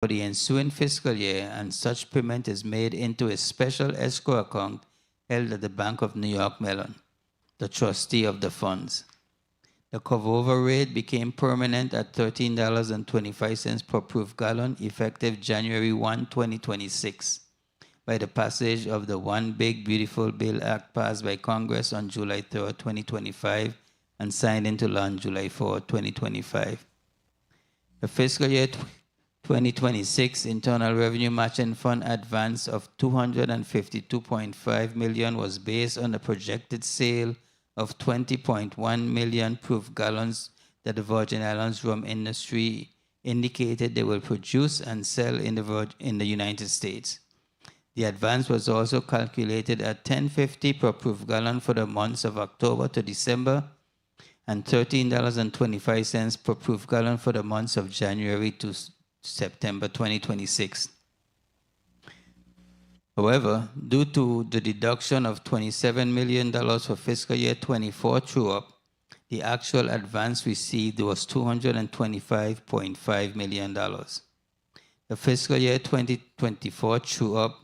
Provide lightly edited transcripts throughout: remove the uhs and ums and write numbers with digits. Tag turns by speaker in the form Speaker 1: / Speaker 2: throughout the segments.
Speaker 1: for the ensuing fiscal year, and such payment is made into a special escrow account held at the Bank of New York Mellon, the trustee of the funds. The cover-over rate became permanent at $13.25 per proof gallon effective January 1, 2026 by the passage of the One Big Beautiful Bill Act passed by Congress on July 3, 2025 and signed into law on July 4, 2025. The fiscal year 2026 Internal Revenue Matching Fund advance of $252.5 million was based on the projected sale of 20.1 million proof gallons that the Virgin Islands rum industry indicated they will produce and sell in the United States. The advance was also calculated at $10.50 per proof gallon for the months of October to December and $13.25 per proof gallon for the months of January to September 2026. However, due to the deduction of $27 million for fiscal year 24 true-up, the actual advance received was $225.5 million. The fiscal year 2024 true-up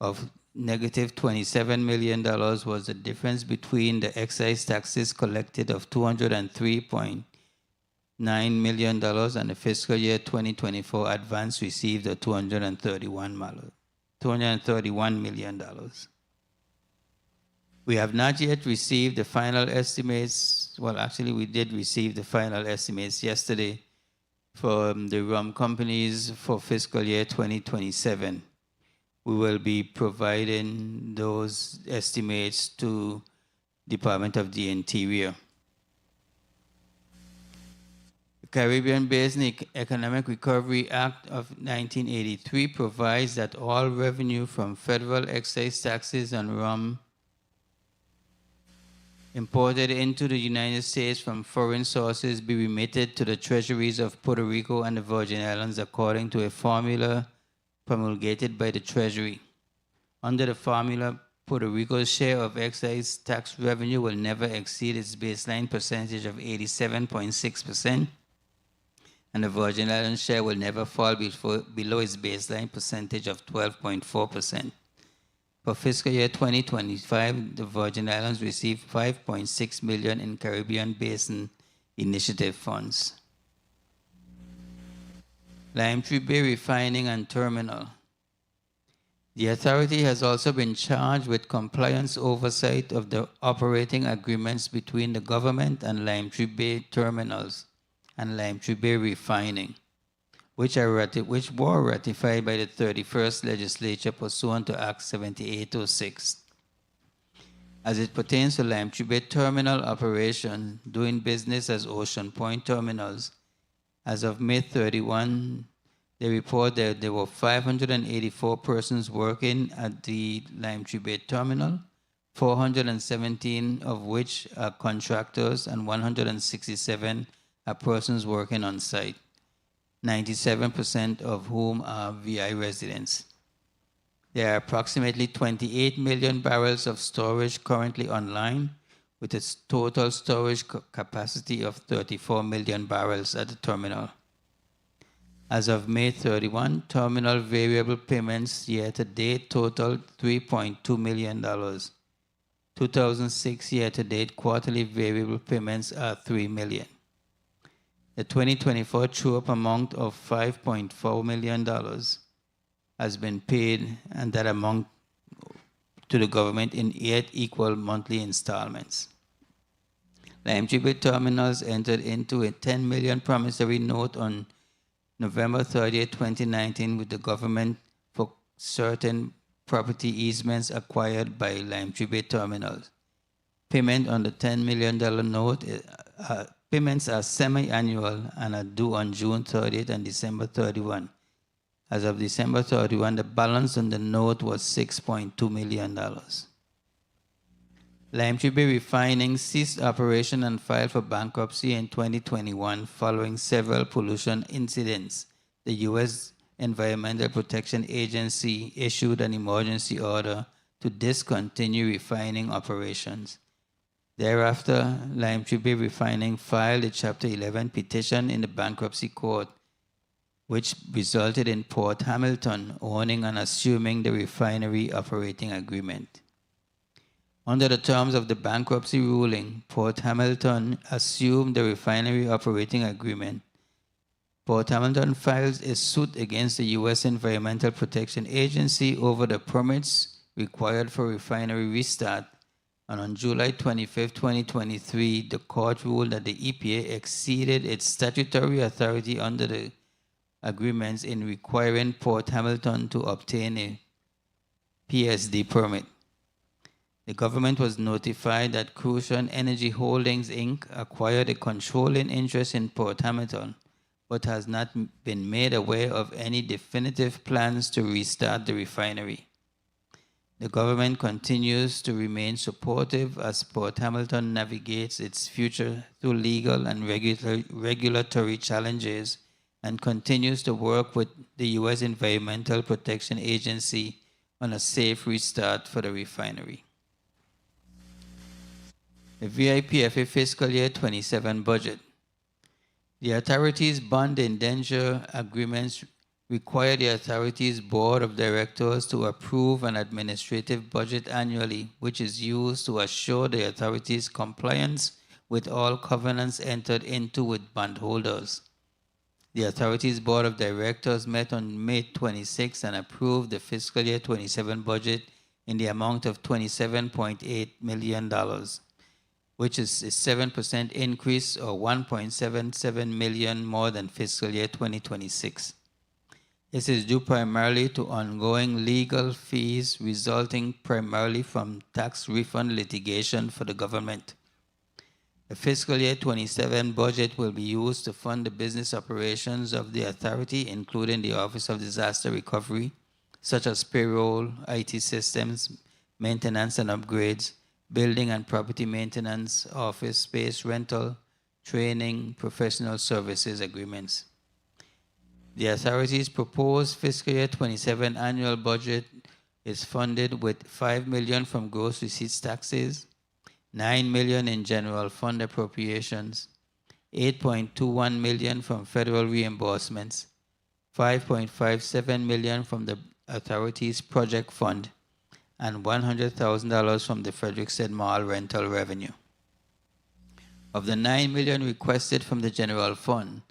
Speaker 1: of negative $27 million was the difference between the excise taxes collected of $203.9 million and the fiscal year 2024 advance received of $231 million. We have not yet received the final estimates. Well, actually, we did receive the final estimates yesterday from the rum companies for fiscal year 2027. We will be providing those estimates to Department of the Interior. Caribbean Basin Economic Recovery Act of 1983 provides that all revenue from federal excise taxes on rum imported into the United States from foreign sources be remitted to the treasuries of Puerto Rico and the Virgin Islands according to a formula promulgated by the Treasury. Under the formula, Puerto Rico's share of excise tax revenue will never exceed its baseline percentage of 87.6%. and the Virgin Islands share will never fall below its baseline percentage of 12.4%. For fiscal year 2025, the Virgin Islands received $5.6 million in Caribbean Basin Initiative funds. Lime Tree Bay Refining and Terminal. The authority has also been charged with compliance oversight of the operating agreements between the government and Lime Tree Bay Terminals and Lime Tree Bay Refining, which were ratified by the 31st Legislature pursuant to Act 7806. As it pertains to Lime Tree Bay Terminal operation, doing business as Ocean Point Terminals, as of May 31, they report that there were 584 persons working at the Lime Tree Bay Terminal, 417 of which are contractors and 167 are persons working on site, 97% of whom are VI residents. There are approximately 28 million barrels of storage currently online, with a total storage capacity of 34 million barrels at the terminal. As of May 31, terminal variable payments year-to-date totaled $3.2 million. 2006 year-to-date quarterly variable payments are $3 million. The 2024 true-up amount of $5.4 million has been paid, and that amount to the government in 8 equal monthly installments. Lime Tree Bay Terminals entered into a $10 million promissory note on November 30, 2019 with the government for certain property easements acquired by Lime Tree Bay Terminals. Payment on the $10 million note, payments are semi-annual and are due on June 30th and December 31. As of December 31, the balance on the note was $6.2 million. Lime Tree Bay Refining ceased operation and filed for bankruptcy in 2021 following several pollution incidents. The U.S. Environmental Protection Agency issued an emergency order to discontinue refining operations. Thereafter, Lime Tree Bay Refining filed a Chapter 11 petition in the bankruptcy court, which resulted in Port Hamilton owning and assuming the refinery operating agreement. Under the terms of the bankruptcy ruling, Port Hamilton assumed the refinery operating agreement. Port Hamilton files a suit against the U.S. Environmental Protection Agency over the permits required for refinery restart, and on July 25, 2023, the court ruled that the EPA exceeded its statutory authority under the agreements in requiring Port Hamilton to obtain a PSD permit. The government was notified that Crucian Energy Holdings, Inc. acquired a controlling interest in Port Hamilton, but has not been made aware of any definitive plans to restart the refinery. The government continues to remain supportive as Port Hamilton navigates its future through legal and regulatory challenges and continues to work with the U.S. Environmental Protection Agency on a safe restart for the refinery. The VIPFA Fiscal Year 27 budget. The authority's bond indenture agreements require the authority's board of directors to approve an administrative budget annually, which is used to assure the authority's compliance with all covenants entered into with bondholders. The authority's board of directors met on May 26 and approved the fiscal year 27 budget in the amount of $27.8 million, which is a 7% increase or $1.77 million more than fiscal year 2026. This is due primarily to ongoing legal fees resulting primarily from tax refund litigation for the government. The fiscal year 27 budget will be used to fund the business operations of the authority, including the Office of Disaster Recovery, such as payroll, IT systems, maintenance and upgrades, building and property maintenance, office space rental, training, professional services agreements. The authority's proposed fiscal year 27 annual budget is funded with $5 million from gross receipts taxes, $9 million in general fund appropriations, $8.21 million from federal reimbursements, $5.57 million from the authority's project fund, and $100,000 from the Frederiksted Mall rental revenue. Of the $9 million requested from the general fund,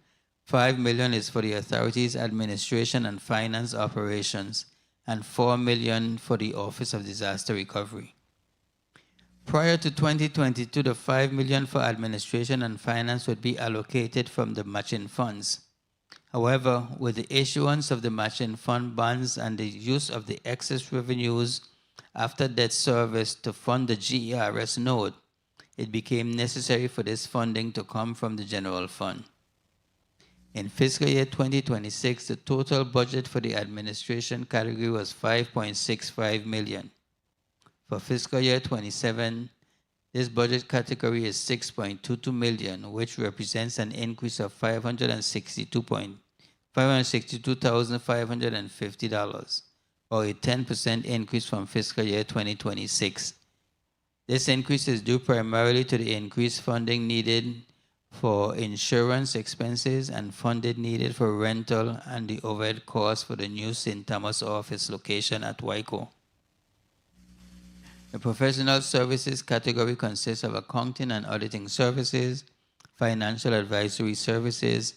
Speaker 1: $5 million is for the authority's administration and finance operations, and $4 million for the Office of Disaster Recovery. Prior to 2022, the $5 million for administration and finance would be allocated from the matching funds. However, with the issuance of the matching fund bonds and the use of the excess revenues after debt service to fund the GERS note, it became necessary for this funding to come from the general fund. In fiscal year 2026, the total budget for the administration category was $5.65 million. For fiscal year 27, this budget category is $6.22 million, which represents an increase of $562,550, or a 10% increase from fiscal year 2026. This increase is due primarily to the increased funding needed for insurance expenses and funding needed for rental and the overhead costs for the new St. Thomas office location at Waiko. The professional services category consists of accounting and auditing services, financial advisory services,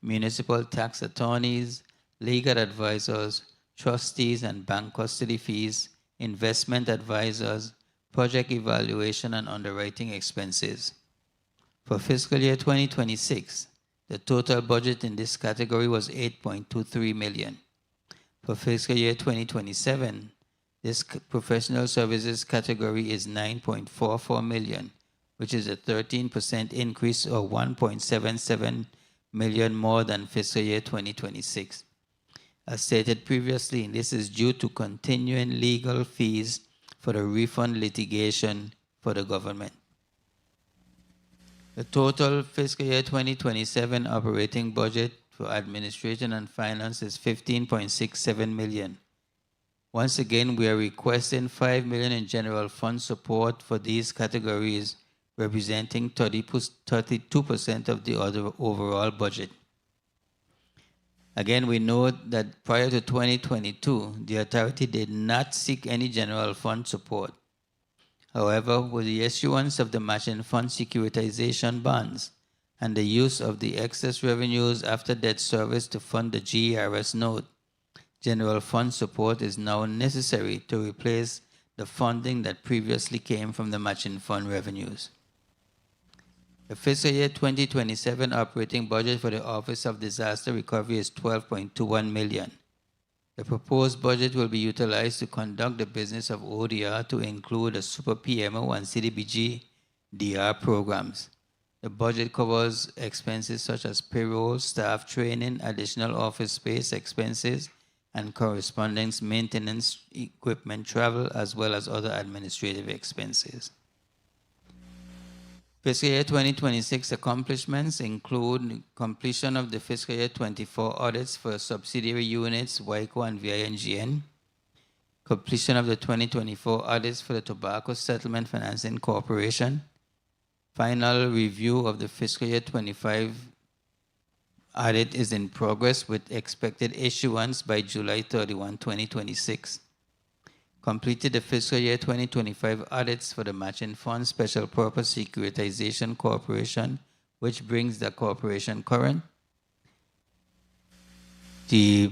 Speaker 1: municipal tax attorneys, legal advisors, trustees and bank custody fees, investment advisors, project evaluation and underwriting expenses. For fiscal year 2026, the total budget in this category was $8.23 million. For fiscal year 2027, this professional services category is $9.44 million, which is a 13% increase or $1.77 million more than fiscal year 2026. As stated previously, this is due to continuing legal fees for the refund litigation for the government. The total fiscal year 2027 operating budget for administration and finance is $15.67 million. Once again, we are requesting $5 million in general fund support for these categories, representing 32% of the overall budget. Again, we note that prior to 2022, the authority did not seek any general fund support. However, with the issuance of the matching fund securitization bonds and the use of the excess revenues after debt service to fund the GERS note, general fund support is now necessary to replace the funding that previously came from the matching fund revenues. The fiscal year 2027 operating budget for the Office of Disaster Recovery is $12.21 million. The proposed budget will be utilized to conduct the business of ODR to include the Super PMO and CDBG DR programs. The budget covers expenses such as payroll, staff training, additional office space expenses, and corresponding maintenance, equipment, travel, as well as other administrative expenses. Fiscal year 2026 accomplishments include completion of the fiscal year 24 audits for subsidiary units, WICO and VINGN, completion of the 2024 audits for the Tobacco Settlement Financing Corporation, final review of the fiscal year 25 audit is in progress with expected issuance by July 31, 2026. Completed the fiscal year 2025 audits for the Matching Fund Special Purpose Securitization Corporation, which brings the corporation current. The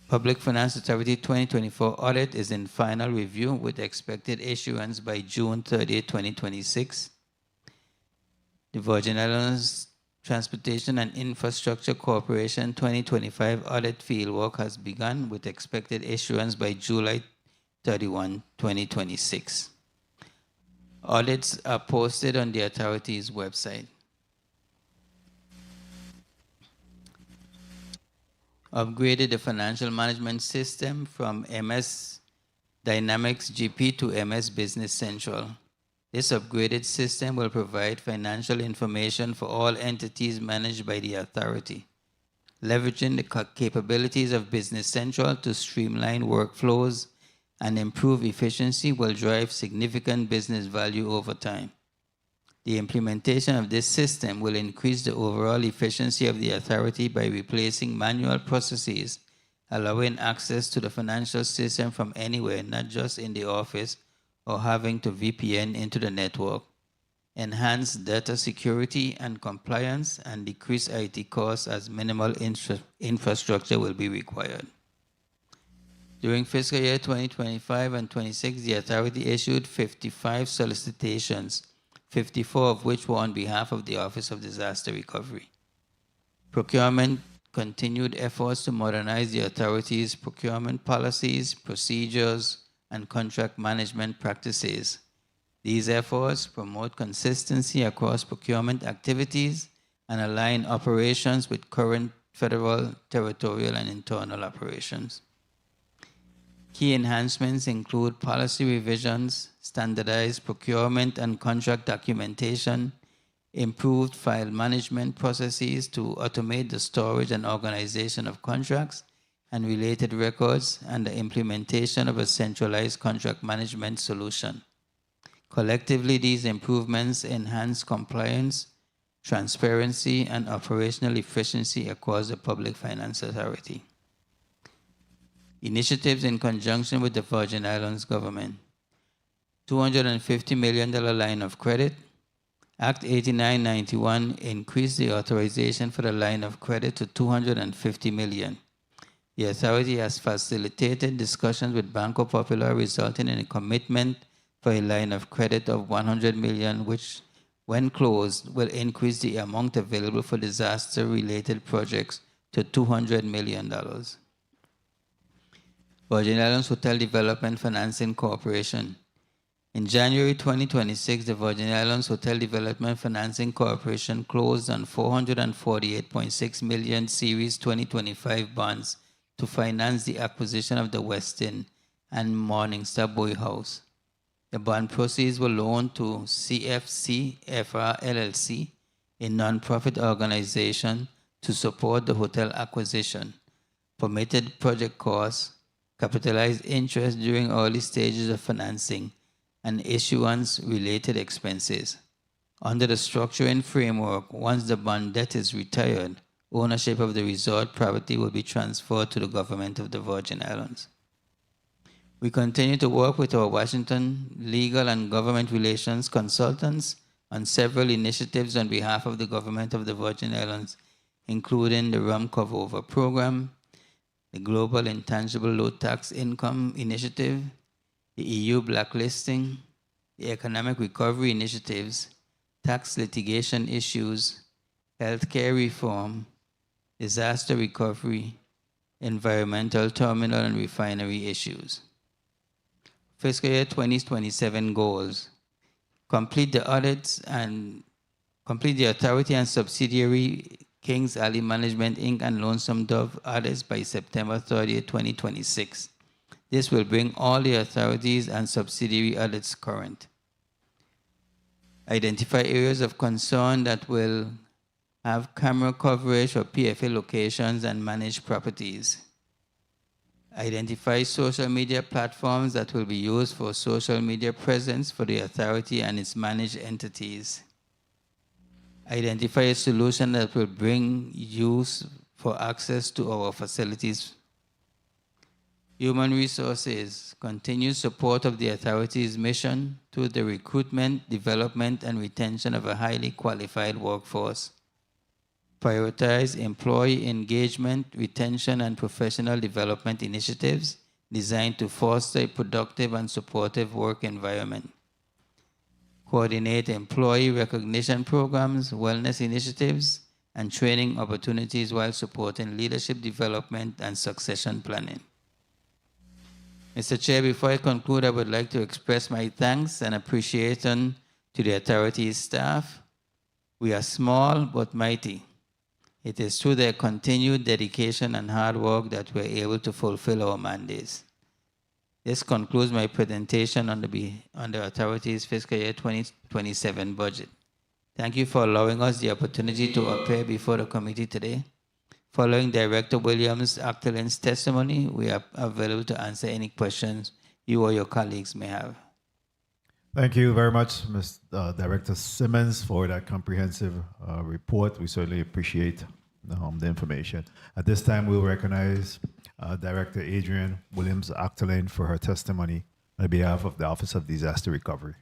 Speaker 1: Public Finance Authority 2024 audit is in final review with expected issuance by June 30, 2026. The Virgin Islands Transportation and Infrastructure Corporation 2025 audit fieldwork has begun with expected issuance by July 31, 2026. Audits are posted on the authority's website. Upgraded the financial management system from MS Dynamics GP to MS Business Central. This upgraded system will provide financial information for all entities managed by the authority. Leveraging the capabilities of Business Central to streamline workflows and improve efficiency will drive significant business value over time. The implementation of this system will increase the overall efficiency of the authority by replacing manual processes, allowing access to the financial system from anywhere, not just in the office, or having to VPN into the network, enhance data security and compliance, and decrease IT costs as minimal infrastructure will be required. During fiscal year 2025 and 26, the authority issued 55 solicitations, 54 of which were on behalf of the Office of Disaster Recovery. Procurement continued efforts to modernize the authority's procurement policies, procedures, and contract management practices. These efforts promote consistency across procurement activities and align operations with current federal, territorial, and internal operations. Key enhancements include policy revisions, standardized procurement and contract documentation, improved file management processes to automate the storage and organization of contracts and related records, and the implementation of a centralized contract management solution. Collectively, these improvements enhance compliance, transparency, and operational efficiency across the Public Finance Authority. Initiatives in conjunction with the Virgin Islands government. $250 million line of credit. Act 8991 increased the authorization for the line of credit to $250 million. The authority has facilitated discussions with Banco Popular, resulting in a commitment for a line of credit of $100 million, which, when closed, will increase the amount available for disaster-related projects to $200 million. Virgin Islands Hotel Development Financing Corporation. In January 2026, the Virgin Islands Hotel Development Financing Corporation closed on $448.6 million Series 2025 bonds to finance the acquisition of the Westin and Morningstar Boy House. The bond proceeds were loaned to CFC-FR LLC, a nonprofit organization, to support the hotel acquisition, permitted project costs, capitalized interest during early stages of financing, and issuance-related expenses. Under the structuring framework, once the bond debt is retired, ownership of the resort property will be transferred to the government of the Virgin Islands. We continue to work with our Washington legal and government relations consultants on several initiatives on behalf of the government of the Virgin Islands, including the Rum Cover Over Program, the Global Intangible Low Tax Income Initiative, the EU blacklisting, the Economic Recovery Initiatives, tax litigation issues, healthcare reform, disaster recovery, environmental terminal and refinery issues. Fiscal year 2027 goals: complete the audits and complete the authority and subsidiary Kings Alley Management Inc. and Lonesome Dove audits by September 30, 2026. This will bring all the authorities and subsidiary audits current. Identify areas of concern that will have camera coverage for PFA locations and managed properties. Identify social media platforms that will be used for social media presence for the authority and its managed entities. Identify a solution that will bring use for access to our facilities. Human resources, continued support of the authority's mission to the recruitment, development, and retention of a highly qualified workforce. Prioritize employee engagement, retention, and professional development initiatives designed to foster a productive and supportive work environment. Coordinate employee recognition programs, wellness initiatives, and training opportunities while supporting leadership development and succession planning. Mr. Chair, before I conclude, I would like to express my thanks and appreciation to the authority's staff. We are small but mighty. It is through their continued dedication and hard work that we are able to fulfill our mandates. This concludes my presentation on the authority's fiscal year 2027 budget. Thank you for allowing us the opportunity to appear before the committee today. Following Director Williams-Octalien's testimony, we are available to answer any questions you or your colleagues may have.
Speaker 2: Thank you very much, Ms. Director Simmonds, for that comprehensive report. We certainly appreciate the information. At this time, we'll recognize Director Adrienne Williams-Octalien for her testimony on behalf of the Office of Disaster Recovery.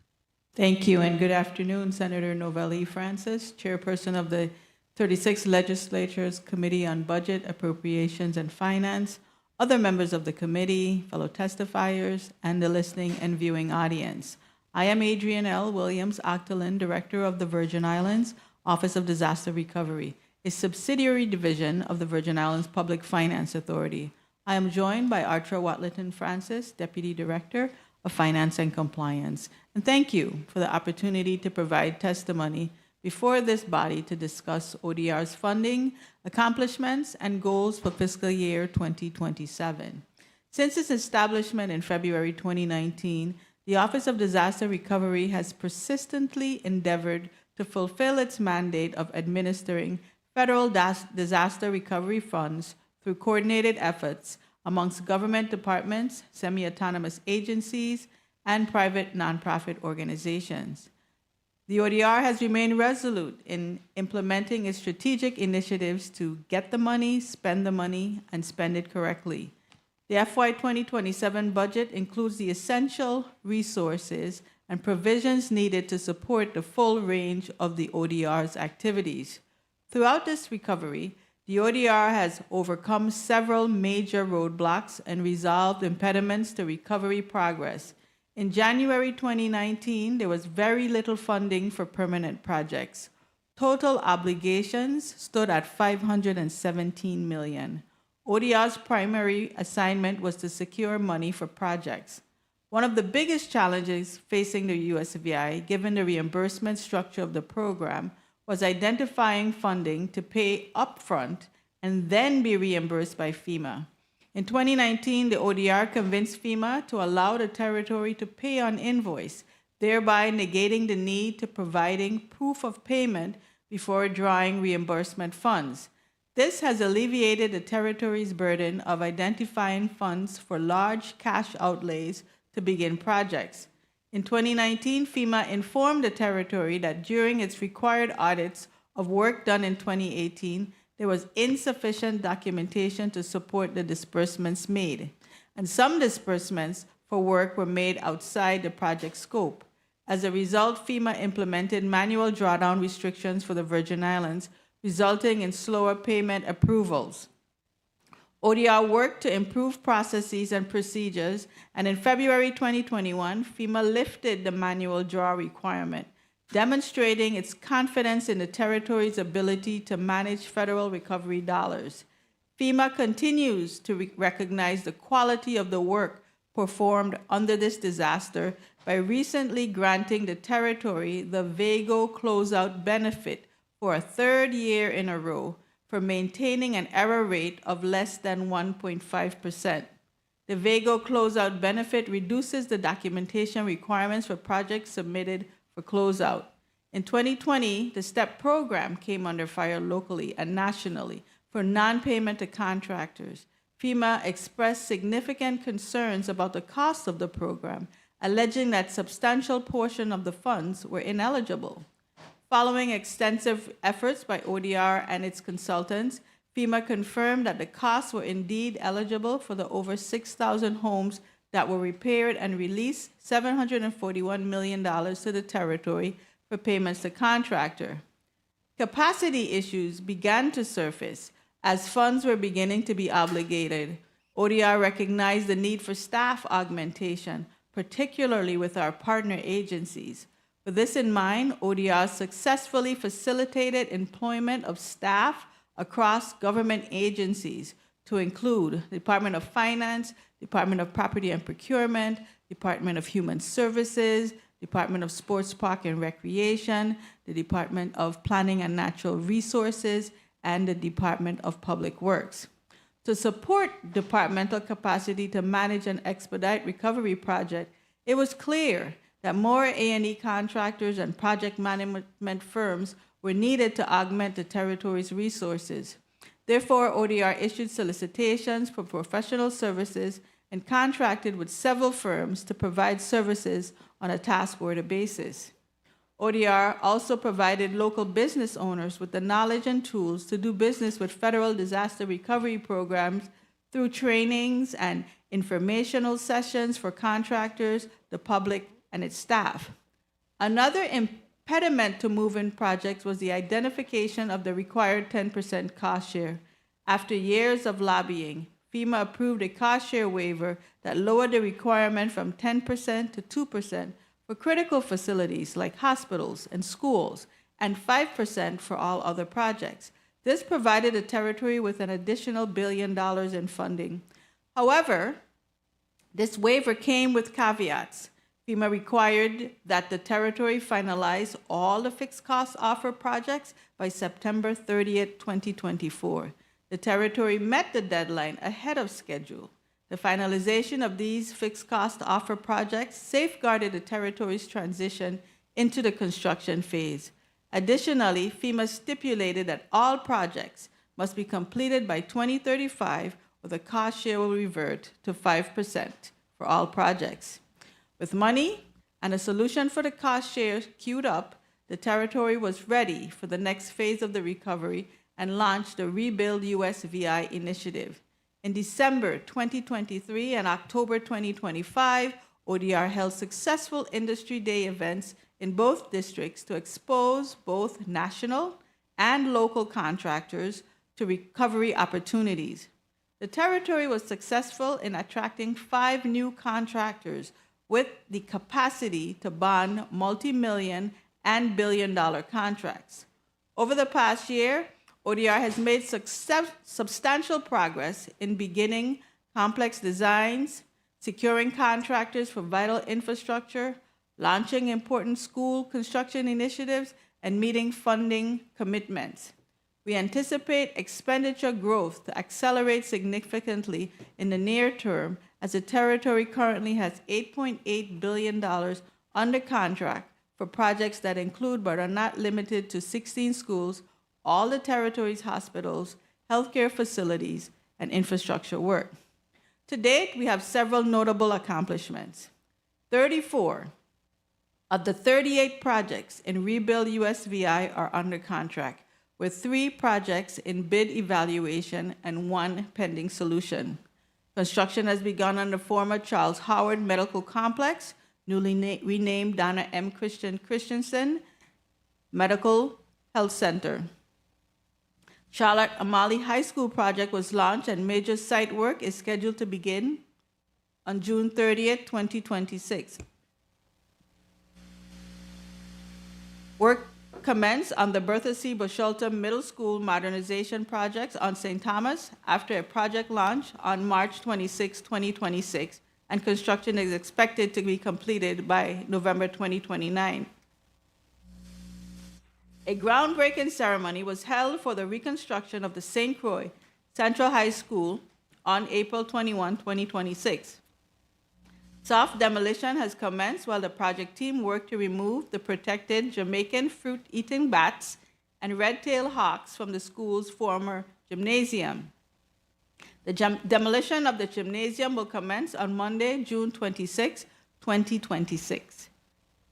Speaker 3: Thank you, and good afternoon, Senator Novelli Francis, Chairperson of the 36th Legislature's Committee on Budget, Appropriations, and Finance, other members of the committee, fellow testifiers, and the listening and viewing audience. I am Adrienne L. Williams-Octalien, Director of the Virgin Islands Office of Disaster Recovery, a subsidiary division of the Virgin Islands Public Finance Authority. I am joined by Archer Watleton Francis, Deputy Director of Finance and Compliance. And thank you for the opportunity to provide testimony before this body to discuss ODR's funding, accomplishments, and goals for fiscal year 2027. Since its establishment in February 2019, the Office of Disaster Recovery has persistently endeavored to fulfill its mandate of administering federal disaster recovery funds through coordinated efforts amongst government departments, semi-autonomous agencies, and private nonprofit organizations. The ODR has remained resolute in implementing its strategic initiatives to get the money, and spend it correctly. The FY 2027 budget includes the essential resources and provisions needed to support the full range of the ODR's activities. Throughout this recovery, the ODR has overcome several major roadblocks and resolved impediments to recovery progress. In January 2019, there was very little funding for permanent projects. Total obligations stood at $517 million. ODR's primary assignment was to secure money for projects. One of the biggest challenges facing the USVI, given the reimbursement structure of the program, was identifying funding to pay upfront and then be reimbursed by FEMA. In 2019, the ODR convinced FEMA to allow the territory to pay on invoice, thereby negating the need to providing proof of payment before drawing reimbursement funds. This has alleviated the territory's burden of identifying funds for large cash outlays to begin projects. In 2019, FEMA informed the territory that during its required audits of work done in 2018, there was insufficient documentation to support the disbursements made, and some disbursements for work were made outside the project scope. As a result, FEMA implemented manual drawdown restrictions for the Virgin Islands, resulting in slower payment approvals. ODR worked to improve processes and procedures, and in February 2021, FEMA lifted the manual draw requirement, demonstrating its confidence in the territory's ability to manage federal recovery dollars. FEMA continues to recognize the quality of the work performed under this disaster by recently granting the territory the VAGO closeout benefit for a third year in a row for maintaining an error rate of less than 1.5%. The VAGO closeout benefit reduces the documentation requirements for projects submitted for closeout. In 2020, the STEP program came under fire locally and nationally for non-payment to contractors. FEMA expressed significant concerns about the cost of the program, alleging that substantial portion of the funds were ineligible. Following extensive efforts by ODR and its consultants, FEMA confirmed that the costs were indeed eligible for the over 6,000 homes that were repaired and released $741 million to the territory for payments to contractor. Capacity issues began to surface as funds were beginning to be obligated. ODR recognized the need for staff augmentation, particularly with our partner agencies. With this in mind, ODR successfully facilitated employment of staff across government agencies to include the Department of Finance, Department of Property and Procurement, Department of Human Services, Department of Sports, Park and Recreation, the Department of Planning and Natural Resources, and the Department of Public Works. To support departmental capacity to manage and expedite recovery projects, it was clear that more A&E contractors and project management firms were needed to augment the territory's resources. Therefore, ODR issued solicitations for professional services and contracted with several firms to provide services on a task order basis. ODR also provided local business owners with the knowledge and tools to do business with federal disaster recovery programs through trainings and informational sessions for contractors, the public, and its staff. Another impediment to move-in projects was the identification of the required 10% cost share. After years of lobbying, FEMA approved a cost share waiver that lowered the requirement from 10% to 2% for critical facilities like hospitals and schools, and 5% for all other projects. This provided the territory with an additional $1 billion in funding. However, this waiver came with caveats. FEMA required that the territory finalize all the fixed cost offer projects by September 30th, 2024. The territory met the deadline ahead of schedule. The finalization of these fixed cost offer projects safeguarded the territory's transition into the construction phase. Additionally, FEMA stipulated that all projects must be completed by 2035, or the cost share will revert to 5% for all projects. With money and a solution for the cost share queued up, the territory was ready for the next phase of the recovery and launched the Rebuild USVI initiative. In December 2023 and October 2025, ODR held successful Industry Day events in both districts to expose both national and local contractors to recovery opportunities. The territory was successful in attracting 5 new contractors with the capacity to bond multi-million and billion-dollar contracts. Over the past year, ODR has made substantial progress in beginning complex designs, securing contractors for vital infrastructure, launching important school construction initiatives, and meeting funding commitments. We anticipate expenditure growth to accelerate significantly in the near term, as the territory currently has $8.8 billion under contract for projects that include but are not limited to 16 schools, all the territory's hospitals, healthcare facilities, and infrastructure work. To date, we have several notable accomplishments. 34 of the 38 projects in Rebuild USVI are under contract, with 3 projects in bid evaluation and 1 pending solution. Construction has begun on the former Charles Howard Medical Complex, newly renamed Donna M. Christensen Medical Health Center. Charlotte Amalie High School project was launched and major site work is scheduled to begin on June 30th, 2026. Work commenced on the Bertha C. Bushulta Middle School modernization projects on St. Thomas after a project launch on March 26, 2026, and construction is expected to be completed by November 2029. A groundbreaking ceremony was held for the reconstruction of the St. Croix Central High School on April 21, 2026. Soft demolition has commenced while the project team worked to remove the protected Jamaican fruit-eating bats and red-tailed hawks from the school's former gymnasium. The demolition of the gymnasium will commence on Monday, June 26, 2026.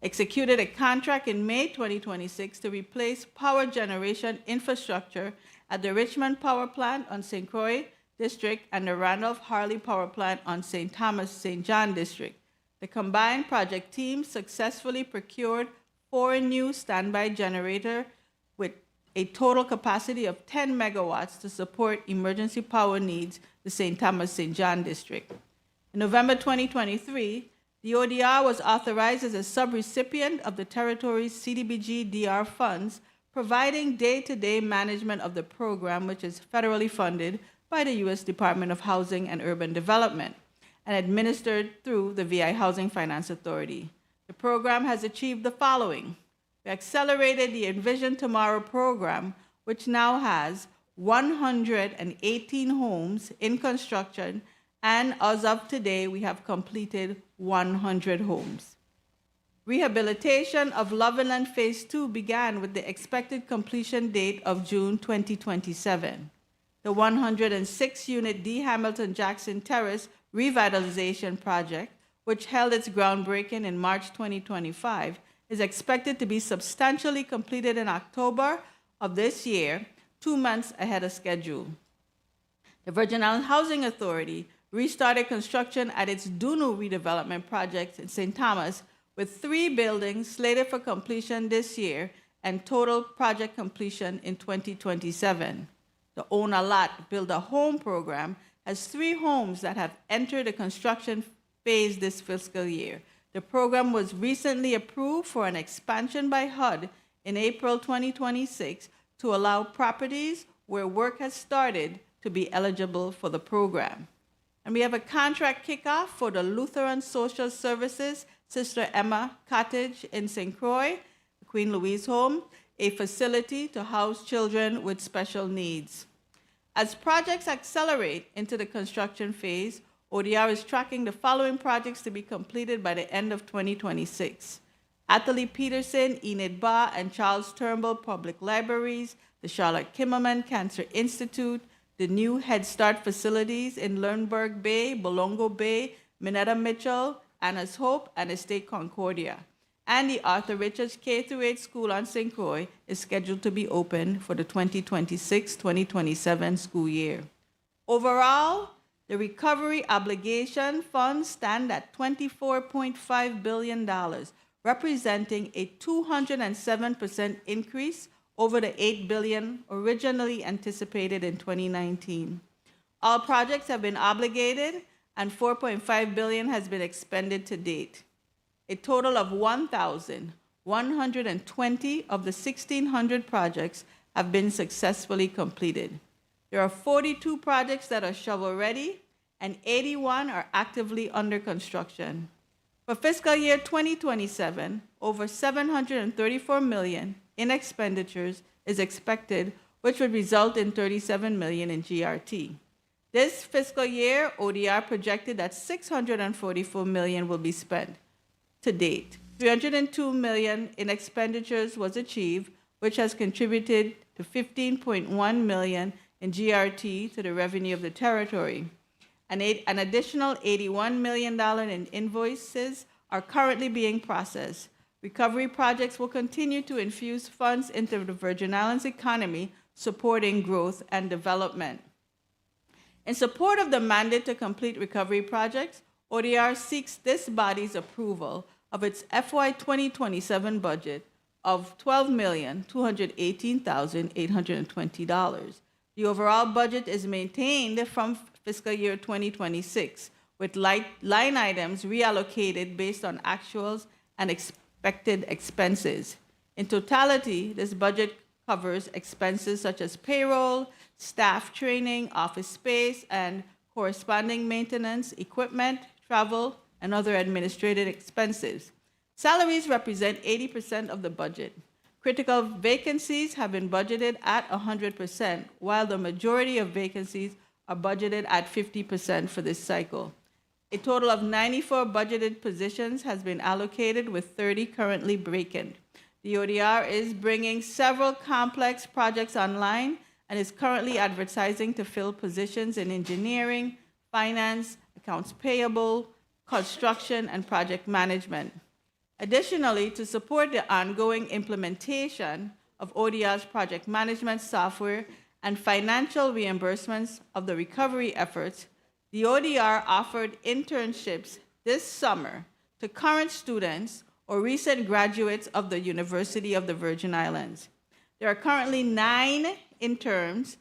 Speaker 3: Executed a contract in May 2026 to replace power generation infrastructure at the Richmond Power Plant on St. Croix District and the Randolph Harley Power Plant on St. Thomas St. John District. The combined project team successfully procured 4 new standby generators with a total capacity of 10 megawatts to support emergency power needs the St. Thomas St. John District. In November 2023, the ODR was authorized as a subrecipient of the territory's CDBG DR funds, providing day-to-day management of the program, which is federally funded by the U.S. Department of Housing and Urban Development and administered through the VI Housing Finance Authority. The program has achieved the following. We accelerated the Envision Tomorrow program, which now has 118 homes in construction, and as of today, we have completed 100 homes. Rehabilitation of Loveland Phase 2 began with the expected completion date of June 2027. The 106-unit D. Hamilton Jackson Terrace revitalization project, which held its groundbreaking in March 2025, is expected to be substantially completed in October of this year, 2 months ahead of schedule. The Virgin Islands Housing Authority restarted construction at its Dunu redevelopment project in St. Thomas, with 3 buildings slated for completion this year and total project completion in 2027. The Own a Lot, Build a Home program has 3 homes that have entered the construction phase this fiscal year. The program was recently approved for an expansion by HUD in April 2026 to allow properties where work has started to be eligible for the program. And we have a contract kickoff for the Lutheran Social Services Sister Emma Cottage in St. Croix, Queen Louise Home, a facility to house children with special needs. As projects accelerate into the construction phase, ODR is tracking the following projects to be completed by the end of 2026. Athalie Peterson, Enid Ba, and Charles Turnbull Public Libraries, the Charlotte Kimmelman Cancer Institute, the new Head Start facilities in Lernberg Bay, Bolongo Bay, Minetta Mitchell, Anna's Hope, and Estate Concordia. And the Arthur Richards K-8 School on St. Croix is scheduled to be open for the 2026-2027 school year. Overall, the recovery obligation funds stand at $24.5 billion, representing a 207% increase over the $8 billion originally anticipated in 2019. All projects have been obligated, and $4.5 billion has been expended to date. A total of 1,120 of the 1,600 projects have been successfully completed. There are 42 projects that are shovel-ready, and 81 are actively under construction. For fiscal year 2027, over $734 million in expenditures is expected, which would result in $37 million in GRT. This fiscal year, ODR projected that $644 million will be spent. To date, $302 million in expenditures was achieved, which has contributed to $15.1 million in GRT to the revenue of the territory. An additional $81 million in invoices are currently being processed, Recovery projects will continue to infuse funds into the Virgin Islands economy, supporting growth and development. In support of the mandate to complete recovery projects, ODR seeks this body's approval of its FY 2027 budget of $12,218,820. The overall budget is maintained from fiscal year 2026, with line items reallocated based on actuals and expected expenses. In totality, this budget covers expenses such as payroll, staff training, office space, and corresponding maintenance, equipment, travel, and other administrative expenses. Salaries represent 80% of the budget. Critical vacancies have been budgeted at 100%, while the majority of vacancies are budgeted at 50% for this cycle. A total of 94 budgeted positions has been allocated, with 30 currently vacant. The ODR is bringing several complex projects online and is currently advertising to fill positions in engineering, finance, accounts payable, construction, and project management. Additionally, to support the ongoing implementation of ODR's project management software and financial reimbursements of the recovery efforts, the ODR offered internships this summer to current students or recent graduates of the University of the Virgin Islands. There are currently 9 interns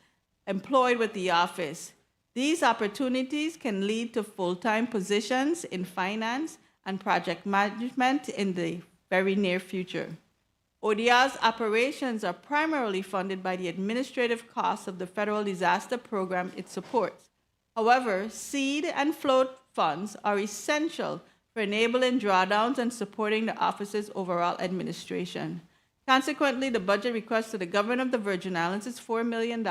Speaker 3: employed with the office. These opportunities can lead to full-time positions in finance and project management in the very near future. ODR's operations are primarily funded by the administrative costs of the federal disaster program it supports. However, seed and float funds are essential for enabling drawdowns and supporting the office's overall administration. Consequently, the budget request to the government of the Virgin Islands is $4 million,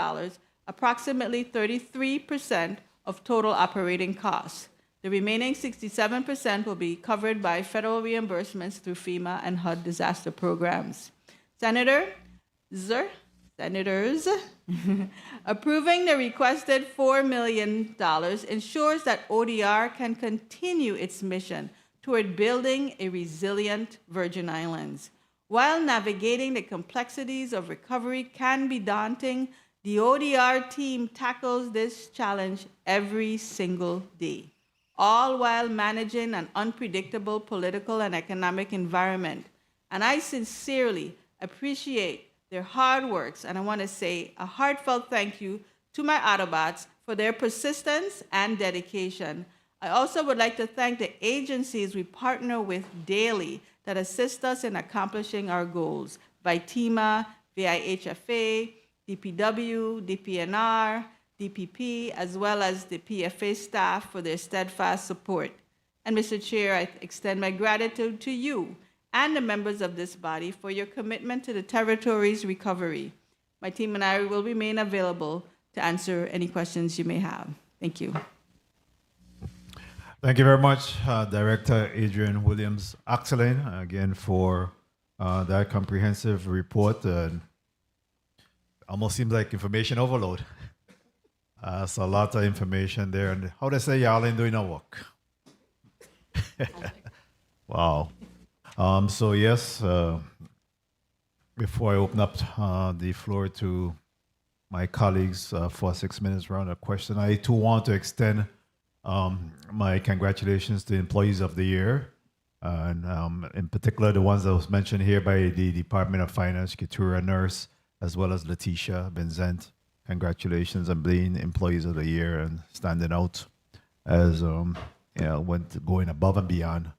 Speaker 3: approximately 33% of total operating costs. The remaining 67% will be covered by federal reimbursements through FEMA and HUD disaster programs. Senators, approving the requested $4 million ensures that ODR can continue its mission toward building a resilient Virgin Islands. While navigating the complexities of recovery can be daunting, the ODR team tackles this challenge every single day, all while managing an unpredictable political and economic environment. And I sincerely appreciate their hard works, and I want to say a heartfelt thank you to my Autobots for their persistence and dedication. I also would like to thank the agencies we partner with daily that assist us in accomplishing our goals: VITEMA, VIHFA, DPW, DPNR, DPP, as well as the PFA staff for their steadfast support. And Mr. Chair, I extend my gratitude to you and the members of this body for your commitment to the territory's recovery. My team and I will remain available to answer any questions you may have. Thank you.
Speaker 2: Thank you very much, Director Adrienne Williams-Octalien, again for that comprehensive report. Almost seems like information overload. So a lot of information there. And how they say y'all ain't doing no work? Wow. So yes, before I open up the floor to my colleagues for a 6 minutes round of question, I too want to extend my congratulations to Employees of the Year, and in particular the ones that was mentioned here by the Department of Finance, Keturah Nurse, as well as Letitia Benzent. Congratulations on being Employees of the Year and standing out as going above and beyond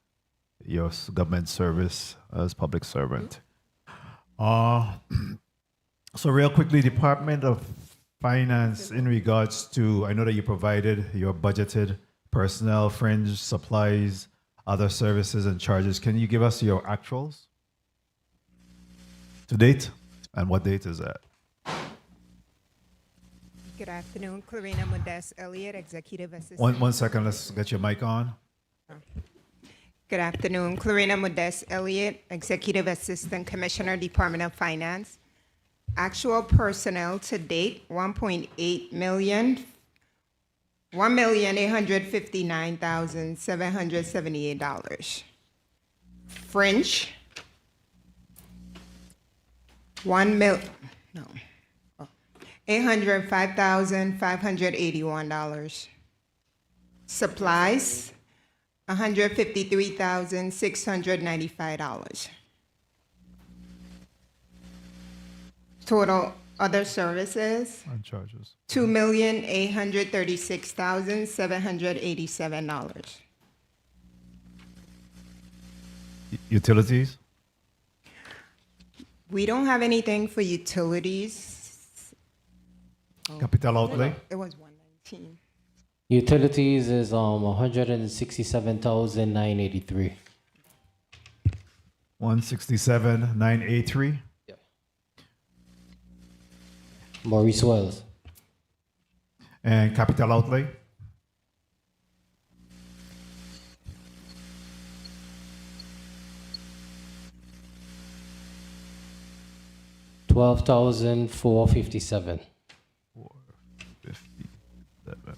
Speaker 2: your government service as public servant. So real quickly, Department of Finance, in regards to, I know that you provided your budgeted personnel, fringe, supplies, other services and charges. Can you give us your actuals to date? And what date is that?
Speaker 4: Good afternoon, Clarina Modest Elliott, Executive Assistant.
Speaker 2: One second, let's get your mic on.
Speaker 4: Good afternoon, Clarina Modest Elliott, Executive Assistant Commissioner, Department of Finance. Actual personnel to date, $1.8 million, $1,859,778. Fringe, $805,581. Supplies, $153,695. Total other services,
Speaker 2: And charges.
Speaker 4: $2,836,787.
Speaker 2: Utilities?
Speaker 4: We don't have anything for utilities.
Speaker 2: Capital outlay?
Speaker 4: It was 119.
Speaker 5: Utilities is 167,983.
Speaker 2: 167,983.
Speaker 5: Maurice Wells.
Speaker 2: And capital outlay?
Speaker 5: $12,457.
Speaker 2: 457.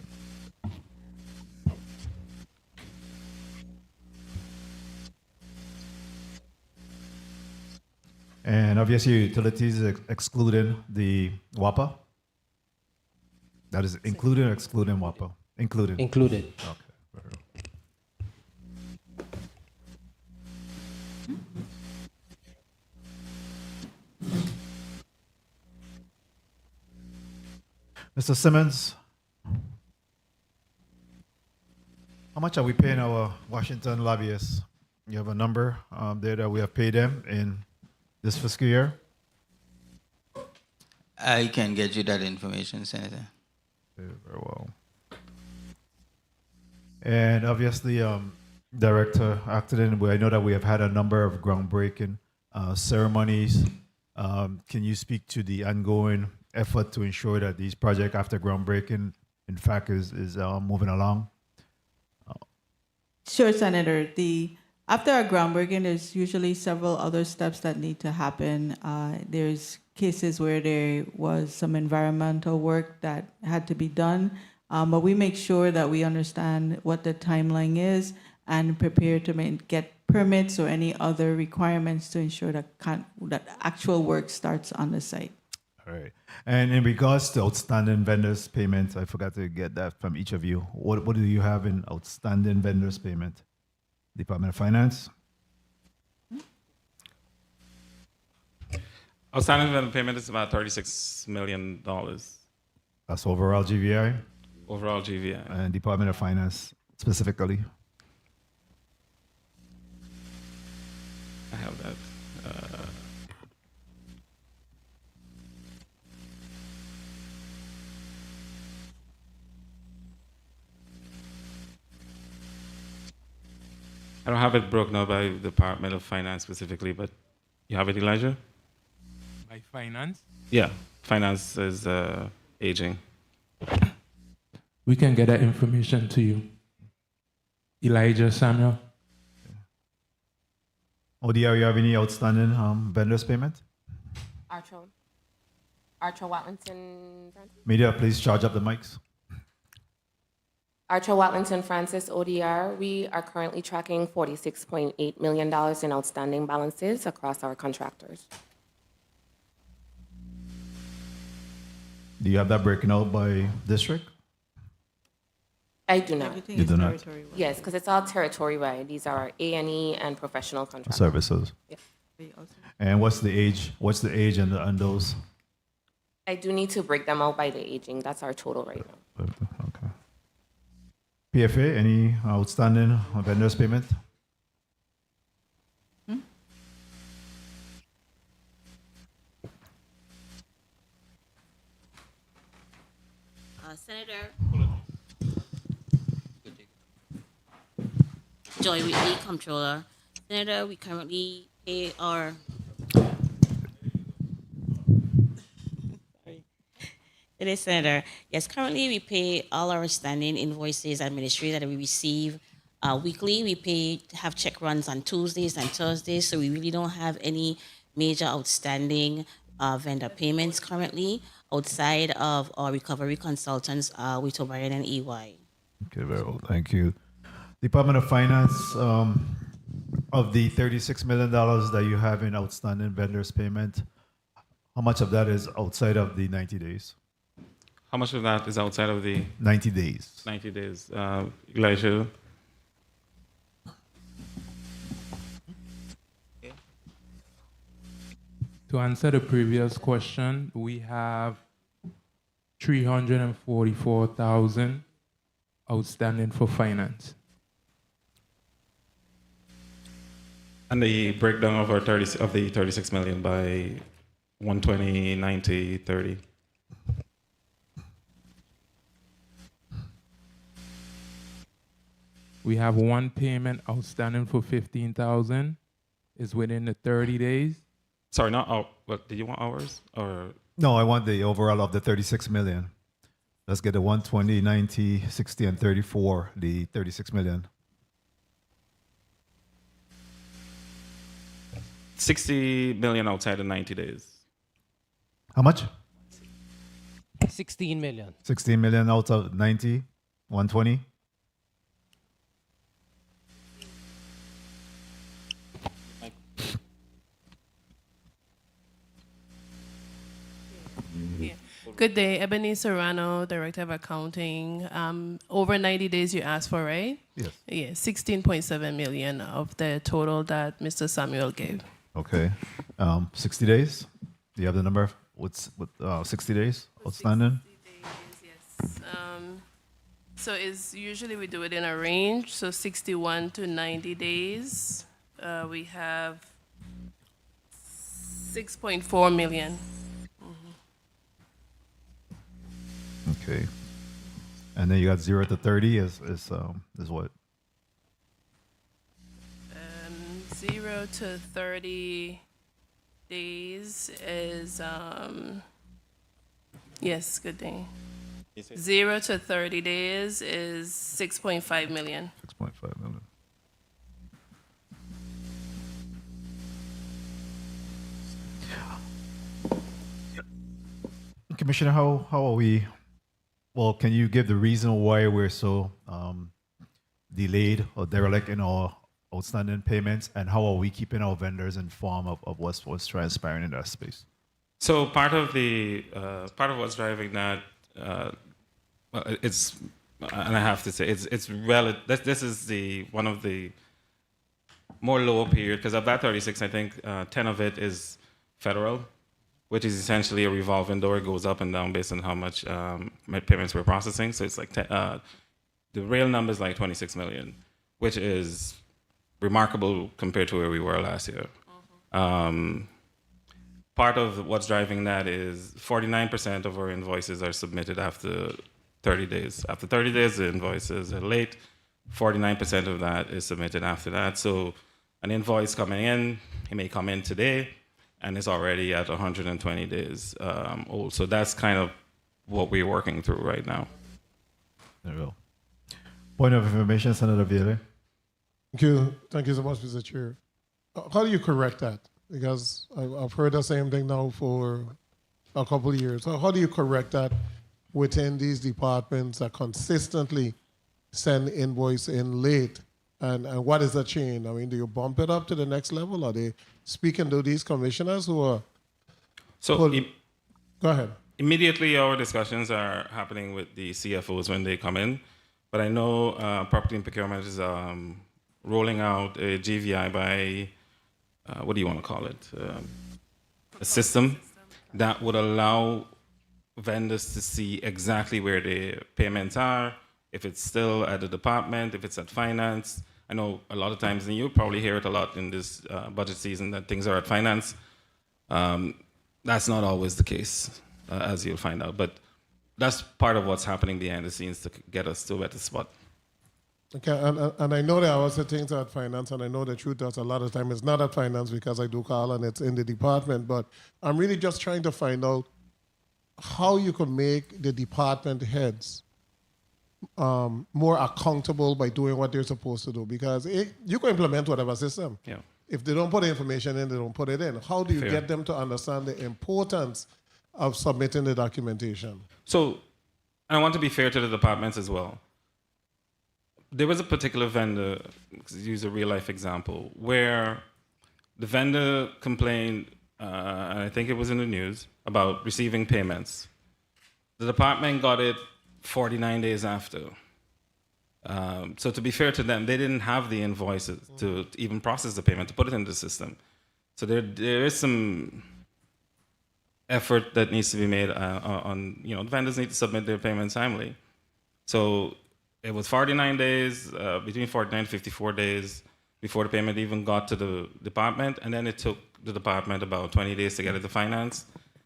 Speaker 2: And obviously utilities excluding the WAPA? That is including or excluding WAPA? Including.
Speaker 5: Included.
Speaker 2: Okay. Very well. Mr. Simmonds, how much are we paying our Washington lobbyists? You have a number there that we have paid them in this fiscal year?
Speaker 1: I can get you that information, Senator.
Speaker 2: Okay, very well. And obviously, Director Octalien, I know that we have had a number of groundbreaking ceremonies. Can you speak to the ongoing effort to ensure that these projects after groundbreaking, in fact, is moving along?
Speaker 3: Sure, Senator. After our groundbreaking, there's usually several other steps that need to happen. There's cases where there was some environmental work that had to be done, but we make sure that we understand what the timeline is and prepare to get permits or any other requirements to ensure that actual work starts on the site.
Speaker 2: All right. And in regards to outstanding vendors payments, I forgot to get that from each of you. What do you have in outstanding vendors payment? Department of Finance?
Speaker 6: Outstanding vendor payment is about $36 million
Speaker 2: That's overall GVI
Speaker 6: overall GVI.
Speaker 2: and Department of Finance specifically.
Speaker 6: I have that. I don't have it broken out by Department of Finance specifically, but you have it, Elijah?
Speaker 7: By finance?
Speaker 6: Yeah, finance is aging.
Speaker 7: We can get that information to you. Elijah Samuel?
Speaker 2: ODR, you have any outstanding vendors payment?
Speaker 8: Archer Watlinson Francis.
Speaker 2: Media, please charge up the mics.
Speaker 8: Archer Watlinson Francis, ODR. We are currently tracking $46.8 million in outstanding balances across our contractors.
Speaker 2: Do you have that broken out by district?
Speaker 8: I do not.
Speaker 3: Everything
Speaker 2: You
Speaker 3: is
Speaker 2: do not.
Speaker 3: territory-wide.
Speaker 8: Yes, because it's all territory-wide. These are A&E and professional contractors.
Speaker 2: Services.
Speaker 3: We also-
Speaker 2: And what's the age? What's the age on those?
Speaker 8: I do need to break them out by the aging. That's our total right now.
Speaker 2: Okay. PFA, any outstanding vendors payment?
Speaker 9: Senator Joy Whitley, Comptroller. Senator, we currently pay our It is, Senator. Yes, currently we pay all our standing invoices, administrative that we receive weekly. We have check runs on Tuesdays and Thursdays, so we really don't have any major outstanding vendor payments currently outside of our recovery consultants with O'Brien and EY.
Speaker 2: Okay, very well. Thank you. Department of Finance, of the $36 million that you have in outstanding vendors payment, How much of that is outside of the 90 days?
Speaker 6: How much of that is outside of the
Speaker 2: 90 days.
Speaker 6: 90 days? Elijah?
Speaker 7: To answer the previous question, we have 344,000 outstanding for finance.
Speaker 6: And the breakdown of our 36 million by 120, 90, 30.
Speaker 7: We have one payment outstanding for 15,000. Is within the 30 days.
Speaker 6: Sorry, not hour. What did you want hours or?
Speaker 2: No, I want the overall of the 36 million. Let's get the 120, 90, 60, and 34, the 36 million.
Speaker 6: 60 million outside of 90 days.
Speaker 2: How much?
Speaker 5: 16 million.
Speaker 2: 16 million out of 90, 120.
Speaker 10: Good day, Ebony Serrano, Director of Accounting. Over 90 days you asked for, right?
Speaker 2: Yes.
Speaker 10: Yeah, 16.7 million of the total that Mr. Samuel gave.
Speaker 2: Okay. 60 days. Do you have the number? What's 60 days outstanding?
Speaker 10: 60 days, yes. So it's usually we do it in a range. So 61 to 90 days. We have 6.4 million.
Speaker 2: Okay. And then you got 0 to 30 is what?
Speaker 10: 0 to 30 days is yes, good day. 0 to 30 days is 6.5 million.
Speaker 2: 6.5 million. Commissioner, how are we? Well, can you give the reason why we're so delayed or derelict in our outstanding payments, and how are we keeping our vendors informed of what's transpiring in that space?
Speaker 6: So part of what's driving that, it's, and I have to say, it's relative. This is one of the more lower period, because of that 36, I think 10 of it is federal, which is essentially a revolving door. It goes up and down based on how much payments we're processing. So it's like the real number is like 26 million, which is remarkable compared to where we were last year. Part of what's driving that is 49% of our invoices are submitted after 30 days. After 30 days, the invoices are late. 49% of that is submitted after that. So an invoice coming in, it may come in today, and it's already at 120 days old. So that's kind of what we're working through right now.
Speaker 2: There you go. Point of information, Senator Vielle.
Speaker 11: Thank you so much, Mr. Chair. How do you correct that? Because I've heard the same thing now for a couple of years. So how do you correct that within these departments that consistently send invoice in late? And what is the chain? I mean, do you bump it up to the next level? Are they speaking to these commissioners who are...
Speaker 6: So
Speaker 11: go ahead.
Speaker 6: Immediately, our discussions are happening with the CFOs when they come in. But I know Property and Procurement is rolling out a GVI by, what do you want to call it? A system that would allow vendors to see exactly where their payments are, if it's still at the department, if it's at finance. I know a lot of times, and you'll probably hear it a lot in this budget season, that things are at finance. That's not always the case, as you'll find out. But that's part of what's happening behind the scenes to get us to a better spot.
Speaker 11: Okay, and I know there are also things at finance, and I know the truth is a lot of time it's not at finance because I do call and it's in the department, but I'm really just trying to find out how you can make the department heads more accountable by doing what they're supposed to do, because you can implement whatever system.
Speaker 6: Yeah.
Speaker 11: If they don't put the information in, they don't put it in. How do you get them to understand the importance of submitting the documentation?
Speaker 6: So I want to be fair to the departments as well. There was a particular vendor, to use a real life example, where the vendor complained and I think it was in the news, about receiving payments. The department got it 49 days after. So to be fair to them, they didn't have the invoices to even process the payment, to put it in the system. So there is some effort that needs to be made on, the vendors need to submit their payments timely. So it was 49 days, between 49 and 54 days before the payment even got to the department, and then it took the department about 20 days to get it to finance.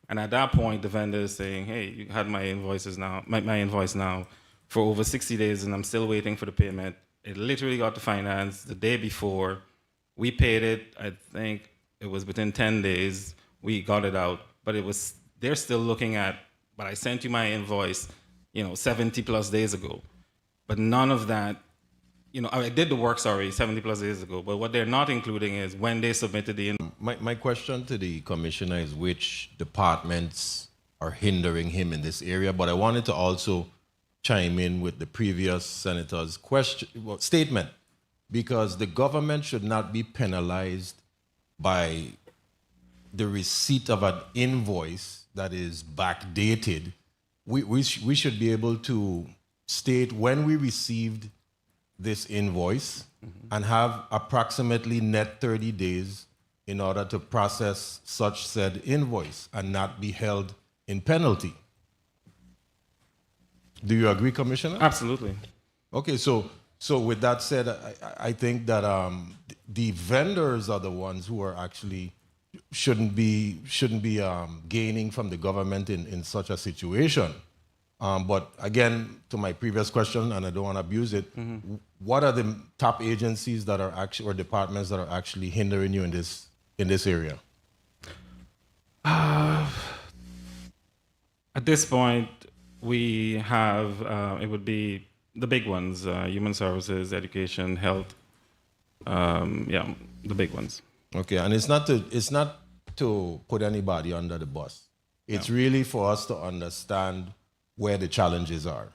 Speaker 6: And at that point, the vendor is saying, hey, you had my invoices now, my invoice now for over 60 days, and I'm still waiting for the payment. It literally got to finance the day before. We paid it, I think it was within 10 days, we got it out. But they're still looking at, but I sent you my invoice, 70 plus days ago. But none of that, I did the work, 70 plus days ago. But what they're not including is when they submitted the invoice.
Speaker 12: My question to the commissioner is which departments are hindering him in this area, but I wanted to also chime in with the previous senator's statement, because the government should not be penalized by the receipt of an invoice that is backdated. We should be able to state when we received this invoice and have approximately net 30 days in order to process such said invoice and not be held in penalty. Do you agree, Commissioner?
Speaker 6: Absolutely.
Speaker 12: Okay, so with that said, I think that the vendors are the ones who are actually shouldn't be gaining from the government in such a situation. But again, to my previous question, and I don't want to abuse it, what are the top agencies that are actually, or departments that are actually hindering you in this area?
Speaker 6: At this point, we have, it would be the big ones, human services, education, health, the big ones.
Speaker 12: Okay, and it's not to put anybody under the bus. It's really for us to understand where the challenges are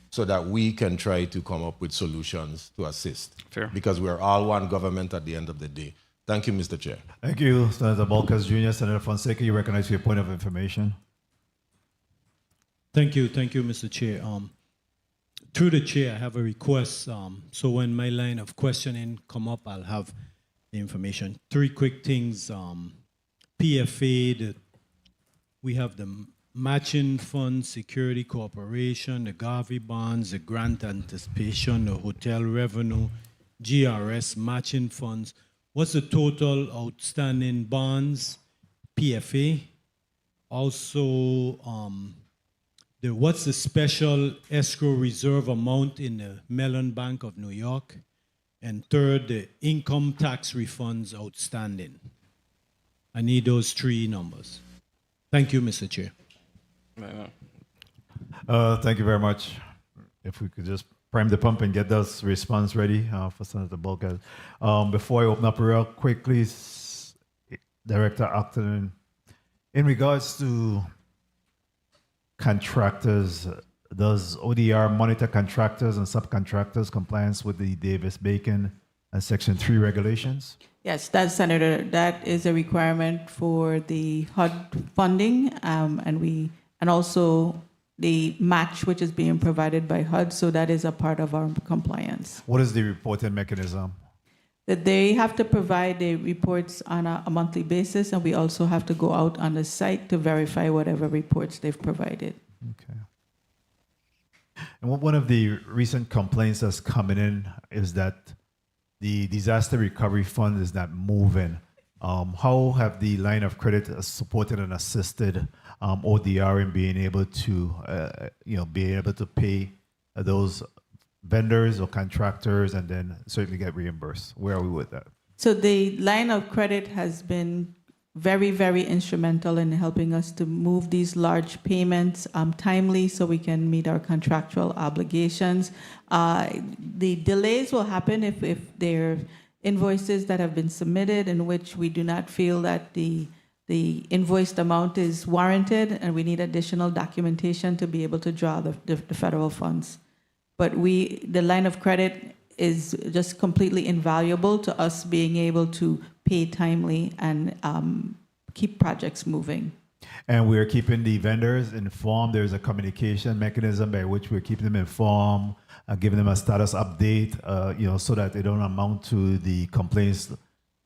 Speaker 12: so that we can try to come up with solutions to assist.
Speaker 6: Fair.
Speaker 12: Because we're all one government at the end of the day. Thank you, Mr. Chair.
Speaker 2: Thank you, Senator Balkas Jr. Senator Fonseca, you recognize your point of information.
Speaker 13: Thank you, Mr. Chair. Through the chair, I have a request. So when my line of questioning come up, I'll have the information. 3 quick things. PFA, we have the matching fund, security corporation, the Garvey bonds, the grant anticipation, the hotel revenue, GRS matching funds. What's the total outstanding bonds, PFA? Also, what's the special escrow reserve amount in the Mellon Bank of New York? And third, the income tax refunds outstanding. I need those 3 numbers. Thank you, Mr. Chair.
Speaker 2: Thank you very much. If we could just prime the pump and get those response ready for Senator Balkas. Before I open up real quickly, Director Octalien, in regards to contractors, does ODR monitor contractors and subcontractors' compliance with the Davis-Bacon and Section 3 regulations?
Speaker 3: Yes, Senator, that is a requirement for the HUD funding, and also the match which is being provided by HUD, so that is a part of our compliance.
Speaker 2: What is the reporting mechanism?
Speaker 3: That they have to provide the reports on a monthly basis, and we also have to go out on the site to verify whatever reports they've provided.
Speaker 2: Okay. And one of the recent complaints that's coming in is that the disaster recovery fund is not moving. How have the line of credit supported and assisted ODR in being able to pay those vendors or contractors and then certainly get reimbursed? Where are we with that?
Speaker 3: So the line of credit has been very, very instrumental in helping us to move these large payments timely so we can meet our contractual obligations. The delays will happen if there are invoices that have been submitted in which we do not feel that the invoiced amount is warranted, and we need additional documentation to be able to draw the federal funds. But the line of credit is just completely invaluable to us being able to pay timely and keep projects moving.
Speaker 2: And we're keeping the vendors informed. There's a communication mechanism by which we're keeping them informed, giving them a status update, so that they don't amount to the complaints.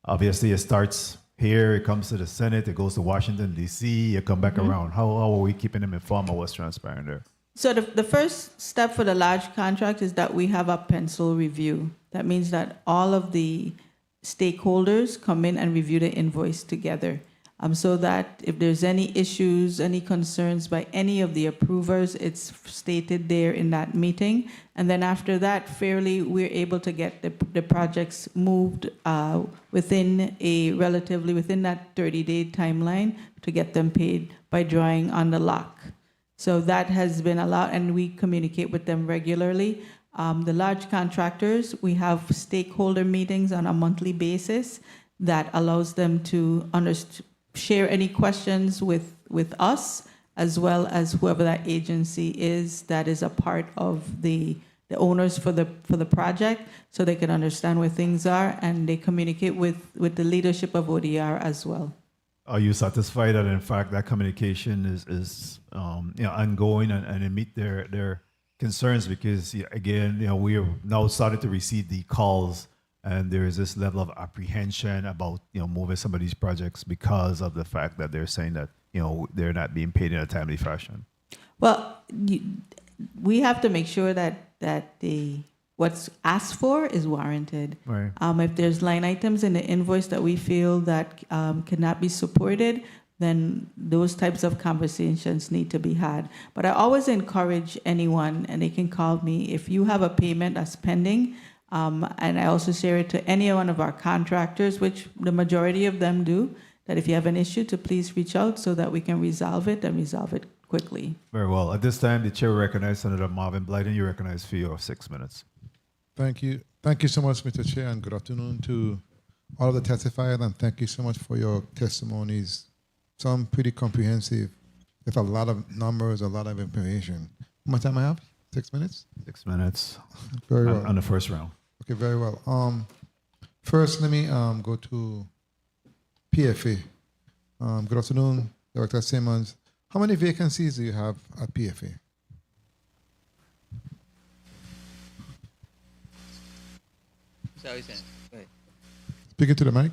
Speaker 2: Obviously, it starts here, it comes to the Senate, it goes to Washington, D.C., it come back around. How are we keeping them informed of what's transpiring there?
Speaker 3: So the first step for the large contract is that we have a pencil review. That means that all of the stakeholders come in and review the invoice together. So that if there's any issues, any concerns by any of the approvers, it's stated there in that meeting. And then after that, we're able to get the projects moved within that 30-day timeline to get them paid by drawing on the lock. So that has been allowed, and we communicate with them regularly. The large contractors, we have stakeholder meetings on a monthly basis that allows them to share any questions with us, as well as whoever that agency is that is a part of the owners for the project, so they can understand where things are, and they communicate with the leadership of ODR as well.
Speaker 2: Are you satisfied that, in fact, that communication is ongoing and they meet their concerns? Because, again, we are now starting to receive the calls, and there is this level of apprehension about moving some of these projects because of the fact that they're saying that they're not being paid in a timely fashion.
Speaker 3: Well, we have to make sure that what's asked for is warranted.
Speaker 2: Right.
Speaker 3: If there's line items in the invoice that we feel that cannot be supported, then those types of conversations need to be had. But I always encourage anyone, and they can call me, if you have a payment that's pending, and I also share it to any one of our contractors, which the majority of them do, that if you have an issue, to please reach out so that we can resolve it quickly.
Speaker 2: Very well. At this time, the chair will recognize Senator Marvin Blyden. You recognize for your 6 minutes.
Speaker 14: Thank you. Thank you so much, Mr. Chair, and good afternoon to all of the testifiers, and thank you so much for your testimonies. Some pretty comprehensive, with a lot of numbers, a lot of information. How much time I have? 6 minutes?
Speaker 2: 6 minutes.
Speaker 14: Very well.
Speaker 2: On the first round.
Speaker 14: Okay, very well. First, let me go to PFA. Good afternoon, Director Simmonds. How many vacancies do you have at PFA?
Speaker 1: Sorry, Senator. Go ahead.
Speaker 14: Speaking to the mic.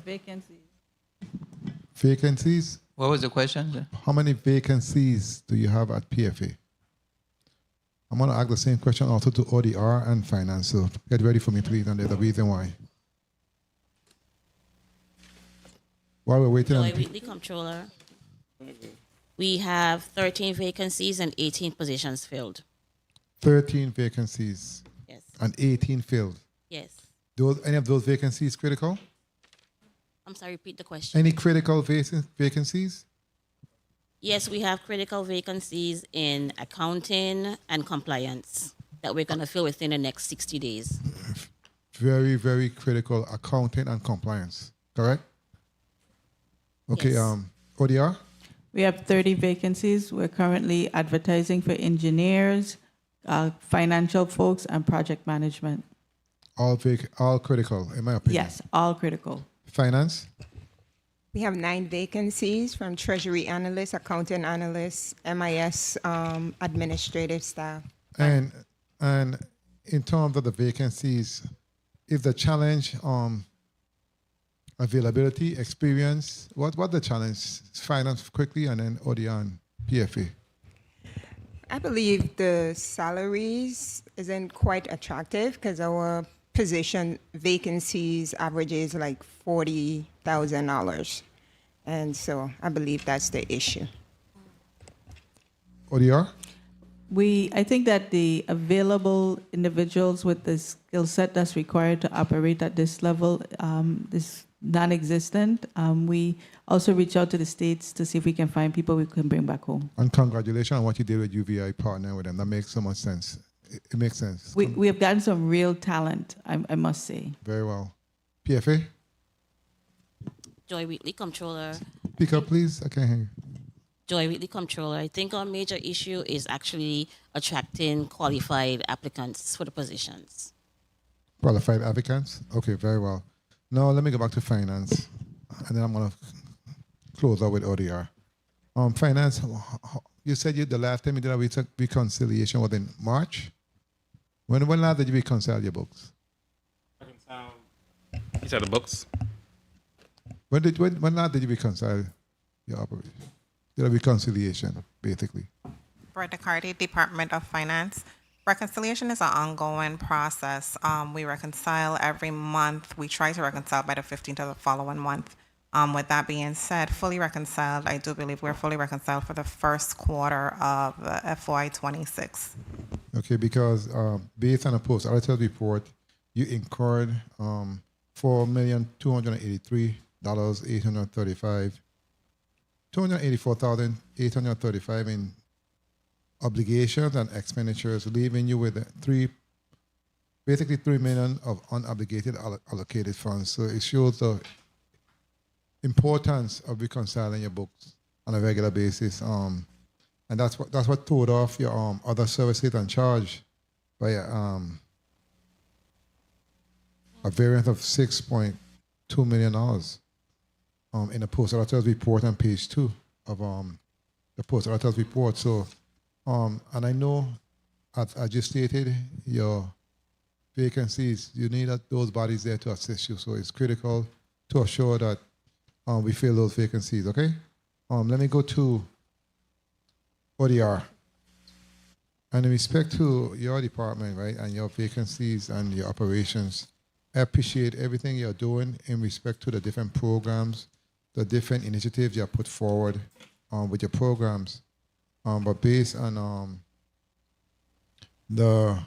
Speaker 3: Vacancies.
Speaker 1: What was the question, sir?
Speaker 14: How many vacancies do you have at PFA? I'm going to ask the same question also to ODR and finance. So get ready for me, please, and there's a reason why. While we're waiting
Speaker 9: Joy Wheatley, Comptroller. We have 13 vacancies and 18 positions filled.
Speaker 14: 13 vacancies.
Speaker 9: Yes.
Speaker 14: And 18 filled.
Speaker 9: Yes.
Speaker 14: Any of those vacancies critical?
Speaker 9: I'm sorry, repeat the question.
Speaker 14: Any critical vacancies?
Speaker 9: Yes, we have critical vacancies in accounting and compliance that we're going to fill within the next 60 days.
Speaker 14: Very, very critical accounting and compliance, correct? Okay,
Speaker 9: Yes.
Speaker 14: ODR?
Speaker 3: We have 30 vacancies. We're currently advertising for engineers, financial folks, and project management.
Speaker 14: All critical, in my opinion.
Speaker 3: Yes, all critical.
Speaker 14: Finance?
Speaker 4: We have 9 vacancies from Treasury analysts, accounting analysts, MIS administrative staff.
Speaker 14: And in terms of the vacancies, is the challenge availability, experience? What the challenge? Finance quickly, and then ODR and PFA.
Speaker 4: I believe the salaries isn't quite attractive because our position vacancies averages like $40,000. And so I believe that's the issue.
Speaker 14: ODR?
Speaker 3: I think that the available individuals with the skill set that's required to operate at this level is non-existent. We also reach out to the states to see if we can find people we can bring back home.
Speaker 14: And congratulations on what you did with UVI partnering with them. That makes so much sense. It makes sense.
Speaker 3: We have gotten some real talent, I must say.
Speaker 14: Very well. PFA?
Speaker 9: Joy Wheatley, Comptroller.
Speaker 14: Speak up, please. I can't hear you.
Speaker 9: Joy Wheatley, Comptroller. I think our major issue is actually attracting qualified applicants for the positions.
Speaker 14: Qualified applicants? Okay, very well. Now let me go back to finance, and then I'm going to close out with ODR. Finance, you said the last time you did a reconciliation was in March. When last did you reconcile your books?
Speaker 6: You said the books?
Speaker 14: When last did you reconcile your operation? Did a reconciliation, basically.
Speaker 15: McCurdy, Department of Finance. Reconciliation is an ongoing process. We reconcile every month. We try to reconcile by the 15th of the following month. With that being said, fully reconciled, I do believe we're fully reconciled for the first quarter of FY26.
Speaker 14: Okay, because based on a post-audited report, you incurred $284,835 in obligations and expenditures, leaving you with basically $3 million of unobligated allocated funds. So it shows the importance of reconciling your books on a regular basis, and that's what throwed off your other services and charge by a variance of $6.2 million in the post-auditor's report on page 2 of the post-auditor's report. So, and I know, as you stated, your vacancies, you need those bodies there to assist you. So it's critical to assure that we fill those vacancies, okay? Let me go to ODR. And in respect to your department, right, and your vacancies and your operations, I appreciate everything you're doing in respect to the different programs, the different initiatives you have put forward with your programs. But based on the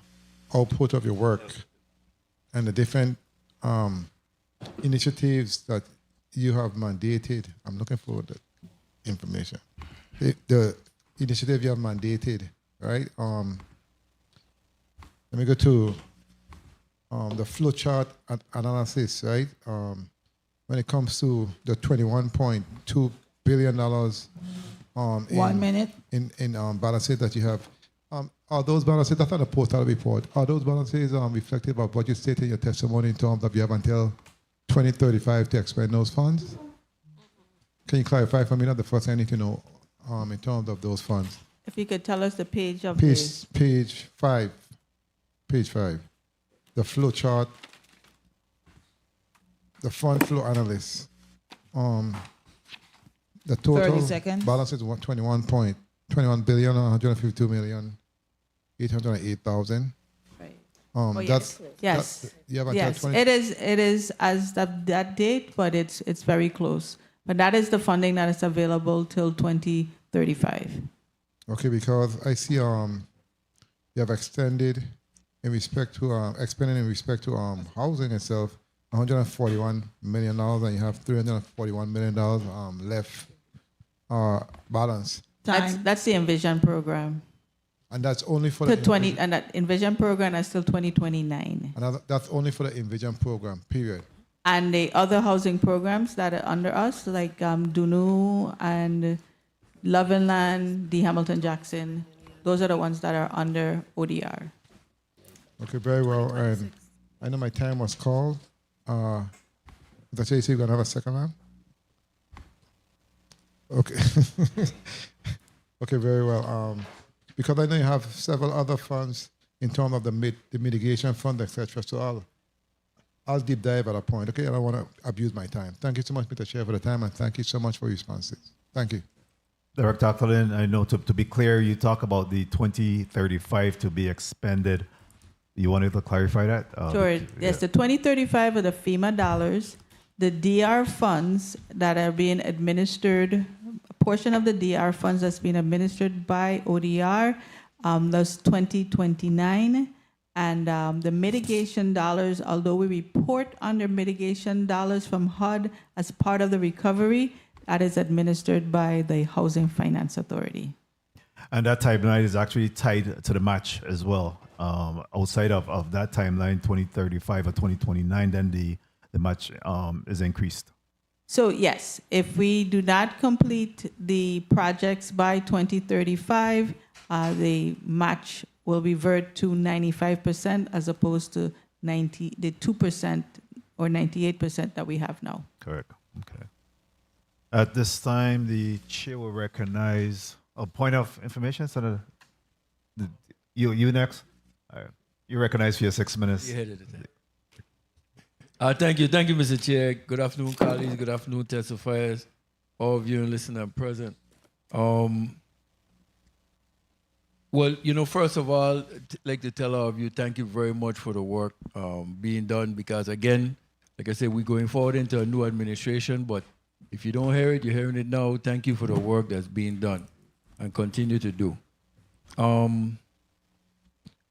Speaker 14: output of your work and the different initiatives that you have mandated, I'm looking for the information. The initiative you have mandated, right? Let me go to the flowchart analysis, right? When it comes to the $21.2 billion in balances that you have, are those balances, that's not a postal report, are those balances reflective of what you stated in your testimony in terms of you have until 2035 to expend those funds? Can you clarify for me? That's the first thing I need to know in terms of those funds.
Speaker 3: If you could tell us the page of
Speaker 14: Page 5. Page 5. The flow chart. The fund flow analysis. The total
Speaker 16: 30 seconds.
Speaker 14: balance is 21,152,808,000.
Speaker 3: Yes. Yes. It is as of that date, but it's very close. But that is the funding that is available till 2035.
Speaker 14: Okay, because I see you have extended in respect to expanding in respect to housing itself, $141 million, and you have $341 million left balance.
Speaker 3: That's the Envision program.
Speaker 14: And that's only for
Speaker 3: to
Speaker 14: the
Speaker 3: 20, and that Envision program is till 2029.
Speaker 14: And that's only for the Envision program, period.
Speaker 3: And the other housing programs that are under us, like Dunu and Love and Land, the Hamilton Jackson, those are the ones that are under ODR.
Speaker 14: Okay, very well. And I know my time was called. Did you say you're going to have a second round? Okay. Okay, very well. Because I know you have several other funds in terms of the mitigation fund, etc. So I'll deep dive at a point. Okay, I don't want to abuse my time. Thank you so much, Mr. Chair, for the time, and thank you so much for your responses. Thank you.
Speaker 2: Director Octalien, I know to be clear, you talk about the 2035 to be expended. You wanted to clarify that?
Speaker 3: Sure. Yes, the 2035 are the FEMA dollars. The DR funds that are being administered, a portion of the DR funds that's being administered by ODR, that's 2029. And the mitigation dollars, although we report under mitigation dollars from HUD as part of the recovery, that is administered by the Housing Finance Authority.
Speaker 2: And that timeline is actually tied to the match as well. Outside of that timeline, 2035 or 2029, then the match is increased.
Speaker 3: So yes, if we do not complete the projects by 2035, the match will revert to 95% as opposed to the 2% or 98% that we have now.
Speaker 2: Correct. Okay. At this time, the chair will recognize a point of information. Senator, you next. You recognize for your 6 minutes.
Speaker 16: You headed it. Thank you, Mr. Chair. Good afternoon, colleagues. Good afternoon, testifiers. All of you listening and present. Well, first of all, I'd like to tell all of you, thank you very much for the work being done, because again, like I said, we're going forward into a new administration, but if you don't hear it, you're hearing it now. Thank you for the work that's being done and continue to do.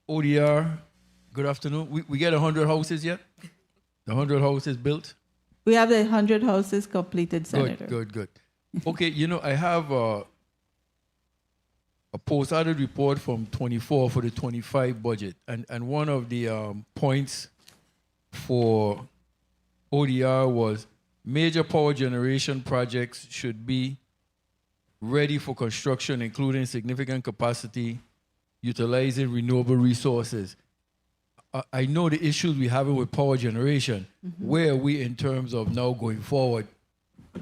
Speaker 16: ODR, good afternoon. We get 100 houses yet? The 100 houses built?
Speaker 3: We have the 100 houses completed, Senator.
Speaker 16: Good. Okay, I have a post-audit report from 24 for the 25 budget. And one of the points for ODR was major power generation projects should be ready for construction, including significant capacity, utilizing renewable resources. I know the issues we're having with power generation. Mm-hmm. Where are we in terms of now going forward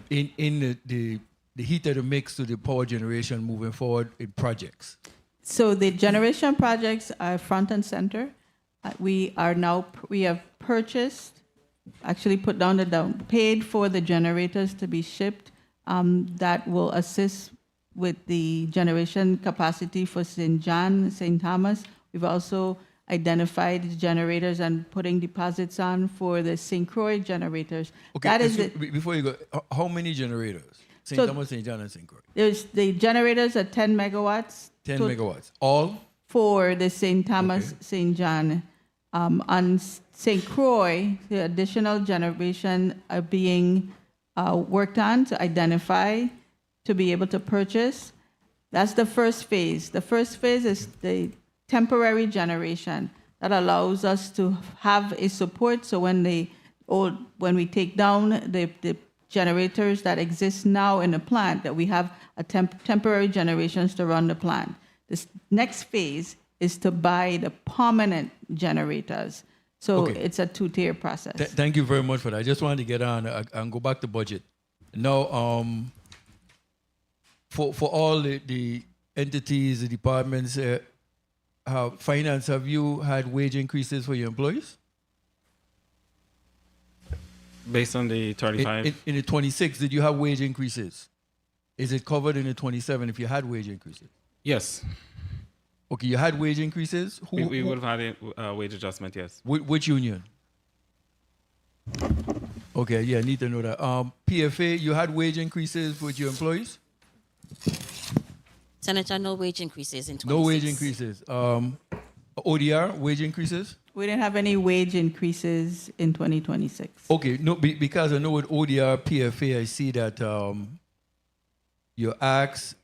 Speaker 16: in the heat of the mix to the power generation moving forward in projects?
Speaker 3: So the generation projects are front and center. We have purchased, actually put down paid for the generators to be shipped that will assist with the generation capacity for St. John, St. Thomas. We've also identified generators and putting deposits on for the St. Croix generators.
Speaker 16: Okay,
Speaker 3: that is
Speaker 16: before you go, how many generators? St. Thomas, St. John, and St. Croix?
Speaker 3: There's the generators are 10 megawatts.
Speaker 16: 10 megawatts. All?
Speaker 3: For the St. Thomas, St. John. On St. Croix, the additional generation are being worked on to identify, to be able to purchase. That's the first phase. The first phase is the temporary generation that allows us to have a support. So when we take down the generators that exist now in the plant, that we have a temporary generations to run the plant. This next phase is to buy the permanent generators. So it's a two-tier process.
Speaker 16: Thank you very much for that. I just wanted to get on and go back to budget. Now, for all the entities, the departments, finance, have you had wage increases for your employees?
Speaker 6: Based on the 35?
Speaker 16: In the 26, did you have wage increases? Is it covered in the 27 if you had wage increases?
Speaker 6: Yes.
Speaker 16: Okay, you had wage increases?
Speaker 6: We would have had a wage adjustment, yes.
Speaker 16: Which union? Okay, yeah, I need to know that. PFA, you had wage increases with your employees?
Speaker 9: Senator, no wage increases in 26.
Speaker 16: No wage increases. ODR, wage increases?
Speaker 3: We didn't have any wage increases in 2026.
Speaker 16: Okay, no, because I know with ODR, PFA, I see that your ask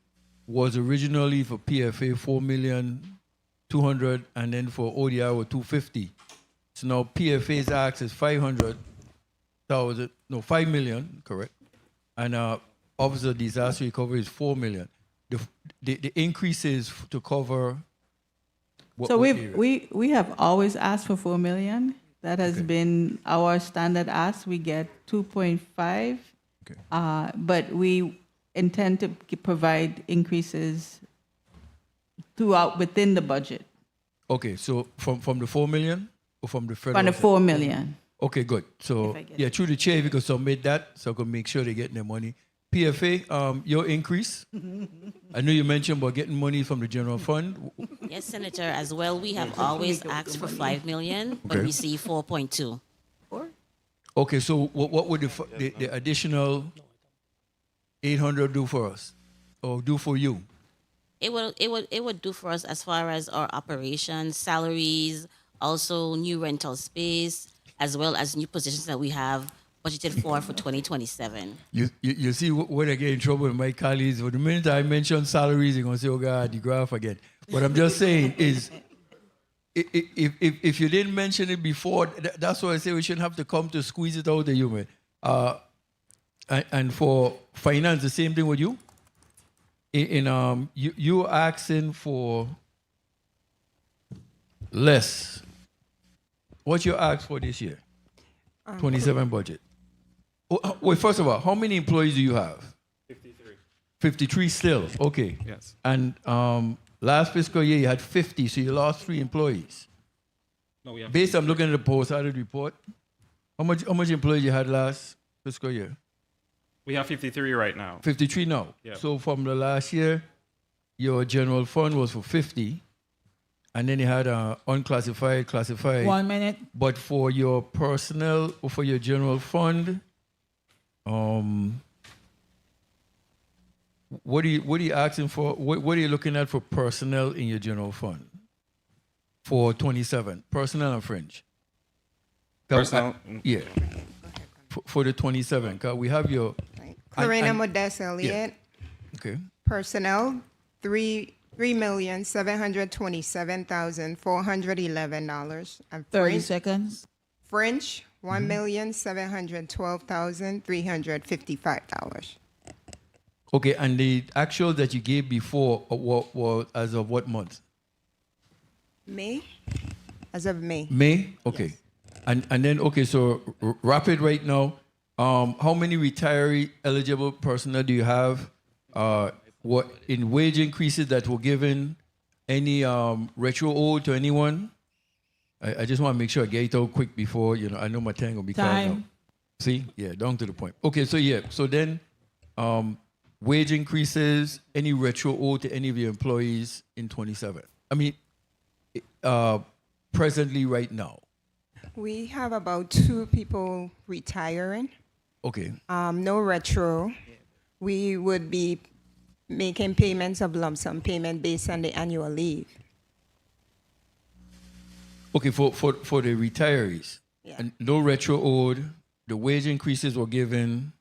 Speaker 16: was originally for PFA 4,200,000, and then for ODR was 250. So now PFA's ask is 5 million, correct? And Office of Disaster Recovery is 4 million. The increases to cover.
Speaker 3: So we have always asked for 4 million. That has been our standard ask. We get 2.5, but we intend to provide increases throughout within the budget.
Speaker 16: Okay, so from the 4 million or from the federal?
Speaker 3: From the 4 million.
Speaker 16: Okay, good. So yeah, through the chair, if you could submit that, so I can make sure they're getting their money. PFA, your increase. I know you mentioned about getting money from the general fund.
Speaker 9: Yes, Senator, as well. We have always asked for 5 million, but received 4.2.
Speaker 16: Okay, so what would the additional 800 do for us, or do for you?
Speaker 9: It would do for us as far as our operations, salaries, also new rental space, as well as new positions that we have budgeted for 2027.
Speaker 16: You see when I get in trouble with my colleagues, the minute I mention salaries, they're going to say, oh God, the graph again. What I'm just saying is, if you didn't mention it before, that's why I say we shouldn't have to come to squeeze it out of you, man. And for finance, the same thing with you. You're asking for less. What you ask for this year? 27 budget. Wait, first of all, how many employees do you have? 53 still, okay.
Speaker 6: Yes.
Speaker 16: And last fiscal year you had 50, so you lost 3 employees.
Speaker 6: No, we have
Speaker 16: Based on looking at the post-audit report, how much employees you had last fiscal year?
Speaker 6: We have 53 right now.
Speaker 16: 53 now.
Speaker 6: Yeah.
Speaker 16: So from the last year, your general fund was for 50, and then you had unclassified, classified.
Speaker 3: 1 minute.
Speaker 16: But for your personnel or for your general fund, what are you asking for? What are you looking at for personnel in your general fund for 27? Personnel and fringe.
Speaker 6: Personnel.
Speaker 16: Yeah. For the 27, 'cause we have your.
Speaker 4: Clarina Modest Elliott.
Speaker 16: Yeah. Okay.
Speaker 4: Personnel, $3,727,411. And
Speaker 3: 30 seconds.
Speaker 4: French, $1,712,355.
Speaker 16: Okay, and the actual that you gave before was as of what month?
Speaker 4: May? As of May.
Speaker 16: May? Okay. Yes. And then, okay, so rapid right now, how many retiree eligible personnel do you have? What in wage increases that were given? Any retro owed to anyone? I just want to make sure I get it out quick before, I know my time will be called out. See? Yeah, down to the point. Okay, so yeah, so then wage increases, any retro owed to any of your employees in 27? I mean, presently right now.
Speaker 4: We have about 2 people retiring.
Speaker 16: Okay.
Speaker 4: No retro. We would be making payments of lump sum payment based on the annual leave.
Speaker 16: Okay, for the retirees,
Speaker 4: Yeah.
Speaker 16: and no retro owed, the wage increases were given.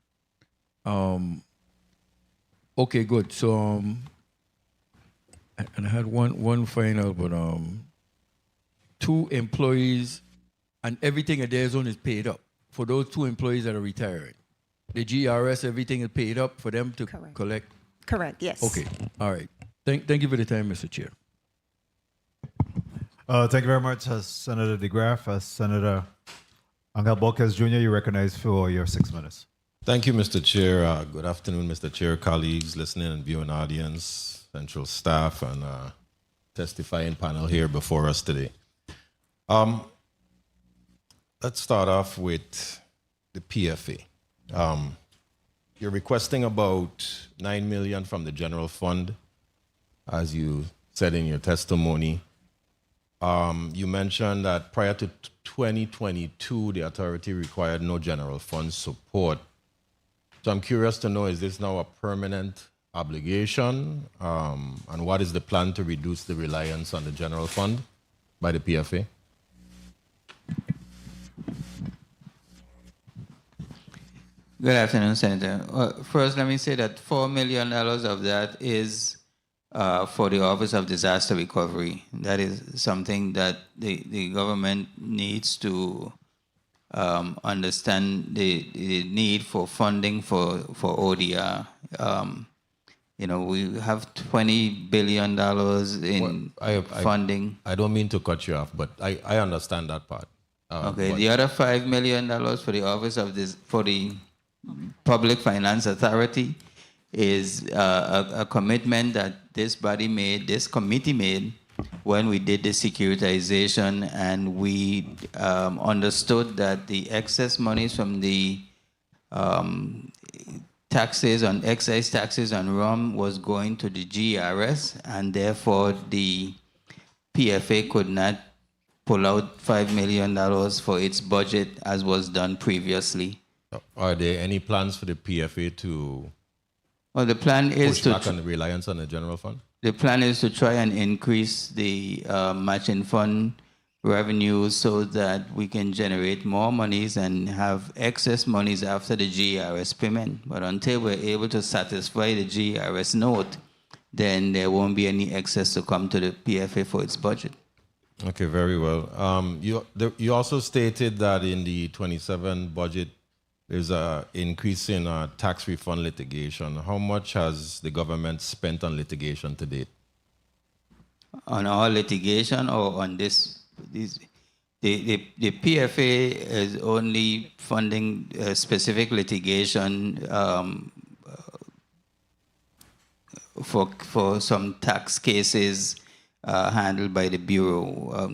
Speaker 16: Okay, good. So, and I had one final, but 2 employees, and everything at their zone is paid up for those 2 employees that are retiring. The GRS, everything is paid up for them to collect.
Speaker 4: Correct. Yes.
Speaker 16: Okay. All right. Thank you for the time, Mr. Chair.
Speaker 2: Thank you very much, Senator DeGraff. Senator Angel Borges Jr., you recognize for your 6 minutes.
Speaker 12: Thank you, Mr. Chair. Good afternoon, Mr. Chair, colleagues, listening and viewing audience, central staff, and testifying panel here before us today. Let's start off with the PFA. You're requesting about $9 million from the general fund, as you said in your testimony. You mentioned that prior to 2022, the authority required no general fund support. So I'm curious to know, is this now a permanent obligation? And what is the plan to reduce the reliance on the general fund by the PFA?
Speaker 1: Good afternoon, Senator. First, let me say that $4 million of that is for the Office of Disaster Recovery. That is something that the government needs to understand the need for funding for ODR. We have $20 billion in funding.
Speaker 12: I don't mean to cut you off, but I understand that part.
Speaker 1: Okay, the other $5 million for the Office of for the Public Finance Authority is a commitment that this committee made when we did the securitization, and we understood that the excess monies from the excise taxes on rum was going to the GRS, and therefore the PFA could not pull out $5 million for its budget as was done previously.
Speaker 12: Are there any plans for the PFA to
Speaker 1: the plan is
Speaker 12: push back on the reliance on the general fund?
Speaker 1: The plan is to try and increase the matching fund revenues so that we can generate more monies and have excess monies after the GRS payment. But until we're able to satisfy the GRS note, then there won't be any excess to come to the PFA for its budget.
Speaker 12: Okay, very well. You also stated that in the 27 budget, there's an increase in tax refund litigation. How much has the government spent on litigation to date?
Speaker 1: On all litigation or on this? The PFA is only funding specific litigation for some tax cases handled by the Bureau.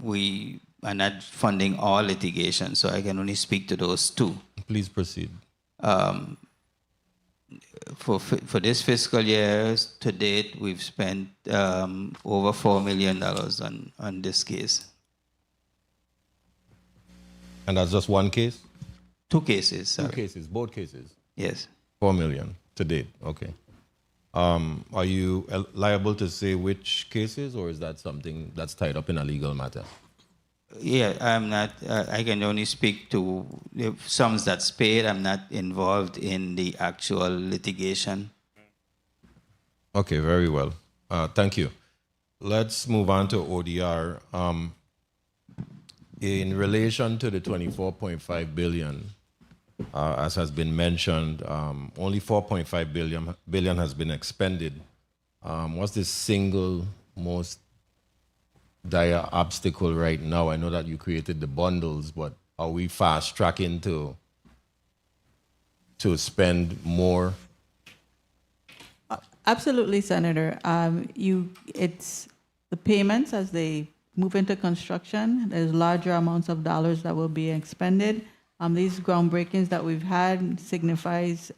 Speaker 1: We are not funding all litigation, so I can only speak to those two.
Speaker 12: Please proceed.
Speaker 1: For this fiscal year, to date, we've spent over $4 million on this case.
Speaker 12: And that's just one case?
Speaker 1: Two cases, sorry.
Speaker 12: Two cases, both cases?
Speaker 1: Yes.
Speaker 12: 4 million to date, okay. Are you liable to say which cases, or is that something that's tied up in a legal matter?
Speaker 1: Yeah, I'm not, I can only speak to the sums that's paid. I'm not involved in the actual litigation.
Speaker 12: Okay, very well. Thank you. Let's move on to ODR. In relation to the 24.5 billion, as has been mentioned, only 4.5 billion has been expended. What's the single most dire obstacle right now? I know that you created the bundles, but are we fast tracking to spend more?
Speaker 3: Absolutely, Senator. It's the payments as they move into construction. There's larger amounts of dollars that will be expended. These groundbreakings that we've had signifies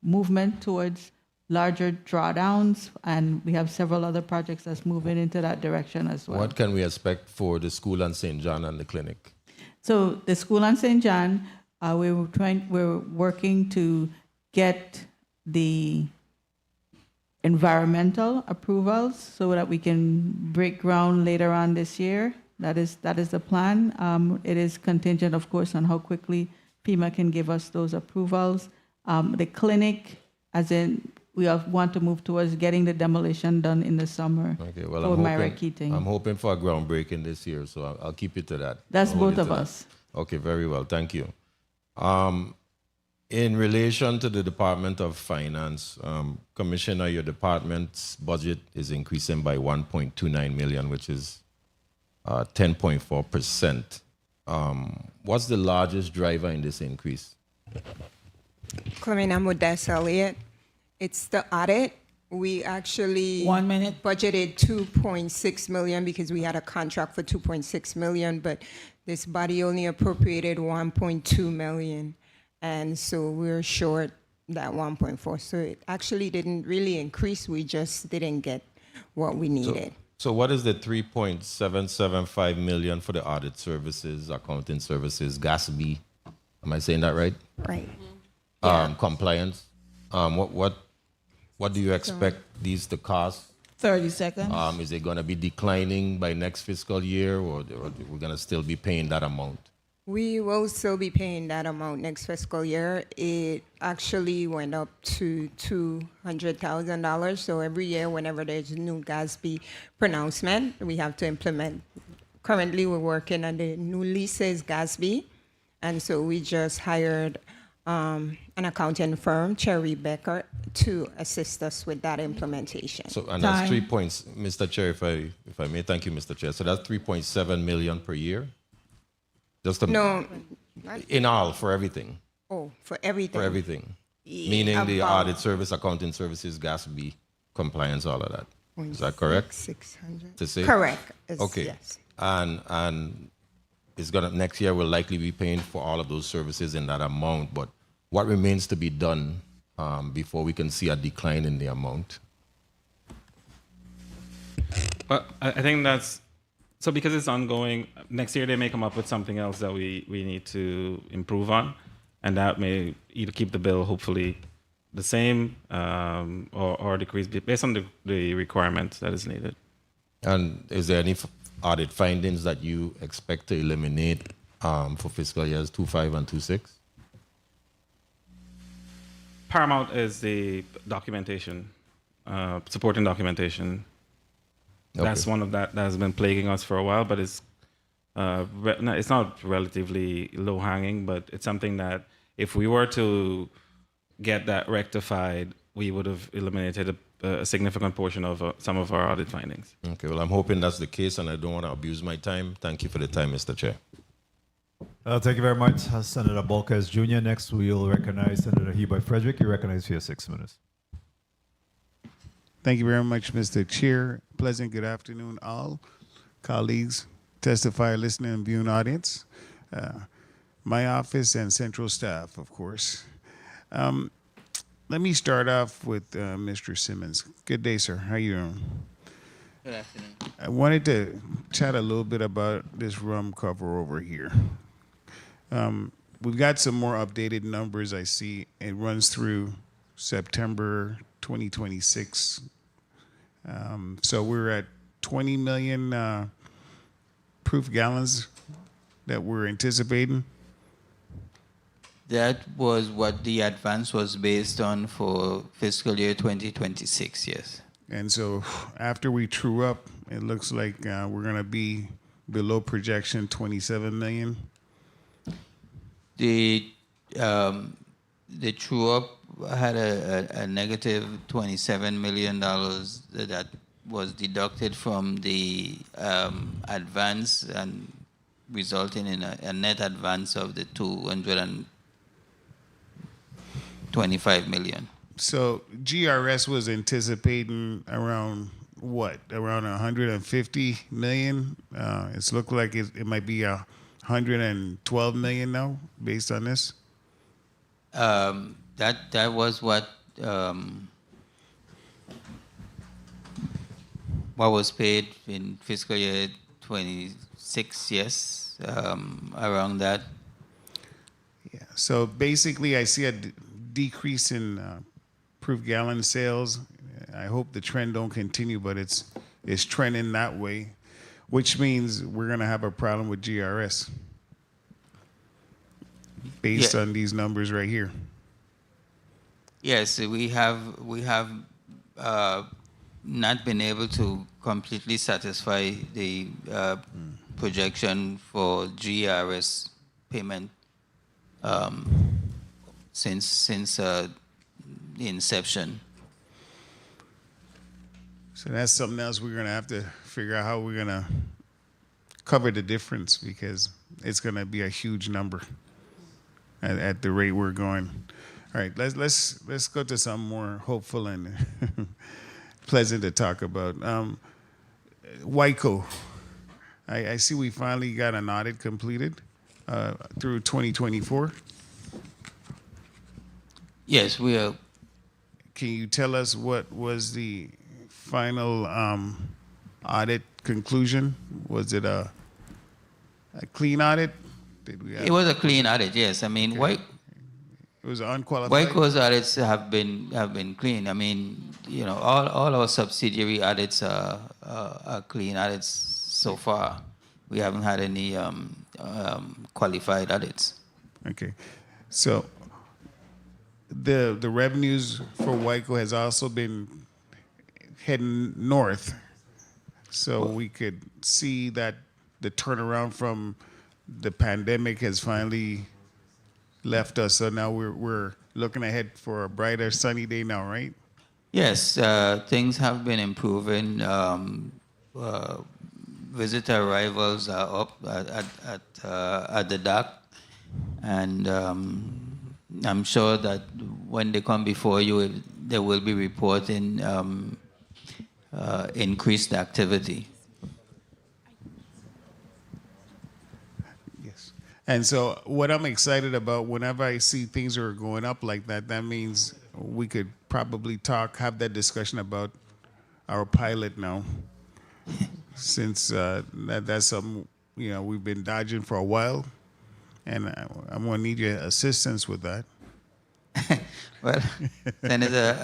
Speaker 3: movement towards larger drawdowns, and we have several other projects that's moving into that direction as well.
Speaker 12: What can we expect for the school on St. John and the clinic?
Speaker 3: So the school on St. John, we're working to get the environmental approvals so that we can break ground later on this year. That is the plan. It is contingent, of course, on how quickly FEMA can give us those approvals. The clinic, as in, we want to move towards getting the demolition done in the summer.
Speaker 12: Okay, well,
Speaker 3: for Myra Keating.
Speaker 12: I'm hoping for a groundbreaking this year, so I'll keep it to that.
Speaker 3: That's both of us.
Speaker 12: Okay, very well. Thank you. In relation to the Department of Finance, Commissioner, your department's budget is increasing by 1.29 million, which is 10.4%. What's the largest driver in this increase?
Speaker 4: Clarina Modest Elliott. It's the audit. We actually
Speaker 17: 1 minute.
Speaker 4: budgeted 2.6 million because we had a contract for 2.6 million, but this body only appropriated 1.2 million. And so we're short that 1.4. So it actually didn't really increase. We just didn't get what we needed.
Speaker 12: So what is the 3.775 million for the audit services, accounting services, gas B? Am I saying that right?
Speaker 4: Right.
Speaker 12: Compliance. What do you expect these to cost?
Speaker 17: 30 seconds.
Speaker 12: Is it going to be declining by next fiscal year, or we're going to still be paying that amount?
Speaker 4: We will still be paying that amount next fiscal year. It actually went up to $200,000. So every year, whenever there's a new GASB pronouncement, we have to implement. Currently, we're working on the new leases GASB. And so we just hired an accounting firm, Cherry Becker, to assist us with that implementation.
Speaker 12: So, and that's 3 points, Mr. Chair, if I may. Thank you, Mr. Chair. So that's 3.7 million per year? Just
Speaker 4: No.
Speaker 12: In all, for everything?
Speaker 4: Oh, for everything.
Speaker 12: For everything.
Speaker 4: Yeah,
Speaker 12: Meaning the
Speaker 4: about-
Speaker 12: audit service, accounting services, gas B, compliance, all of that. Is that correct?
Speaker 4: 600.
Speaker 12: To say?
Speaker 4: Correct.
Speaker 12: Okay.
Speaker 4: Yes.
Speaker 12: And it's gonna, next year we'll likely be paying for all of those services in that amount, but what remains to be done before we can see a decline in the amount?
Speaker 6: Well, I think that's, so because it's ongoing, next year they may come up with something else that we need to improve on, and that may either keep the bill hopefully the same or decrease based on the requirement that is needed.
Speaker 12: And is there any audit findings that you expect to eliminate for fiscal years 25 and 26?
Speaker 6: Paramount is the documentation, supporting documentation. That's
Speaker 12: Okay.
Speaker 6: one of that has been plaguing us for a while, but it's not relatively low hanging, but it's something that if we were to get that rectified, we would have eliminated a significant portion of some of our audit findings.
Speaker 12: Okay, well, I'm hoping that's the case, and I don't want to abuse my time. Thank you for the time, Mr. Chair.
Speaker 2: Thank you very much, Senator Bolkes Jr. Next, we'll recognize Senator Heba Frederick. You recognize for your 6 minutes.
Speaker 17: Thank you very much, Mr. Chair. Pleasant good afternoon, all colleagues, testifier, listening, and viewing audience, my office, and central staff, of course. Let me start off with Mr. Simmonds. Good day, sir. How you doing?
Speaker 1: Good afternoon.
Speaker 17: I wanted to chat a little bit about this rum cover over here. We've got some more updated numbers I see. It runs through September 2026. So we're at 20 million proof gallons that we're anticipating.
Speaker 1: That was what the advance was based on for fiscal year 2026, yes.
Speaker 17: And so after we true up, it looks like we're going to be below projection 27 million.
Speaker 1: The true up had a negative $27 million that was deducted from the advance and resulting in a net advance of the 225 million.
Speaker 17: So GRS was anticipating around what? Around 150 million. It's looked like it might be 112 million now, based on this.
Speaker 1: That was what was paid in fiscal year 26. Yes, around that.
Speaker 17: Yeah. So basically, I see a decrease in proof gallon sales. I hope the trend don't continue, but it's trending that way, which means we're going to have a problem with GRS based on these numbers right here.
Speaker 1: Yes, we have not been able to completely satisfy the projection for GRS payment since the inception.
Speaker 17: So that's something else we're going to have to figure out how we're going to cover the difference, because it's going to be a huge number at the rate we're going. All right, let's go to something more hopeful and pleasant to talk about. WICO. I see we finally got an audit completed through 2024.
Speaker 1: Yes, we are.
Speaker 17: Can you tell us what was the final audit conclusion? Was it a clean audit?
Speaker 1: It was a clean audit, yes. I mean,
Speaker 17: Okay. It was unqualified.
Speaker 1: WICO's audits have been clean. I mean, all our subsidiary audits are clean audits so far. We haven't had any qualified audits.
Speaker 17: Okay, so the revenues for WICO has also been heading north, so we could see that the turnaround from the pandemic has finally left us. So now we're looking ahead for a brighter, sunny day now, right?
Speaker 1: Yes, things have been improving. Visitor arrivals are up at the dock, and I'm sure that when they come before you, they will be reporting increased activity.
Speaker 17: Yes. And so what I'm excited about, whenever I see things are going up like that, that means we could probably have that discussion about our pilot now, since that's something we've been dodging for a while, and I'm going to need your assistance with that.
Speaker 1: Well, Senator,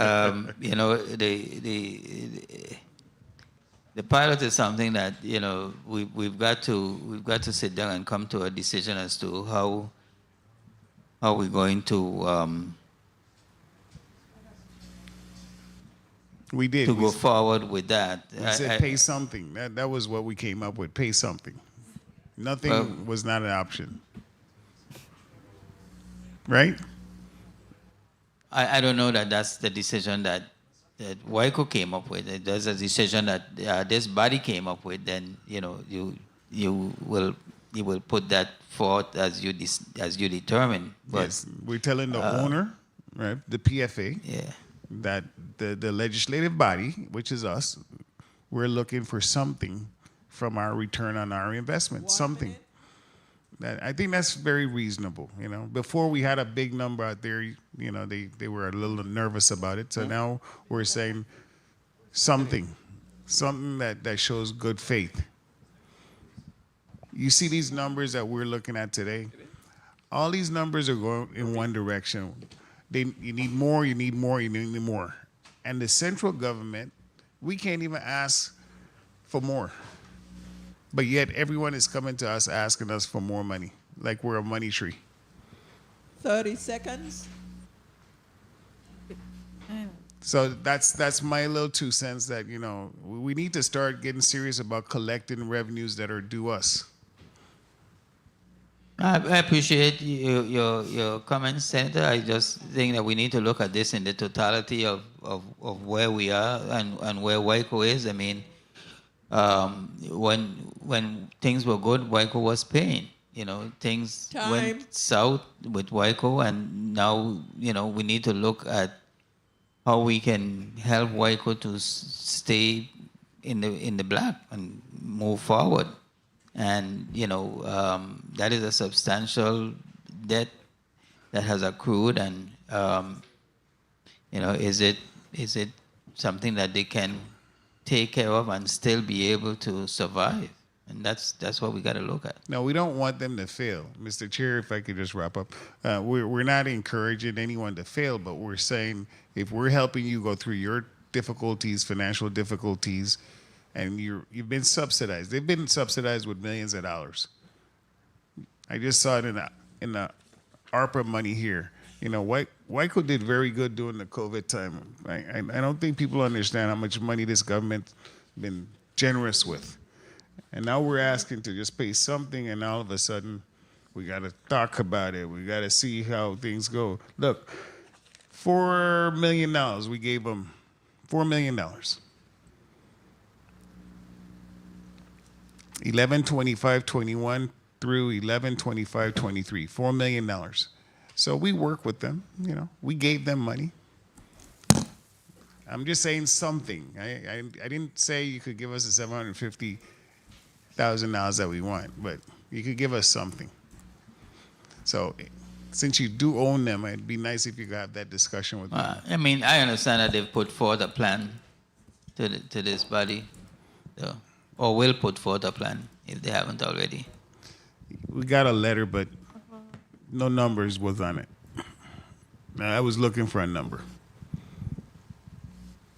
Speaker 1: the pilot is something that we've got to sit down and come to a decision as to how we're going to go forward with that.
Speaker 17: We said pay something. That was what we came up with. Pay something. Nothing was not an option, right?
Speaker 1: I don't know that that's the decision that WICO came up with. If there's a decision that this body came up with, then you will put that forth as you determine. But,
Speaker 17: yes, we're telling the owner, right, the PFA, that the legislative body, which is us, we're looking for something from our return on our investment, something. I think that's very reasonable. You know, before we had a big number out there, you know, they were a little nervous about it. So now we're saying something that shows good faith. You see these numbers that we're looking at today? All these numbers are going in one direction. You need more, you need more, you need more. And the central government, we can't even ask for more. But yet everyone is coming to us asking us for more money, like we're a money tree.
Speaker 3: 30 seconds.
Speaker 17: So that's my little 2 cents that, you know, we need to start getting serious about collecting revenues that are due us.
Speaker 1: I appreciate your comments, Senator. I just think that we need to look at this in the totality of where we are and where WICO is. I mean, when things were good, WICO was paying. You know, things went south with WICO, and now, you know, we need to look at how we can help WICO to stay in the black and move forward. And, you know, that is a substantial debt that has accrued, and, you know, is it something that they can take care of and still be able to survive? And that's what we got to look at.
Speaker 17: No, we don't want them to fail. Mr. Chair, if I could just wrap up. We're not encouraging anyone to fail, but we're saying if we're helping you go through your difficulties, financial difficulties, and you've been subsidized. They've been subsidized with millions of dollars. I just saw it in the ARPA money here. You know, WICO did very good during the COVID time. I don't think people understand how much money this government's been generous with. And now we're asking to just pay something, and all of a sudden, we got to talk about it. We got to see how things go. Look, $4 million, we gave them $4 million. 11/25/21 through 11/25/23, $4 million. So we work with them, you know, we gave them money. I'm just saying something. I didn't say you could give us the $750,000 that we want, but you could give us something. So since you do own them, it'd be nice if you could have that discussion with them.
Speaker 1: I mean, I understand that they've put forth a plan to this body, so, or will put forth a plan if they haven't already.
Speaker 17: We got a letter, but no numbers was on it. I was looking for a number.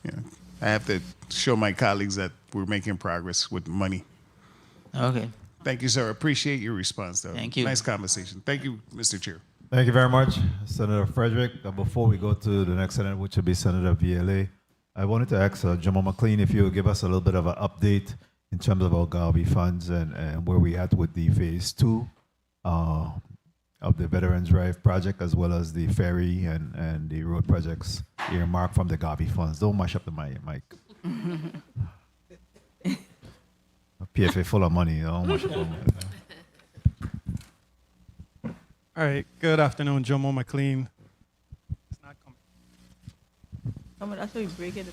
Speaker 17: Yeah, I have to show my colleagues that we're making progress with money.
Speaker 1: Okay.
Speaker 17: Thank you, sir. Appreciate your response, though.
Speaker 1: Thank you.
Speaker 17: Nice conversation. Thank you, Mr. Chair.
Speaker 2: Thank you very much, Senator Frederick. Before we go to the next senator, which will be Senator VLA, I wanted to ask Jamal McLean if you would give us a little bit of an update in terms of our Garvey funds and where we at with the phase 2 of the Veterans Drive project, as well as the ferry and the road projects earmarked from the Garvey funds. Don't mash up the mic. PFA full of money. Don't mash up the mic.
Speaker 18: All right, good afternoon, Jomo McLean. It's not coming.
Speaker 3: That's why we break it.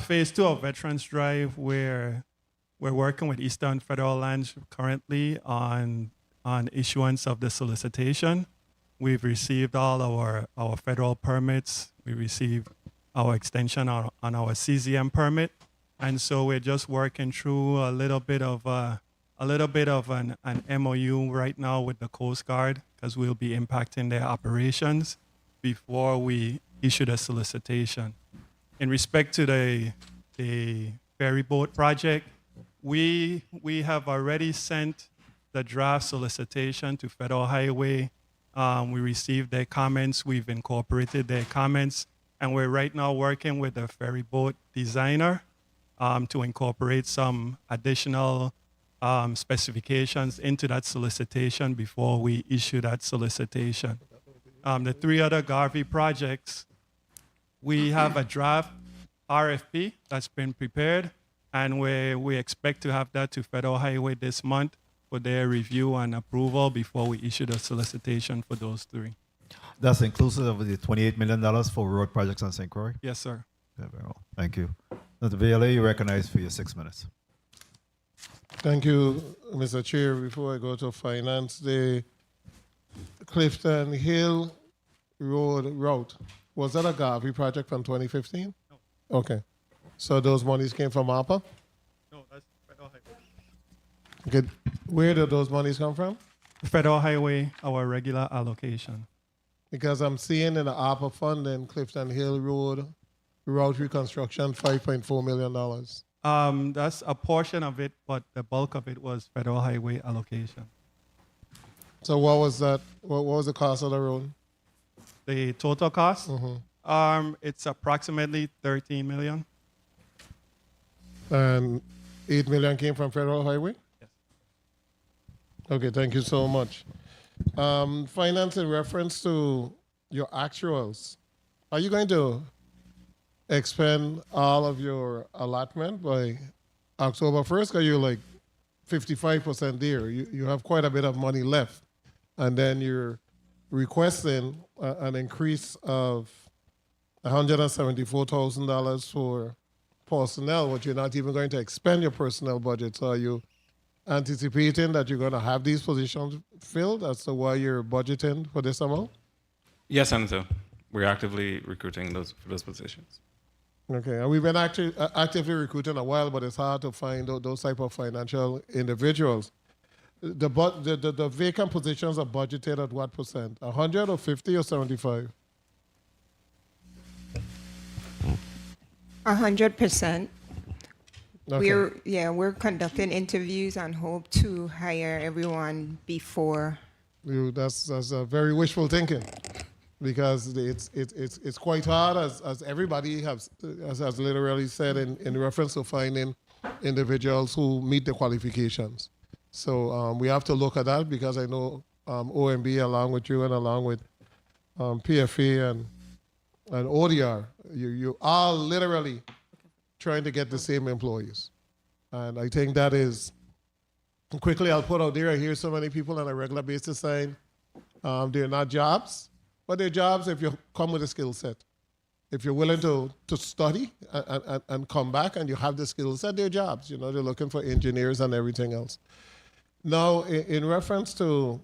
Speaker 18: Phase 2 of Veterans Drive, we're working with Eastern Federal Lands currently on issuance of the solicitation. We've received all our federal permits. We received our extension on our CZM permit, and so we're just working through a little bit of an MOU right now with the Coast Guard, because we'll be impacting their operations before we issue the solicitation. In respect to the ferry boat project, we have already sent the draft solicitation to Federal Highway. We received their comments. We've incorporated their comments, and we're right now working with the ferry boat designer to incorporate some additional specifications into that solicitation before we issue that solicitation. The 3 other Garvey projects, we have a draft RFP that's been prepared, and we expect to have that to Federal Highway this month for their review and approval before we issue the solicitation for those 3.
Speaker 2: That's inclusive of the $28 million for road projects on St. Croix?
Speaker 18: Yes, sir.
Speaker 2: Yeah, very well. Thank you. Mr. VLA, you recognize for your 6 minutes.
Speaker 11: Thank you, Mr. Chair. Before I go to finance, the Clifton Hill Road route, was that a Garvey project from 2015? No. Okay. So those monies came from ARPA?
Speaker 18: No, that's Federal Highway.
Speaker 11: Okay. Where did those monies come from?
Speaker 18: Federal Highway, our regular allocation.
Speaker 11: Because I'm seeing in the ARPA fund in Clifton Hill Road route reconstruction, $5.4 million.
Speaker 18: That's a portion of it, but the bulk of it was Federal Highway allocation.
Speaker 11: So what was that? What was the cost of the road?
Speaker 18: The total cost?
Speaker 11: Mm-hmm.
Speaker 18: It's approximately 13 million.
Speaker 11: And 8 million came from Federal Highway?
Speaker 18: Yes.
Speaker 11: Okay, thank you so much. Finance in reference to your actuals, are you going to expend all of your allotment by October 1st? Are you like 55% there? You have quite a bit of money left. And then you're requesting an increase of $174,000 for personnel, but you're not even going to expend your personnel budget. So are you anticipating that you're going to have these positions filled as to why you're budgeting for this amount?
Speaker 6: Yes, Senator. We're actively recruiting for those positions.
Speaker 11: Okay, and we've been actively recruiting a while, but it's hard to find those type of financial individuals. The vacant positions are budgeted at what percent? 100 or 50 or 75?
Speaker 4: 100%.
Speaker 11: Okay.
Speaker 4: We're conducting interviews and hope to hire everyone before.
Speaker 11: That's very wishful thinking, because it's quite hard, as everybody has literally said in reference to finding individuals who meet the qualifications. So we have to look at that, because I know OMB, along with you and along with PFA and ODR, you are literally trying to get the same employees. And I think that is, quickly I'll put out there, I hear so many people on a regular basis saying they're not jobs, but they're jobs if you come with a skill set. If you're willing to study and come back and you have the skill set, they're jobs. You know, they're looking for engineers and everything else. Now, in reference to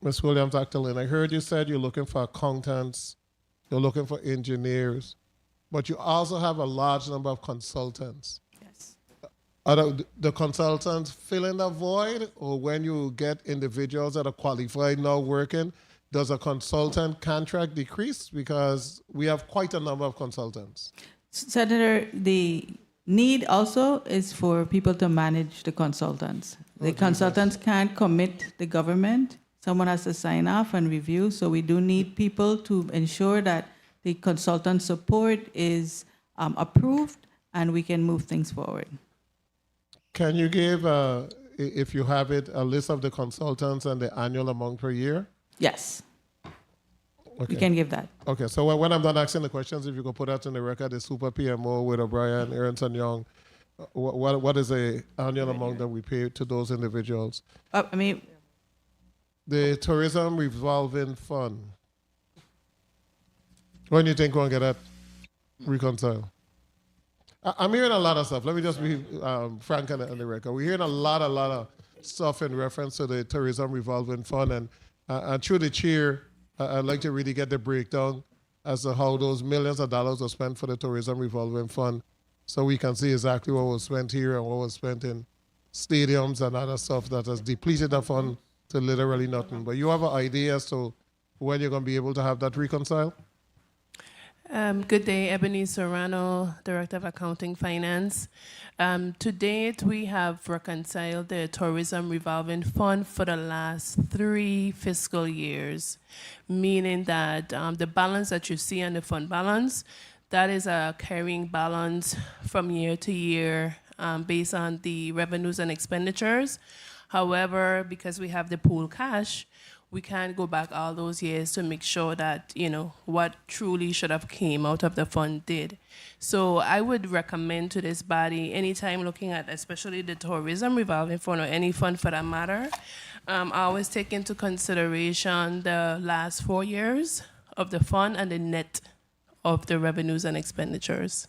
Speaker 11: Ms. Williams-Octalien, I heard you said you're looking for accountants, you're looking for engineers, but you also have a large number of consultants.
Speaker 3: Yes.
Speaker 11: Are the consultants filling the void, or when you get individuals that are qualified now working, does a consultant contract decrease? Because we have quite a number of consultants.
Speaker 3: Senator, the need also is for people to manage the consultants. The consultants can't commit the government. Someone has to sign off and review. So we do need people to ensure that the consultant support is approved and we can move things forward.
Speaker 11: Can you give, if you have it, a list of the consultants and the annual amount per year?
Speaker 3: Yes.
Speaker 11: Okay.
Speaker 3: We can give that.
Speaker 11: Okay, so when I'm done asking the questions, if you could put that in the record, the super PMO with O'Brien, Ernst & Young, what is the annual amount that we pay to those individuals? The Tourism Revolving Fund. When do you think we'll get that reconciled? I'm hearing a lot of stuff. Let me just be frank on the record. We're hearing a lot of stuff in reference to the Tourism Revolving Fund, and through the chair, I'd like to really get the breakdown as to how those millions of dollars are spent for the Tourism Revolving Fund, so we can see exactly what was spent here and what was spent in stadiums and other stuff that has depleted the fund to literally nothing. But you have an idea as to when you're going to be able to have that reconciled?
Speaker 10: Good day, Ebony Serrano, Director of Accounting Finance. To date, we have reconciled the Tourism Revolving Fund for the last 3 fiscal years, meaning that the balance that you see on the fund balance, that is a carrying balance from year to year based on the revenues and expenditures. However, because we have the pool cash, we can't go back all those years to make sure that, what truly should have came out of the fund did. So I would recommend to this body, anytime looking at especially the tourism revolving fund or any fund for that matter, always take into consideration the last 4 years of the fund and the net of the revenues and expenditures.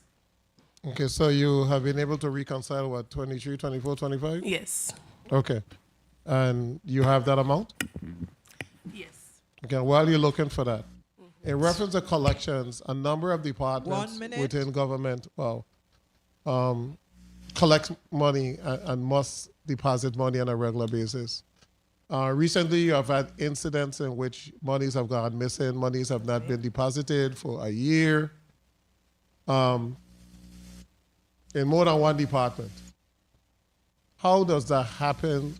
Speaker 11: Okay, so you have been able to reconcile what, 23, 24, 25?
Speaker 10: Yes.
Speaker 11: Okay. And you have that amount?
Speaker 10: Yes.
Speaker 11: Okay, while you're looking for that, in reference to collections, a number of departments within government, collect money and must deposit money on a regular basis. Recently, you have had incidents in which monies have gone missing, monies have not been deposited for a year. In more than one department. How does that happen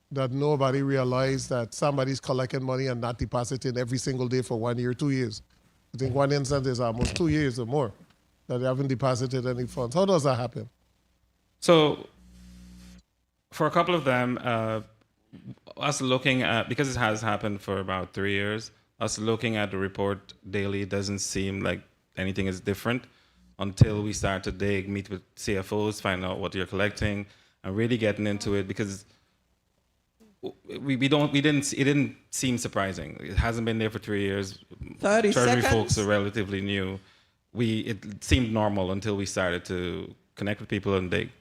Speaker 11: that nobody realized that somebody's collecting money and not depositing every single day for 1 year, 2 years? I think one instance is almost 2 years or more that they haven't deposited any funds. How does that happen?
Speaker 6: So, for a couple of them, us looking at, because it has happened for about 3 years, us looking at the report daily doesn't seem like anything is different until we start to dig, meet with CFOs, find out what you're collecting, and really getting into it, because it didn't seem surprising. It hasn't been there for 3 years.
Speaker 19: 30
Speaker 6: Treasury
Speaker 19: seconds.
Speaker 6: folks are relatively new. It seemed normal until we started to connect with people and dig.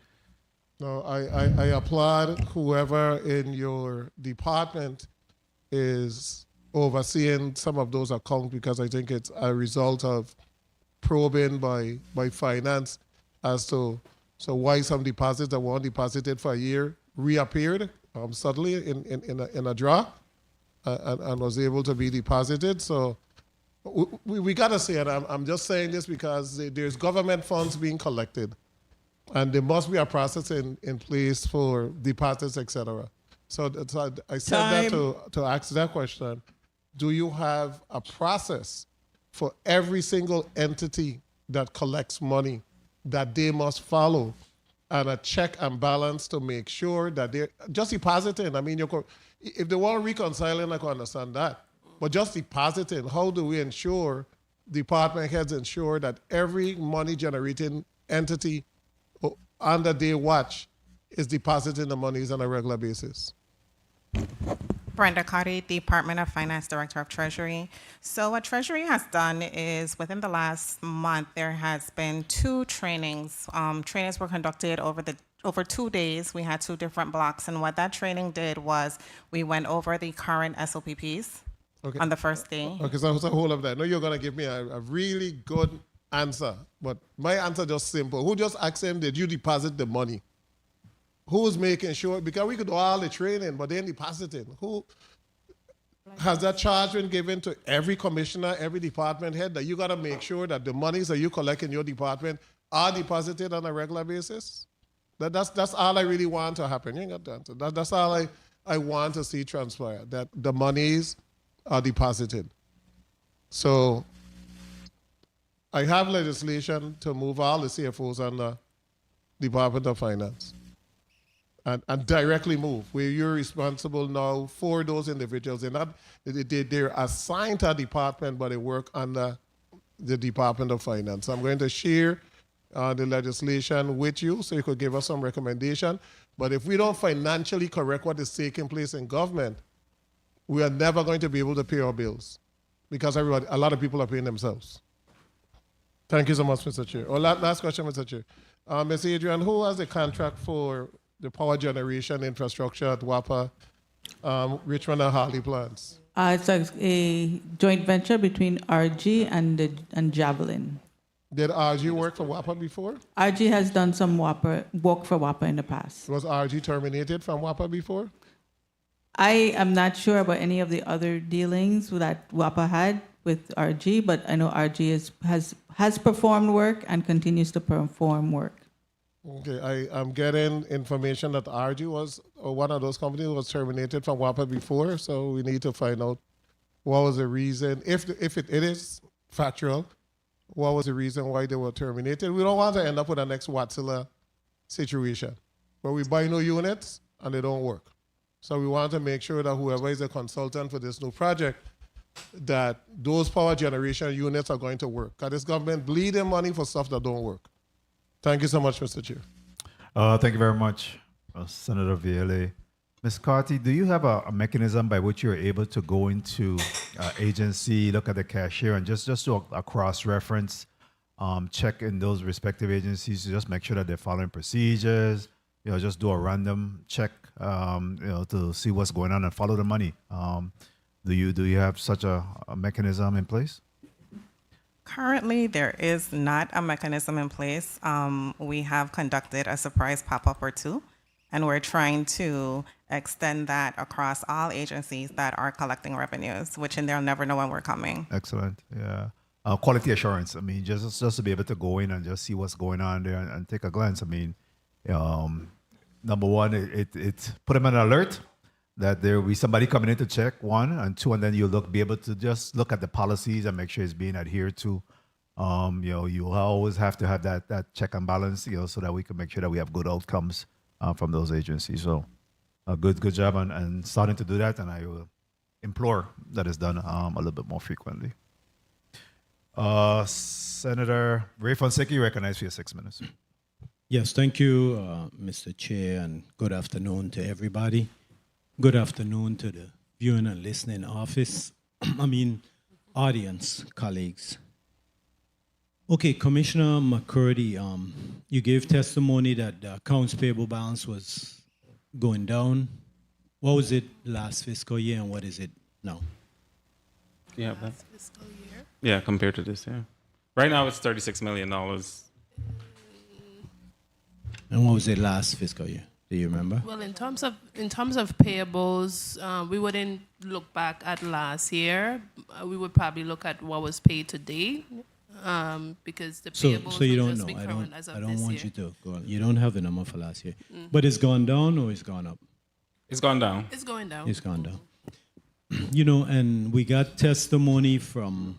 Speaker 11: No, I applaud whoever in your department is overseeing some of those accounts, because I think it's a result of probing by finance as to why some deposits that weren't deposited for a year reappeared suddenly in a draw and was able to be deposited. So we got to say it. I'm just saying this because there's government funds being collected, and there must be a process in place for deposits, etc. So I said that to ask that question. Do you have a process for every single entity that collects money that they must follow, and a check and balance to make sure that they're just depositing? I mean, if they want reconciling, I can understand that. But just depositing, how do we ensure, department heads ensure that every money generating entity under their watch is depositing the monies on a regular basis?
Speaker 15: Brenda Cotty, Department of Finance, Director of Treasury. So what Treasury has done is within the last month, there has been 2 trainings. Trainings were conducted over 2 days. We had 2 different blocks. And what that training did was we went over the current SOPPs on the first day.
Speaker 11: Okay, so hold up there. I know you're going to give me a really good answer, but my answer just simple. Who just asked him, did you deposit the money? Who's making sure? Because we could do all the training, but then depositing. Who has that charge been given to every commissioner, every department head, that you got to make sure that the monies that you collect in your department are deposited on a regular basis? That's all I really want to happen. You ain't got the answer. That's all I want to see transpire, that the monies are deposited. So I have legislation to move all the CFOs under Department of Finance. And directly move, where you're responsible now for those individuals. They're assigned to a department, but they work under the Department of Finance. I'm going to share the legislation with you so you could give us some recommendation. But if we don't financially correct what is taking place in government, we are never going to be able to pay our bills, because a lot of people are paying themselves. Thank you so much, Mr. Chair. Last question, Mr. Chair. Ms. Adrienne, who has the contract for the power generation infrastructure at WAPA, Richmond and Harley plants?
Speaker 3: It's a joint venture between RG and Javelin.
Speaker 11: Did RG work for WAPA before?
Speaker 3: RG has done some work for WAPA in the past.
Speaker 11: Was RG terminated from WAPA before?
Speaker 3: I am not sure about any of the other dealings that WAPA had with RG, but I know RG has performed work and continues to perform work.
Speaker 11: Okay, I'm getting information that RG was one of those companies was terminated from WAPA before, so we need to find out what was the reason. If it is factual, what was the reason why they were terminated? We don't want to end up with the next Watsila situation, where we buy new units and they don't work. So we want to make sure that whoever is a consultant for this new project, that those power generation units are going to work. Because this government bleeding money for stuff that don't work. Thank you so much, Mr. Chair.
Speaker 2: Thank you very much, Senator Vielle. Ms. Carty, do you have a mechanism by which you're able to go into agency, look at the cashier, and just do a cross-reference, check in those respective agencies to just make sure that they're following procedures, just do a random check, to see what's going on and follow the money? Do you have such a mechanism in place?
Speaker 15: Currently, there is not a mechanism in place. We have conducted a surprise pop-up or two, and we're trying to extend that across all agencies that are collecting revenues, which they'll never know when we're coming.
Speaker 2: Excellent. Yeah. Quality assurance. I mean, just to be able to go in and just see what's going on there and take a glance. I mean, number one, it put them on alert that there will be somebody coming in to check, one, and two, and then you'll be able to just look at the policies and make sure it's being adhered to. You always have to have that check and balance, so that we can make sure that we have good outcomes from those agencies. So, good job and starting to do that, and I will implore that it's done a little bit more frequently. Senator Ray Fonseca, you recognize for your 6 minutes.
Speaker 13: Yes, thank you, Mr. Chair, and good afternoon to everybody. Good afternoon to the viewing and listening audience, colleagues. Okay, Commissioner McCurdy, you gave testimony that the accounts payable balance was going down. What was it last fiscal year and what is it now?
Speaker 6: Yeah,
Speaker 10: Last fiscal year?
Speaker 6: yeah, compared to this, yeah. Right now it's $36 million.
Speaker 13: And what was it last fiscal year? Do you remember?
Speaker 10: Well, in terms of payables, we wouldn't look back at last year. We would probably look at what was paid today, because the payables
Speaker 13: so you
Speaker 10: would
Speaker 13: don't
Speaker 10: just
Speaker 13: know.
Speaker 10: be current as of
Speaker 13: I don't
Speaker 10: this
Speaker 13: want
Speaker 10: year.
Speaker 13: you to go on. You don't have the number for last year, but it's gone down or it's gone up.
Speaker 6: It's gone down.
Speaker 10: It's going down.
Speaker 13: It's gone down. And we got testimony from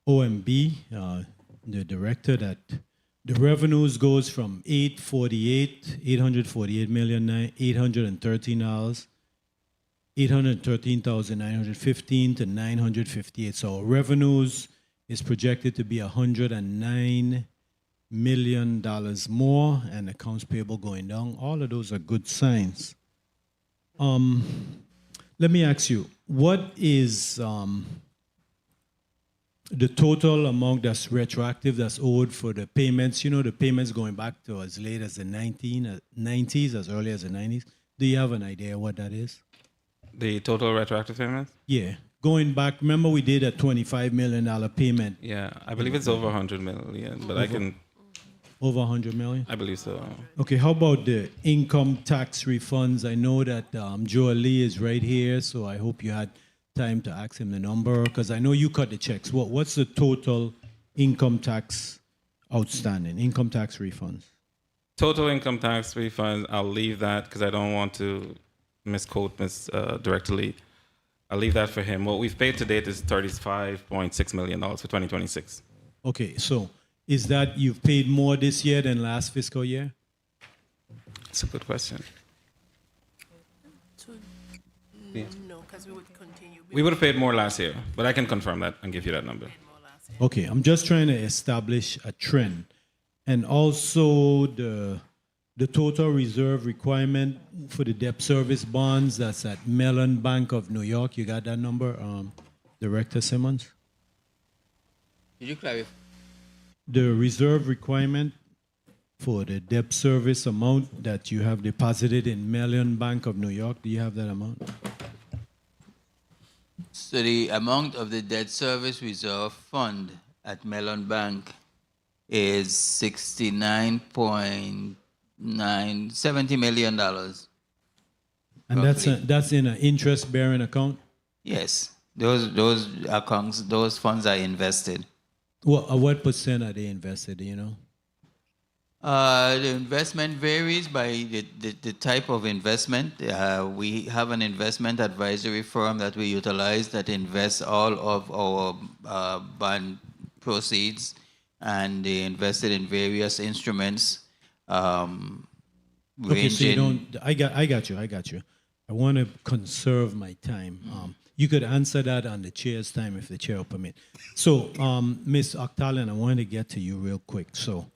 Speaker 13: OMB, the director, that the revenues goes from $813,913 $813,915 to $958. So revenues is projected to be $109 million more, and accounts payable going down. All of those are good signs. Let me ask you, what is the total amount that's retroactive, that's owed for the payments? The payments going back to as late as the 90s, as early as the 90s. Do you have an idea what that is?
Speaker 6: The total retroactive payments?
Speaker 13: Yeah. Going back, remember we did a $25 million payment.
Speaker 6: Yeah, I believe it's over 100 million, but I can...
Speaker 13: Over 100 million?
Speaker 6: I believe so.
Speaker 13: Okay, how about the income tax refunds? I know that Joe Lee is right here, so I hope you had time to ask him the number, because I know you cut the checks. What's the total income tax outstanding, income tax refunds?
Speaker 6: Total income tax refunds, I'll leave that because I don't want to misquote Director Lee. I'll leave that for him. What we've paid to date is $35.6 million for 2026.
Speaker 13: Okay, so is that you've paid more this year than last fiscal year?
Speaker 6: That's a good question. Yeah.
Speaker 10: No, because we would continue.
Speaker 6: We would have paid more last year, but I can confirm that and give you that number.
Speaker 13: Okay, I'm just trying to establish a trend. And also the total reserve requirement for the debt service bonds, that's at Mellon Bank of New York. You got that number, Director Simmonds?
Speaker 1: Could you clarify?
Speaker 13: The reserve requirement for the debt service amount that you have deposited in Mellon Bank of New York, do you have that amount?
Speaker 1: So the amount of the debt service reserve fund at Mellon Bank is $70 million.
Speaker 13: And that's in an interest-bearing account?
Speaker 1: Yes, those accounts, those funds are invested.
Speaker 13: What percent are they invested, do you know?
Speaker 1: The investment varies by the type of investment. We have an investment advisory firm that we utilize that invests all of our bond proceeds, and they invested in various instruments.
Speaker 13: Okay, so you don't. I got you. I want to conserve my time. You could answer that on the chair's time if the chair will permit. So, Ms. Octalien, I want to get to you real quick. So,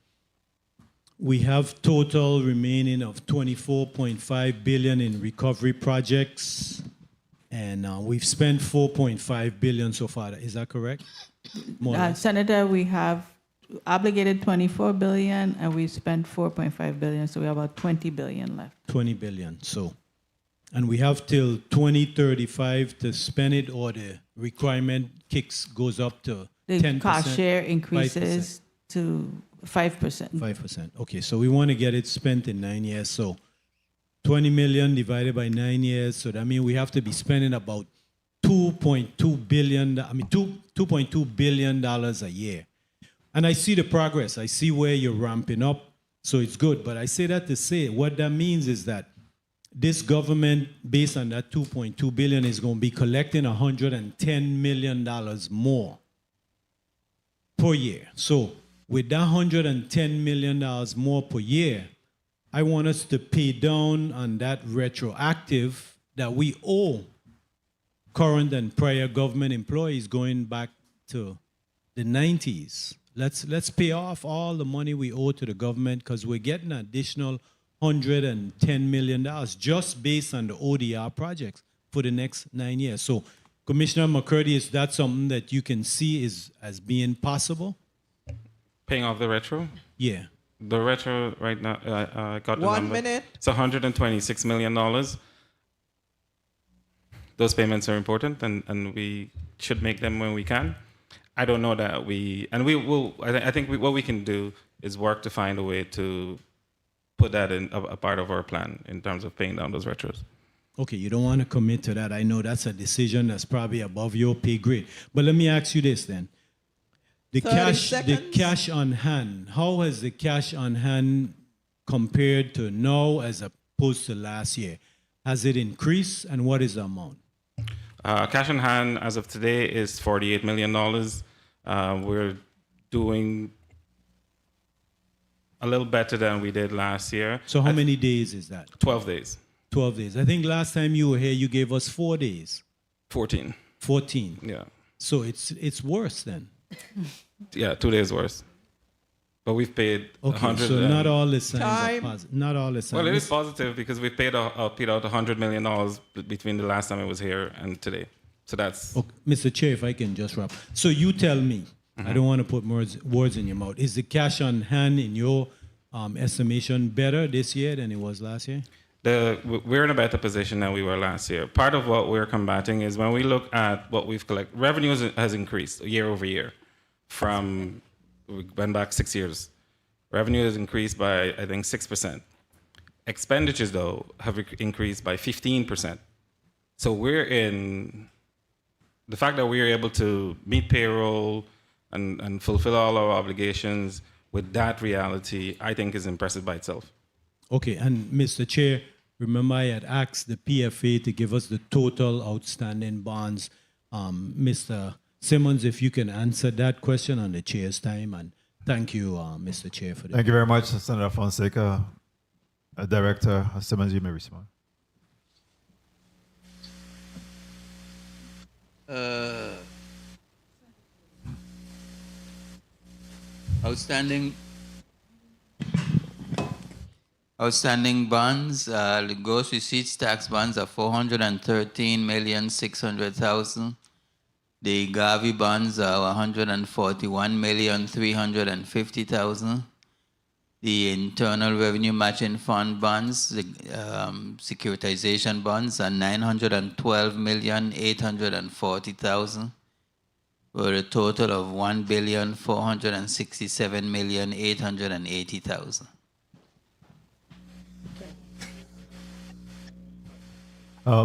Speaker 13: we have total remaining of 24.5 billion in recovery projects, and we've spent 4.5 billion so far. Is that correct? More or less.
Speaker 3: Senator, we have obligated 24 billion and we spent 4.5 billion, so we have about 20 billion left.
Speaker 13: 20 billion. So, and we have till 2035 to spend it, or the requirement goes up to
Speaker 3: The
Speaker 13: 10%,
Speaker 3: cost share
Speaker 13: 5%.
Speaker 3: increases to 5%.
Speaker 13: 5%. Okay, so we want to get it spent in 9 years. So 20 million divided by 9 years. So that means we have to be spending about $2.2 billion a year. And I see the progress. I see where you're ramping up. So it's good. But I say that to say what that means is that this government, based on that 2.2 billion, is going to be collecting $110 million more per year. So with that $110 million more per year, I want us to pay down on that retroactive that we owe current and prior government employees going back to the 90s. Let's pay off all the money we owe to the government, because we're getting an additional $110 million just based on the ODR projects for the next 9 years. So, Commissioner McCurdy, is that something that you can see as being possible?
Speaker 6: Paying off the retro?
Speaker 13: Yeah.
Speaker 6: The retro right now, I got the
Speaker 19: 1
Speaker 6: number.
Speaker 19: minute.
Speaker 6: It's $126 million. Those payments are important, and we should make them when we can. I don't know that we will. I think what we can do is work to find a way to put that in a part of our plan in terms of paying down those retros.
Speaker 13: Okay, you don't want to commit to that. I know that's a decision that's probably above your pay grade. But let me ask you this then. The
Speaker 19: 30
Speaker 13: cash on hand, how has the cash on hand compared to now as opposed to last year? Has it increased, and what is the amount?
Speaker 6: Cash on hand as of today is $48 million. We're doing a little better than we did last year.
Speaker 13: So how many days is that?
Speaker 6: 12 days.
Speaker 13: 12 days. I think last time you were here, you gave us 4 days.
Speaker 6: 14.
Speaker 13: 14.
Speaker 6: Yeah.
Speaker 13: So it's worse then.
Speaker 6: Yeah, 2 days worse. But we've paid
Speaker 13: Okay,
Speaker 6: 100.
Speaker 13: so not all the signs are positive. Not all the signs.
Speaker 6: Well, it is positive because we paid out $100 million between the last time I was here and today. So that's...
Speaker 13: Okay, Mr. Chair, if I can just wrap. So you tell me, I don't want to put words in your mouth. Is the cash on hand in your estimation better this year than it was last year?
Speaker 6: We're in a better position than we were last year. Part of what we're combating is when we look at what we've collected, revenue has increased year over year from, we went back 6 years. Revenue has increased by, I think, 6%. Expenditures, though, have increased by 15%. So the fact that we're able to meet payroll and fulfill all our obligations with that reality, I think is impressive by itself.
Speaker 13: Okay, and Mr. Chair, remember I had asked the PFA to give us the total outstanding bonds. Mr. Simmonds, if you can answer that question on the chair's time, and thank you, Mr. Chair, for that.
Speaker 2: Thank you very much, Senator Fonseca. Director Simmonds, you may respond.
Speaker 1: Outstanding bonds, the gross receipts tax bonds are $413,600,000. The Gavi bonds are $141,350,000. The Internal Revenue Matching Fund bonds, the securitization bonds, are $912,840,000, for a total of $1,467,880,000.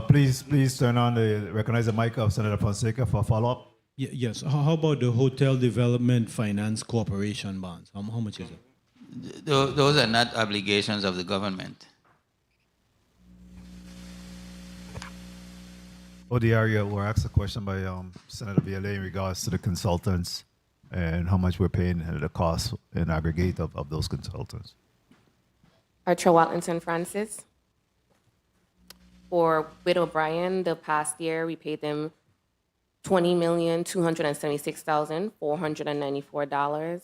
Speaker 2: Please turn on recognize the mic of Senator Fonseca for follow-up.
Speaker 13: Yes. How about the Hotel Development Finance Corporation bonds? How much is it?
Speaker 1: Those are not obligations of the government.
Speaker 2: ODR, we're asked a question by Senator Viale in regards to the consultants and how much we're paying the cost in aggregate of those consultants.
Speaker 8: Archer Watlinson Francis. For Widow Bryan, the past year, we paid them $20,276,494.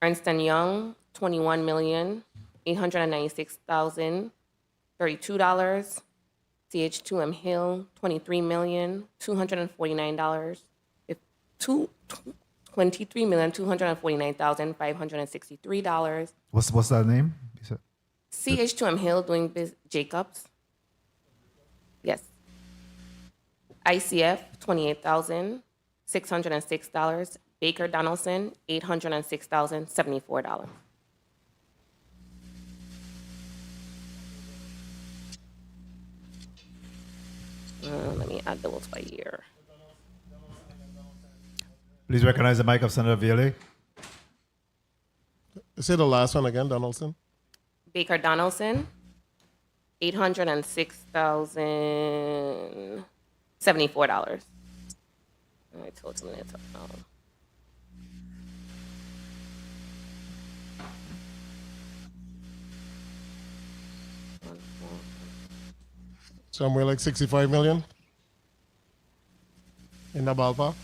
Speaker 8: Ernst & Young, $21,896,032. CH2M Hill, $23,249,563.
Speaker 2: What's that name? You said?
Speaker 8: CH2M Hill doing Jacobs. Yes. ICF, $28,606. Baker Donaldson, $806,074. Let me add those by year.
Speaker 2: Please recognize the mic of Senator Viale.
Speaker 11: Say the last one again, Donaldson.
Speaker 8: Baker Donaldson, $806,074. All right, total net.
Speaker 11: Somewhere like 65 million in the ballpark.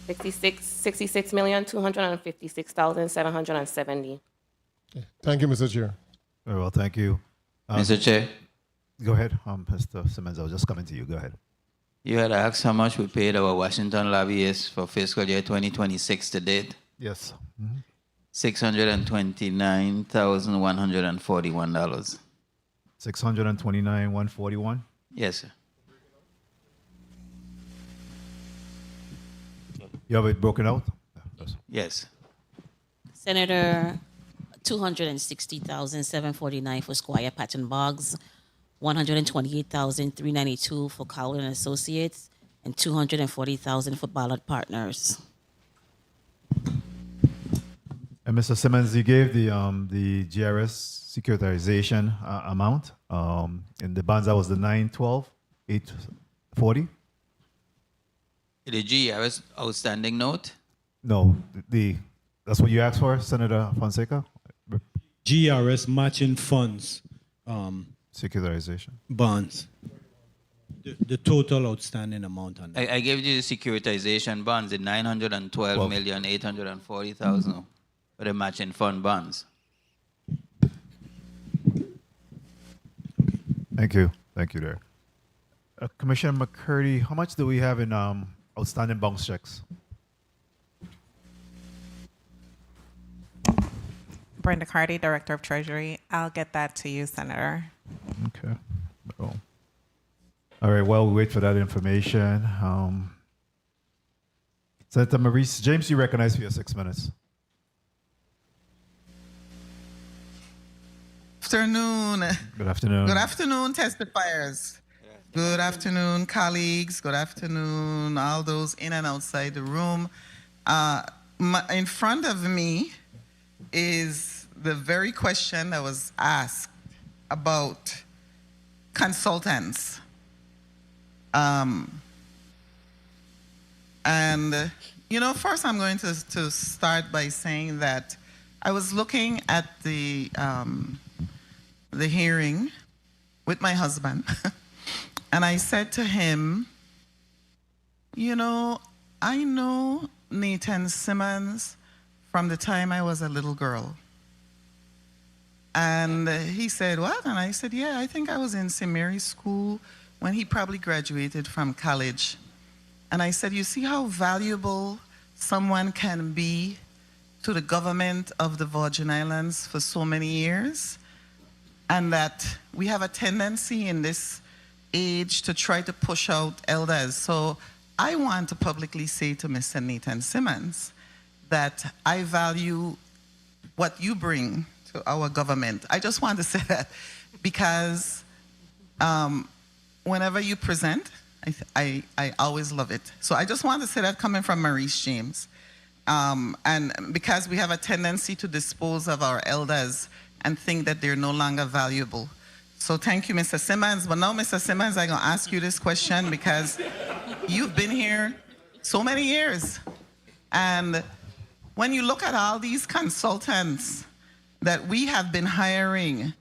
Speaker 8: 66,256,770.
Speaker 11: Thank you, Mr. Chair.
Speaker 2: Very well, thank you.
Speaker 1: Mr. Chair.
Speaker 2: Go ahead, Mr. Simmonds. I was just coming to you. Go ahead.
Speaker 1: You had asked how much we paid our Washington lobbyists for fiscal year 2026 to date.
Speaker 2: Yes.
Speaker 1: $629,141.
Speaker 2: $629,141.
Speaker 1: Yes, sir.
Speaker 2: You have it broken out?
Speaker 1: Yes.
Speaker 9: Senator, $260,749 for Squire Patton Boggs, $128,392 for Cowell and Associates, and $240,000 for Ballard Partners.
Speaker 2: And Mr. Simmonds, you gave the GRS securitization amount. In the bonds, that was the 912,840.
Speaker 1: The GRS outstanding note?
Speaker 2: No, that's what you asked for, Senator Fonseca?
Speaker 13: GRS matching funds.
Speaker 2: Securitization.
Speaker 13: Bonds. The total outstanding amount on that.
Speaker 1: I gave you the securitization bonds, the $912,840,000 for the matching fund bonds.
Speaker 2: Thank you. Thank you there. Commissioner McCurdy, how much do we have in outstanding bounce checks?
Speaker 15: Brenda Cardy, Director of Treasury. I'll get that to you, Senator.
Speaker 2: Okay. Well, all right, while we wait for that information, Senator Maurice James, you recognize for your 6 minutes.
Speaker 19: Afternoon.
Speaker 2: Good afternoon.
Speaker 19: Good afternoon, testifiers. Good afternoon, colleagues. Good afternoon, all those in and outside the room. In front of me is the very question that was asked about consultants. And, first I'm going to start by saying that I was looking at the hearing with my husband, and I said to him, I know Nathan Simmonds from the time I was a little girl. And he said, what? And I said, yeah, I think I was in St. Mary's School when he probably graduated from college. And I said, you see how valuable someone can be to the government of the Virgin Islands for so many years? And that we have a tendency in this age to try to push out elders. So I want to publicly say to Mr. Nathan Simmonds that I value what you bring to our government. I just want to say that because whenever you present, I always love it. So I just want to say that coming from Maurice James. And because we have a tendency to dispose of our elders and think that they're no longer valuable. So thank you, Mr. Simmonds. But now, Mr. Simmonds, I'm going to ask you this question because you've been here so many years. And when you look at all these consultants that we have been hiring.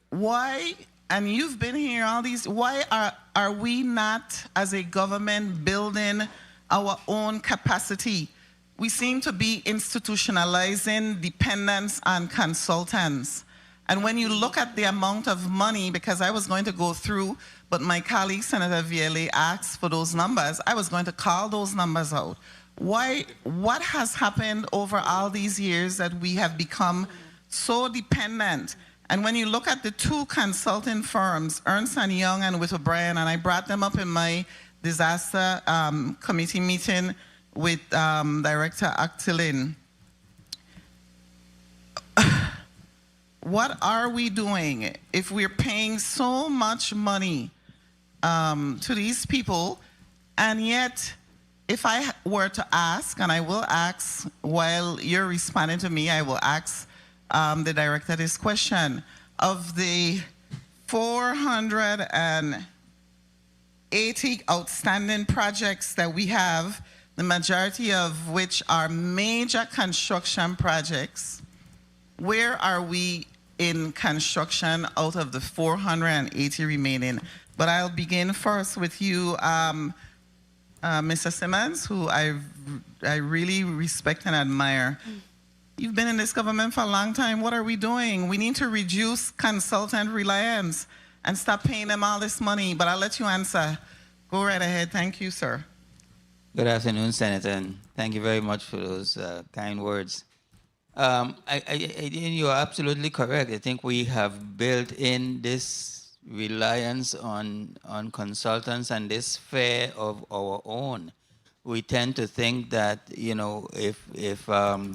Speaker 19: Why, and you've been here all these, why are we not, as a government, building our own capacity? We seem to be institutionalizing dependence on consultants. And when you look at the amount of money, because I was going to go through, but my colleague, Senator Vielle, asked for those numbers, I was going to call those numbers out. Why, what has happened over all these years that we have become so dependent? And when you look at the two consulting firms, Ernst & Young and O'Brien, and I brought them up in my disaster committee meeting with Director Octalien, what are we doing if we're paying so much money to these people, and yet if I were to ask, and I will ask while you're responding to me, I will ask the director this question: of the 480 outstanding projects that we have, the majority of which are major construction projects, where are we in construction out of the 480 remaining? But I'll begin first with you, Mr. Simmonds, who I really respect and admire. You've been in this government for a long time. What are we doing? We need to reduce consultant reliance and stop paying them all this money. But I'll let you answer. Go right ahead. Thank you, sir.
Speaker 1: Good afternoon, Senator, and thank you very much for those kind words. You're absolutely correct. I think we have built in this reliance on consultants and this fear of our own. We tend to think that, you know, if our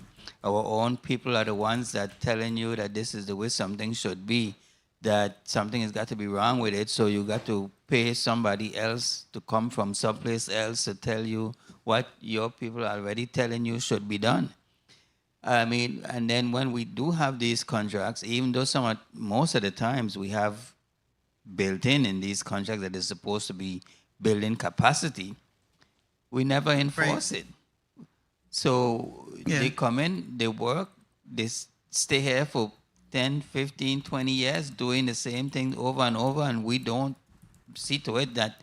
Speaker 1: own people are the ones that telling you that this is the way something should be, that something has got to be wrong with it, so you got to pay somebody else to come from someplace else to tell you what your people are already telling you should be done. I mean, and then when we do have these contracts, even though most of the times we have built in these contracts that is supposed to be building capacity, we never enforce it. So they come in, they work, they stay here for 10, 15, 20 years doing the same thing over and over, and we don't see to it that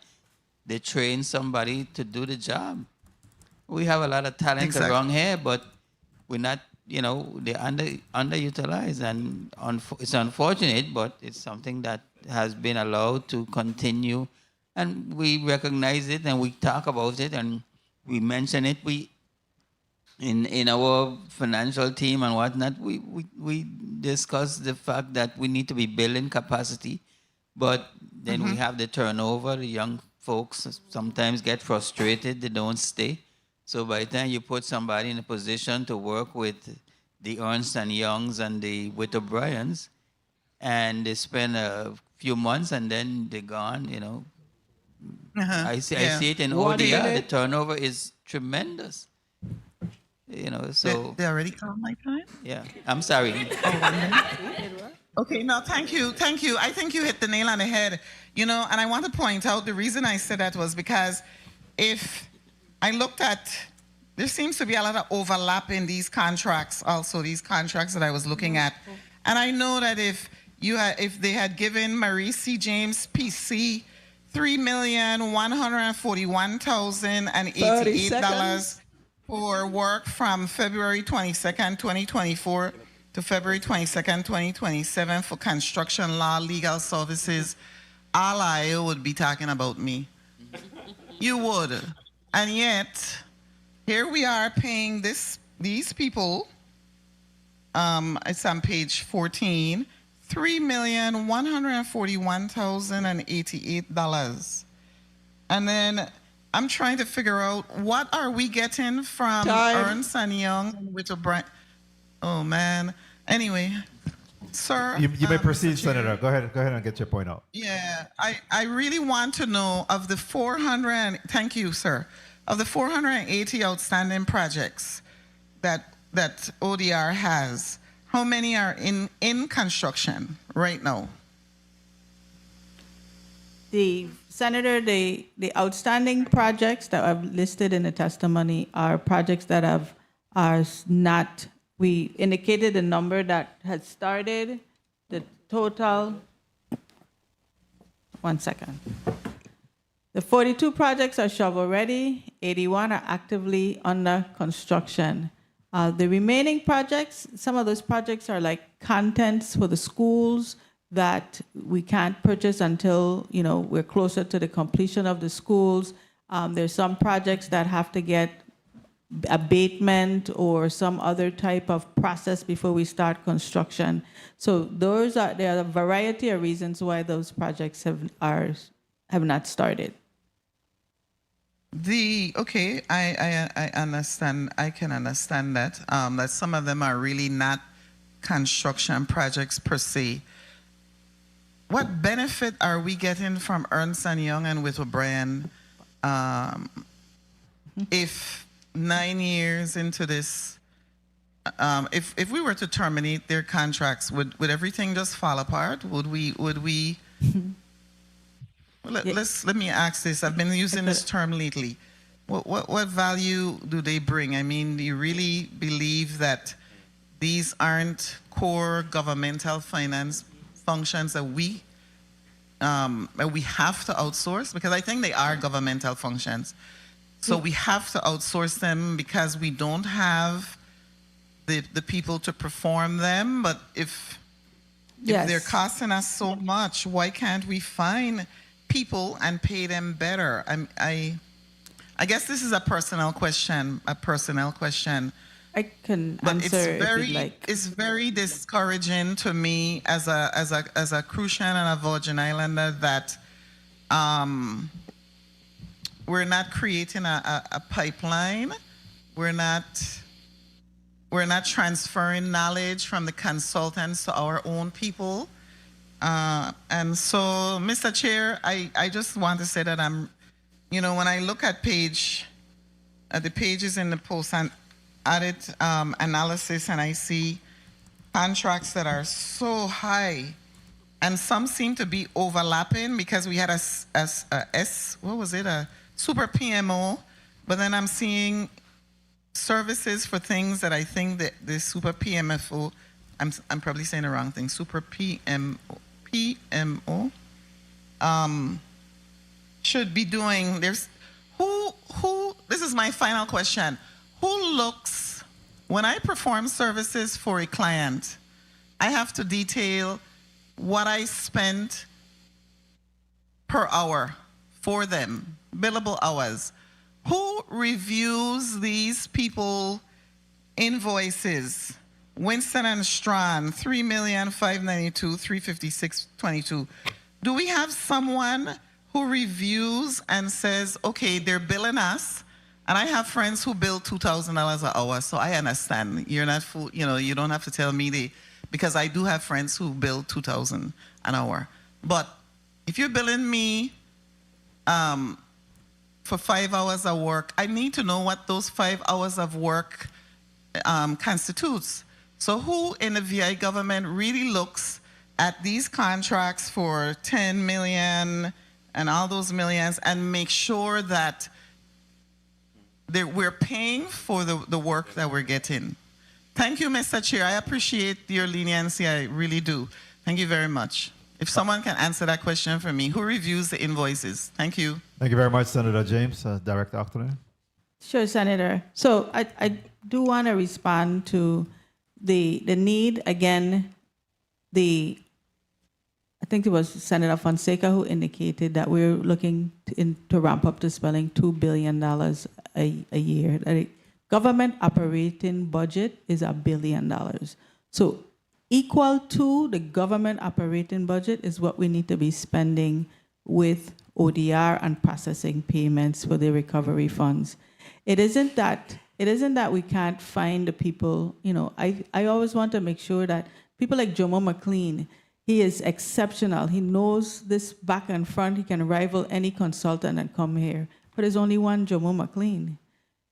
Speaker 1: they train somebody to do the job. We have a lot of talent around here, but we're not, you know, they're underutilized, and it's unfortunate, but it's something that has been allowed to continue, and we recognize it, and we talk about it, and we mention it. We in our financial team and whatnot, we discuss the fact that we need to be building capacity, but then we have the turnover. The young folks sometimes get frustrated; they don't stay. So by the time you put somebody in a position to work with the Ernst & Youngs and the O'Briens, and they spend a few months and then they're gone, you know. I see it in ODR. The turnover is tremendous. You know, so
Speaker 19: they already called my time?
Speaker 1: Yeah, I'm sorry.
Speaker 19: Okay, no, thank you. I think you hit the nail on the head. You know, and I want to point out the reason I said that was because if I looked at, there seems to be a lot of overlap in these contracts, also these contracts that I was looking at. And I know that if they had given Marie C. James PC $3,141,088 for work from February 22nd, 2024 to February 22nd, 2027 for construction law, legal services, all I would be talking about me. You would. And yet, here we are paying these people, it's on page 14, $3,141,088. And then I'm trying to figure out what are we getting from Ernst & Young with O'Brien. Oh man. Anyway, sir.
Speaker 2: You may proceed, Senator. Go ahead and get your point out.
Speaker 19: Yeah, I really want to know of the 400. Thank you, sir. Of the 480 outstanding projects that ODR has, how many are in construction right now?
Speaker 3: Senator, the outstanding projects that I've listed in the testimony are projects that are not We indicated the number that had started, the total. 1 second. The 42 projects are shovel-ready, 81 are actively under construction. The remaining projects, some of those projects are like contents for the schools that we can't purchase until, we're closer to the completion of the schools. There's some projects that have to get abatement or some other type of process before we start construction. So there are a variety of reasons why those projects have not started.
Speaker 19: I understand. I can understand that that some of them are really not construction projects per se. What benefit are we getting from Ernst & Young and with O'Brien if 9 years into this, if we were to terminate their contracts, would everything just fall apart? Would we? Let me ask this. I've been using this term lately. What value do they bring? I mean, do you really believe that these aren't core governmental finance functions that we have to outsource? Because I think they are governmental functions. So we have to outsource them because we don't have the people to perform them. But if they're costing us so much, why can't we find people and pay them better? I guess this is a personnel question. I can answer if you'd like. It's very discouraging to me as a Crucian and a Virgin Islander that we're not creating a pipeline. We're not transferring knowledge from the consultants to our own people. And so, Mr. Chair, I just want to say that when I look at the pages in the post and audit analysis, and I see contracts that are so high, and some seem to be overlapping because we had a super PMO, but then I'm seeing services for things that I think that the super PMFO, I'm probably saying the wrong thing, super PMO should be doing. This is my final question. Who looks, when I perform services for a client, I have to detail what I spent per hour for them, billable hours. Who reviews these people invoices? Winston and Strawn, $3,592,356.22. Do we have someone who reviews and says, okay, they're billing us, and I have friends who bill $2,000 an hour, so I understand. You're not full, you don't have to tell me because I do have friends who bill $2,000 an hour. But if you're billing me for 5 hours of work, I need to know what those 5 hours of work constitutes. So who in the VI government really looks at these contracts for 10 million and all those millions and make sure that we're paying for the work that we're getting? Thank you, Mr. Chair. I appreciate your leniency. I really do. Thank you very much. If someone can answer that question for me, who reviews the invoices? Thank you.
Speaker 2: Thank you very much, Senator James. Director Octalien.
Speaker 3: Sure, Senator. So I do want to respond to the need. Again, I think it was Senator Fonseca who indicated that we're looking to ramp up to spending $2 billion a year. The government operating budget is $1 billion. So equal to the government operating budget is what we need to be spending with ODR and processing payments for the recovery funds. It isn't that we can't find the people. I always want to make sure that people like Jomo McLean, he is exceptional. He knows this back and front. He can rival any consultant and come here. But there's only one Jomo McLean.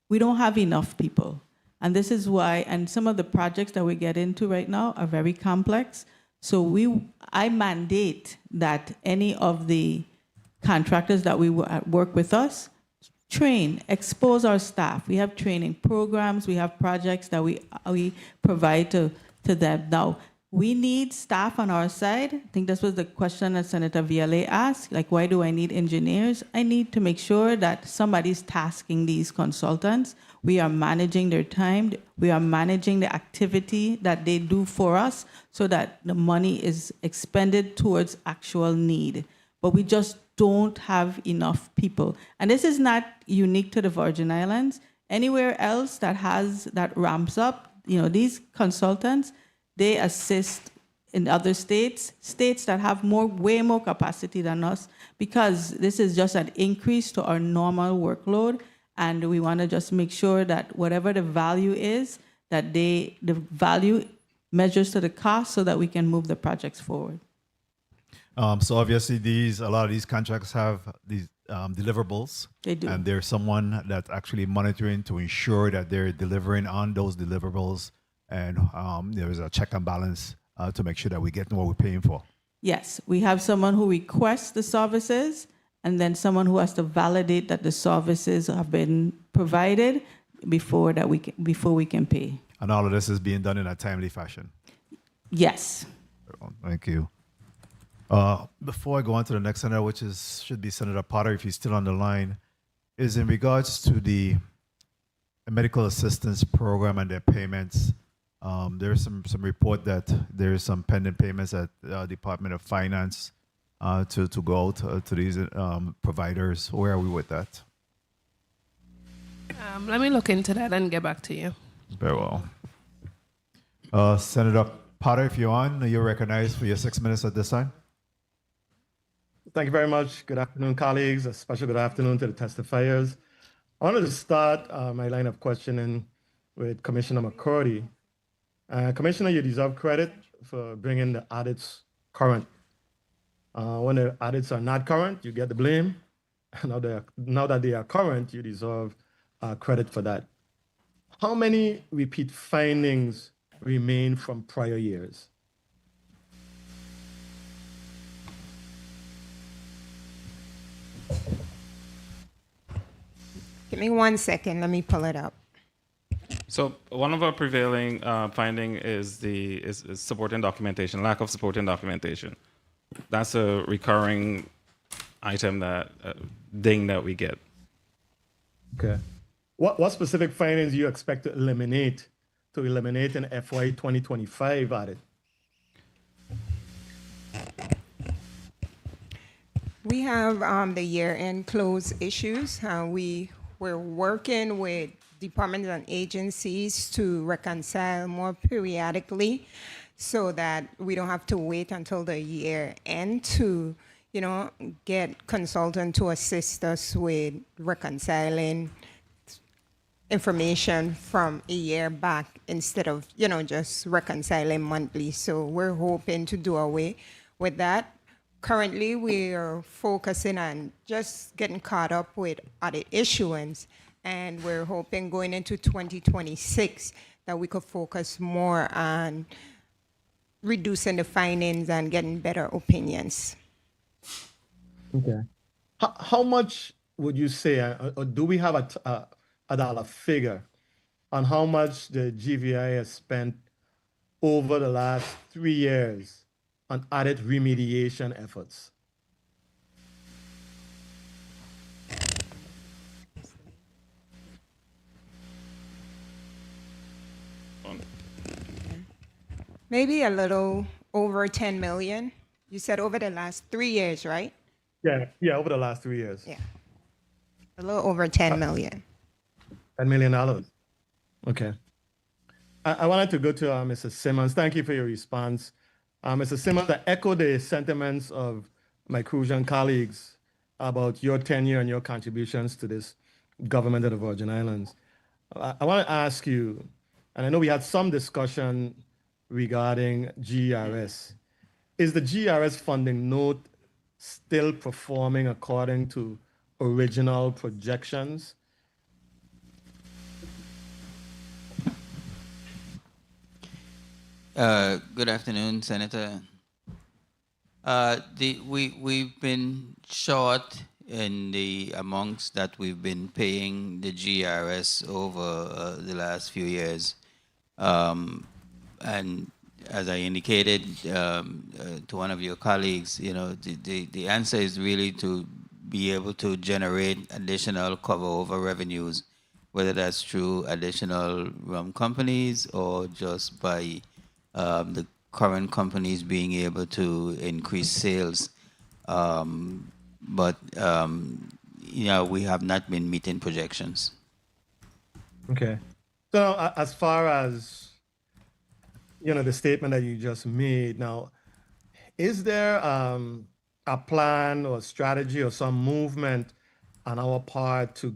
Speaker 3: We don't have enough people. And this is why, and some of the projects that we get into right now are very complex. So I mandate that any of the contractors that we work with us train, expose our staff. We have training programs, we have projects that we provide to them. Now, we need staff on our side. I think this was the question that Senator Viale asked, like, why do I need engineers? I need to make sure that somebody's tasking these consultants. We are managing their time. We are managing the activity that they do for us so that the money is expended towards actual need. But we just don't have enough people. And this is not unique to the Virgin Islands. Anywhere else that ramps up, these consultants, they assist in other states that have way more capacity than us, because this is just an increase to our normal workload. And we want to just make sure that whatever the value is, that the value measures to the cost so that we can move the projects forward.
Speaker 2: So obviously a lot of these contracts have these deliverables.
Speaker 3: They do.
Speaker 2: And there's someone that's actually monitoring to ensure that they're delivering on those deliverables. And there's a check and balance to make sure that we're getting what we're paying for.
Speaker 3: Yes, we have someone who requests the services, and then someone who has to validate that the services have been provided before we can pay.
Speaker 2: And all of this is being done in a timely fashion.
Speaker 3: Yes.
Speaker 2: Thank you. Before I go on to the next senator, which should be Senator Potter, if he's still on the line, is in regards to the medical assistance program and their payments. There's some report that there's some pending payments at Department of Finance to go out to these providers. Where are we with that?
Speaker 10: Let me look into that and get back to you.
Speaker 2: Very well. Senator Potter, if you're on, you're recognized for your 6 minutes at this time.
Speaker 20: Thank you very much. Good afternoon, colleagues. A special good afternoon to the testifiers. I wanted to start my line of questioning with Commissioner McCurdy. Commissioner, you deserve credit for bringing the audits current. When the audits are not current, you get the blame. Now that they are current, you deserve credit for that. How many repeat findings remain from prior years?
Speaker 4: Give me 1 second. Let me pull it up.
Speaker 6: So one of our prevailing finding is supporting documentation, lack of supporting documentation. That's a recurring item ding that we get.
Speaker 20: Okay. What specific findings do you expect to eliminate in FY 2025 audit?
Speaker 4: We have the year-end close issues. We're working with departments and agencies to reconcile more periodically so that we don't have to wait until the year end to, get consultant to assist us with reconciling information from a year back instead of, just reconciling monthly. So we're hoping to do away with that. Currently, we are focusing on just getting caught up with audit issuance, and we're hoping going into 2026 that we could focus more on reducing the findings and getting better opinions.
Speaker 20: Okay. How much would you say, or do we have a dollar figure on how much the GVI has spent over the last 3 years on audit remediation efforts?
Speaker 4: Maybe a little over 10 million. You said over the last 3 years, right?
Speaker 20: Yeah, over the last 3 years.
Speaker 4: Yeah. A little over 10 million.
Speaker 20: $10 million. Okay. I wanted to go to Mrs. Simmonds. Thank you for your response. Mr. Simmonds, I echo the sentiments of my Crucian colleagues about your tenure and your contributions to this government of the Virgin Islands. I want to ask you, and I know we had some discussion regarding GRS. Is the GRS funding note still performing according to original projections?
Speaker 1: Good afternoon, Senator. We've been short in the amounts that we've been paying the GRS over the last few years. And as I indicated to one of your colleagues, the answer is really to be able to generate additional cover over revenues, whether that's through additional rum companies or just by the current companies being able to increase sales. But we have not been meeting projections.
Speaker 20: Okay. So as far as the statement that you just made, now, is there a plan or strategy or some movement on our part to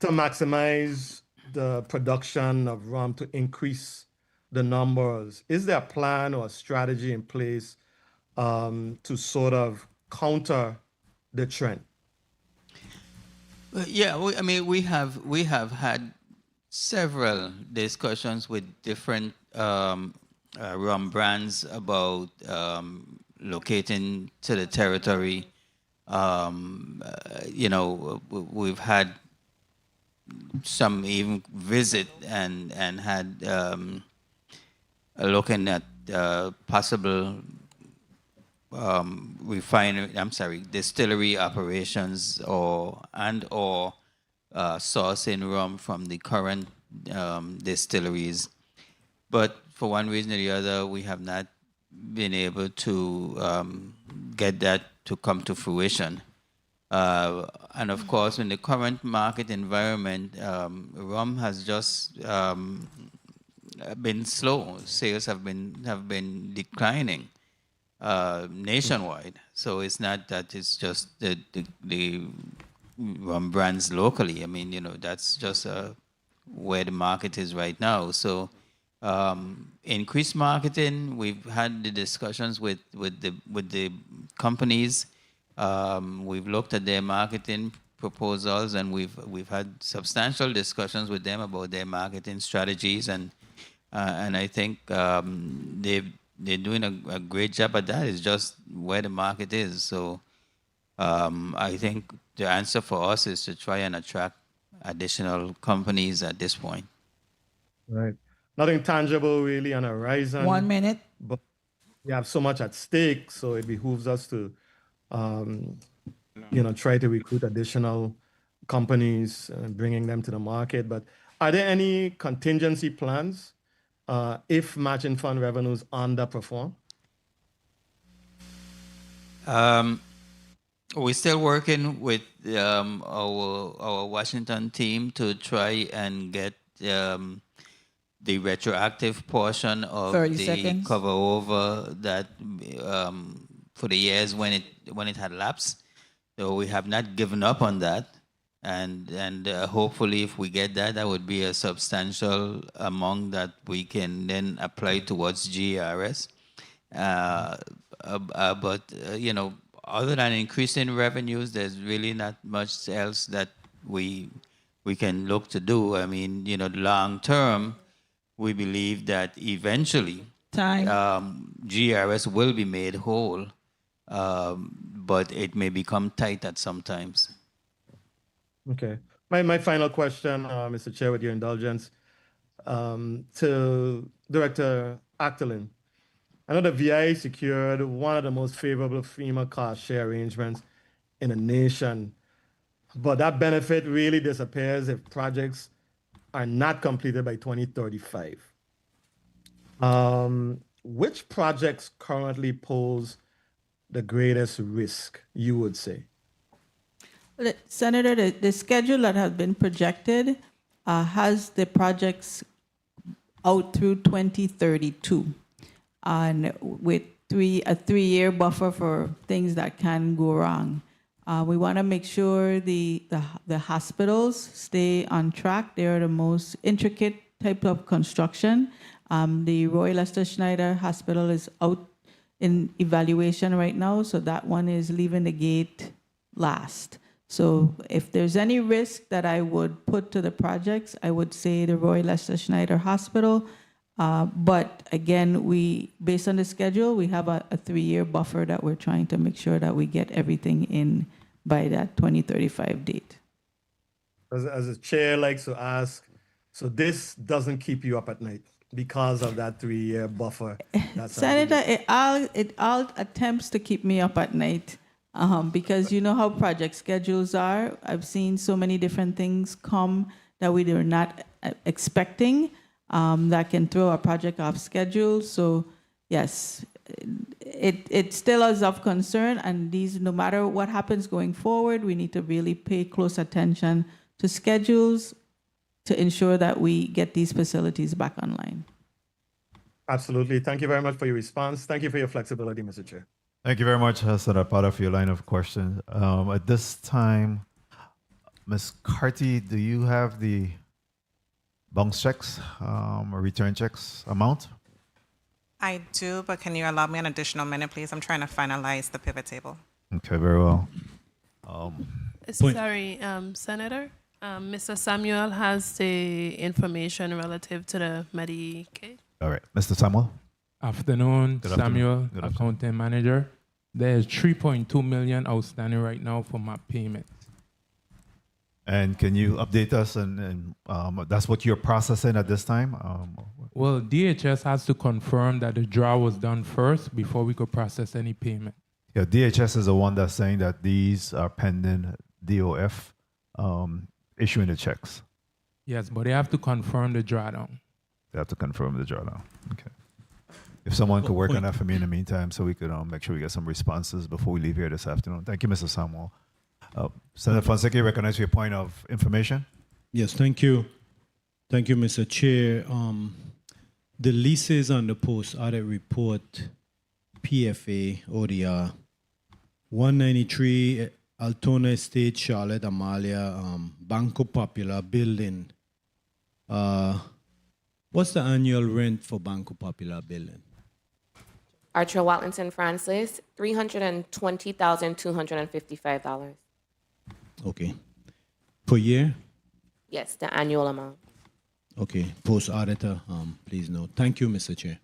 Speaker 20: maximize the production of rum, to increase the numbers? Is there a plan or a strategy in place to sort of counter the trend?
Speaker 1: Yeah, we have had several discussions with different rum brands about locating to the territory. We've had some even visit and had looking at possible distillery operations or sourcing rum from the current distilleries. But for one reason or the other, we have not been able to get that to come to fruition. And of course, in the current market environment, rum has just been slow. Sales have been declining nationwide. So it's not that it's just the rum brands locally. That's just where the market is right now. So increased marketing. We've had the discussions with the companies. We've looked at their marketing proposals, and we've had substantial discussions with them about their marketing strategies, and I think they're doing a great job at that. It's just where the market is. So I think the answer for us is to try and attract additional companies at this point.
Speaker 20: Right. Nothing tangible really on the horizon.
Speaker 21: 1 minute.
Speaker 20: But we have so much at stake, so it behooves us to try to recruit additional companies and bringing them to the market. But are there any contingency plans if matching fund revenues underperform?
Speaker 1: We're still working with our Washington team to try and get the retroactive portion of
Speaker 21: 30
Speaker 1: the
Speaker 21: seconds.
Speaker 1: cover over that for the years when it had lapsed. So we have not given up on that, and hopefully if we get that, that would be a substantial amount that we can then apply towards GRS. But other than increasing revenues, there's really not much else that we can look to do. Long term, we believe that eventually GRS will be made whole, but it may become tight at some times.
Speaker 20: Okay. My final question, Mr. Chair, with your indulgence, to Director Octalien. I know the VIA secured one of the most favorable FEMA cost share arrangements in the nation, but that benefit really disappears if projects are not completed by 2035. Which projects currently pose the greatest risk, you would say?
Speaker 3: Senator, the schedule that has been projected has the projects out through 2032, and with a 3-year buffer for things that can go wrong. We want to make sure the hospitals stay on track. They are the most intricate type of construction. The Roy Lester Schneider Hospital is out in evaluation right now, so that one is leaving the gate last. So if there's any risk that I would put to the projects, I would say the Roy Lester Schneider Hospital. But again, based on the schedule, we have a 3-year buffer that we're trying to make sure that we get everything in by that 2035 date.
Speaker 20: As a chair likes to ask, so this doesn't keep you up at night because of that 3-year buffer?
Speaker 3: Senator, it all attempts to keep me up at night because you know how project schedules are. I've seen so many different things come that we were not expecting that can throw a project off schedule. So yes, it still is of concern, and these, no matter what happens going forward, we need to really pay close attention to schedules to ensure that we get these facilities back online.
Speaker 20: Absolutely. Thank you very much for your response. Thank you for your flexibility, Mr. Chair.
Speaker 2: Thank you very much, Senator Potter, for your line of questions. At this time, Ms. Carty, do you have the bounce checks or return checks amount?
Speaker 15: I do, but can you allow me an additional minute, please? I'm trying to finalize the pivot table.
Speaker 2: Okay, very well.
Speaker 10: Sorry, Senator. Mr. Samuel has the information relative to the Medicaid.
Speaker 2: All right, Mr. Samuel.
Speaker 7: Afternoon,
Speaker 2: Good
Speaker 7: Samuel,
Speaker 2: afternoon.
Speaker 7: accounting manager. There's 3.2 million outstanding right now for my payment.
Speaker 2: And can you update us? And that's what you're processing at this time?
Speaker 7: Well, DHS has to confirm that the draw was done first before we could process any payment.
Speaker 2: Yeah, DHS is the one that's saying that these are pending DOF issuing the checks.
Speaker 7: Yes, but they have to confirm the drawdown.
Speaker 2: They have to confirm the drawdown. Okay. If someone could work on that for me in the meantime, so we could make sure we get some responses before we leave here this afternoon. Thank you, Mr. Samuel. Senator Fonseca, you recognize your point of information?
Speaker 13: Yes, thank you. Thank you, Mr. Chair. The leases on the post-audit report, PFA, ODR, 193 Altona Estate, Charlotte, Amalia, Banco Popular building. What's the annual rent for Banco Popular building?
Speaker 8: Archer Watlington Francis, $320,255.
Speaker 13: Okay. Per year?
Speaker 8: Yes, the annual amount.
Speaker 13: Okay. Post-auditor, please note. Thank you, Mr. Chair.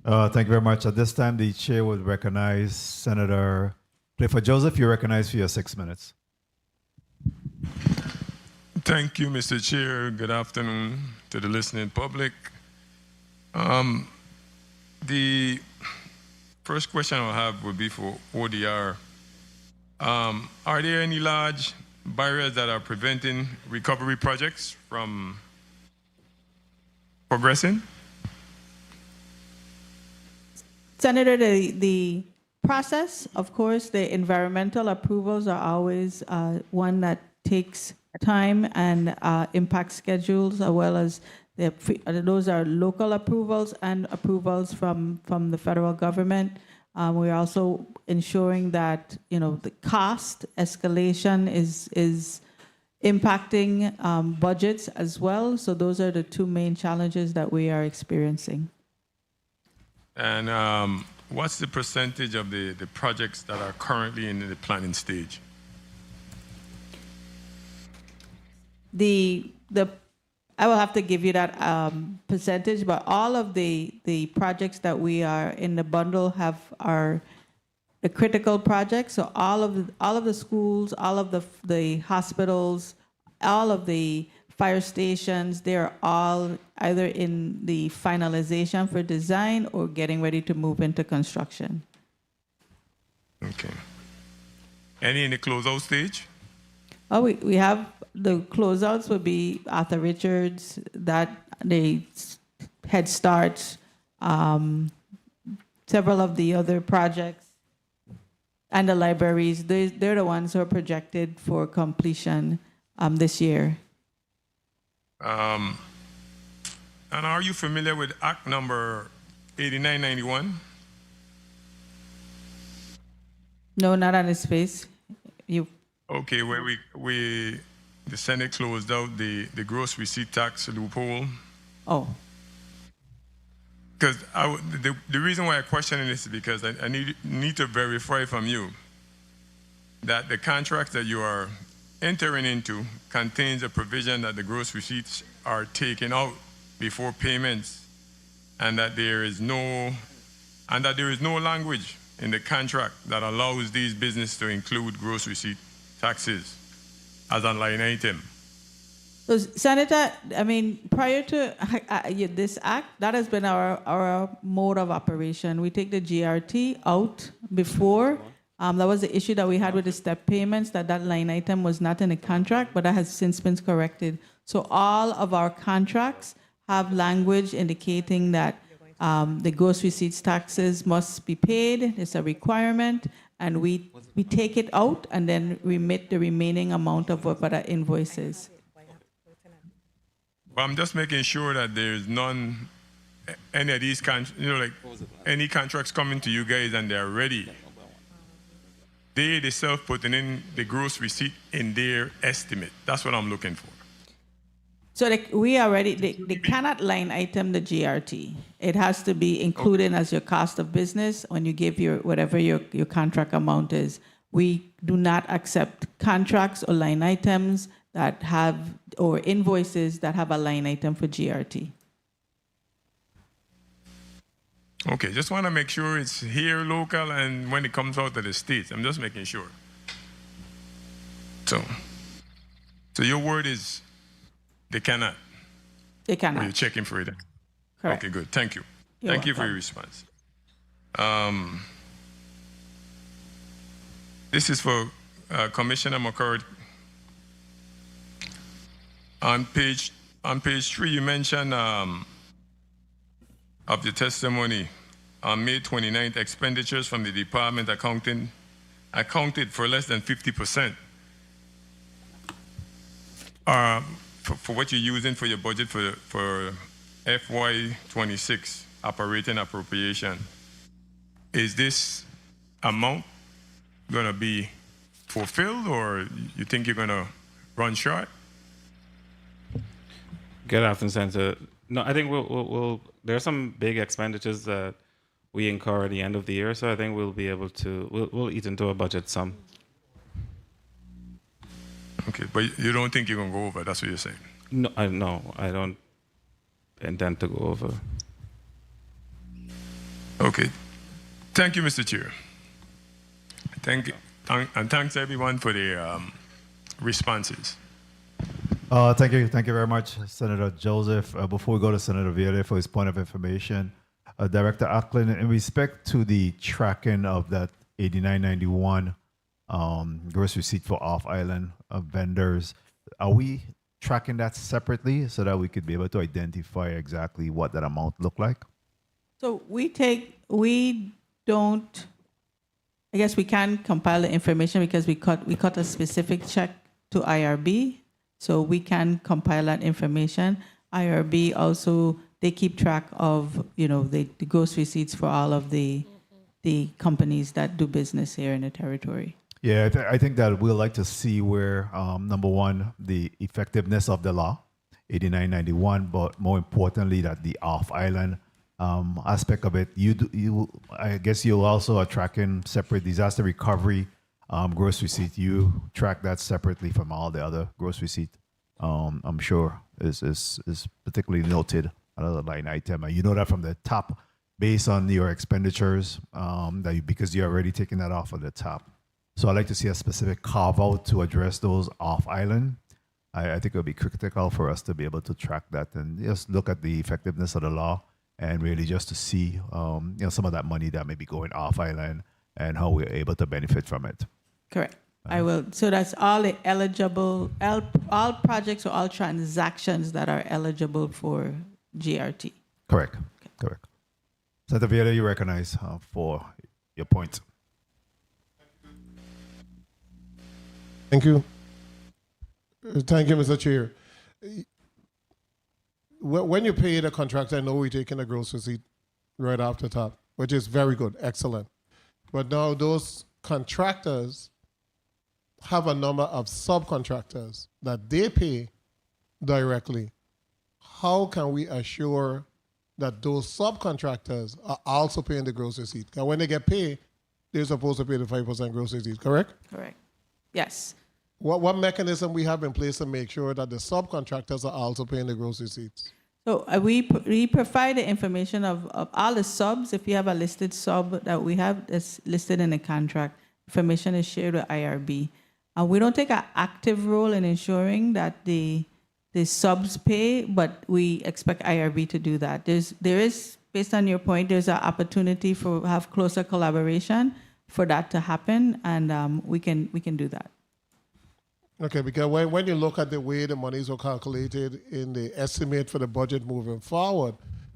Speaker 2: Thank you very much. At this time, the chair would recognize Senator Clifford Joseph. You're recognized for your 6 minutes.
Speaker 21: Thank you, Mr. Chair. Good afternoon to the listening public. The first question I'll have would be for ODR. Are there any large barriers that are preventing recovery projects from progressing?
Speaker 3: Senator, the process, of course, the environmental approvals are always one that takes time and impacts schedules, as well as those are local approvals and approvals from the federal government. We're also ensuring that the cost escalation is impacting budgets as well. So those are the two main challenges that we are experiencing.
Speaker 21: And what's the percentage of the projects that are currently in the planning stage?
Speaker 3: I will have to give you that percentage, but all of the projects that we are in the bundle are the critical projects. So all of the schools, all of the hospitals, all of the fire stations, they're all either in the finalization for design or getting ready to move into construction.
Speaker 21: Okay. Any in the closeout stage?
Speaker 3: Oh, we have the closeouts would be Arthur Richards, that the Head Start, several of the other projects, and the libraries. They're the ones who are projected for completion this year.
Speaker 21: And are you familiar with Act number 8991?
Speaker 3: No, not on his face.
Speaker 21: Okay, where the Senate closed out the gross receipt tax loophole.
Speaker 3: Oh.
Speaker 21: Because the reason why I'm questioning this is because I need to verify from you that the contract that you are entering into contains a provision that the gross receipts are taken out before payments, and that there is no language in the contract that allows these businesses to include gross receipt taxes as a line item?
Speaker 3: So, Senator, I mean, prior to this act, that has been our mode of operation. We take the GRT out before. That was the issue that we had with the step payments, that line item was not in the contract, but that has since been corrected. So all of our contracts have language indicating that the gross receipts taxes must be paid. It's a requirement, and we take it out and then remit the remaining amount of what our invoices.
Speaker 21: Well, I'm just making sure that there's none, any of these any contracts coming to you guys and they're ready. They themselves putting in the gross receipt in their estimate. That's what I'm looking for.
Speaker 3: So they cannot line item the GRT. It has to be included as your cost of business when you give whatever your contract amount is. We do not accept contracts or line items that have, or invoices that have a line item for GRT.
Speaker 21: Okay, just want to make sure it's here local and when it comes out of the States. I'm just making sure. So your word is they cannot?
Speaker 3: They cannot.
Speaker 21: Or you're checking for it?
Speaker 3: Correct.
Speaker 21: Okay, good. Thank you. Thank you for your response. This is for Commissioner McCurdy. On page 3, you mentioned of the testimony on May 29th, expenditures from the department accounted for less than 50%. For what you're using for your budget for FY26 operating appropriation, is this amount going to be fulfilled, or you think you're going to run short?
Speaker 6: Good afternoon, Senator. No, I think we'll there are some big expenditures that we incur at the end of the year, so I think we'll be able to, we'll eat into our budget some.
Speaker 21: Okay, but you don't think you're going to go over, that's what you're saying?
Speaker 6: No, I don't intend to go over.
Speaker 21: Okay. Thank you, Mr. Chair. Thank you, and thanks everyone for their responses.
Speaker 2: Thank you very much, Senator Joseph. Before we go to Senator Viera for his point of information, Director Octalien, in respect to the tracking of that 8991 gross receipt for off-island vendors, are we tracking that separately so that we could be able to identify exactly what that amount looked like?
Speaker 3: So we don't, I guess we can compile the information because we cut a specific check to IRB. So we can compile that information. IRB also, they keep track of, the gross receipts for all of the companies that do business here in the territory.
Speaker 2: Yeah, I think that we'd like to see where, number one, the effectiveness of the law, 8991, but more importantly, that the off-island aspect of it. I guess you also are tracking separate disaster recovery gross receipt. You track that separately from all the other gross receipt. I'm sure is particularly noted another line item. And you know that from the top, based on your expenditures, because you're already taking that off of the top. So I'd like to see a specific carve out to address those off island. I think it would be critical for us to be able to track that and just look at the effectiveness of the law and really just to see some of that money that may be going off island and how we're able to benefit from it.
Speaker 3: Correct. I will. So that's all the eligible, all projects or all transactions that are eligible for GRT.
Speaker 2: Correct. Okay. Correct. Senator Viera, you recognize for your point.
Speaker 11: Thank you. Thank you, Mr. Chair. When you pay the contractor, I know we're taking a gross receipt right off the top, which is very good, excellent. But now those contractors have a number of subcontractors that they pay directly. How can we assure that those subcontractors are also paying the gross receipt? Because when they get paid, they're supposed to pay the 5% gross receipt, correct?
Speaker 3: Correct. Yes.
Speaker 11: What mechanism we have in place to make sure that the subcontractors are also paying the gross receipts?
Speaker 3: So we provide the information of all the subs. If you have a listed sub that we have that's listed in the contract, information is shared with IRB. We don't take an active role in ensuring that the subs pay, but we expect IRB to do that. There is, based on your point, there's an opportunity for have closer collaboration for that to happen, and we can do that.
Speaker 11: Okay, because when you look at the way the monies were calculated in the estimate for the budget moving forward,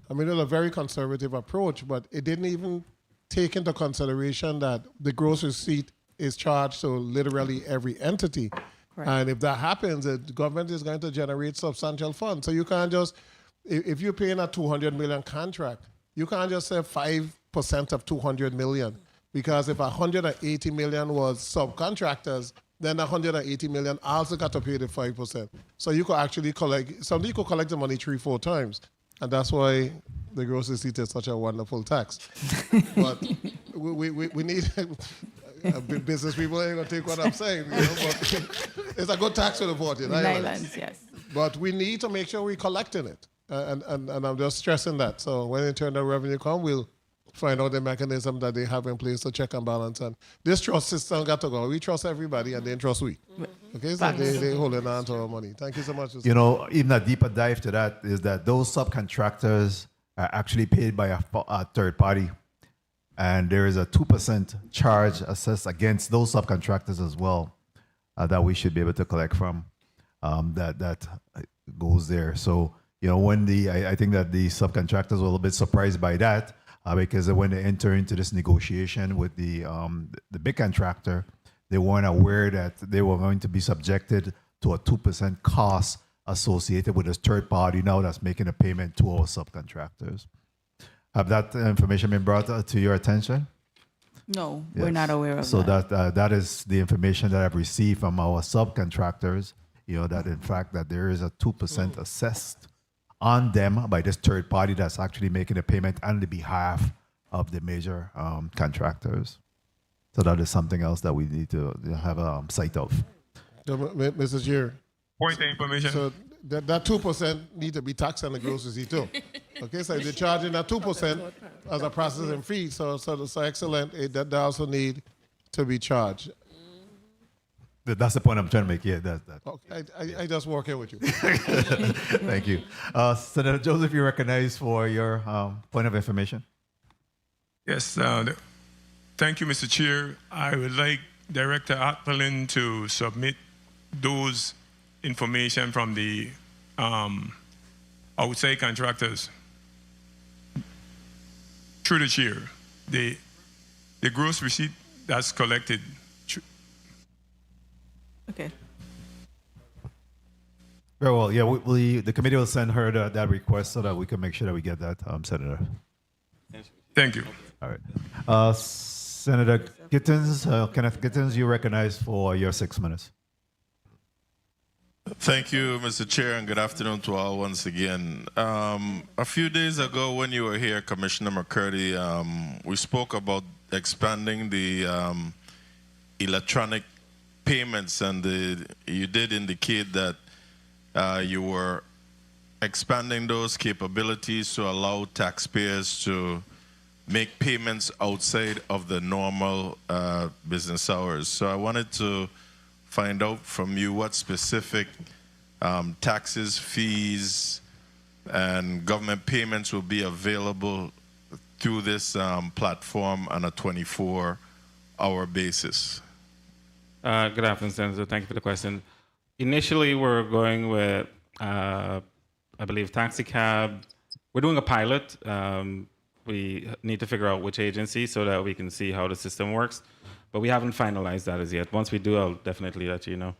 Speaker 11: I mean, it's a very conservative approach, but it didn't even take into consideration that the gross receipt is charged to literally every entity.
Speaker 3: Correct.
Speaker 11: And if that happens, the government is going to generate substantial funds. So you can't just, if you're paying a $200 million contract, you can't just say 5% of $200 million. Because if 180 million was subcontractors, then 180 million also got to pay the 5%. So you could actually somebody could collect the money 3-4 times. And that's why the gross receipt is such a wonderful tax. But we need, business people ain't gonna take what I'm saying, you know, but it's a good tax for the 40
Speaker 3: Islands, yes.
Speaker 11: But we need to make sure we're collecting it. And I'm just stressing that. So when internal revenue come, we'll find out the mechanism that they have in place to check and balance. And this trust system got to go. We trust everybody and they trust we. Okay, so they holding on to our money. Thank you so much.
Speaker 2: You know, even a deeper dive to that is that those subcontractors are actually paid by a third party. And there is a 2% charge assessed against those subcontractors as well that we should be able to collect from. That goes there. So, you know, when I think that the subcontractors were a little bit surprised by that because when they enter into this negotiation with the big contractor, they weren't aware that they were going to be subjected to a 2% cost associated with this third party now that's making a payment to our subcontractors. Have that information been brought to your attention?
Speaker 3: No,
Speaker 2: Yes.
Speaker 3: we're not aware of
Speaker 2: so
Speaker 3: that.
Speaker 2: So that is the information that I've received from our subcontractors, you know, that in fact that there is a 2% assessed on them by this third party that's actually making a payment on the behalf of the major contractors. So that is something else that we need to have a sight of.
Speaker 11: Mrs. Year.
Speaker 21: Point of information.
Speaker 11: So that 2% need to be taxed on the gross receipt too. Okay, so they're charging that 2% as a processing fee. So excellent. That also need to be charged.
Speaker 2: That's the point I'm trying to make. Yeah, that.
Speaker 11: Okay, I just work here with you.
Speaker 2: Thank you. Senator Joseph, you recognized for your point of information.
Speaker 21: Yes, thank you, Mr. Chair. I would like Director Ottley to submit those information from the outside contractors through the chair. The gross receipt that's collected.
Speaker 3: Okay.
Speaker 2: Very well. Yeah, the committee will send her that request so that we can make sure that we get that, Senator.
Speaker 21: Thank you.
Speaker 2: All right. Senator Gittins, Kenneth Gittins, you recognized for your 6 minutes.
Speaker 5: Thank you, Mr. Chair, and good afternoon to all once again. A few days ago when you were here, Commissioner McCurdy, we spoke about expanding the electronic payments, and you did indicate that you were expanding those capabilities to allow taxpayers to make payments outside of the normal business hours. So I wanted to find out from you what specific taxes, fees, and government payments will be available through this platform on a 24-hour basis.
Speaker 6: Good afternoon, Senator. Thank you for the question. Initially, we're going with, I believe, taxi cab. We're doing a pilot. We need to figure out which agency so that we can see how the system works. But we haven't finalized that as yet. Once we do, I'll definitely let you know.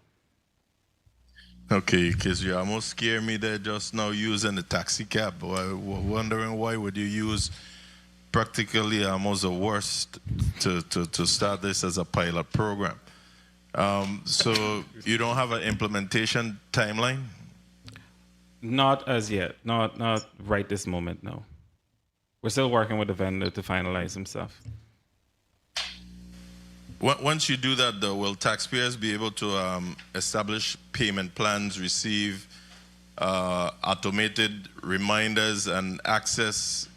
Speaker 5: Okay, because you almost scared me there just now using the taxi cab. Wondering why would you use practically almost the worst to start this as a pilot program. So you don't have an implementation timeline?
Speaker 6: Not as yet. Not right this moment, no. We're still working with the vendor to finalize some stuff.
Speaker 5: Once you do that, though, will taxpayers be able to establish payment plans, receive automated reminders and access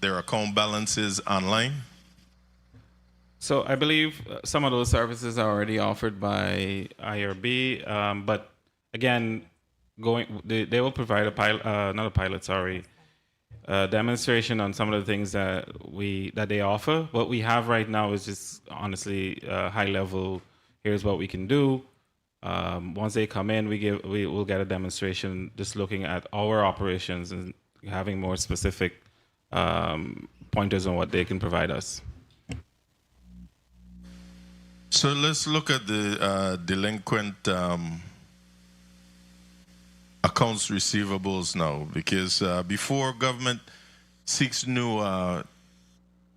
Speaker 5: their account balances online?
Speaker 6: So I believe some of those services are already offered by IRB, but again, they will provide a pilot, not a pilot, sorry, demonstration on some of the things that they offer. What we have right now is just honestly high level. Here's what we can do. Once they come in, we will get a demonstration just looking at our operations and having more specific pointers on what they can provide us.
Speaker 5: So let's look at the delinquent accounts receivables now, because before government seeks new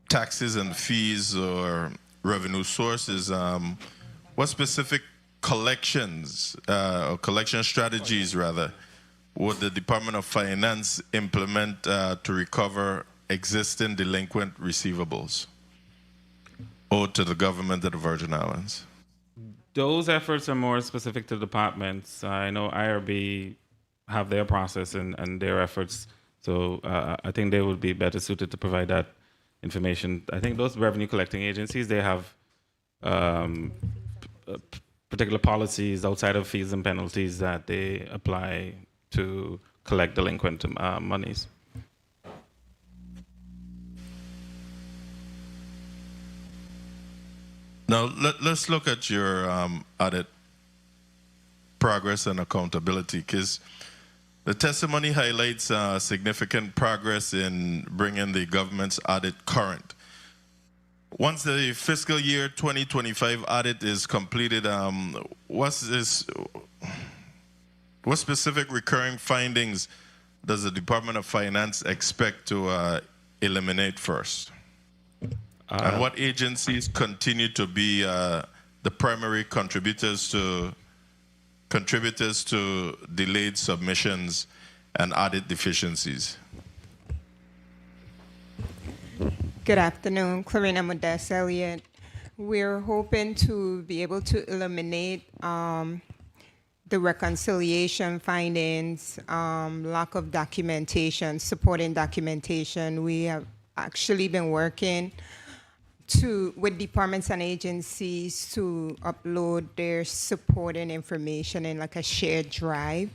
Speaker 5: taxes and fees or revenue sources, what specific collections or collection strategies rather would the Department of Finance implement to recover existing delinquent receivables owed to the government of the Virgin Islands?
Speaker 6: Those efforts are more specific to departments. I know IRB have their process and their efforts, so I think they would be better suited to provide that information. I think those revenue collecting agencies, they have particular policies outside of fees and penalties that they apply to collect delinquent monies.
Speaker 5: Now, let's look at your audit progress and accountability, because the testimony highlights significant progress in bringing the government's audit current. Once the fiscal year 2025 audit is completed, what specific recurring findings does the Department of Finance expect to eliminate first? And what agencies continue to be the primary contributors to delayed submissions and audit deficiencies?
Speaker 4: Good afternoon, Clarina Modest Elliott. We're hoping to be able to eliminate the reconciliation findings, lack of documentation, supporting documentation. We have actually been working with departments and agencies to upload their supporting information in like a shared drive.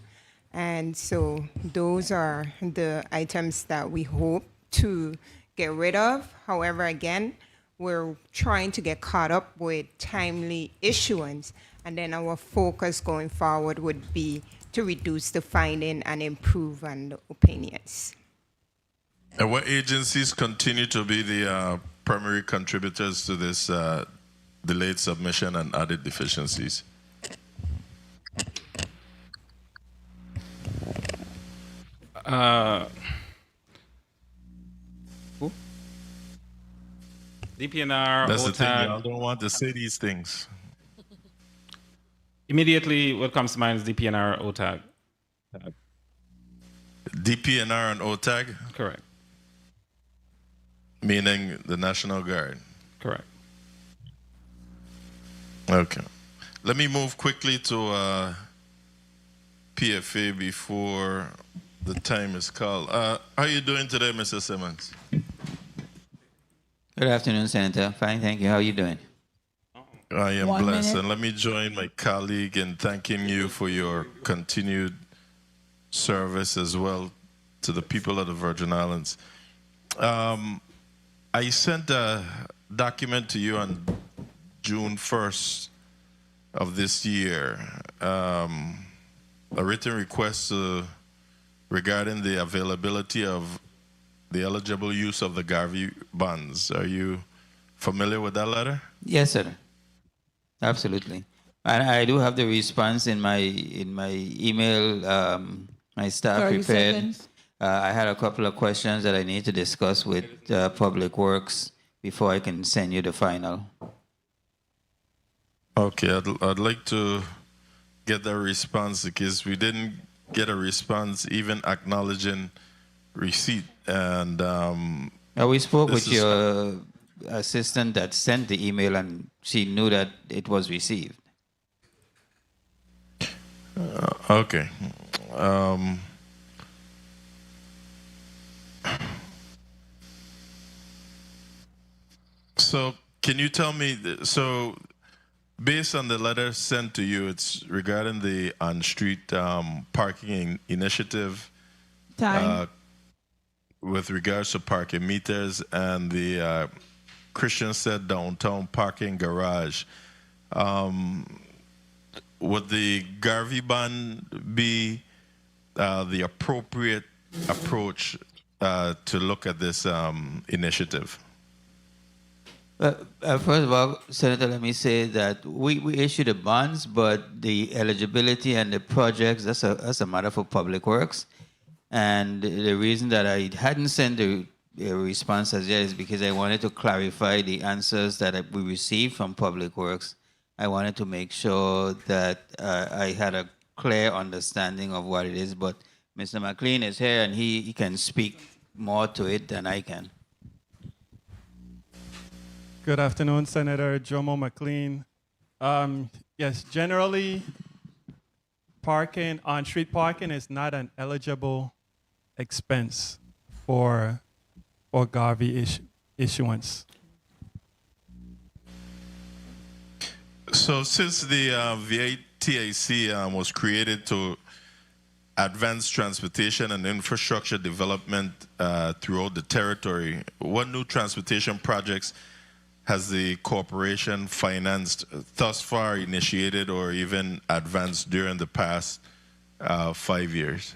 Speaker 4: And so those are the items that we hope to get rid of. However, again, we're trying to get caught up with timely issuance. And then our focus going forward would be to reduce the finding and improve on the opinions.
Speaker 5: And what agencies continue to be the primary contributors to this delayed submission and audit deficiencies?
Speaker 6: DPNR,
Speaker 5: That's the thing,
Speaker 6: OTAG.
Speaker 5: y'all don't want to say these things.
Speaker 6: Immediately, what comes to mind is DPNR, OTAG.
Speaker 5: DPNR and OTAG?
Speaker 6: Correct.
Speaker 5: Meaning the National Guard?
Speaker 6: Correct.
Speaker 5: Okay. Let me move quickly to PFA before the time is called. How are you doing today, Mr. Simmonds?
Speaker 1: Good afternoon, Senator. Fine, thank you. How are you doing?
Speaker 5: I am
Speaker 1: 1
Speaker 5: blessed.
Speaker 1: minute.
Speaker 5: And let me join my colleague in thanking you for your continued service as well to the people of the Virgin Islands. I sent a document to you on June 1st of this year, a written request regarding the availability of the eligible use of the Garvey bonds. Are you familiar with that letter?
Speaker 1: Yes, sir. Absolutely. And I do have the response in my email. My staff
Speaker 3: 30
Speaker 1: prepared.
Speaker 3: seconds.
Speaker 1: I had a couple of questions that I need to discuss with Public Works before I can send you the final.
Speaker 5: Okay, I'd like to get that response because we didn't get a response even acknowledging receipt. And
Speaker 1: we spoke with your assistant that sent the email, and she knew that it was received.
Speaker 5: Okay. So can you tell me, so based on the letter sent to you, it's regarding the on-street parking initiative with regards to parking meters and the Christian said downtown parking garage. Would the Garvey bond be the appropriate approach to look at this initiative?
Speaker 1: First of all, Senator, let me say that we issue the bonds, but the eligibility and the projects, that's a matter for Public Works. And the reason that I hadn't sent the response as yet is because I wanted to clarify the answers that we received from Public Works. I wanted to make sure that I had a clear understanding of what it is, but Mr. McLean is here and he can speak more to it than I can.
Speaker 18: Good afternoon, Senator Jomo McLean. Yes, generally, parking, on-street parking is not an eligible expense for Garvey issuance.
Speaker 5: So since the VATAC was created to advance transportation and infrastructure development throughout the territory, what new transportation projects has the corporation financed thus far, initiated, or even advanced during the past 5 years?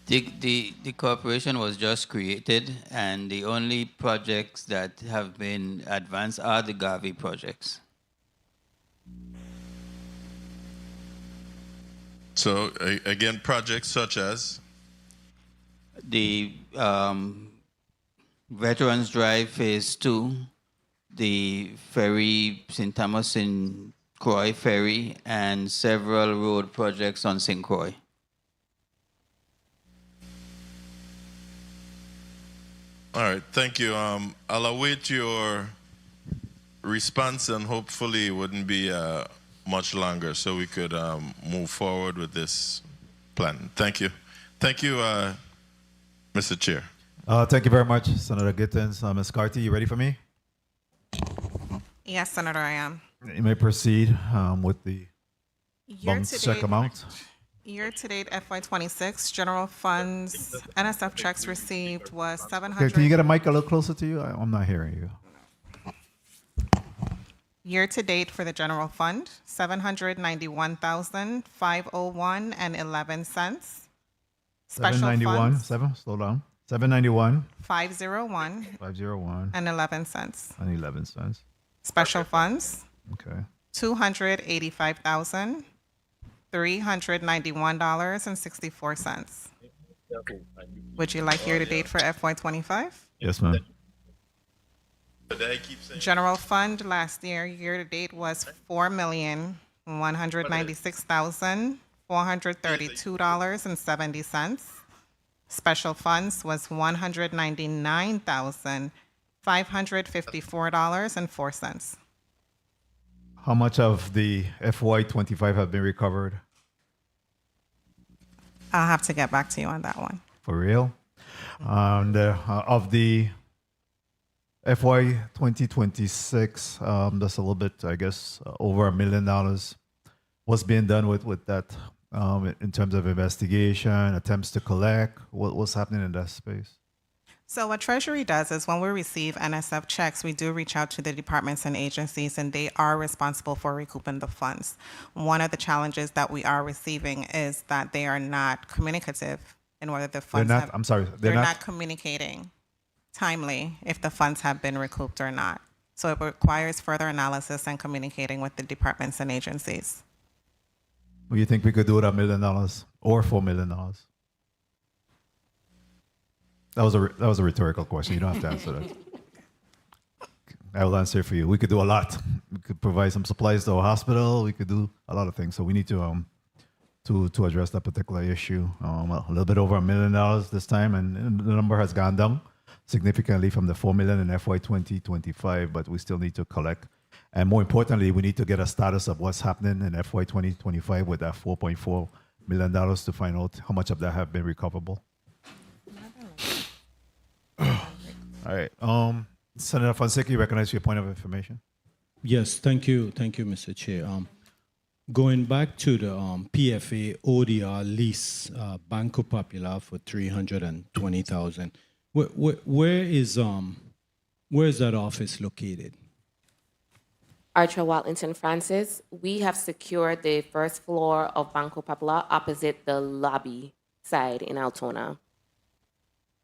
Speaker 1: The corporation was just created, and the only projects that have been advanced are the Garvey projects.
Speaker 5: So again, projects such as?
Speaker 1: The Veterans Drive Phase 2, the ferry, St. Thomas and Croix Ferry, and several road projects on St. Croix.
Speaker 5: All right, thank you. I'll await your response, and hopefully it wouldn't be much longer so we could move forward with this plan. Thank you. Thank you, Mr. Chair.
Speaker 2: Thank you very much, Senator Gittins. Ms. Carty, you ready for me?
Speaker 15: Yes, Senator, I am.
Speaker 2: You may proceed with the bounce check amount.
Speaker 15: Year-to-date FY26, general funds, NSF checks received was 700.
Speaker 2: Okay, can you get a mic a little closer to you? I'm not hearing you.
Speaker 15: Year-to-date for the general fund, $791,501.11. Special
Speaker 2: 791,
Speaker 15: funds,
Speaker 2: slow down. 791.
Speaker 15: 501.
Speaker 2: 501.
Speaker 15: And 11 cents.
Speaker 2: And 11 cents.
Speaker 15: Special funds,
Speaker 2: Okay.
Speaker 15: $285,391.64. Would you like year-to-date for FY25?
Speaker 2: Yes, ma'am.
Speaker 15: General fund last year-to-date was $4,196,432.70. Special funds was $199,554.04.
Speaker 2: How much of the FY25 have been recovered?
Speaker 15: I'll have to get back to you on that one.
Speaker 2: For real? And of the FY 2026, that's a little bit, I guess, over $1 million. What's being done with that in terms of investigation, attempts to collect? What's happening in that space?
Speaker 15: So what Treasury does is when we receive NSF checks, we do reach out to the departments and agencies, and they are responsible for recouping the funds. One of the challenges that we are receiving is that they are not communicative in whether the funds
Speaker 2: They're not, I'm sorry,
Speaker 15: they're not communicating timely if the funds have been recouped or not. So it requires further analysis and communicating with the departments and agencies.
Speaker 2: Do you think we could do it $1 million or $4 million? That was a rhetorical question. You don't have to answer that. I will answer for you. We could do a lot. We could provide some supplies to our hospital. We could do a lot of things. So we need to address that particular issue. A little bit over $1 million this time, and the number has gone down significantly from the $4 million in FY 2025. But we still need to collect, and more importantly, we need to get a status of what's happening in FY 2025 with that $4.4 million to find out how much of that have been recoverable. All right. Senator Fonseca, you recognize your point of information?
Speaker 13: Yes, thank you, Mr. Chair. Going back to the PFA ODR lease, Banco Popular for $320,000. Where is that office located?
Speaker 8: Archer Watlington Francis, we have secured the first floor of Banco Popular opposite the lobby side in Altona.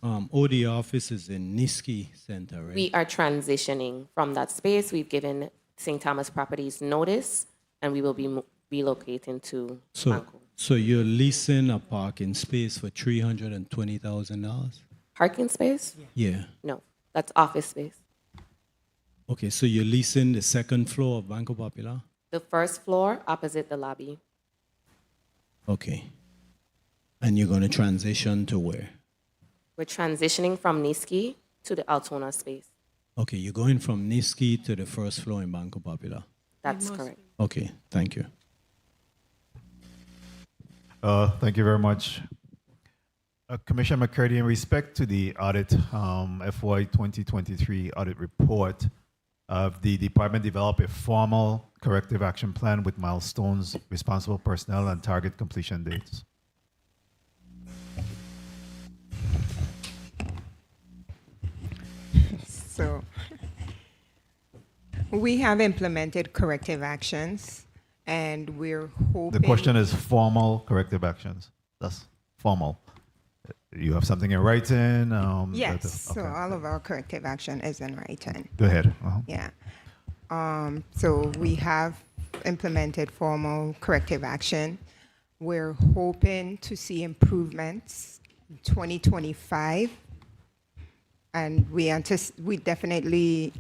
Speaker 13: OD office is in Niski Center, right?
Speaker 8: We are transitioning from that space. We've given St. Thomas Properties notice, and we will be relocating to Banco.
Speaker 13: So you're leasing a parking space for $320,000?
Speaker 8: Parking space?
Speaker 13: Yeah.
Speaker 8: No, that's office space.
Speaker 13: Okay, so you're leasing the second floor of Banco Popular?
Speaker 8: The first floor opposite the lobby.
Speaker 13: Okay. And you're going to transition to where?
Speaker 8: We're transitioning from Niski to the Altona space.
Speaker 13: Okay, you're going from Niski to the first floor in Banco Popular?
Speaker 8: That's correct.
Speaker 13: Okay, thank you.
Speaker 2: Thank you very much. Commissioner McCurdy, in respect to the audit, FY 2023 audit report, the department developed a formal corrective action plan with milestones, responsible personnel, and target completion dates.
Speaker 4: So we have implemented corrective actions, and we're hoping.
Speaker 2: The question is formal corrective actions. That's formal. You have something in writing?
Speaker 4: Yes, so all of our corrective action is in writing.
Speaker 2: Go ahead.
Speaker 4: Yeah. So we have implemented formal corrective action. We're hoping to see improvements in 2025. And we definitely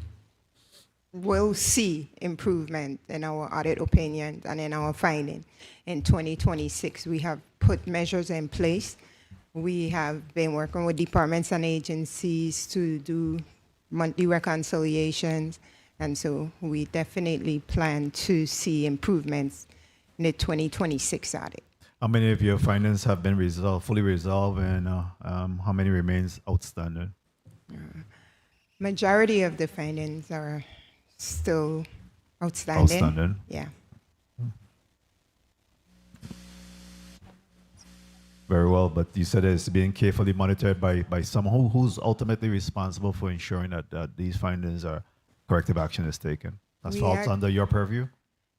Speaker 4: will see improvement in our audit opinions and in our finding. In 2026, we have put measures in place. We have been working with departments and agencies to do monthly reconciliations. And so we definitely plan to see improvements in the 2026 audit.
Speaker 2: How many of your findings have been fully resolved, and how many remains outstanding?
Speaker 4: Majority of the findings are still outstanding.
Speaker 2: Outstanding.
Speaker 4: Yeah.
Speaker 2: Very well, but you said it's being carefully monitored by someone who's ultimately responsible for ensuring that these findings are corrective action is taken. That falls under your purview?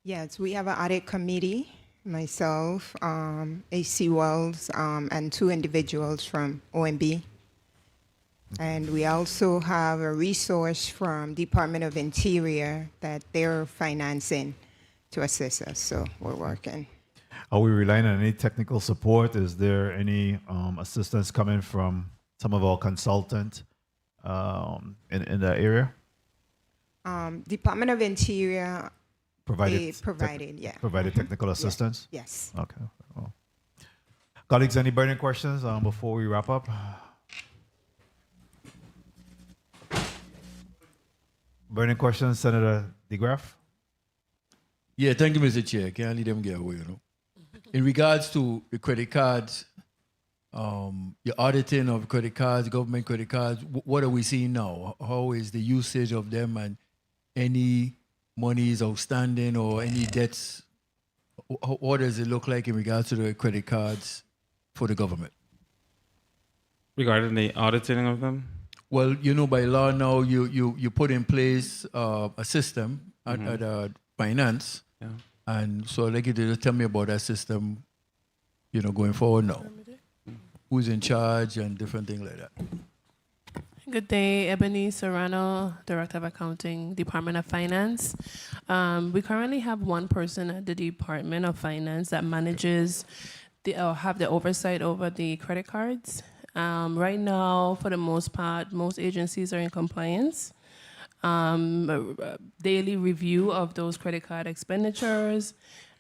Speaker 4: Yes, we have an audit committee, myself, AC Wells, and 2 individuals from OMB. And we also have a resource from Department of Interior that they're financing to assist us, so we're working.
Speaker 2: Are we relying on any technical support? Is there any assistance coming from some of our consultants in that area?
Speaker 4: Department of Interior
Speaker 2: provided technical assistance?
Speaker 4: Yes.
Speaker 2: Okay. Well. Colleagues, any burning questions before we wrap up? Burning questions, Senator DeGraff?
Speaker 16: Yeah, thank you, Mr. Chair. Can't let them get away, In regards to the credit cards, your auditing of credit cards, government credit cards, what are we seeing now? How is the usage of them, and any monies outstanding or any debts? What does it look like in regards to the credit cards for the government?
Speaker 6: Regarding the auditing of them?
Speaker 16: Well, by law now, you put in place a system at finance.
Speaker 6: Yeah.
Speaker 16: And so I'd like you to just tell me about that system, going forward now. Who's in charge and different things like that.
Speaker 10: Good day, Ebony Serrano, Director of Accounting, Department of Finance. We currently have one person at the Department of Finance that manages have the oversight over the credit cards. Right now, for the most part, most agencies are in compliance. Daily review of those credit card expenditures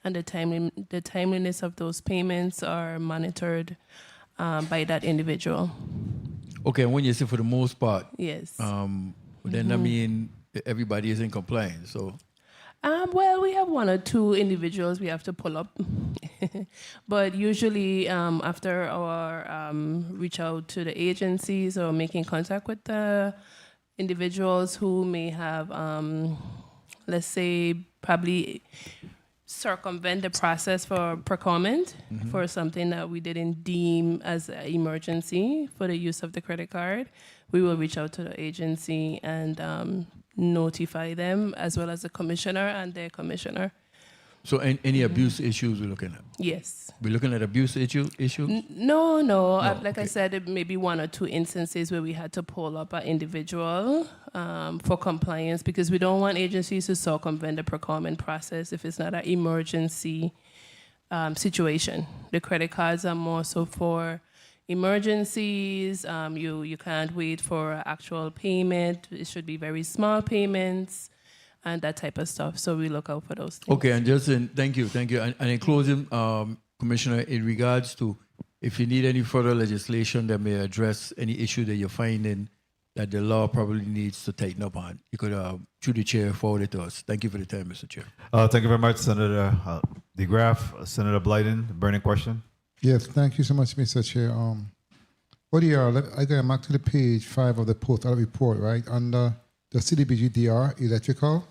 Speaker 10: and the timeliness of those payments are monitored by that individual.
Speaker 16: Okay, and when you say for the most part,
Speaker 10: yes,
Speaker 16: then I mean everybody is in compliance. So,
Speaker 10: well, we have 1 or 2 individuals we have to pull up But usually after our reach out to the agencies or making contact with the individuals who may have, let's say, probably circumvent the process for procurement for something that we didn't deem as an emergency for the use of the credit card, we will reach out to the agency and notify them, as well as the commissioner and their commissioner.
Speaker 16: So any abuse issues we're looking at?
Speaker 10: Yes.
Speaker 16: We're looking at abuse issues?
Speaker 10: No. Like
Speaker 16: okay.
Speaker 10: I said, maybe 1 or 2 instances where we had to pull up an individual for compliance, because we don't want agencies to circumvent the procurement process if it's not an emergency situation. The credit cards are more so for emergencies. You can't wait for actual payment. It should be very small payments and that type of stuff. So we look out for those things.
Speaker 16: Okay, and just thank you. And in closing, Commissioner, in regards to if you need any further legislation that may address any issue that you're finding that the law probably needs to tighten up on, you could, through the chair, forward it to us. Thank you for the time, Mr. Chair.
Speaker 2: Thank you very much, Senator DeGraff. Senator Blyden, burning question.
Speaker 14: Yes, thank you so much, Mr. Chair. I think I'm actually page 5 of the post report, right? Under the CDBG-DR electrical.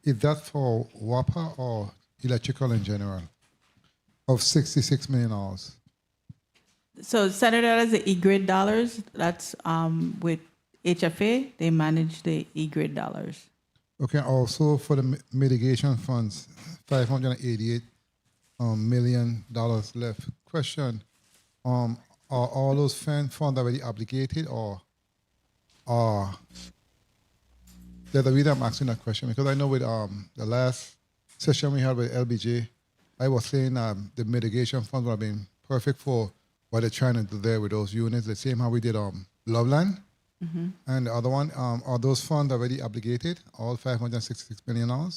Speaker 14: Is that for WAPA or electrical in general? Of $66 million.
Speaker 3: So, Senator, that is the E-grid dollars. That's with HFA. They manage the E-grid dollars.
Speaker 14: Okay, also for the mitigation funds, $588 million left. Question, are all those funds already obligated, or there's a reason I'm asking that question, because I know with the last session we had with LBJ, I was saying the mitigation funds would have been perfect for what they're trying to do there with those units, the same how we did Loveland. And the other one, are those funds already obligated, all $566 million?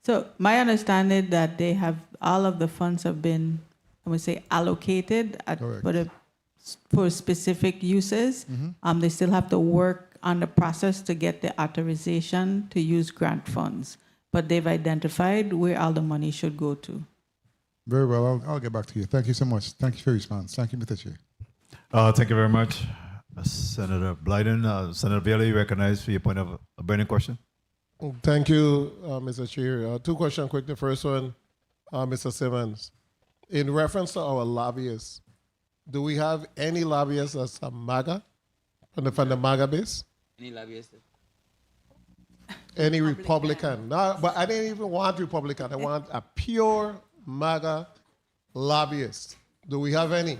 Speaker 3: So my understanding that they have, all of the funds have been, I would say, allocated for specific uses. They still have to work on the process to get the authorization to use grant funds. But they've identified where all the money should go to.
Speaker 14: Very well. I'll get back to you. Thank you so much. Thank you for your response. Thank you, Mr. Chair.
Speaker 2: Thank you very much, Senator Blyden. Senator Viola, you recognized for your point of a burning question.
Speaker 11: Thank you, Mr. Chair. 2 questions quick. The first one, Mr. Simmonds. In reference to our lobbyists, do we have any lobbyists that's a MAGA, from the MAGA base?
Speaker 1: Any lobbyists?
Speaker 11: Any Republican? No, but I didn't even want Republican. I want a pure MAGA lobbyist. Do we have any?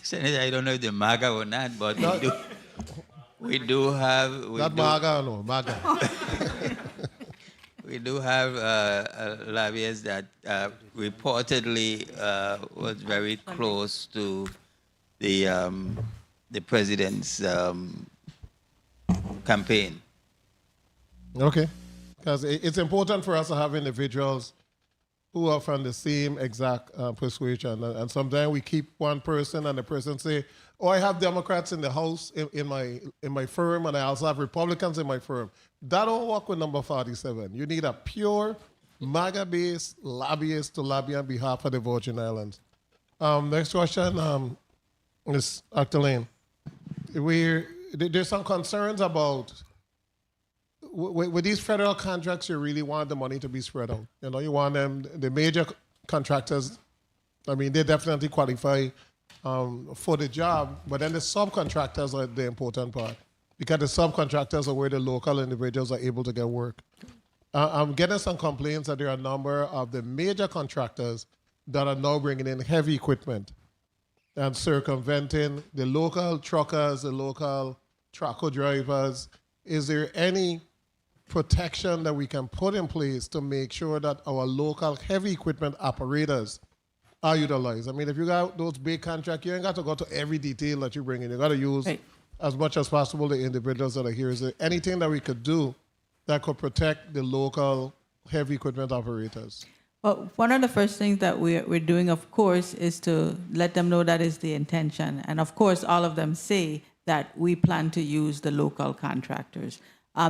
Speaker 1: Senator, I don't know if they're MAGA or not, but we do have.
Speaker 11: Not MAGA, no, MAGA.
Speaker 1: We do have lobbyists that reportedly was very close to the president's campaign.
Speaker 11: Okay, because it's important for us to have individuals who are from the same exact persuasion. And sometimes we keep one person and the person say, oh, I have Democrats in the House in my firm, and I also have Republicans in my firm. That don't work with number 47. You need a pure MAGA-based lobbyist to lobby on behalf of the Virgin Islands. Next question, Ms. Octalien. There's some concerns about with these federal contracts, you really want the money to be spread out. You know, you want them, the major contractors, I mean, they definitely qualify for the job, but then the subcontractors are the important part, because the subcontractors are where the local individuals are able to get work. I'm getting some complaints that there are a number of the major contractors that are now bringing in heavy equipment and circumventing the local truckers, the local trucker drivers. Is there any protection that we can put in place to make sure that our local heavy equipment operators are utilized? I mean, if you got those big contracts, you ain't got to go to every detail that you bring in. You got to use as much as possible the individuals that are here. Is there anything that we could do that could protect the local heavy equipment operators?
Speaker 3: Well, one of the first things that we're doing, of course, is to let them know that is the intention. And of course, all of them say that we plan to use the local contractors.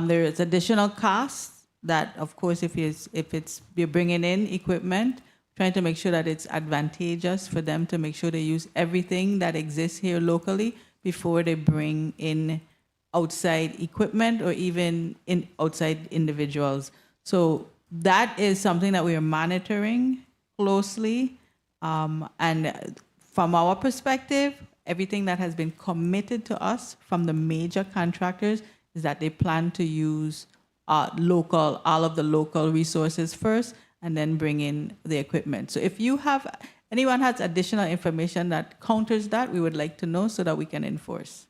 Speaker 3: There is additional costs that, of course, if you're bringing in equipment, trying to make sure that it's advantageous for them to make sure they use everything that exists here locally before they bring in outside equipment or even in outside individuals. So that is something that we are monitoring closely. And from our perspective, everything that has been committed to us from the major contractors is that they plan to use all of the local resources first and then bring in the equipment. So if anyone has additional information that counters that, we would like to know so that we can enforce.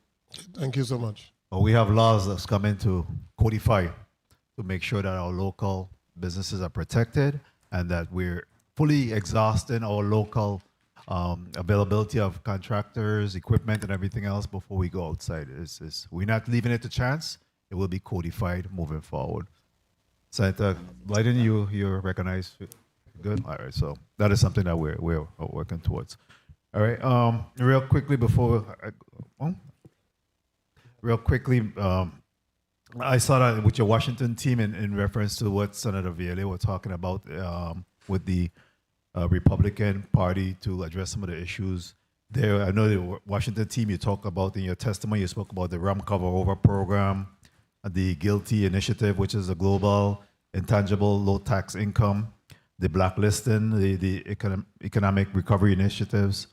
Speaker 11: Thank you so much.
Speaker 2: Well, we have laws that's coming to codify to make sure that our local businesses are protected and that we're fully exhausting our local availability of contractors, equipment, and everything else before we go outside. We're not leaving it to chance. It will be codified moving forward. Senator Blyden, you recognize? Good. All right. So that is something that we're working towards. All right. Real quickly I saw that with your Washington team in reference to what Senator Viale was talking about with the Republican Party to address some of the issues there. I know the Washington team you talked about in your testimony, you spoke about the RAM Cover Over program, the GILTI initiative, which is a global intangible low tax income, the blacklisting, the economic recovery initiatives,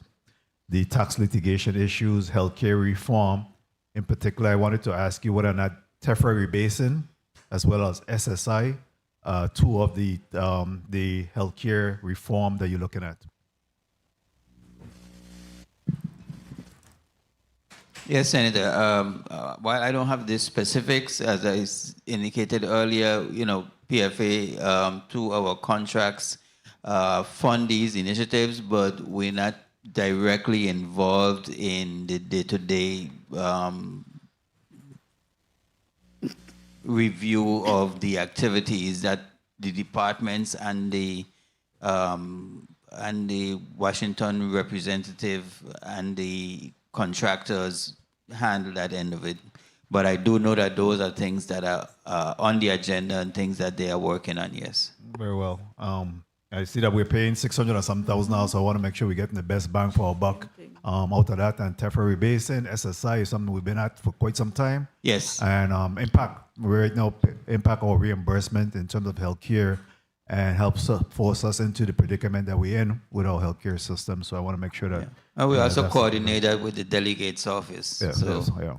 Speaker 2: the tax litigation issues, healthcare reform. In particular, I wanted to ask you whether or not Tefra rebasing, as well as SSI, two of the healthcare reform that you're looking at.
Speaker 1: Yes, Senator. While I don't have the specifics, as I indicated earlier, PFA, through our contracts, fund these initiatives, but we're not directly involved in the day-to-day review of the activities that the departments and the Washington representative and the contractors handle that end of it. But I do know that those are things that are on the agenda and things that they are working on, yes.
Speaker 2: Very well. I see that we're paying $600 and some thousand now, so I want to make sure we're getting the best bang for our buck out of that. And Tefra rebasing, SSI is something we've been at for quite some time.
Speaker 1: Yes.
Speaker 2: And impact, we right now impact our reimbursement in terms of healthcare and helps force us into the predicament that we're in with our healthcare system. So I want to make sure that.
Speaker 1: And we also coordinate that with the delegate's office.
Speaker 2: Yeah,
Speaker 1: so,
Speaker 2: yeah.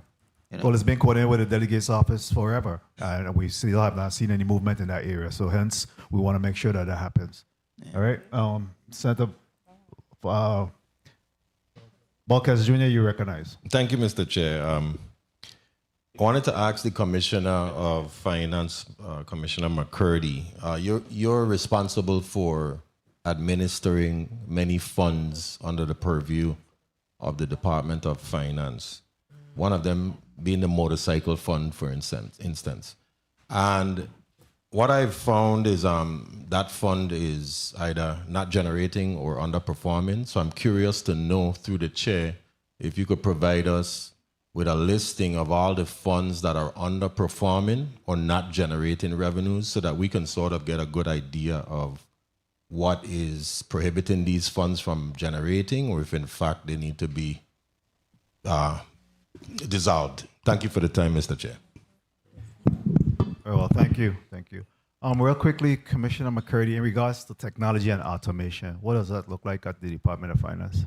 Speaker 2: Well, it's been coordinated with the delegate's office forever, and we still have not seen any movement in that area. So hence, we want to make sure that that happens. Yeah. All right, Senator Balkes Jr., you recognize.
Speaker 12: Thank you, Mr. Chair. I wanted to ask the Commissioner of Finance, Commissioner McCurdy, you're responsible for administering many funds under the purview of the Department of Finance, one of them being the motorcycle fund, for instance. And what I've found is that fund is either not generating or underperforming. So I'm curious to know through the chair if you could provide us with a listing of all the funds that are underperforming or not generating revenues so that we can sort of get a good idea of what is prohibiting these funds from generating or if in fact they need to be dissolved. Thank you for the time, Mr. Chair.
Speaker 2: Very well, thank you. Thank you. Real quickly, Commissioner McCurdy, in regards to technology and automation, what does that look like at the Department of Finance?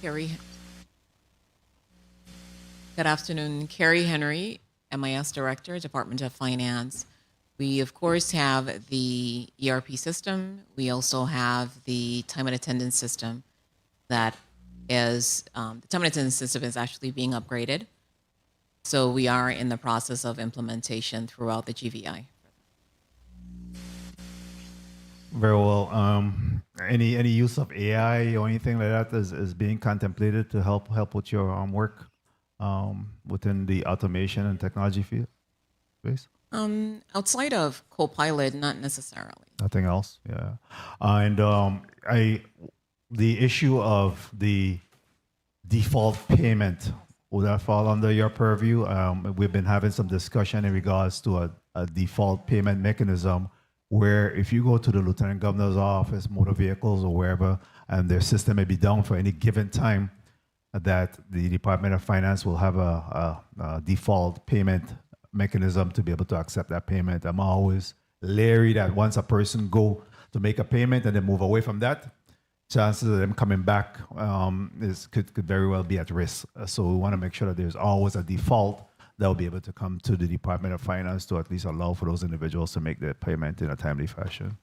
Speaker 22: Carrie. Good afternoon. Carrie Henry, MIS Director, Department of Finance. We, of course, have the ERP system. We also have the time and attendance system that is, the time and attendance system is actually being upgraded. So we are in the process of implementation throughout the GVI.
Speaker 2: Very well. Any use of AI or anything like that is being contemplated to help with your work within the automation and technology field space?
Speaker 22: Outside of Copilot, not necessarily.
Speaker 2: Nothing else, yeah. And the issue of the default payment, will that fall under your purview? We've been having some discussion in regards to a default payment mechanism where if you go to the Lieutenant Governor's office, motor vehicles or wherever, and their system may be down for any given time, that the Department of Finance will have a default payment mechanism to be able to accept that payment. I'm always leery that once a person go to make a payment and then move away from that, chances of them coming back could very well be at risk. So we want to make sure that there's always a default that will be able to come to the Department of Finance to at least allow for those individuals to make their payment in a timely fashion.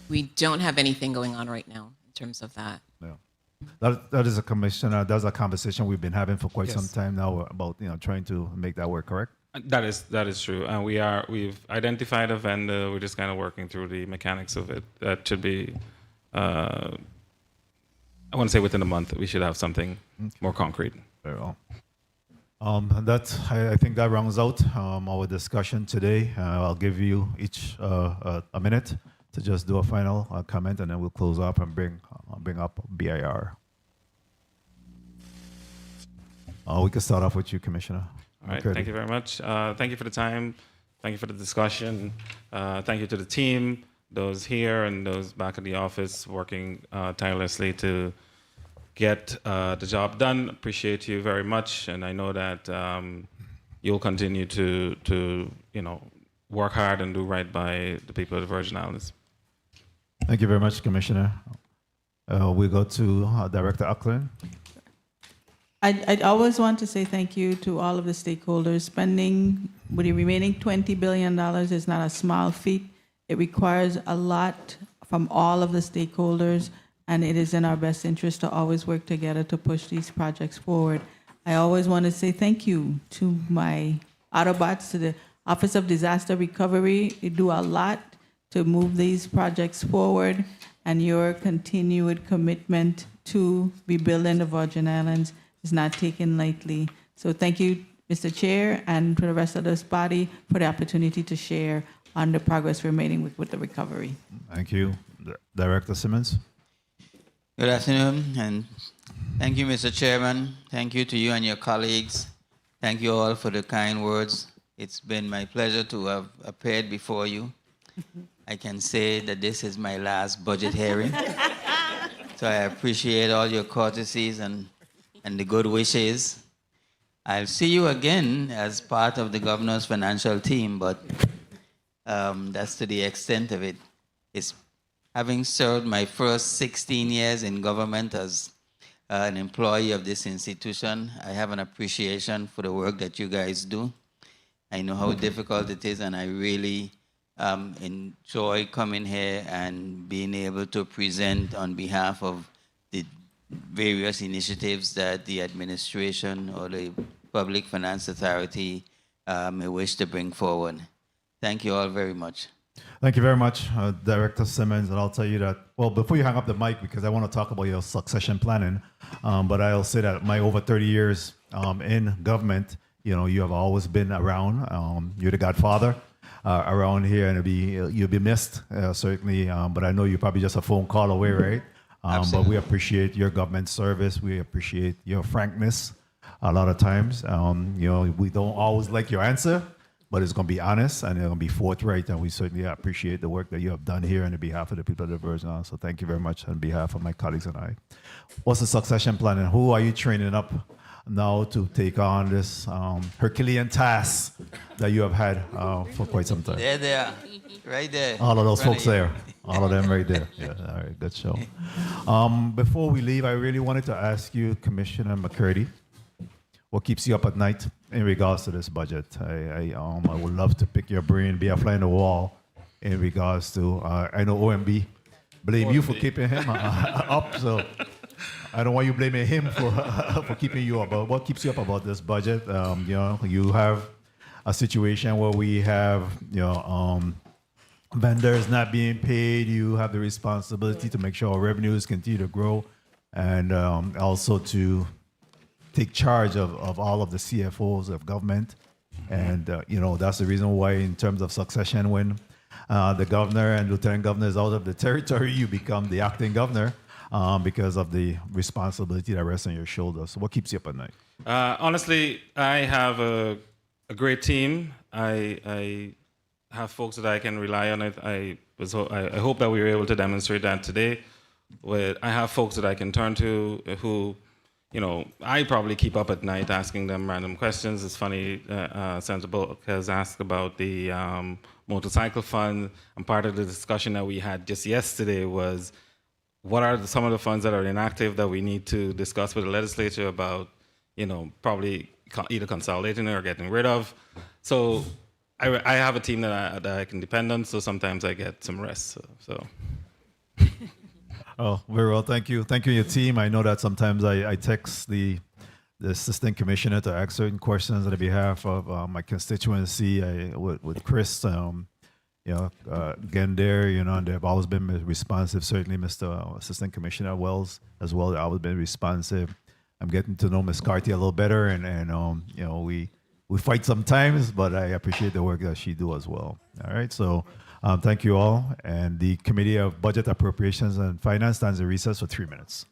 Speaker 22: We don't have anything going on right now in terms of that.
Speaker 2: Yeah. That is a commissioner. That's a conversation we've been having for quite some time now about trying to make that work. Correct?
Speaker 6: That is true, and we've identified a vendor. We're just kind of working through the mechanics of it. That should be, I want to say within a month we should have something more concrete.
Speaker 2: Very well. I think that rounds out our discussion today. I'll give you each a minute to just do a final comment, and then we'll close up and bring up BIR. We can start off with you, Commissioner.
Speaker 6: All right,
Speaker 2: McCurdy.
Speaker 6: thank you very much. Thank you for the time. Thank you for the discussion. Thank you to the team, those here and those back at the office working tirelessly to get the job done. Appreciate you very much, and I know that you'll continue to work hard and do right by the people of the Virgin Islands.
Speaker 2: Thank you very much, Commissioner. We go to Director Octalien.
Speaker 3: I'd always want to say thank you to all of the stakeholders. Spending with the remaining $20 billion is not a small feat. It requires a lot from all of the stakeholders, and it is in our best interest to always work together to push these projects forward. I always want to say thank you to my Autobots, to the Office of Disaster Recovery. You do a lot to move these projects forward, and your continued commitment to rebuilding the Virgin Islands is not taken lightly. So thank you, Mr. Chair, and to the rest of this body for the opportunity to share on the progress we're making with the recovery.
Speaker 2: Thank you. Director Simmonds.
Speaker 1: Good afternoon, and thank you, Mr. Chairman. Thank you to you and your colleagues. Thank you all for the kind words. It's been my pleasure to have appeared before you. I can say that this is my last budget hearing. So I appreciate all your courtesies and the good wishes. I'll see you again as part of the governor's financial team, but that's to the extent of it. It's having served my first 16 years in government as an employee of this institution, I have an appreciation for the work that you guys do. I know how difficult it is, and I really enjoy coming here and being able to present on behalf of the various initiatives that the administration or the Public Finance Authority may wish to bring forward. Thank you all very much.
Speaker 2: Thank you very much, Director Simmonds. And I'll tell you that, well, before you hang up the mic, because I want to talk about your succession planning, but I'll say that my over 30 years in government, you have always been around. You're the godfather around here, and you'll be missed, certainly. But I know you're probably just a phone call away, right? But we appreciate your government service. We appreciate your frankness a lot of times. We don't always like your answer, but it's going to be honest and it's going to be forthright, and we certainly appreciate the work that you have done here on behalf of the people of the Virgin Islands. So thank you very much on behalf of my colleagues and I. What's the succession plan, and who are you training up now to take on this Herculean task that you have had for quite some time?
Speaker 1: There they are, right there.
Speaker 2: All of those folks there. All of them right there. Yeah, all right, good show. Before we leave, I really wanted to ask you, Commissioner McCurdy, what keeps you up at night in regards to this budget? I would love to pick your brain, be a fly on the wall in regards to, I know OMB blame you for keeping him up, so I don't want you blaming him for keeping you up. But what keeps you up about this budget? You have a situation where we have, vendors not being paid. You have the responsibility to make sure our revenues continue to grow, and also to take charge of all of the CFOs of government. And, that's the reason why in terms of succession, when the governor and lieutenant governor is out of the territory, you become the acting governor because of the responsibility that rests on your shoulders. So what keeps you up at night?
Speaker 6: Honestly, I have a great team. I have folks that I can rely on. I hope that we were able to demonstrate that today. I have folks that I can turn to who, I probably keep up at night asking them random questions. It's funny, Senator Bullock has asked about the motorcycle fund, and part of the discussion that we had just yesterday was what are some of the funds that are inactive that we need to discuss with the legislature about, probably either consolidating or getting rid of. So I have a team that I can depend on, so sometimes I get some rest. So.
Speaker 2: Oh, very well. Thank you. Thank you, your team. I know that sometimes I text the assistant commissioner to ask certain questions on behalf of my constituency. With Chris, again there, and they've always been responsive. Certainly, Mr. Assistant Commissioner Wells as well. They've always been responsive. I'm getting to know Ms. Carty a little better, and we fight sometimes, but I appreciate the work that she do as well. All right, so thank you all, and the Committee of Budget, Appropriations, and Finance stands in recess for 3 minutes.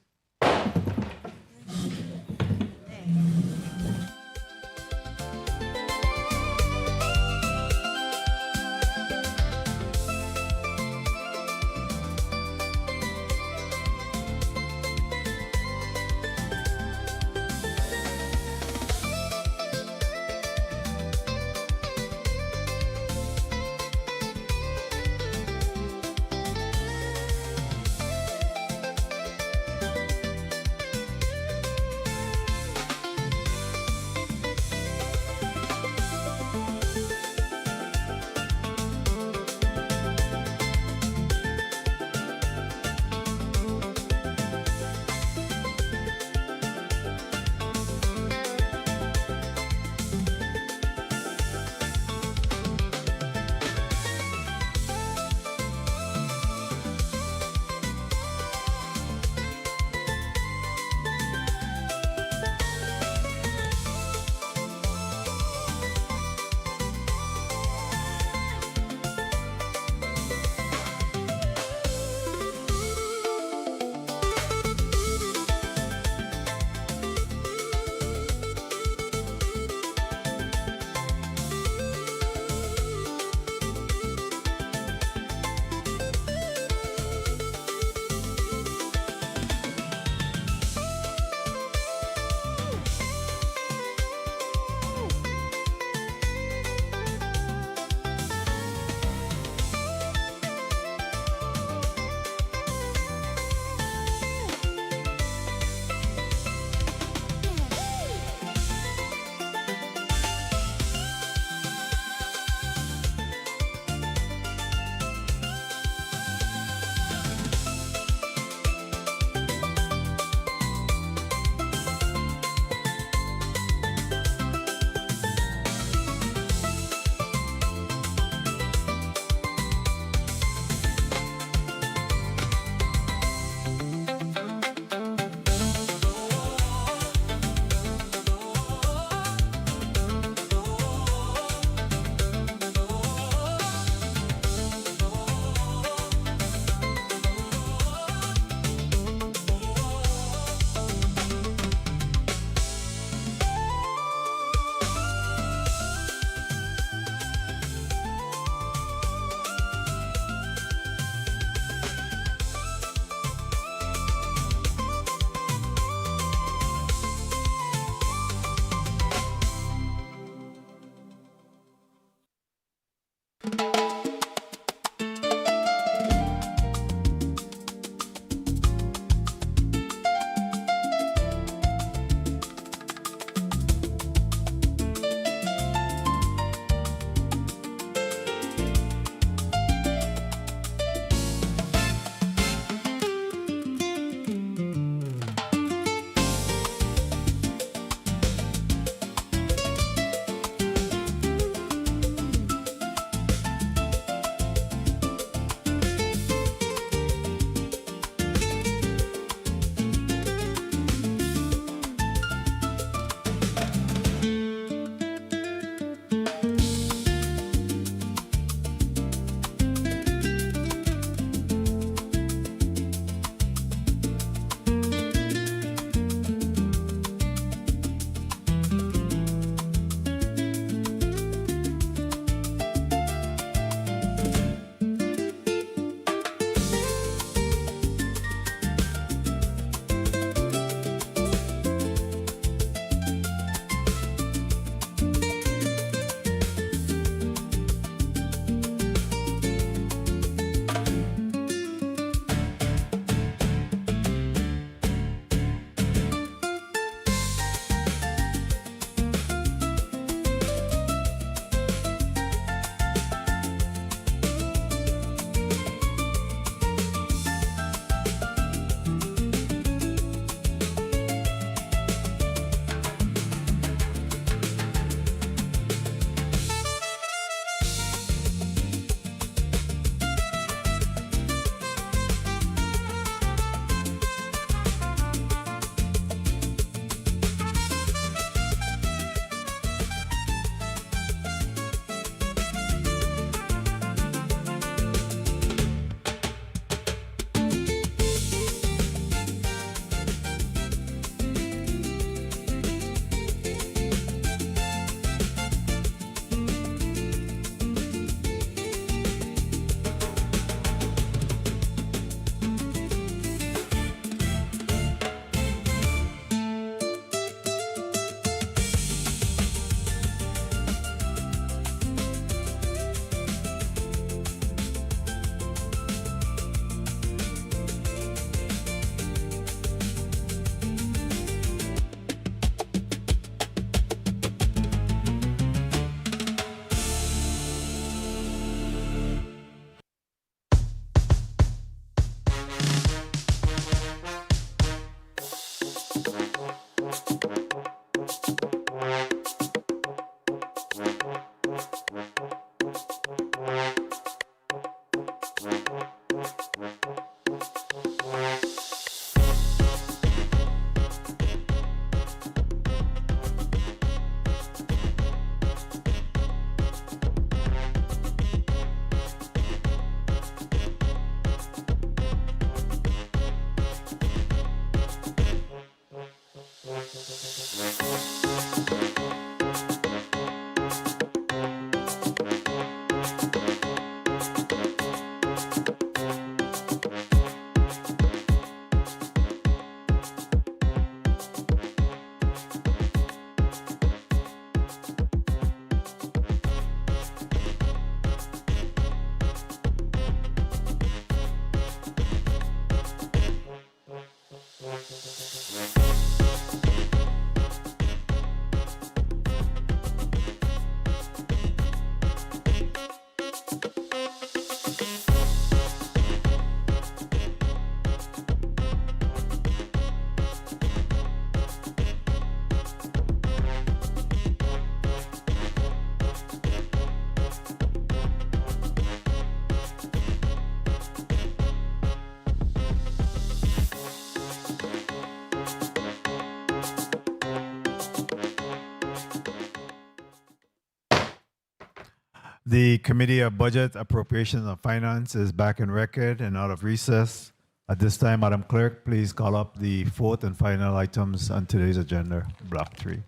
Speaker 2: The Committee of Budget, Appropriations, and Finance is back in record and out of recess. At this time, Madam Clerk, please call up the fourth and final items on today's agenda, Block 3.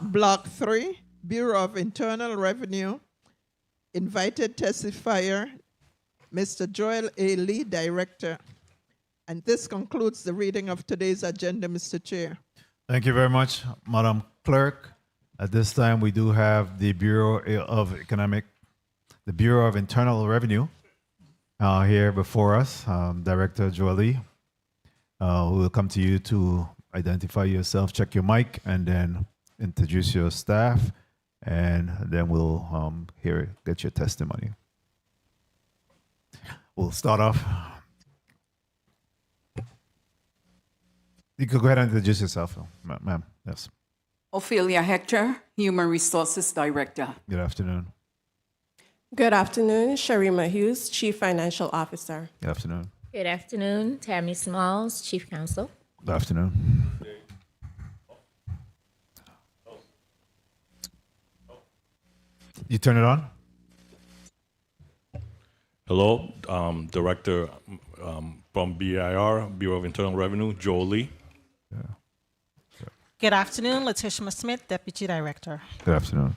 Speaker 9: Block 3, Bureau of Internal Revenue, invited testifier, Mr. Joel A. Lee, Director. And this concludes the reading of today's agenda, Mr. Chair.
Speaker 2: Thank you very much, Madam Clerk. At this time, we do have the Bureau of Internal Revenue here before us. Director Joel Lee, who will come to you to identify yourself, check your mic, and then introduce your staff, and then we'll get your testimony. We'll start off. You could go ahead and introduce yourself, ma'am. Yes.
Speaker 17: Ophelia Hector, Human Resources Director.
Speaker 2: Good afternoon.
Speaker 23: Good afternoon, Sharima Hughes, Chief Financial Officer.
Speaker 2: Good afternoon.
Speaker 24: Good afternoon, Tammy Smalls, Chief Counsel.
Speaker 2: Good afternoon. You turn it on?
Speaker 25: Hello, Director from BIR, Bureau of Internal Revenue, Joel Lee.
Speaker 26: Good afternoon, Letitia Smith, Deputy Director.
Speaker 2: Good afternoon.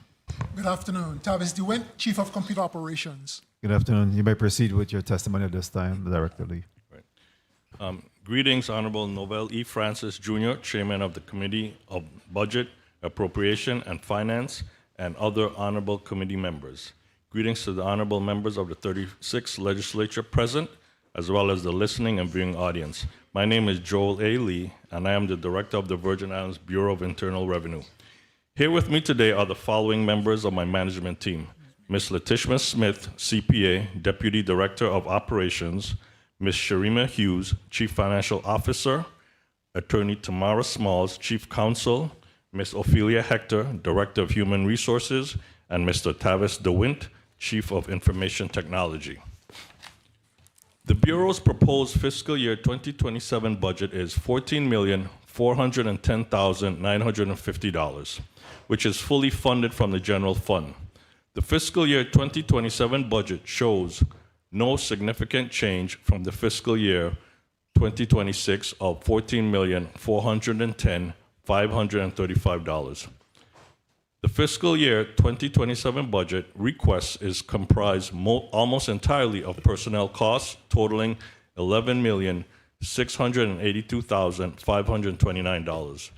Speaker 27: Good afternoon. Tavis DeWint, Chief of Computer Operations.
Speaker 2: Good afternoon. You may proceed with your testimony at this time, Director Lee.
Speaker 25: Greetings, Honorable Novell E. Francis Jr., Chairman of the Committee of Budget, Appropriation, and Finance, and other honorable committee members. Greetings to the honorable members of the 36th Legislature present, as well as the listening and viewing audience. My name is Joel A. Lee, and I am the Director of the Virgin Islands Bureau of Internal Revenue. Here with me today are the following members of my management team. Ms. Letitia Smith, CPA, Deputy Director of Operations, Ms. Sharima Hughes, Chief Financial Officer, Attorney Tamara Smalls, Chief Counsel, Ms. Ophelia Hector, Director of Human Resources, and Mr. Tavis DeWint, Chief of Information Technology. The Bureau's proposed fiscal year 2027 budget is $14,410,950, which is fully funded from the general fund. The fiscal year 2027 budget shows no significant change from the fiscal year 2026 of $14,410,535. The fiscal year 2027 budget request is comprised almost entirely of personnel costs totaling $11,682,529.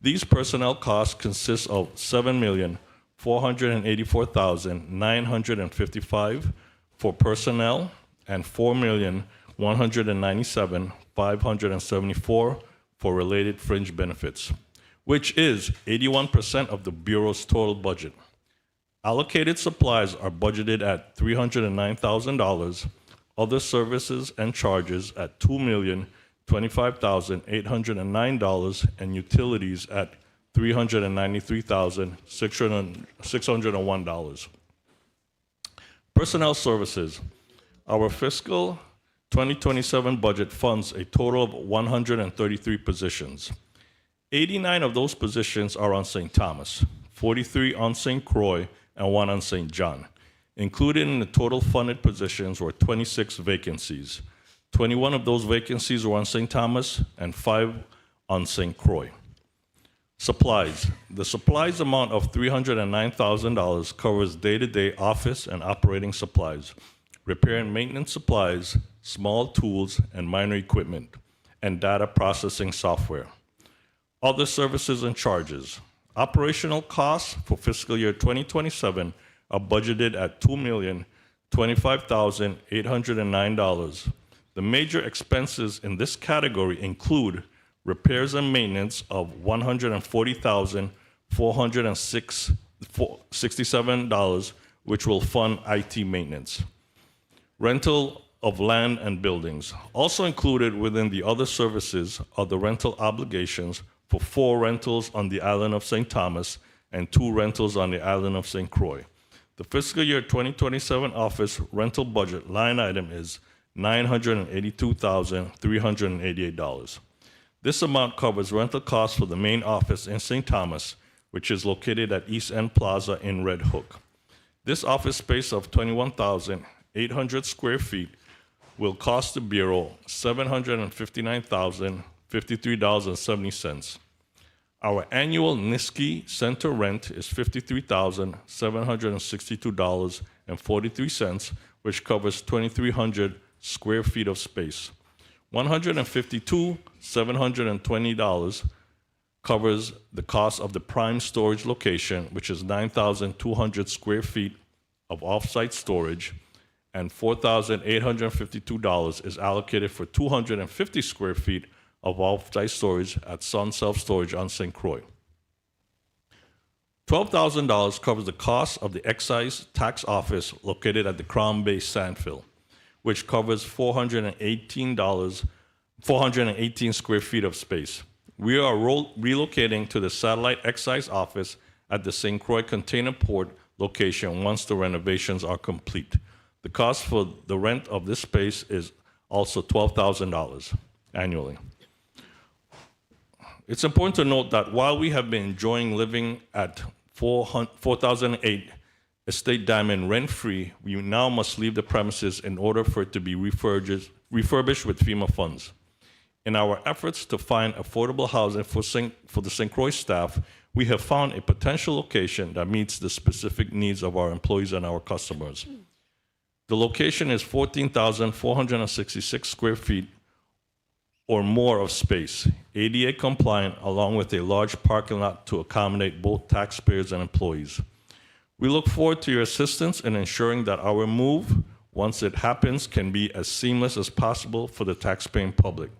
Speaker 25: These personnel costs consist of $7,484,955 for personnel and $4,197,574 for related fringe benefits, which is 81% of the Bureau's total budget. Allocated supplies are budgeted at $309,000, other services and charges at $2,025,809, and utilities at $393,601. Personnel services. Our fiscal 2027 budget funds a total of 133 positions. 89 of those positions are on St. Thomas, 43 on St. Croix, and 1 on St. John. Included in the total funded positions were 26 vacancies. 21 of those vacancies were on St. Thomas and 5 on St. Croix. Supplies. The supplies amount of $309,000 covers day-to-day office and operating supplies, repair and maintenance supplies, small tools and minor equipment, and data processing software. Other services and charges. Operational costs for fiscal year 2027 are budgeted at $2,025,809. The major expenses in this category include repairs and maintenance of $140,467, which will fund IT maintenance. Rental of land and buildings. Also included within the other services are the rental obligations for 4 rentals on the island of St. Thomas and 2 rentals on the island of St. Croix. The fiscal year 2027 office rental budget line item is $982,388. This amount covers rental costs for the main office in St. Thomas, which is located at East End Plaza in Red Hook. This office space of 21,800 square feet will cost the Bureau $759,053.70. Our annual NISKI center rent is $53,762.43, which covers 2,300 square feet of space. $152,720 covers the cost of the prime storage location, which is 9,200 square feet of off-site storage, and $4,852 is allocated for 250 square feet of off-site storage at Sun Self-Storage on St. Croix. $12,000 covers the cost of the excise tax office located at the Crown Bay Sandfield, which covers 418 square feet of space. We are relocating to the satellite excise office at the St. Croix Container Port location once the renovations are complete. The cost for the rent of this space is also $12,000 annually. It's important to note that while we have been enjoying living at 4008 Estate Diamond rent-free, we now must leave the premises in order for it to be refurbished with FEMA funds. In our efforts to find affordable housing for the St. Croix staff, we have found a potential location that meets the specific needs of our employees and our customers. The location is 14,466 square feet or more of space, ADA compliant, along with a large parking lot to accommodate both taxpayers and employees. We look forward to your assistance in ensuring that our move, once it happens, can be as seamless as possible for the taxpaying public.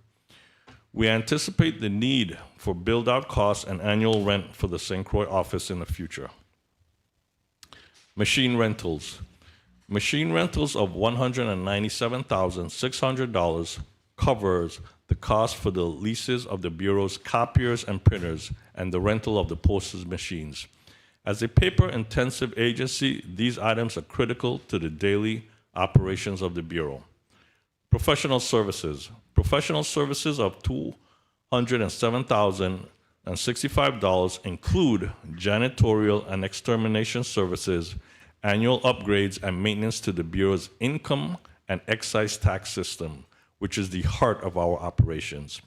Speaker 25: We anticipate the need for build-out costs and annual rent for the St. Croix office in the future. Machine rentals. Machine rentals of $197,600 covers the cost for the leases of the Bureau's copiers and printers and the rental of the postage machines. As a paper-intensive agency, these items are critical to the daily operations of the Bureau. Professional services. Professional services of $207,065 include janitorial and extermination services, annual upgrades and maintenance to the Bureau's income and excise tax system, which is the heart of our operations.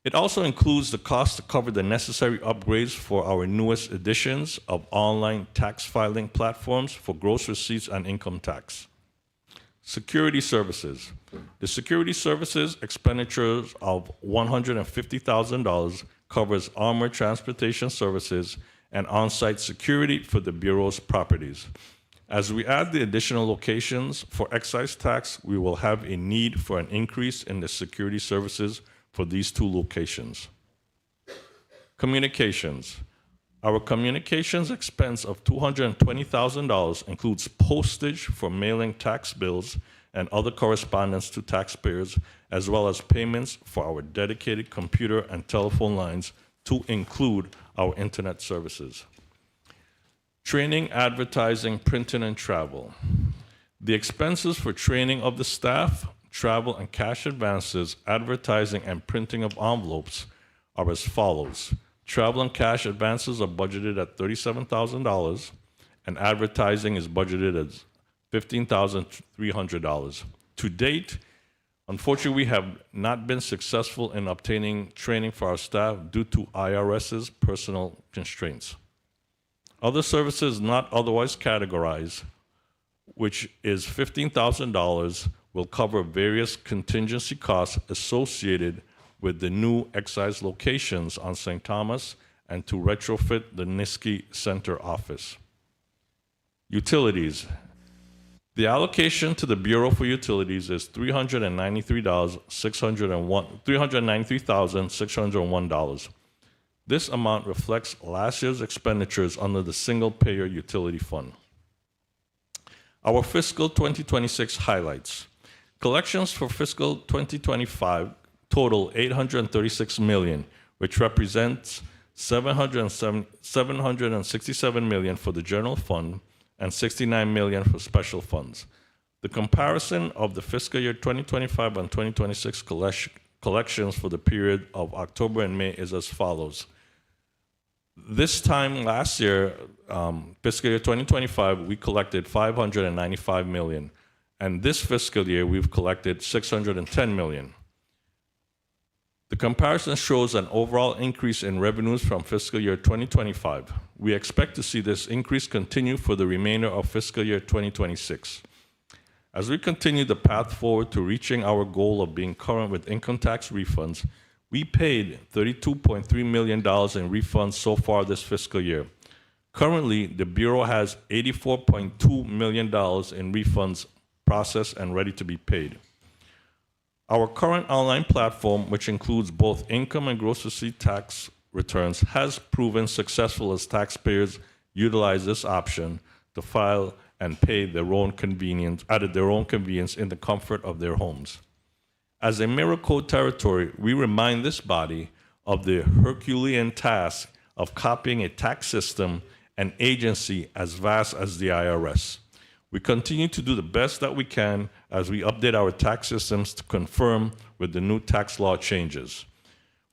Speaker 25: It also includes the cost to cover the necessary upgrades for our newest editions of online tax filing platforms for gross receipts and income tax. Security services. The security services expenditures of $150,000 covers armored transportation services and on-site security for the Bureau's properties. As we add the additional locations for excise tax, we will have a need for an increase in the security services for these two locations. Communications. Our communications expense of $220,000 includes postage for mailing tax bills and other correspondence to taxpayers, as well as payments for our dedicated computer and telephone lines to include our internet services. Training, advertising, printing, and travel. The expenses for training of the staff, travel and cash advances, advertising, and printing of envelopes are as follows. Travel and cash advances are budgeted at $37,000, and advertising is budgeted at $15,300. To date, unfortunately, we have not been successful in obtaining training for our staff due to IRS's personal constraints. Other services not otherwise categorized, which is $15,000, will cover various contingency costs associated with the new excise locations on St. Thomas and to retrofit the Niski Center office. Utilities. The allocation to the Bureau for Utilities is $393,601. This amount reflects last year's expenditures under the single-payer utility fund. Our fiscal 2026 highlights. Collections for fiscal 2025 total $836 million, which represents $767 million for the general fund and $69 million for special funds. The comparison of the fiscal year 2025 and 2026 collections for the period of October and May is as follows. This time last year, fiscal year 2025, we collected $595 million. And this fiscal year, we've collected $610 million. The comparison shows an overall increase in revenues from fiscal year 2025. We expect to see this increase continue for the remainder of fiscal year 2026. As we continue the path forward to reaching our goal of being current with income tax refunds, we paid $32.3 million in refunds so far this fiscal year. Currently, the Bureau has $84.2 million in refunds processed and ready to be paid. Our current online platform, which includes both income and gross receipt tax returns, has proven successful as taxpayers utilize this option to file and pay at their own convenience in the comfort of their homes. As a Mirror Code territory, we remind this body of the Herculean task of copying a tax system and agency as vast as the IRS. We continue to do the best that we can as we update our tax systems to conform with the new tax law changes.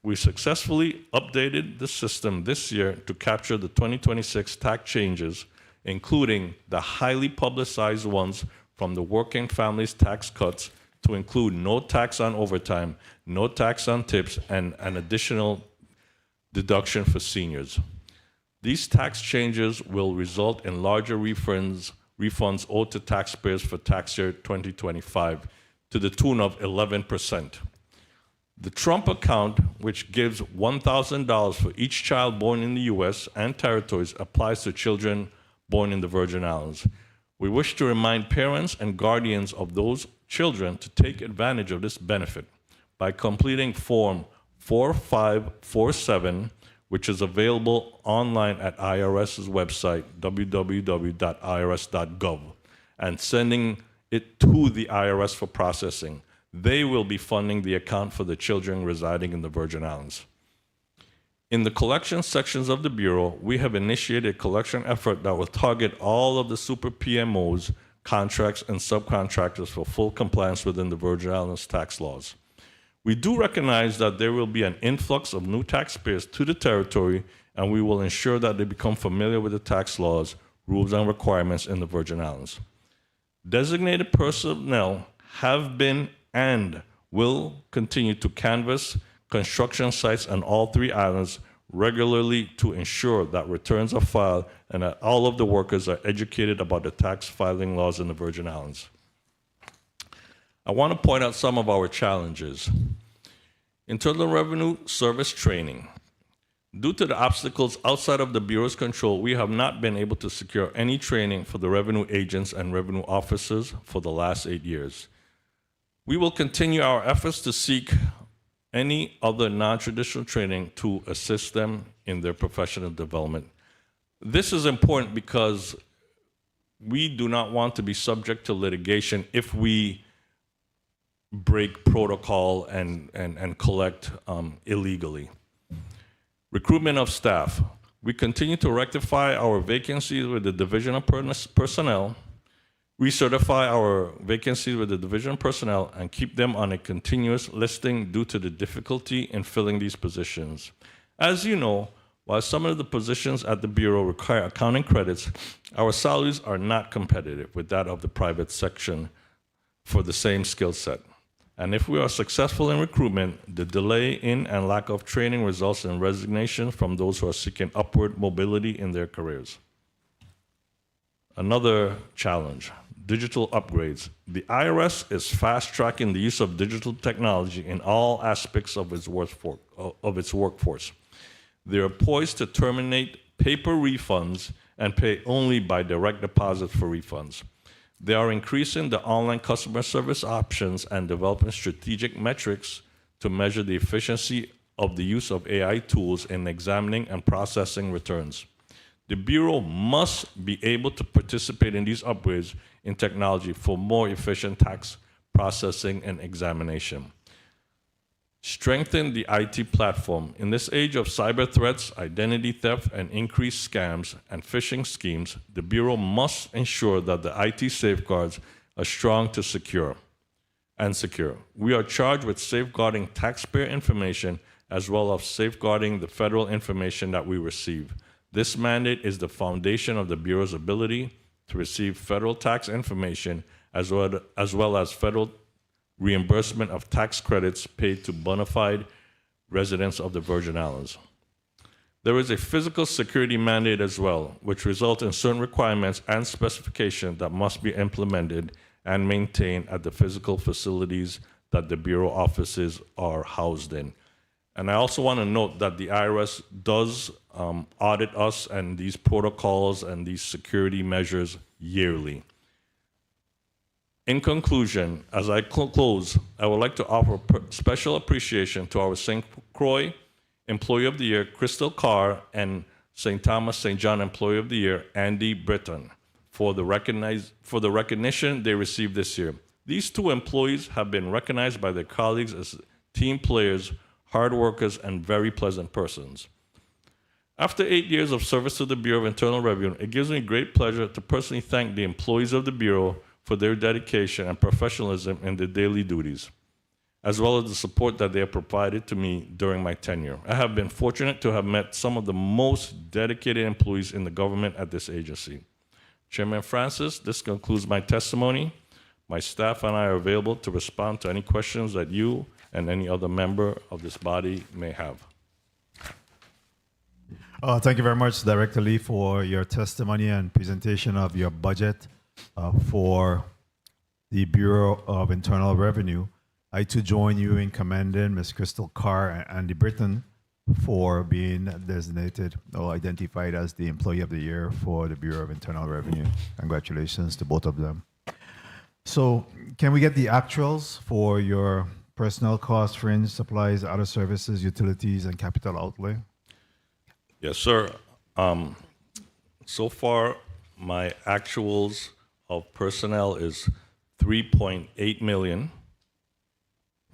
Speaker 25: We successfully updated the system this year to capture the 2026 tax changes, including the highly publicized ones from the Working Families Tax Cuts to include no tax on overtime, no tax on tips, and an additional deduction for seniors. These tax changes will result in larger refunds owed to taxpayers for tax year 2025 to the tune of 11%. The Trump account, which gives $1,000 for each child born in the U.S. and territories, applies to children born in the Virgin Islands. We wish to remind parents and guardians of those children to take advantage of this benefit by completing Form 4547, which is available online at IRS's website, www.irs.gov, and sending it to the IRS for processing. They will be funding the account for the children residing in the Virgin Islands. In the collection sections of the Bureau, we have initiated a collection effort that will target all of the super PMOs, contracts, and subcontractors for full compliance within the Virgin Islands tax laws. We do recognize that there will be an influx of new taxpayers to the territory, and we will ensure that they become familiar with the tax laws, rules, and requirements in the Virgin Islands. Designated personnel have been and will continue to canvass construction sites on all three islands regularly to ensure that returns are filed and that all of the workers are educated about the tax filing laws in the Virgin Islands. I want to point out some of our challenges. Internal Revenue Service training. Due to the obstacles outside of the Bureau's control, we have not been able to secure any training for the revenue agents and revenue officers for the last 8 years. We will continue our efforts to seek any other non-traditional training to assist them in their professional development. This is important because we do not want to be subject to litigation if we break protocol and collect illegally. Recruitment of staff. We continue to rectify our vacancies with the Division of Personnel, recertify our vacancies with the Division of Personnel, and keep them on a continuous listing due to the difficulty in filling these positions. As you know, while some of the positions at the Bureau require accounting credits, our salaries are not competitive with that of the private section for the same skill set. And if we are successful in recruitment, the delay in and lack of training results in resignation from those who are seeking upward mobility in their careers. Another challenge, digital upgrades. The IRS is fast-tracking the use of digital technology in all aspects of its workforce. They are poised to terminate paper refunds and pay only by direct deposit for refunds. They are increasing the online customer service options and developing strategic metrics to measure the efficiency of the use of AI tools in examining and processing returns. The Bureau must be able to participate in these upgrades in technology for more efficient tax processing and examination. Strengthen the IT platform. In this age of cyber threats, identity theft, and increased scams and phishing schemes, the Bureau must ensure that the IT safeguards are strong to secure. We are charged with safeguarding taxpayer information as well as safeguarding the federal information that we receive. This mandate is the foundation of the Bureau's ability to receive federal tax information as well as federal reimbursement of tax credits paid to bona fide residents of the Virgin Islands. There is a physical security mandate as well, which results in certain requirements and specifications that must be implemented and maintained at the physical facilities that the Bureau offices are housed in. And I also want to note that the IRS does audit us and these protocols and these security measures yearly. In conclusion, as I close, I would like to offer special appreciation to our St. Croix Employee of the Year, Crystal Carr, and St. Thomas St. John Employee of the Year, Andy Britton, for the recognition they received this year. These two employees have been recognized by their colleagues as team players, hard workers, and very pleasant persons. After 8 years of service to the Bureau of Internal Revenue, it gives me great pleasure to personally thank the employees of the Bureau for their dedication and professionalism in their daily duties, as well as the support that they have provided to me during my tenure. I have been fortunate to have met some of the most dedicated employees in the government at this agency. Chairman Francis, this concludes my testimony. My staff and I are available to respond to any questions that you and any other member of this body may have.
Speaker 2: Thank you very much, Director Lee, for your testimony and presentation of your budget for the Bureau of Internal Revenue. I too join you in commending Ms. Crystal Carr and Andy Britton for being designated or identified as the Employee of the Year for the Bureau of Internal Revenue. Congratulations to both of them. So can we get the actuals for your personnel costs, fringe, supplies, other services, utilities, and capital outlay?
Speaker 25: Yes, sir. So far, my actuals of personnel is $3.8 million.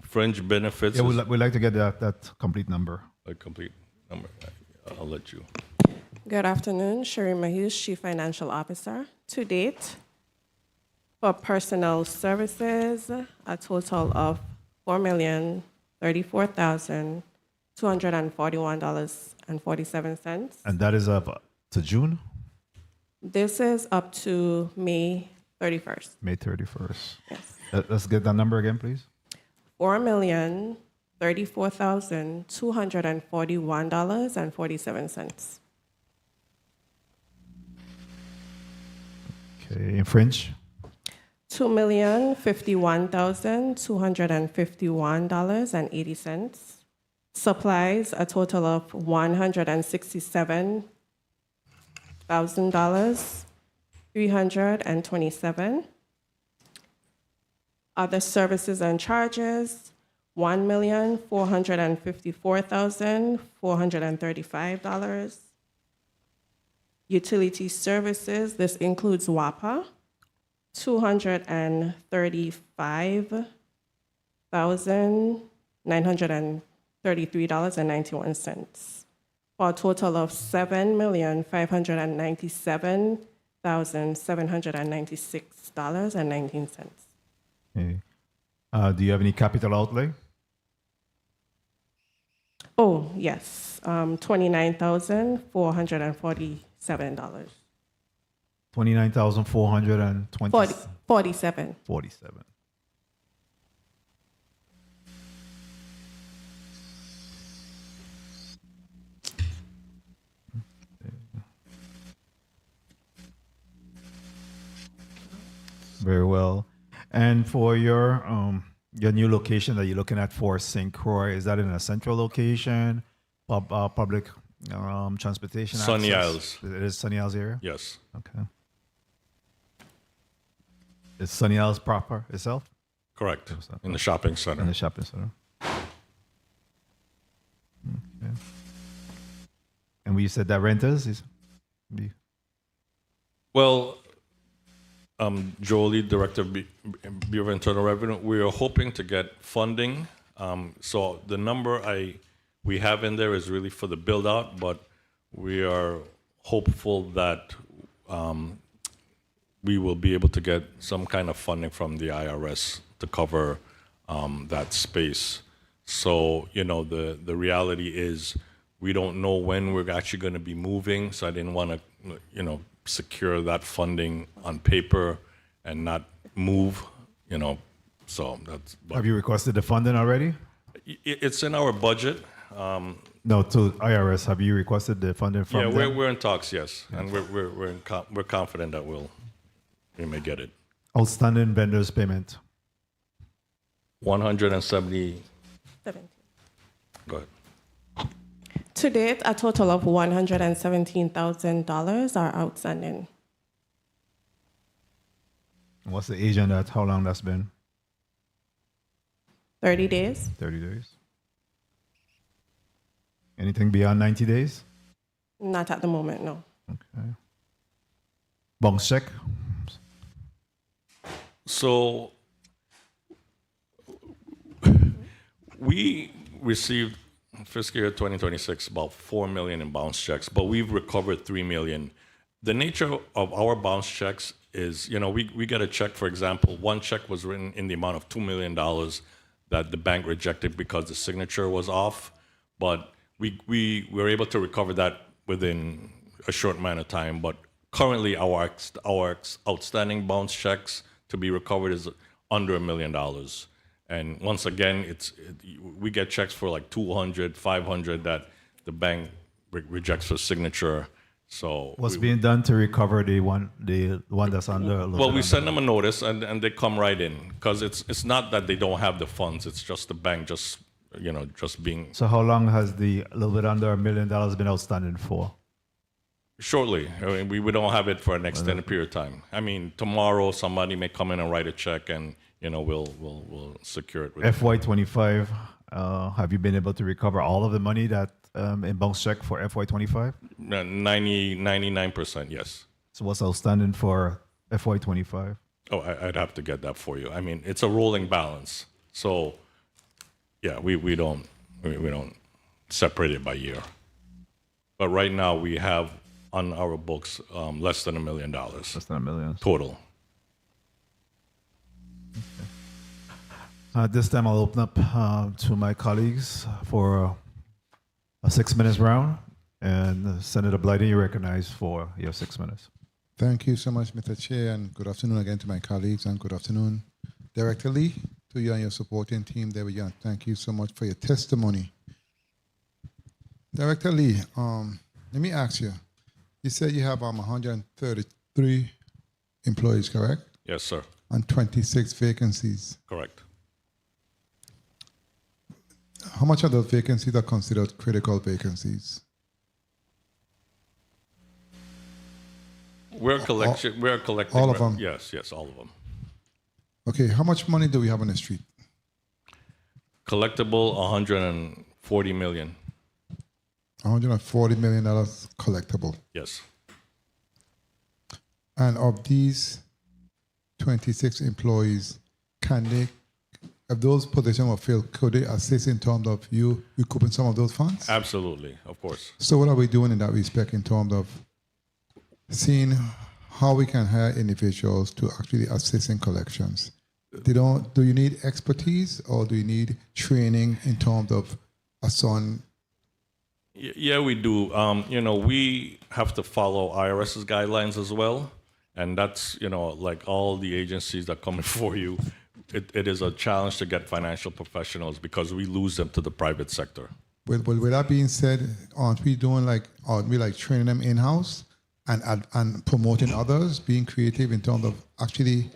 Speaker 25: Fringe benefits.
Speaker 2: Yeah, we'd like to get that complete number.
Speaker 25: A complete number. I'll let you.
Speaker 23: Good afternoon, Sherry Mahus, Chief Financial Officer. To date, for personnel services, a total of $4,034,241.47.
Speaker 2: And that is up to June?
Speaker 23: This is up to May 31st.
Speaker 2: May 31st.
Speaker 23: Yes.
Speaker 2: Let's get that number again, please.
Speaker 23: $4,034,241.47.
Speaker 2: Okay, in fringe?
Speaker 23: $2,051,251.80. Supplies, a total of $167,327. Other services and charges, $1,454,435. Utility services, this includes WAPA, $235,933.91, for a total of $7,597,796.19.
Speaker 2: Okay. Do you have any capital outlay?
Speaker 23: Oh, yes, $29,447.
Speaker 2: $29,420.
Speaker 23: 47.
Speaker 2: 47. Very well. And for your new location that you're looking at for St. Croix, is that in a central location, public transportation
Speaker 25: Sunny
Speaker 2: access?
Speaker 25: Isles.
Speaker 2: It is Sunny Isles area?
Speaker 25: Yes.
Speaker 2: Okay. Is Sunny Isles proper itself?
Speaker 25: Correct. In the shopping center.
Speaker 2: In the shopping center. Okay. And we said that renters is?
Speaker 25: Well, Jolie, Director of Bureau of Internal Revenue, we are hoping to get funding. So the number we have in there is really for the build out, but we are hopeful that we will be able to get some kind of funding from the IRS to cover that space. So, the reality is we don't know when we're actually going to be moving. So I didn't want to, secure that funding on paper and not move, so that's.
Speaker 2: Have you requested the funding already?
Speaker 25: It's in our budget.
Speaker 2: No, to IRS. Have you requested the funding from them?
Speaker 25: Yeah, we're in talks, yes, and we're confident that we may get it.
Speaker 2: Outstanding vendors payment.
Speaker 25: 170.
Speaker 23: 17.
Speaker 25: Go ahead.
Speaker 23: To date, a total of $117,000 are outstanding.
Speaker 2: What's the age on that? How long that's been?
Speaker 23: 30 days.
Speaker 2: 30 days. Anything beyond 90 days?
Speaker 23: Not at the moment, no.
Speaker 2: Okay. Bounce check.
Speaker 25: So we received fiscal year 2026 about 4 million in bounce checks, but we've recovered 3 million. The nature of our bounce checks is, we get a check, for example, one check was written in the amount of $2 million that the bank rejected because the signature was off, but we were able to recover that within a short amount of time. But currently our outstanding bounce checks to be recovered is under $1 million. And once again, we get checks for like 200, 500 that the bank rejects for signature. So
Speaker 2: what's being done to recover the one that's under?
Speaker 25: Well, we send them a notice and they come right in, because it's not that they don't have the funds. It's just the bank just being.
Speaker 2: So how long has the little bit under $1 million been outstanding for?
Speaker 25: Shortly. I mean, we don't have it for an extended period of time. I mean, tomorrow somebody may come in and write a check, and we'll secure it. With
Speaker 2: FY25, have you been able to recover all of the money that in bounce check for FY25?
Speaker 25: 99%, yes.
Speaker 2: So what's outstanding for FY25?
Speaker 25: Oh, I'd have to get that for you. I mean, it's a rolling balance. So, yeah, we don't separate it by year. But right now we have on our books less than $1 million.
Speaker 2: Less than $1 million
Speaker 25: total.
Speaker 2: At this time, I'll open up to my colleagues for a 6 minutes round. And Senator Blyden, you recognize for your 6 minutes.
Speaker 14: Thank you so much, Mr. Chair, and good afternoon again to my colleagues, and good afternoon, Director Lee, to you and your supporting team there with you. Thank you so much for your testimony. Director Lee, let me ask you. You said you have 133 employees, correct?
Speaker 25: Yes, sir.
Speaker 14: And 26 vacancies.
Speaker 25: Correct.
Speaker 14: How much of those vacancies are considered critical vacancies?
Speaker 25: We're collecting.
Speaker 14: All of them?
Speaker 25: Yes, all of them.
Speaker 14: Okay, how much money do we have on the street?
Speaker 25: Collectible, $140 million.
Speaker 14: $140 million collectible.
Speaker 25: Yes.
Speaker 14: And of these 26 employees, if those positions were filled, could they assist in terms of you recouping some of those funds?
Speaker 25: Absolutely, of course.
Speaker 14: So what are we doing in that respect in terms of seeing how we can hire individuals to actually assist in collections? Do you need expertise, or do you need training in terms of a son?
Speaker 25: Yeah, we do. We have to follow IRS's guidelines as well. And that's, like all the agencies that come before you, it is a challenge to get financial professionals because we lose them to the private sector.
Speaker 14: With that being said, aren't we training them in-house and promoting others, being creative in terms of actually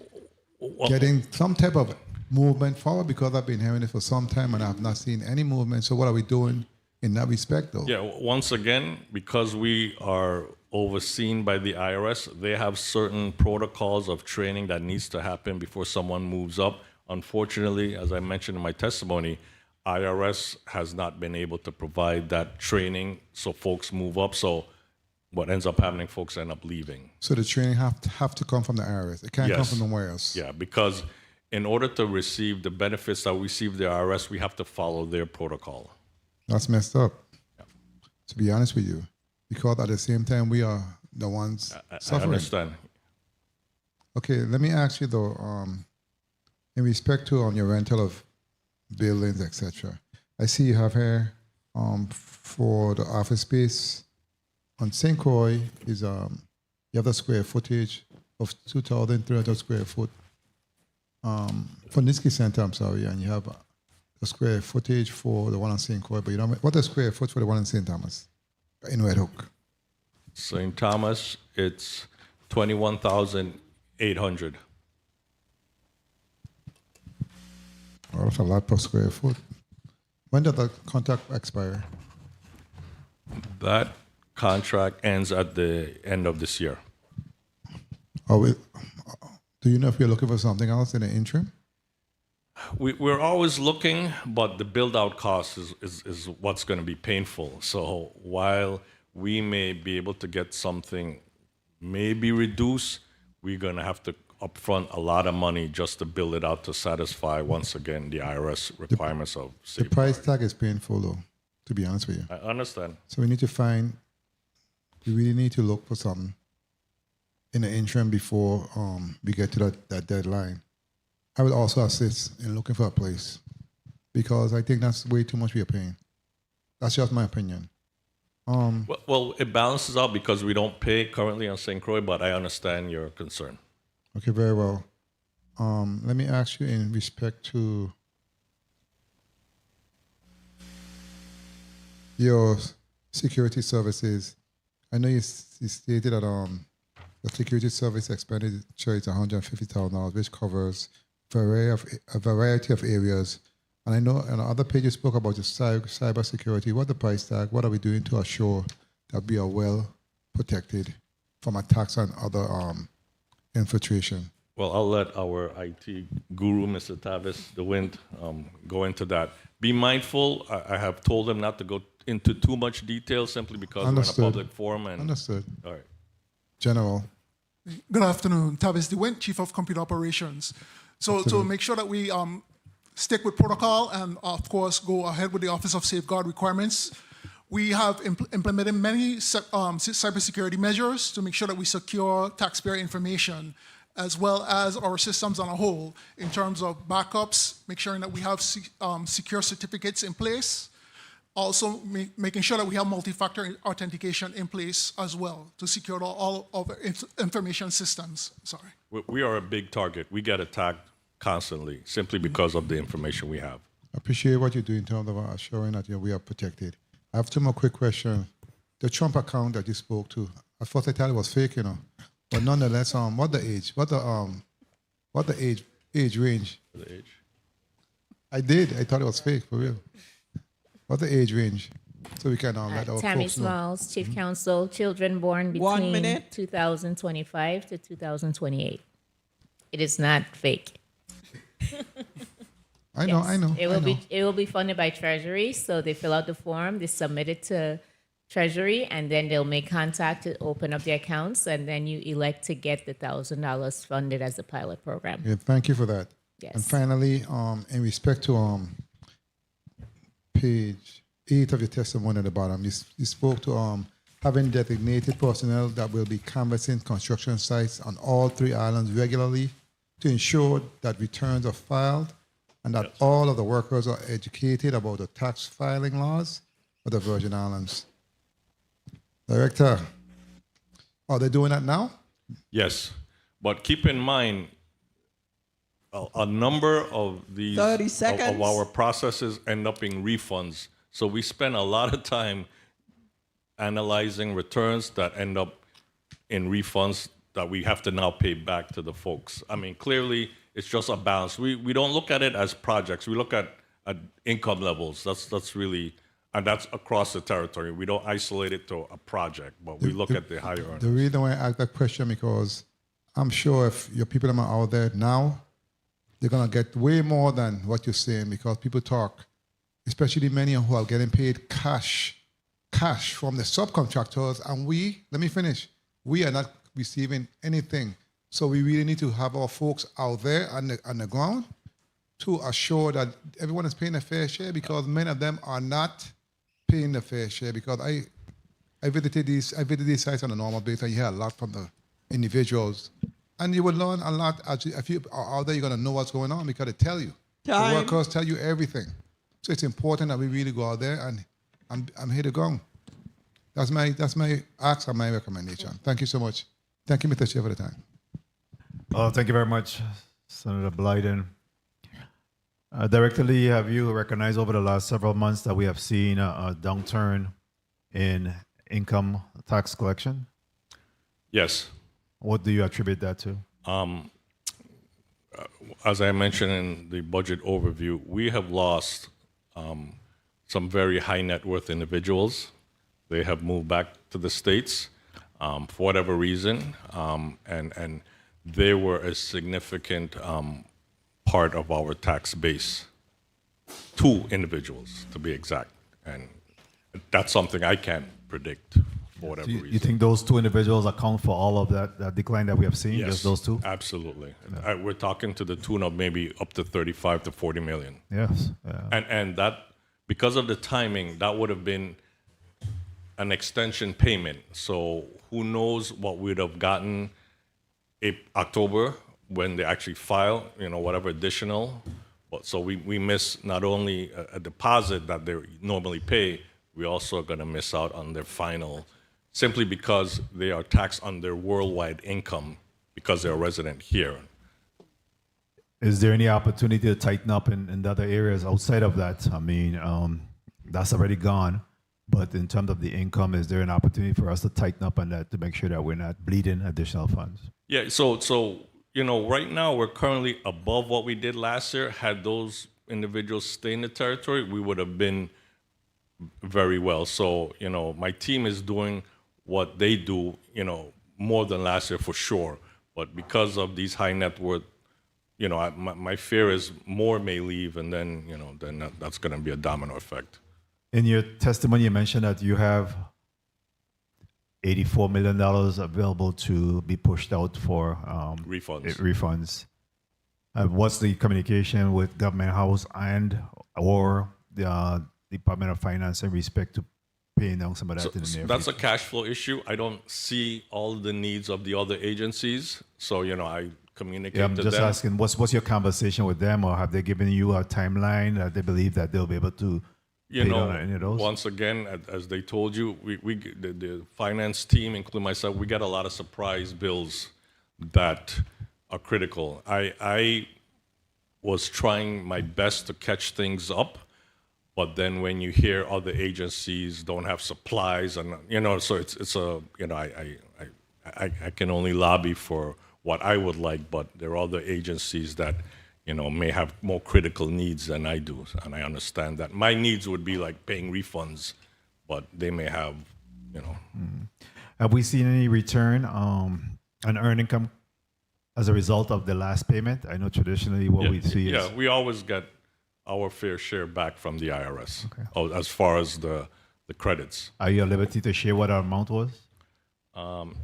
Speaker 14: getting some type of movement forward? Because I've been hearing it for some time and I've not seen any movement. So what are we doing in that respect, though?
Speaker 25: Yeah, once again, because we are overseen by the IRS, they have certain protocols of training that needs to happen before someone moves up. Unfortunately, as I mentioned in my testimony, IRS has not been able to provide that training so folks move up. So what ends up happening, folks end up leaving.
Speaker 14: So the training have to come from the IRS. It can't come from nowhere else.
Speaker 25: Yeah, because in order to receive the benefits that we receive the IRS, we have to follow their protocol.
Speaker 14: That's messed up, to be honest with you, because at the same time, we are the ones suffering.
Speaker 25: I understand.
Speaker 14: Okay, let me ask you, though, in respect to your rental of buildings, etc., I see you have here for the office space on St. Croix is you have the square footage of 2,300 square foot. For Niski Center, I'm sorry, and you have the square footage for the one on St. Croix, but you don't. What the square foot for the one in St. Thomas in Red Hook?
Speaker 25: St. Thomas, it's 21,800.
Speaker 14: Oh, that's a lot per square foot. When did the contract expire?
Speaker 25: That contract ends at the end of this year.
Speaker 14: Do you know if you're looking for something else in the interim?
Speaker 25: We're always looking, but the build-out cost is what's going to be painful. So while we may be able to get something maybe reduced, we're going to have to upfront a lot of money just to build it out to satisfy, once again, the IRS requirements of
Speaker 14: The
Speaker 25: safeguard.
Speaker 14: price tag is painful, though, to be honest with you.
Speaker 25: I understand.
Speaker 14: So we need to we really need to look for something in the interim before we get to that deadline. I would also assist in looking for a place because I think that's way too much we are paying. That's just my opinion.
Speaker 25: Well, it balances out because we don't pay currently on St. Croix, but I understand your concern.
Speaker 14: Okay, very well. Let me ask you in respect to your security services. I know you stated that the security service expenditure is $150,000, which covers a variety of areas. And I know on the other page you spoke about the cyber security. What the price tag? What are we doing to assure that we are well protected from attacks and other infiltration?
Speaker 25: Well, I'll let our IT guru, Mr. Tavis DeWint, go into that. Be mindful. I have told him not to go into too much detail simply because
Speaker 14: Understood.
Speaker 25: we're in a public forum.
Speaker 14: Understood.
Speaker 25: All right.
Speaker 14: General.
Speaker 27: Good afternoon. Tavis DeWint, Chief of Computer Operations. So to make sure that we stick with protocol and, of course, go ahead with the Office of Safeguard requirements, we have implemented many cybersecurity measures to make sure that we secure taxpayer information as well as our systems on a whole in terms of backups, make sure that we have secure certificates in place, also making sure that we have multi-factor authentication in place as well to secure all of our information systems. Sorry.
Speaker 25: We are a big target. We get attacked constantly simply because of the information we have.
Speaker 14: I appreciate what you do in terms of assuring that we are protected. I have two more quick questions. The Trump account that you spoke to, at first I thought it was fake, but nonetheless, what the age? What the age range?
Speaker 25: The age?
Speaker 14: I did. I thought it was fake for real. What the age range? So we can let our
Speaker 24: Tammy
Speaker 14: folks know.
Speaker 24: Smalls, Chief Counsel, children born between
Speaker 9: 1 minute.
Speaker 24: 2025 to 2028. It is not fake.
Speaker 14: I know.
Speaker 24: It will be funded by Treasury, so they fill out the form, they submit it to Treasury, and then they'll make contact to open up the accounts, and then you elect to get the $1,000 funded as a pilot program.
Speaker 14: Yeah, thank you for that.
Speaker 24: Yes.
Speaker 14: And finally, in respect to page 8 of your testimony at the bottom, you spoke to having designated personnel that will be canvassing construction sites on all 3 islands regularly to ensure that returns are filed and that all of the workers are educated about the tax filing laws of the Virgin Islands. Director, are they doing that now?
Speaker 25: Yes, but keep in mind, a number of these
Speaker 9: 30
Speaker 25: of
Speaker 9: seconds.
Speaker 25: our processes end up in refunds. So we spend a lot of time analyzing returns that end up in refunds that we have to now pay back to the folks. I mean, clearly, it's just a balance. We don't look at it as projects. We look at income levels. That's really, and that's across the territory. We don't isolate it to a project, but we look at the higher earnings.
Speaker 14: The reason why I asked that question because I'm sure if your people that are out there now, they're going to get way more than what you're saying because people talk, especially many who are getting paid cash from the subcontractors, and let me finish, we are not receiving anything. So we really need to have our folks out there on the ground to assure that everyone is paying a fair share because many of them are not paying the fair share because I visited these sites on a normal basis and you hear a lot from the individuals. And you will learn a lot. If you are out there, you're going to know what's going on because they tell you.
Speaker 9: Time.
Speaker 14: The workers tell you everything. So it's important that we really go out there and hit the ground. That's my ask and my recommendation. Thank you so much. Thank you, Mr. Chair, for the time.
Speaker 2: Thank you very much, Senator Blyden. Director Lee, have you recognized over the last several months that we have seen a downturn in income tax collection?
Speaker 25: Yes.
Speaker 2: What do you attribute that to?
Speaker 25: As I mentioned in the budget overview, we have lost some very high net worth individuals. They have moved back to the States for whatever reason, and they were a significant part of our tax base. 2 individuals, to be exact, and that's something I can't predict for whatever reason.
Speaker 2: You think those 2 individuals account for all of that decline that we have seen?
Speaker 25: Yes,
Speaker 2: Just those 2?
Speaker 25: Absolutely. We're talking to the tune of maybe up to 35 to 40 million.
Speaker 2: Yes. Yeah.
Speaker 25: And that, because of the timing, that would have been an extension payment. So who knows what we'd have gotten in October when they actually file, whatever additional. But so we miss not only a deposit that they normally pay, we also are going to miss out on their final, simply because they are taxed on their worldwide income because they're a resident here.
Speaker 2: Is there any opportunity to tighten up in the other areas outside of that? I mean, that's already gone. But in terms of the income, is there an opportunity for us to tighten up on that to make sure that we're not bleeding additional funds?
Speaker 25: Yeah, so right now we're currently above what we did last year. Had those individuals stay in the territory, we would have been very well. So, my team is doing what they do, more than last year for sure. But because of these high net worth, my fear is more may leave, and then, that's going to be a domino effect.
Speaker 2: In your testimony, you mentioned that you have $84 million available to be pushed out for refunds. What's the communication with Government House or the Department of Finance in respect to paying down some of that in the near
Speaker 25: That's
Speaker 2: future?
Speaker 25: a cash flow issue. I don't see all the needs of the other agencies, so I communicate
Speaker 2: I'm
Speaker 25: to
Speaker 2: just
Speaker 25: them.
Speaker 2: asking, what's your conversation with them, or have they given you a timeline that they believe that they'll be able to pay down any of those?
Speaker 25: Once again, as they told you, the finance team, including myself, we get a lot of surprise bills that are critical. I was trying my best to catch things up, but then when you hear other agencies don't have supplies, and so it's a I can only lobby for what I would like, but there are other agencies that may have more critical needs than I do, and I understand that. My needs would be like paying refunds, but they may have,
Speaker 2: Have we seen any return on earned income as a result of the last payment? I know traditionally what we see is...
Speaker 25: Yeah, we always get our fair share back from the IRS, as far as the credits.
Speaker 2: Are you at liberty to share what our amount was?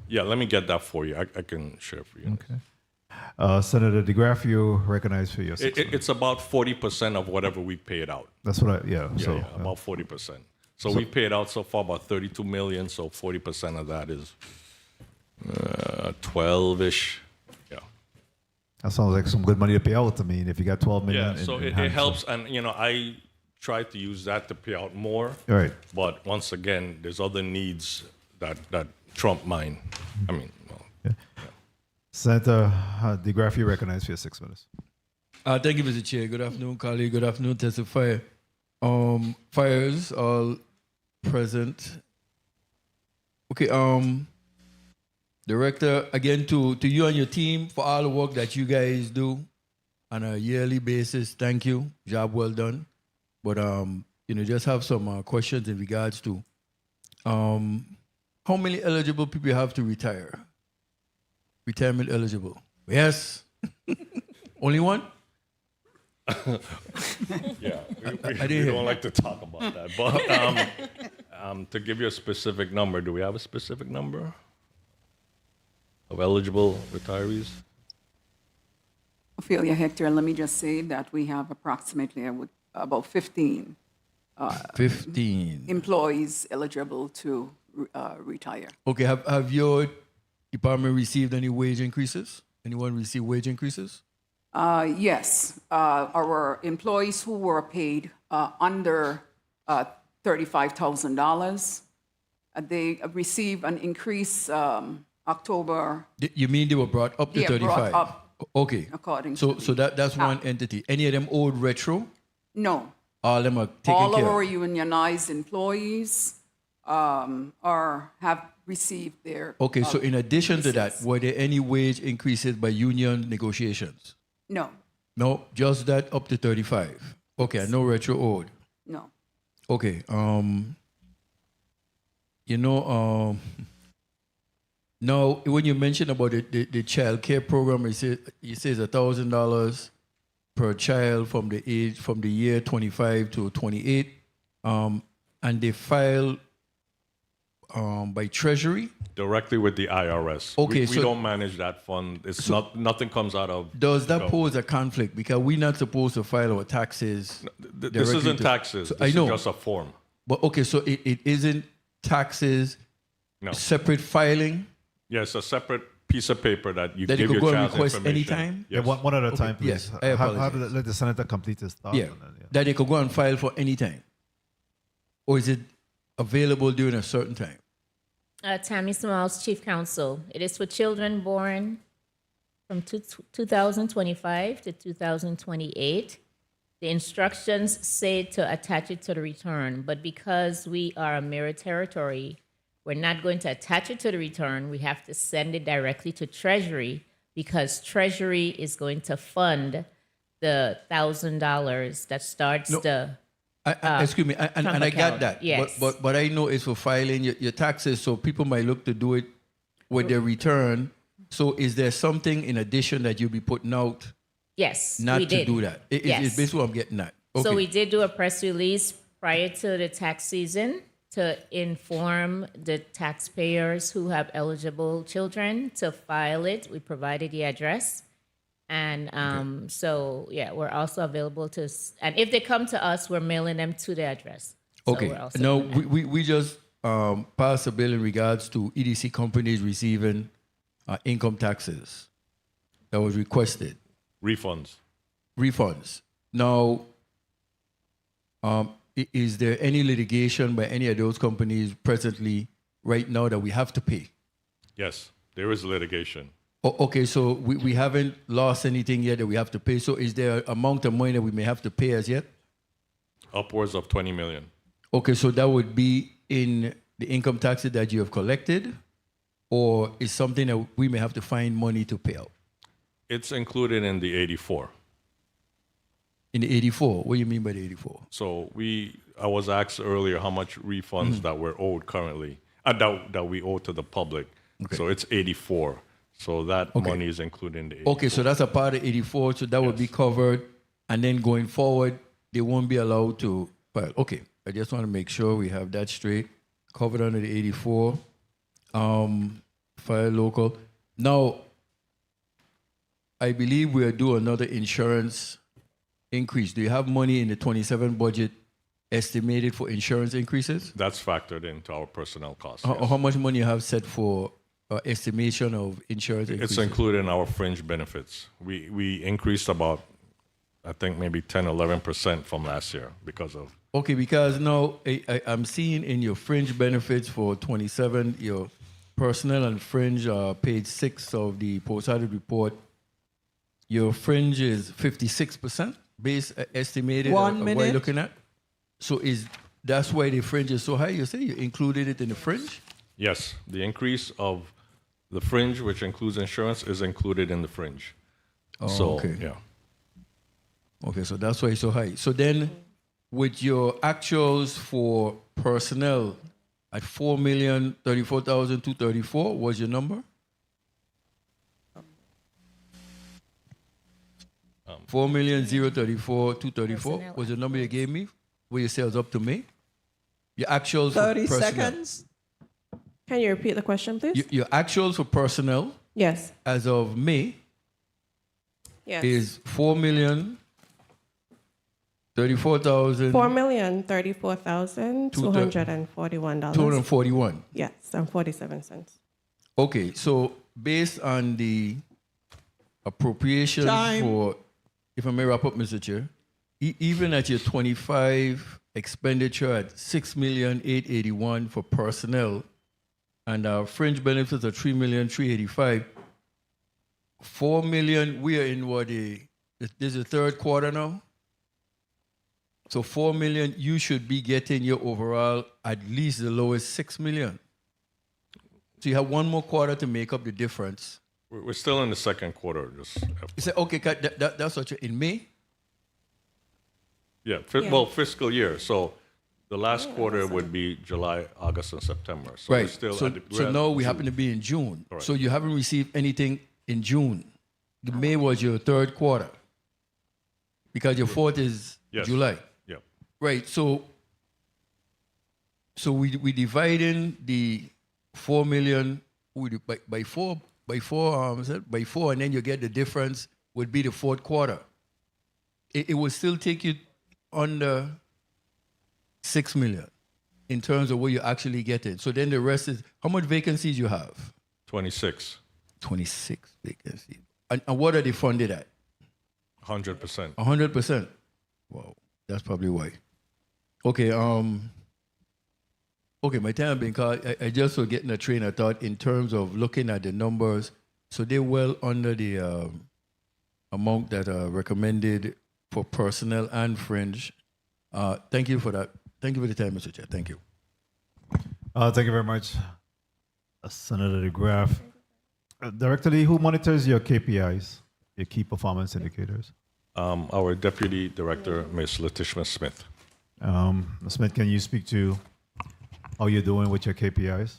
Speaker 25: Yeah, let me get that for you. I can share for you.
Speaker 2: Okay. Senator DeGraff, you recognize for your 6 minutes.
Speaker 25: It's about 40% of whatever we paid out.
Speaker 2: That's what
Speaker 25: about 40%. So we paid out so far about 32 million, so 40% of that is 12-ish. Yeah.
Speaker 2: That sounds like some good money to pay out. I mean, if you got 12 million.
Speaker 25: Yeah, so it helps, and I try to use that to pay out more.
Speaker 2: Right.
Speaker 25: But once again, there's other needs that trump mine. I mean,
Speaker 2: Senator DeGraff, you recognize for your 6 minutes.
Speaker 16: Thank you, Mr. Chair. Good afternoon, colleague. Good afternoon, Testifier. Fires all present. Okay, Director, again to you and your team for all the work that you guys do on a yearly basis. Thank you. Job well done. But just have some questions in regards to how many eligible people you have to retire? Retirement eligible. Yes. Only one?
Speaker 25: Yeah, we don't like to talk about that. But to give you a specific number, do we have a specific number of eligible retirees?
Speaker 17: Ophelia Hector, let me just say that we have approximately about 15 employees eligible to retire.
Speaker 16: Okay, have your department received any wage increases? Anyone receive wage increases?
Speaker 17: Yes, our employees who were paid under $35,000. They receive an increase October.
Speaker 16: You mean they were brought up to
Speaker 17: Yeah,
Speaker 16: 35?
Speaker 17: brought up
Speaker 16: Okay.
Speaker 17: according
Speaker 16: So
Speaker 17: to
Speaker 16: that's one entity. Any of them owed retro?
Speaker 17: No.
Speaker 16: All of them are taken
Speaker 17: All of
Speaker 16: care
Speaker 17: our
Speaker 16: of?
Speaker 17: unionized employees have received their.
Speaker 16: Okay, so in addition to that,
Speaker 17: increases.
Speaker 16: were there any wage increases by union negotiations?
Speaker 17: No,
Speaker 16: No, just that up to 35. Okay, no retro owed.
Speaker 17: no.
Speaker 16: Okay, now when you mentioned about the child care program, it says $1,000 per child from the year 25 to 28, and they file by Treasury.
Speaker 25: Directly with the IRS.
Speaker 16: Okay,
Speaker 25: we
Speaker 16: so-
Speaker 25: don't manage that fund. It's nothing comes out of.
Speaker 16: Does that
Speaker 25: No.
Speaker 16: pose a conflict? Because we're not supposed to file our taxes.
Speaker 25: This
Speaker 16: directly
Speaker 25: isn't
Speaker 16: to-
Speaker 25: taxes.
Speaker 16: So
Speaker 25: This
Speaker 16: I know.
Speaker 25: is just a form.
Speaker 16: But okay, so it isn't taxes,
Speaker 25: No.
Speaker 16: separate filing?
Speaker 25: Yes, a separate piece of paper that you
Speaker 16: That you
Speaker 25: give
Speaker 16: could
Speaker 25: your
Speaker 16: go and
Speaker 25: child's
Speaker 16: request
Speaker 25: information.
Speaker 16: anytime?
Speaker 2: Yeah,
Speaker 25: Yes.
Speaker 2: one at a
Speaker 16: Okay,
Speaker 2: time, please.
Speaker 16: yes, I apologize.
Speaker 2: Let the senator complete his thought.
Speaker 16: Yeah,
Speaker 2: and then,
Speaker 16: that they could go and file for any time? Or is it available during a certain time?
Speaker 24: Tammy Smalls, Chief Counsel. It is for children born from 2025 to 2028. The instructions say to attach it to the return, but because we are a mirror territory, we're not going to attach it to the return. We have to send it directly to Treasury because Treasury is going to fund the $1,000 that starts
Speaker 16: No,
Speaker 24: the.
Speaker 16: Excuse me, and
Speaker 24: Trump
Speaker 16: I got
Speaker 24: account.
Speaker 16: that.
Speaker 24: Yes.
Speaker 16: But I know it's for filing your taxes, so people might look to do it with their return. So is there something in addition that you'll be putting out
Speaker 24: Yes,
Speaker 16: not
Speaker 24: we
Speaker 16: to
Speaker 24: did.
Speaker 16: do that?
Speaker 24: Yes.
Speaker 16: It's basically what I'm getting at. Okay.
Speaker 24: So we did do a press release prior to the tax season to inform the taxpayers who have eligible children to file it. We provided the address. And so, yeah, we're also available to, and if they come to us, we're mailing them to the address. So
Speaker 16: Okay.
Speaker 24: we're also
Speaker 16: No,
Speaker 24: doing that.
Speaker 16: we just passed a bill in regards to EDC companies receiving income taxes that was requested.
Speaker 25: Refunds.
Speaker 16: Now, is there any litigation by any of those companies presently right now that we have to pay?
Speaker 25: Yes, there is litigation.
Speaker 16: Okay, so we haven't lost anything yet that we have to pay. So is there an amount of money that we may have to pay as yet?
Speaker 25: Upwards of 20 million.
Speaker 16: Okay, so that would be in the income taxes that you have collected, or is something that we may have to find money to pay out?
Speaker 25: It's included in the 84.
Speaker 16: In the 84? What do you mean by the 84?
Speaker 25: So I was asked earlier how much refunds that we're owed currently, that we owe to the public.
Speaker 16: Okay.
Speaker 25: So it's 84. So that
Speaker 16: Okay.
Speaker 25: money is included in the 84.
Speaker 16: Okay, so that's a part of 84, so that would be covered, and then going forward, they won't be allowed to file. Okay, I just want to make sure we have that straight. Covered under the 84, file local. Now, I believe we'll do another insurance increase. Do you have money in the 27 budget estimated for insurance increases?
Speaker 25: That's factored into our personnel costs.
Speaker 16: How much money you have set for estimation of insurance increases?
Speaker 25: It's included in our fringe benefits. We increased about, I think, maybe 10, 11% from last year because of.
Speaker 16: Okay, because now I'm seeing in your fringe benefits for 27, your personnel and fringe, page 6 of the post-audit report, your fringe is 56% base estimated.
Speaker 9: One
Speaker 16: What are you
Speaker 9: minute.
Speaker 16: looking at? So that's why the fringe is so high? You say you included it in the fringe?
Speaker 25: Yes, the increase of the fringe, which includes insurance, is included in the fringe.
Speaker 16: Oh,
Speaker 25: so,
Speaker 16: okay.
Speaker 25: yeah.
Speaker 16: Okay, so that's why it's so high. So then, with your actuals for personnel at 4,034,234, was your number? 4,034,234 was the number you gave me, where you said was up to May? Your actuals
Speaker 9: 30
Speaker 16: for personnel.
Speaker 9: seconds.
Speaker 23: Can you repeat the question, please?
Speaker 16: Your actuals for personnel
Speaker 23: Yes.
Speaker 16: as of May
Speaker 23: Yes.
Speaker 16: is 4,034,000.
Speaker 23: $4,034,241.
Speaker 16: 241.
Speaker 23: Yes, and 47 cents.
Speaker 16: Okay, so based on the appropriations
Speaker 9: Time.
Speaker 16: for, if I may wrap up, Mr. Chair, even at your 25 expenditure at $6,881,000 for personnel, and our fringe benefits are $3,385,000. $4 million. We are in this is the third quarter now. So $4 million. You should be getting your overall at least the lowest $6 million. So you have one more quarter to make up the difference.
Speaker 25: We're still in the second quarter. Just
Speaker 16: You say, okay, that's what you're in May?
Speaker 25: yeah. Well, fiscal year. So the last quarter would be July, August, and September. So
Speaker 16: Right.
Speaker 25: We're still
Speaker 16: So,
Speaker 25: at the,
Speaker 16: so now we happen to be in June.
Speaker 25: Correct.
Speaker 16: So you haven't received anything in June. The May was your third quarter. Because your fourth is
Speaker 25: Yes.
Speaker 16: July.
Speaker 25: Yeah.
Speaker 16: Right. So we dividing the 4 million by four, and then you get the difference would be the fourth quarter. It will still take you under 6 million in terms of what you actually get in. So then the rest is, how much vacancies you have?
Speaker 25: 26.
Speaker 16: 26 vacancies. And what are they funded at?
Speaker 25: 100%.
Speaker 16: 100%. Wow, that's probably why. Okay, okay, my time being called, I just was getting a train of thought in terms of looking at the numbers. So they're well under the amount that are recommended for personnel and fringe. Thank you for that. Thank you for the time, Mr. Chair. Thank you.
Speaker 2: Thank you very much, Senator DeGraff. Director Lee, who monitors your KPIs, your key performance indicators?
Speaker 25: Our Deputy Director, Ms. Letitia Smith.
Speaker 2: Ms. Smith, can you speak to how you're doing with your KPIs?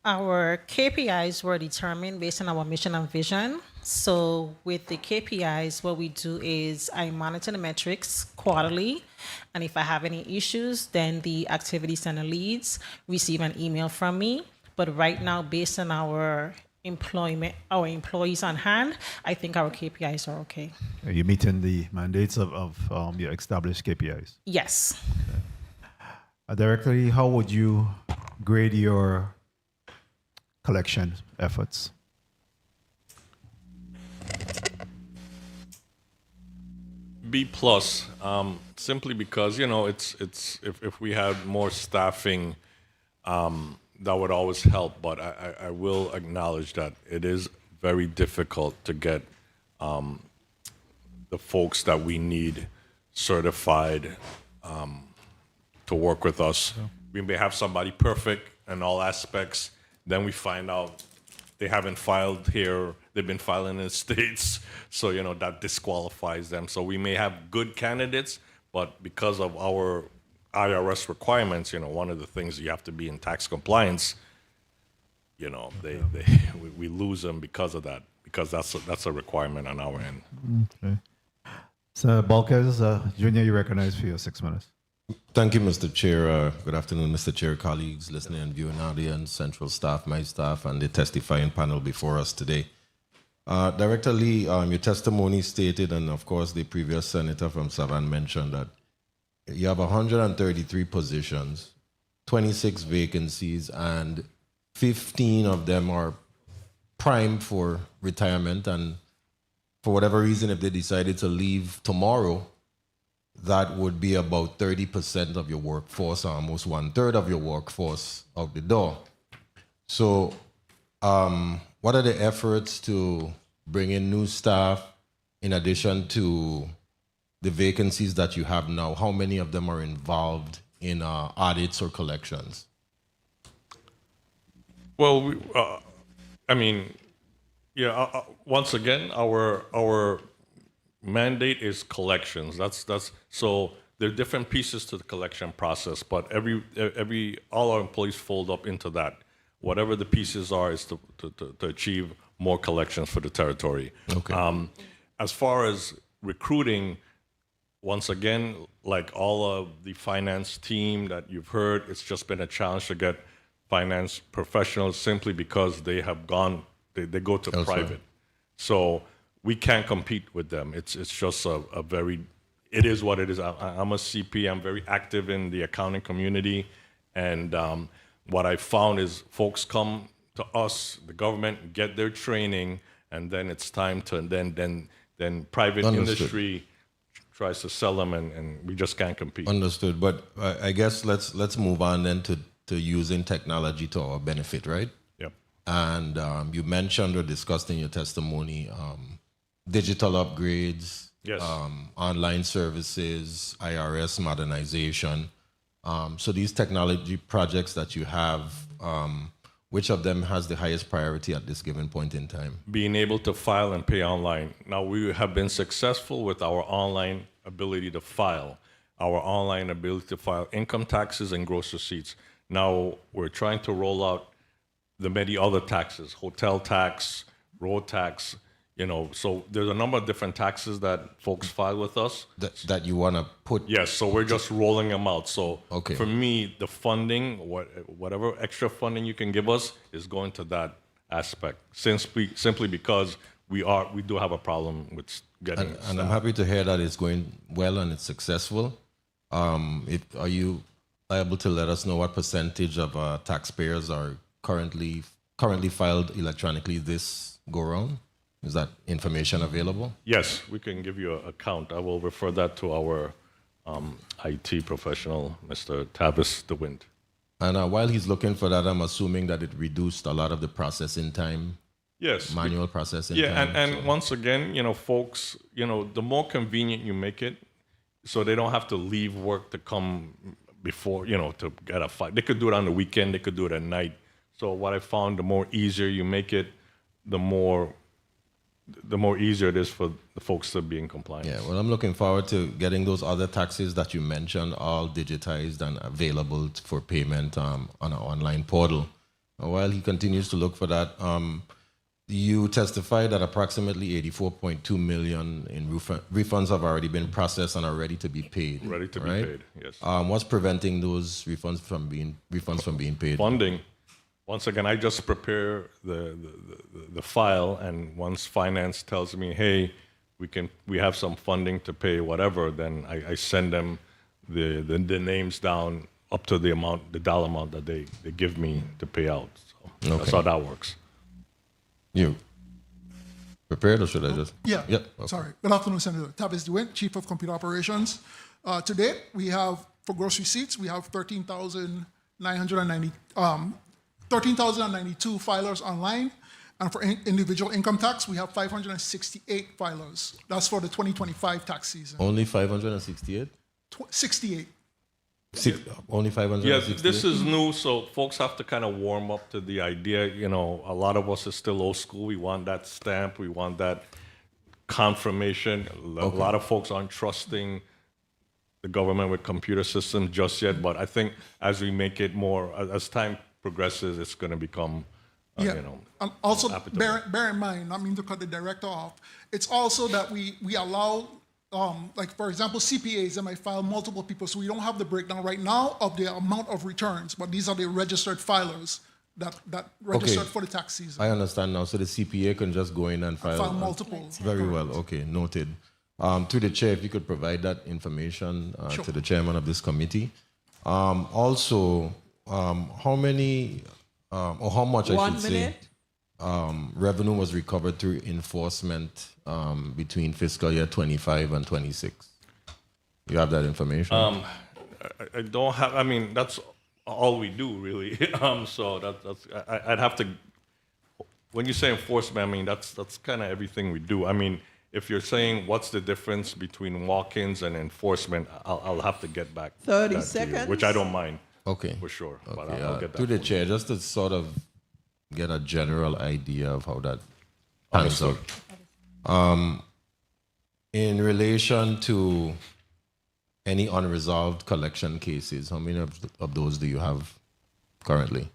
Speaker 26: Our KPIs were determined based on our mission and vision. So with the KPIs, what we do is I monitor the metrics quarterly. And if I have any issues, then the activity center leads receive an email from me. But right now, based on our employees on hand, I think our KPIs are okay.
Speaker 2: Are you meeting the mandates of your established KPIs?
Speaker 26: Yes.
Speaker 2: Director Lee, how would you grade your collection efforts?
Speaker 25: B+, simply because, it's if we had more staffing, that would always help. But I will acknowledge that it is very difficult to get the folks that we need certified to work with us. We may have somebody perfect in all aspects, then we find out they haven't filed here, they've been filing in the States, so that disqualifies them. So we may have good candidates, but because of our IRS requirements, one of the things you have to be in tax compliance, we lose them because of that, because that's a requirement on our end.
Speaker 2: Okay. So Balkes, Junior, you recognize for your 6 minutes.
Speaker 12: Thank you, Mr. Chair. Good afternoon, Mr. Chair, colleagues, listening and viewing audience, central staff, my staff, and the testifying panel before us today. Director Lee, your testimony stated, and of course the previous senator from Savannah mentioned that you have 133 positions, 26 vacancies, and 15 of them are primed for retirement. And for whatever reason, if they decided to leave tomorrow, that would be about 30% of your workforce, almost 1/3 of your workforce out the door. So what are the efforts to bring in new staff in addition to the vacancies that you have now? How many of them are involved in audits or collections?
Speaker 25: Well, once again, our mandate is collections. That's so there are different pieces to the collection process, but all our employees fold up into that. Whatever the pieces are is to achieve more collections for the territory.
Speaker 12: Okay.
Speaker 25: As far as recruiting, once again, like all of the finance team that you've heard, it's just been a challenge to get finance professionals simply because they have gone, they go to private. So we can't compete with them. It's just it is what it is. I'm a CP. I'm very active in the accounting community. And what I found is folks come to us, the government, get their training, and then it's time to, then private
Speaker 12: Understood.
Speaker 25: industry tries to sell them, and we just can't compete.
Speaker 12: Understood. But I guess let's move on then to using technology to our benefit, right?
Speaker 25: Yep.
Speaker 12: And you mentioned or discussed in your testimony digital upgrades,
Speaker 25: Yes.
Speaker 12: Online services, IRS modernization. So these technology projects that you have, which of them has the highest priority at this given point in time?
Speaker 25: Being able to file and pay online. Now, we have been successful with our online ability to file, our online ability to file income taxes and gross receipts. Now, we're trying to roll out the many other taxes, hotel tax, road tax, so there's a number of different taxes that folks file with us.
Speaker 12: That you want to put?
Speaker 25: Yes, so we're just rolling them out. So
Speaker 12: okay.
Speaker 25: For me, the funding, whatever extra funding you can give us is going to that aspect, simply because we do have a problem with getting
Speaker 12: and I'm happy to hear that it's going well and it's successful. Are you able to let us know what percentage of taxpayers are currently filed electronically this go round? Is that information available?
Speaker 25: Yes, we can give you a count. I will refer that to our IT professional, Mr. Tavis DeWint.
Speaker 12: And while he's looking for that, I'm assuming that it reduced a lot of the processing time.
Speaker 25: Yes.
Speaker 12: Manual processing
Speaker 25: time.
Speaker 12: Yeah,
Speaker 25: and once again, folks, the more convenient you make it, so they don't have to leave work to come before, to get a file. They could do it on the weekend. They could do it at night. So what I found, the more easier you make it, the more easier it is for the folks to be in compliance.
Speaker 12: Yeah, well, I'm looking forward to getting those other taxes that you mentioned all digitized and available for payment on an online portal. While he continues to look for that, you testified that approximately $84.2 million in refunds have already been processed and are ready to be paid.
Speaker 25: Ready to be paid, yes.
Speaker 12: What's preventing those refunds from being paid?
Speaker 25: Funding. Once again, I just prepare the file, and once finance tells me, hey, we have some funding to pay whatever, then I send them the names down up to the dollar amount that they give me to pay out. So That's how that works.
Speaker 12: You prepared, or should I just?
Speaker 27: Yeah.
Speaker 12: Yep. Okay.
Speaker 27: Sorry. Good afternoon, Senator. Tavis DeWint, Chief of Computer Operations. Today, we have, for gross receipts, we have 13,092 filers online, and for individual income tax, we have 568 filers. That's for the 2025 tax season.
Speaker 12: Only 568?
Speaker 27: 68.
Speaker 12: Only 568?
Speaker 25: Yeah, this is new, so folks have to kind of warm up to the idea. A lot of us are still old school. We want that stamp. We want that confirmation. A lot of folks aren't trusting the government with computer systems just yet, but I think as we make it more, as time progresses, it's going to become,
Speaker 27: also, bear in mind, not mean to cut the director off, it's also that we allow, like, for example, CPAs that might file multiple people, so we don't have the breakdown right now of the amount of returns, but these are the registered filers that registered for the tax season.
Speaker 12: I understand now. So the CPA can just go in and file
Speaker 27: multiple.
Speaker 12: Very well. Okay, noted. To the chair, if you could provide that information
Speaker 27: Sure.
Speaker 12: to the chairman of this committee. Also, how many, or how much, I should say, revenue was recovered through enforcement between fiscal year 25 and 26? You have that information?
Speaker 25: I don't have. I mean, that's all we do, really. So that's. I'd have to. When you say enforcement, I mean that's kind of everything we do. I mean, if you're saying what's the difference between walk-ins and enforcement, I'll have to get back.
Speaker 9: 30
Speaker 25: to
Speaker 9: seconds.
Speaker 25: you, which I don't mind.
Speaker 12: Okay.
Speaker 25: For sure.
Speaker 12: Okay,
Speaker 25: But I'll get that.
Speaker 12: to the chair, just to sort of get a general idea of how that pans out. In relation to any unresolved collection cases, how many of those do you have currently?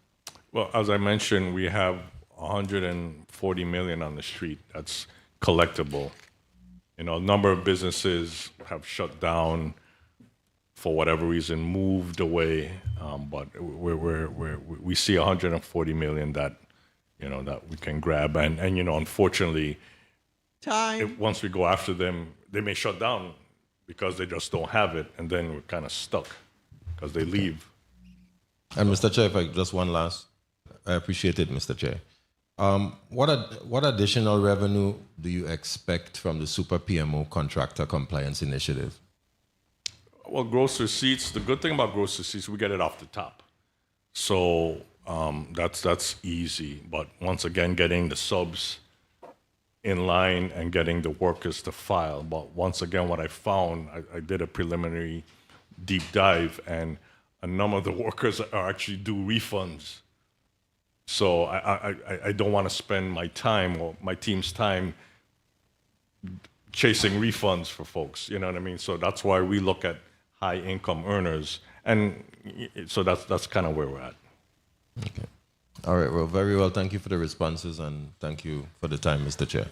Speaker 25: Well, as I mentioned, we have 140 million on the street that's collectible. A number of businesses have shut down for whatever reason, moved away, but we see 140 million that that we can grab, and unfortunately, once we go after them, they may shut down because they just don't have it, and then we're kind of stuck because they leave.
Speaker 12: And Mr. Chair, if I just one last, I appreciate it, Mr. Chair. What additional revenue do you expect from the Super PMO Contractor Compliance Initiative?
Speaker 25: Well, gross receipts, the good thing about gross receipts, we get it off the top. So that's easy. But once again, getting the subs in line and getting the workers to file. But once again, what I found, I did a preliminary deep dive, and a number of the workers are actually due refunds. So I don't want to spend my time or my team's time chasing refunds for folks, you know what I mean? So that's why we look at high income earners. And so that's kind of where we're at.
Speaker 12: Okay. All right, well, very well. Thank you for the responses, and thank you for the time, Mr. Chair.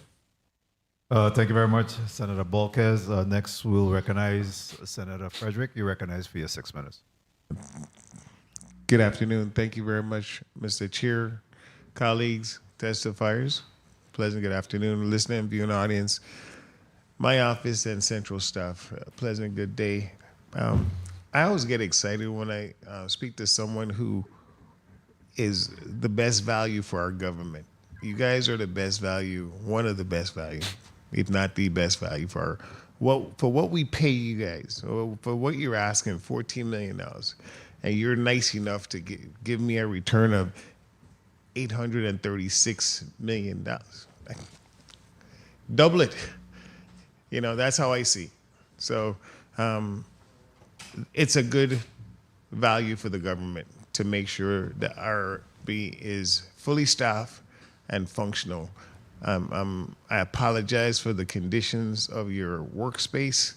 Speaker 2: Thank you very much, Senator Bolkes. Next, we'll recognize Senator Frederick. You're recognized for your 6 minutes.
Speaker 5: Good afternoon. Thank you very much, Mr. Chair, colleagues, testifiers. Pleasant good afternoon, listening, viewing audience. My office and central staff, pleasant good day. I always get excited when I speak to someone who is the best value for our government. You guys are the best value, one of the best value, if not the best value for what we pay you guys, for what you're asking, $14 million. And you're nice enough to give me a return of $836 million. Double it. You know, that's how I see. So it's a good value for the government to make sure that RB is fully staffed and functional. I apologize for the conditions of your workspace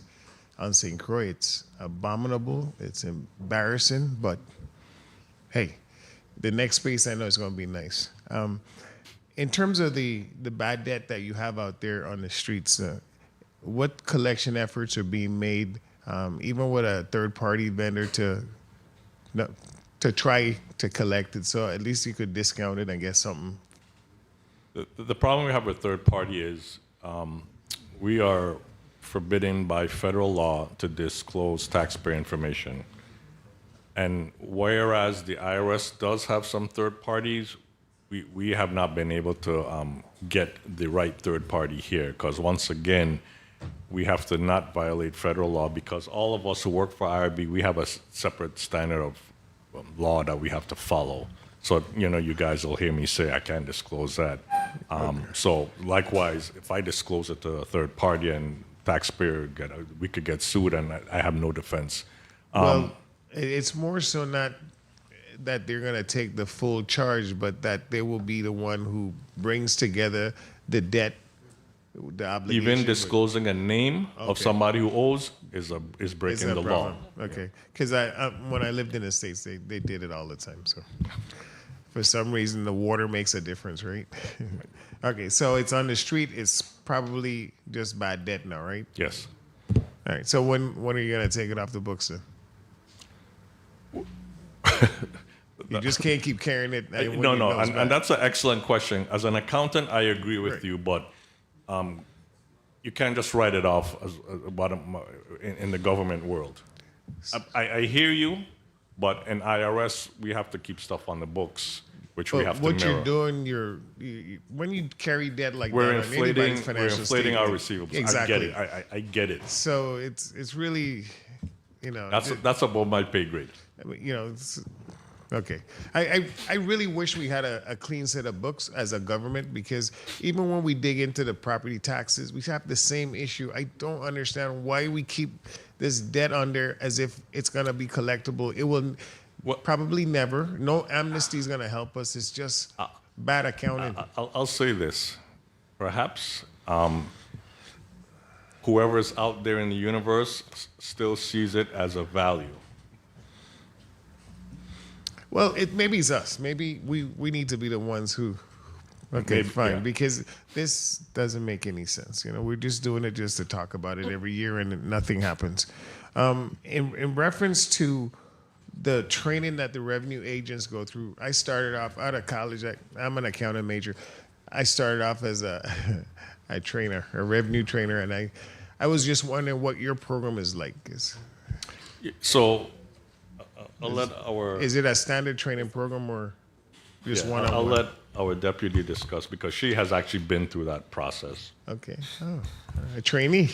Speaker 5: on St. Croix. It's abominable. It's embarrassing, but hey, the next space I know is going to be nice. In terms of the bad debt that you have out there on the streets, what collection efforts are being made, even with a third-party vendor to try to collect it, so at least you could discount it and get something?
Speaker 25: The problem we have with third party is we are forbidden by federal law to disclose taxpayer information. And whereas the IRS does have some third parties, we have not been able to get the right third party here, because once again, we have to not violate federal law, because all of us who work for IRB, we have a separate standard of law that we have to follow. So, you know, you guys will hear me say I can't disclose that. So likewise, if I disclose it to a third party and taxpayer, we could get sued, and I have no defense.
Speaker 5: Well, it's more so not that they're going to take the full charge, but that they will be the one who brings together the debt, the obligation.
Speaker 25: Even disclosing a name of somebody who owes is breaking the law.
Speaker 5: Okay, because when I lived in the States, they did it all the time. So for some reason, the water makes a difference, right? Okay, so it's on the street. It's probably just bad debt now, right?
Speaker 25: Yes.
Speaker 5: All right. So when are you going to take it off the books then? You just can't keep carrying it.
Speaker 25: No, and that's an excellent question. As an accountant, I agree with you, but you can't just write it off as in the government world. I hear you, but in IRS, we have to keep stuff on the books, which we have to mirror.
Speaker 5: What you're doing, when you carry debt like
Speaker 25: we're
Speaker 5: that,
Speaker 25: inflating our receivables.
Speaker 5: Exactly.
Speaker 25: I get it. I get it.
Speaker 5: So it's really, you know.
Speaker 25: That's above my pay grade.
Speaker 5: You know, okay. I really wish we had a clean set of books as a government, because even when we dig into the property taxes, we have the same issue. I don't understand why we keep this debt on there as if it's going to be collectible. It will probably never. No amnesty is going to help us. It's just bad accounting.
Speaker 25: I'll say this. Perhaps whoever's out there in the universe still sees it as a value.
Speaker 5: Well, maybe it's us. Maybe we need to be the ones who. Okay, maybe, fine. Yeah. Because this doesn't make any sense. You know, we're just doing it just to talk about it every year, and nothing happens. In reference to the training that the revenue agents go through, I started off out of college. I'm an accounting major. I started off as a revenue trainer, and I was just wondering what your program is like.
Speaker 25: So.
Speaker 5: Is it a standard training program or? Just
Speaker 25: Yeah,
Speaker 5: one-on-one.
Speaker 25: I'll let our deputy discuss because she has actually been through that process.
Speaker 5: Okay. Oh, a trainee.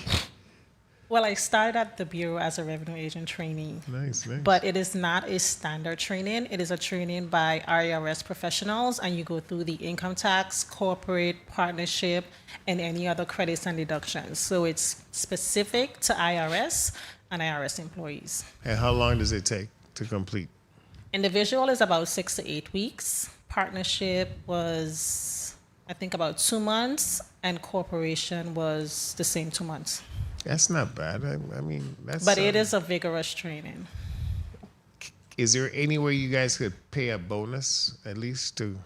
Speaker 26: Well, I started at the Bureau as a revenue agent trainee.
Speaker 5: Nice, nice.
Speaker 26: But it is not a standard training. It is a training by IRS professionals, and you go through the income tax, corporate, partnership, and any other credits and deductions. So it's specific to IRS and IRS employees.
Speaker 5: And how long does it take to complete?
Speaker 26: Individual is about 6 to 8 weeks. Partnership was, I think, about 2 months, and corporation was the same 2 months.
Speaker 5: That's not bad. I mean, that's.
Speaker 26: But it is a vigorous training.
Speaker 5: Is there any way you guys could pay a bonus at least to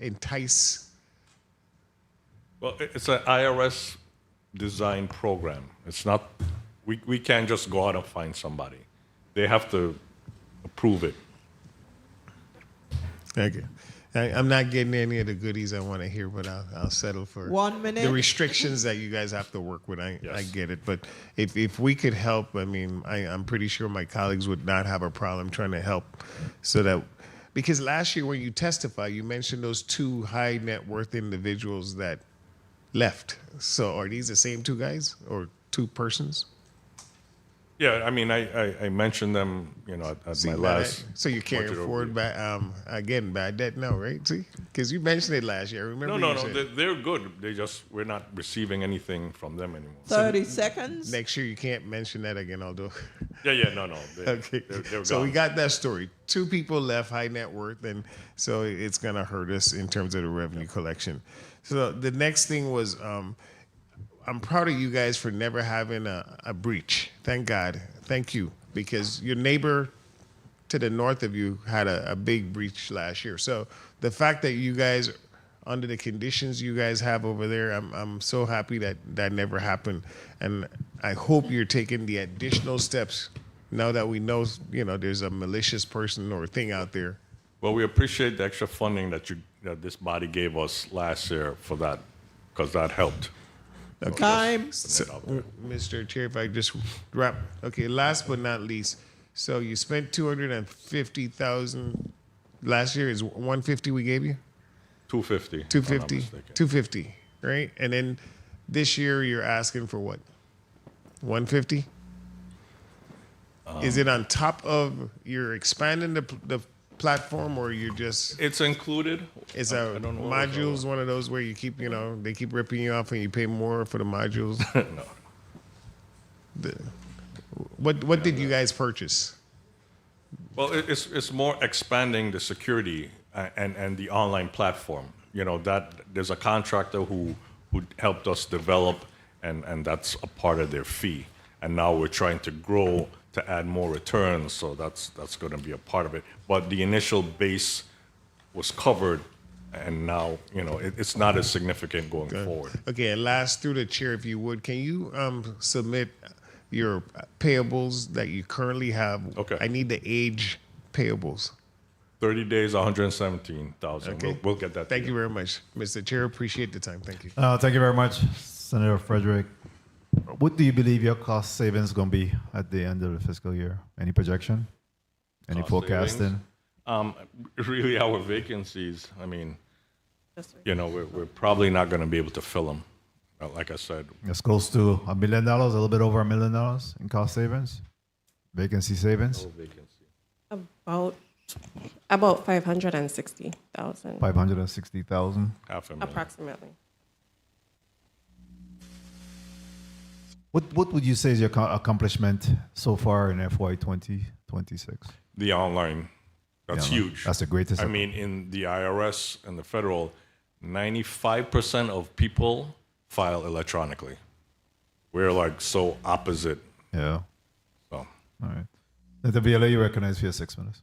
Speaker 5: entice?
Speaker 25: Well, it's an IRS design program. It's not, we can't just go out and find somebody. They have to approve it.
Speaker 5: Thank you. I'm not getting any of the goodies I want to hear, but I'll settle for
Speaker 9: 1 minute.
Speaker 5: the restrictions that you guys have to work with. I get it, but if we could help, I mean, I'm pretty sure my colleagues would not have a problem trying to help, so that because last year when you testify, you mentioned those 2 high net worth individuals that left. So are these the same 2 guys or 2 persons?
Speaker 25: Yeah, I mean, I mentioned them, you know, at
Speaker 5: See,
Speaker 25: my
Speaker 5: bad
Speaker 25: last.
Speaker 5: debt. So you're carrying
Speaker 25: budget
Speaker 5: forward again bad debt now, right? See, because you mentioned it last year. I remember.
Speaker 25: No,
Speaker 5: you
Speaker 25: no,
Speaker 5: said-
Speaker 25: they're good. We're not receiving anything from them anymore.
Speaker 9: 30 seconds.
Speaker 5: Next year you can't mention that again, although.
Speaker 25: Yeah, no.
Speaker 5: Okay.
Speaker 25: They're
Speaker 5: So we
Speaker 25: gone.
Speaker 5: got that story. 2 people left, high net worth, and so it's gonna hurt us in terms of the revenue collection. So the next thing was, I'm proud of you guys for never having a breach. Thank God. Thank you, because your neighbor to the north of you had a big breach last year. So the fact that you guys, under the conditions you guys have over there, I'm so happy that that never happened, and I hope you're taking the additional steps now that we know, you know, there's a malicious person or thing out there.
Speaker 25: Well, we appreciate the extra funding that this body gave us last year for that, because that helped.
Speaker 5: Okay.
Speaker 9: Time.
Speaker 5: So, Mr. Chair, if I just wrap. Okay, last but not least, so you spent 250,000 last year. Is 150 we gave you?
Speaker 25: 250.
Speaker 5: 250. 250, right? And then this year you're asking for what? 150? Is it on top of you're expanding the platform, or you're just?
Speaker 25: It's included.
Speaker 5: It's
Speaker 25: I don't know what
Speaker 5: modules, one of those where you keep, you know, they keep ripping you off and you pay more for the modules.
Speaker 25: No.
Speaker 5: What did you guys purchase?
Speaker 25: Well, it's more expanding the security and the online platform. You know, that there's a contractor who helped us develop, and that's a part of their fee. And now we're trying to grow to add more returns, so that's going to be a part of it. But the initial base was covered, and now, you know, it's not as significant going forward.
Speaker 5: Okay, and last, through the chair, if you would, can you submit your payables that you currently have?
Speaker 25: Okay.
Speaker 5: I need the age payables.
Speaker 25: 30 days, 117,000.
Speaker 5: Okay.
Speaker 25: We'll get that.
Speaker 5: Thank you very much, Mr. Chair. Appreciate the time. Thank you.
Speaker 2: Thank you very much, Senator Frederick. What do you believe your cost savings going to be at the end of the fiscal year? Any projection? Any
Speaker 25: Cost
Speaker 2: forecasting?
Speaker 25: savings? Really, our vacancies, I mean, you know, we're probably not going to be able to fill them. Like I said.
Speaker 2: It's close to $1 million, a little bit over $1 million in cost savings, vacancy savings.
Speaker 25: No vacancy.
Speaker 23: About 560,000.
Speaker 2: 560,000.
Speaker 25: Half a million.
Speaker 23: Approximately.
Speaker 2: What would you say is your accomplishment so far in FY 2026?
Speaker 25: The online. That's
Speaker 2: Yeah,
Speaker 25: huge.
Speaker 2: that's the greatest.
Speaker 25: I mean, in the IRS and the federal, 95% of people file electronically. We're like so opposite.
Speaker 2: Yeah.
Speaker 25: So.
Speaker 2: All right. Mr. Viola, you recognize for your 6 minutes.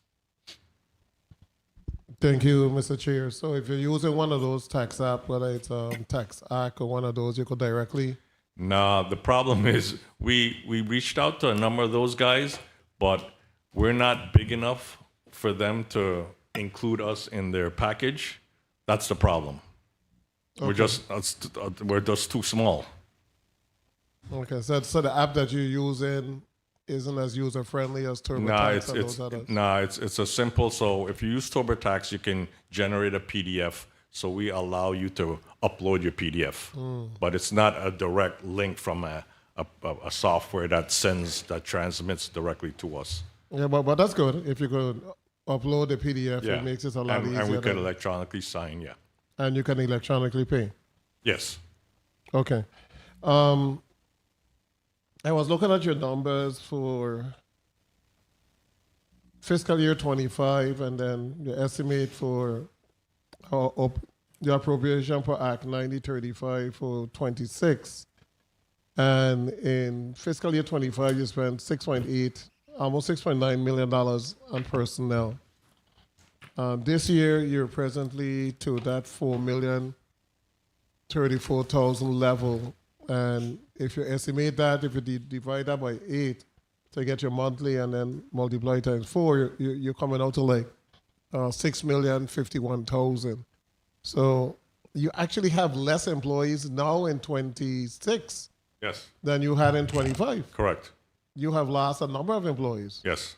Speaker 11: Thank you, Mr. Chair. So if you're using one of those tax apps, whether it's Tax Act or one of those, you could directly.
Speaker 25: Nah, the problem is we reached out to a number of those guys, but we're not big enough for them to include us in their package. That's the problem.
Speaker 11: Okay.
Speaker 25: We're just too small.
Speaker 11: Okay, so the app that you're using isn't as user friendly as
Speaker 25: No,
Speaker 11: TurboTax and those others?
Speaker 25: it's a simple. So if you use TurboTax, you can generate a PDF. So we allow you to upload your PDF, but it's not a direct link from a software that transmits directly to us.
Speaker 11: Yeah, but that's good. If you could upload the PDF,
Speaker 25: Yeah.
Speaker 11: it makes it a lot easier.
Speaker 25: And we could
Speaker 11: then.
Speaker 25: electronically sign, yeah.
Speaker 11: And you can electronically pay.
Speaker 25: Yes.
Speaker 11: Okay. I was looking at your numbers for fiscal year 25 and then the estimate for the appropriation for Act 9035 for 26. And in fiscal year 25, you spent almost $6.9 million on personnel. This year, you're presently to that $4,034,000 level. And if you estimate that, if you divide that by 8 to get your monthly and then multiply times 4, you're coming out to like $6,051,000. So you actually have less employees now in 26
Speaker 25: Yes.
Speaker 11: than you had in 25.
Speaker 25: Correct.
Speaker 11: You have lost a number of employees.
Speaker 25: Yes.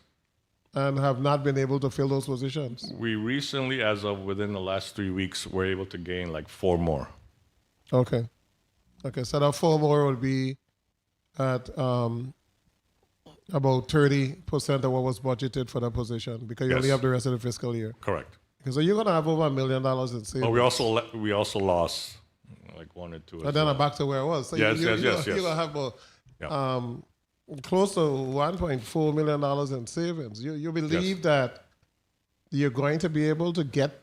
Speaker 11: And have not been able to fill those positions.
Speaker 25: We recently, as of within the last 3 weeks, were able to gain like 4 more.
Speaker 11: Okay. Okay, so that 4 more would be at about 30% of what was budgeted for that position because you only have the rest of the fiscal year.
Speaker 25: Correct.
Speaker 11: So you're going to have over $1 million in savings.
Speaker 25: But we also lost like 1 or 2.
Speaker 11: And then I'm back to where I was. So
Speaker 25: yes.
Speaker 11: You're going to have close to $1.4 million in savings. You believe that you're going to be able to get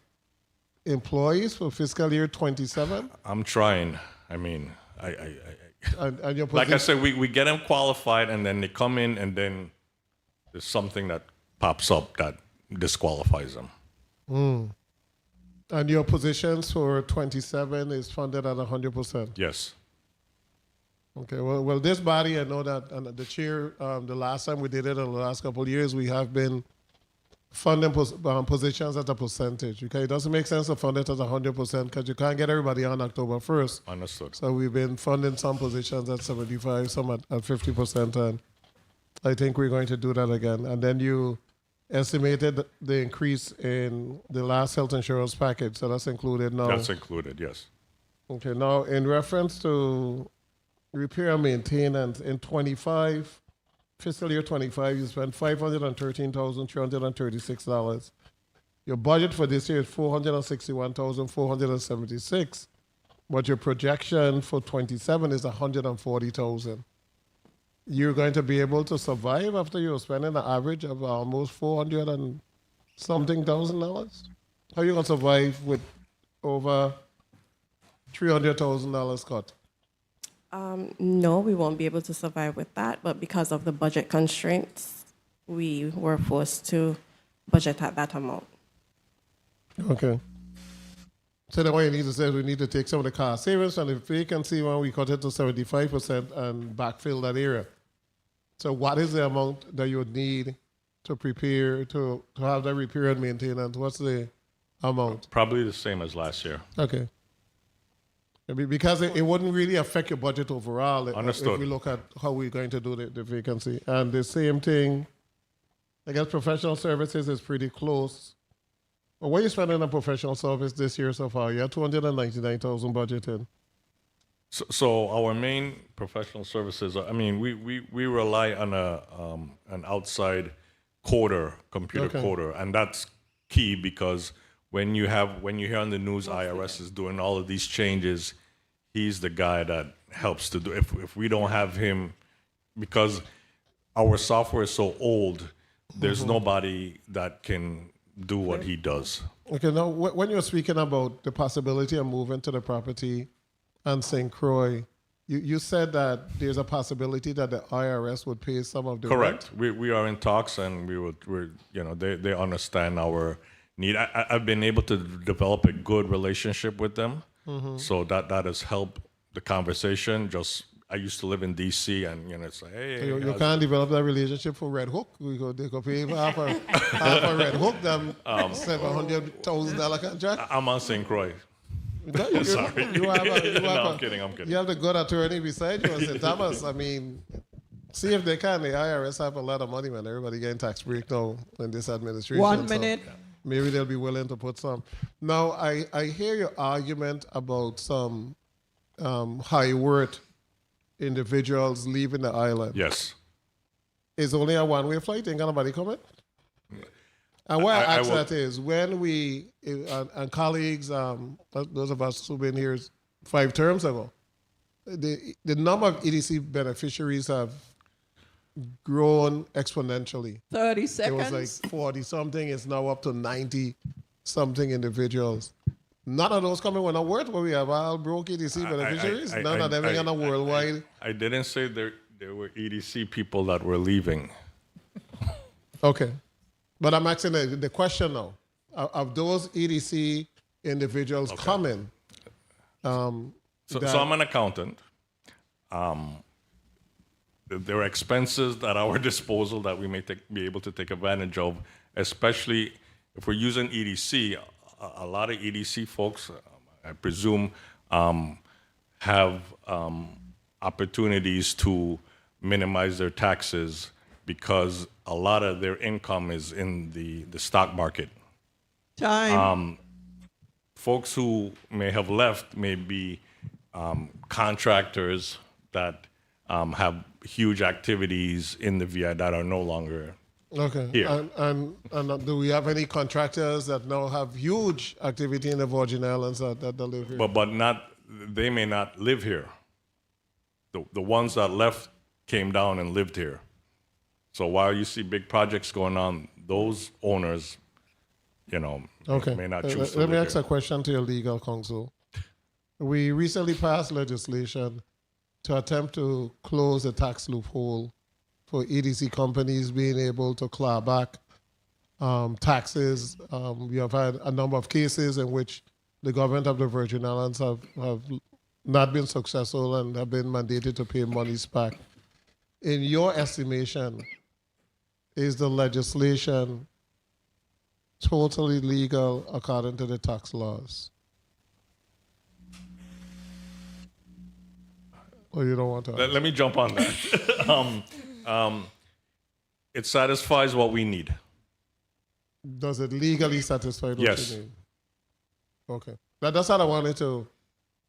Speaker 11: employees for fiscal year 27?
Speaker 25: I'm trying. I mean,
Speaker 11: and your
Speaker 25: like I said, we get them qualified, and then they come in, and then there's something that pops up that disqualifies them.
Speaker 11: And your positions for 27 is funded at 100%?
Speaker 25: Yes.
Speaker 11: Okay, well, this body, I know that, and the chair, the last time we did it in the last couple of years, we have been funding positions at a percentage. Okay, it doesn't make sense to fund it at 100% because you can't get everybody on October 1st.
Speaker 25: Understood.
Speaker 11: So we've been funding some positions at 75, some at 50%, and I think we're going to do that again. And then you estimated the increase in the last health insurance package, so that's included now.
Speaker 25: That's included, yes. Okay,
Speaker 11: now in reference to repair and maintenance, in fiscal year 25, you spent $513,336. Your budget for this year is $461,476, but your projection for 27 is $140,000. You're going to be able to survive after you're spending an average of almost $400 and something thousand. How are you going to survive with over $300,000 cut?
Speaker 23: No, we won't be able to survive with that, but because of the budget constraints, we were forced to budget at that amount.
Speaker 11: Okay. So then what you need to say is we need to take some of the cost savings from the vacancy when we cut it to 75% and backfill that area. So what is the amount that you would need to prepare to have that repair and maintenance? What's the amount?
Speaker 25: Probably the same as last year.
Speaker 11: Okay. Because it wouldn't really affect your budget overall.
Speaker 25: Understood.
Speaker 11: If we look at how we're going to do the vacancy. And the same thing, I guess professional services is pretty close. Well, what are you spending on professional service this year so far? You have $299,000 budgeted.
Speaker 25: So our main professional services, I mean, we rely on an outside computer coder, and that's key because when you hear on the news IRS is doing all of these changes, he's the guy that helps to do. If we don't have him, because our software is so old, there's nobody that can do what he does.
Speaker 11: Okay, now when you're speaking about the possibility of moving to the property on St. Croix, you said that there's a possibility that the IRS would pay some of the
Speaker 25: Correct.
Speaker 11: rent?
Speaker 25: We are in talks, and they understand our need. I've been able to develop a good relationship with them, so that has helped the conversation. I used to live in D.C. and it's like, hey,
Speaker 11: you can't develop that relationship for Red Hook. They could pay half a Red Hook them $700,000 contract.
Speaker 25: I'm on St. Croix.
Speaker 11: Sorry.
Speaker 25: I'm kidding.
Speaker 11: You have the good attorney beside you, St. Thomas. I mean, See if they can. The IRS have a lot of money, man. Everybody getting tax break now in this administration.
Speaker 9: 1 minute.
Speaker 11: So maybe they'll be willing to put some. Now, I hear your argument about some high worth individuals leaving the island.
Speaker 25: Yes.
Speaker 11: It's only a one-way flight. Ain't got nobody coming. And why I ask that is when we, and colleagues, those of us who've been here 5 terms ago, the number of EDC beneficiaries have grown exponentially.
Speaker 9: 30
Speaker 11: It was
Speaker 9: seconds.
Speaker 11: like 40-something. It's now up to 90-something individuals. None of those coming with a word where we have all broke EDC beneficiaries. None of them in a worldwide.
Speaker 25: I didn't say there were EDC people that were leaving.
Speaker 11: Okay. But I'm asking the question now. Of those EDC individuals coming.
Speaker 25: So I'm an accountant. There are expenses at our disposal that we may be able to take advantage of, especially if we're using EDC. A lot of EDC folks, I presume, have opportunities to minimize their taxes because a lot of their income is in the stock market.
Speaker 9: Time.
Speaker 25: Folks who may have left may be contractors that have huge activities in the VI that are no longer here.
Speaker 11: And do we have any contractors that now have huge activity in the Virgin Islands that live here?
Speaker 25: But they may not live here. The ones that left came down and lived here. So while you see big projects going on, those owners, may not choose to
Speaker 11: Let me
Speaker 25: live
Speaker 11: ask
Speaker 25: here.
Speaker 11: a question to your legal counsel. We recently passed legislation to attempt to close the tax loophole for EDC companies being able to claw back taxes. We have had a number of cases in which the government of the Virgin Islands have not been successful and have been mandated to pay monies back. In your estimation, is the legislation totally legal according to the tax laws? Or you don't want to?
Speaker 25: Let me jump on that. It satisfies what we need.
Speaker 11: Does it legally satisfy what
Speaker 25: Yes.
Speaker 11: you need? Okay. That's what I wanted to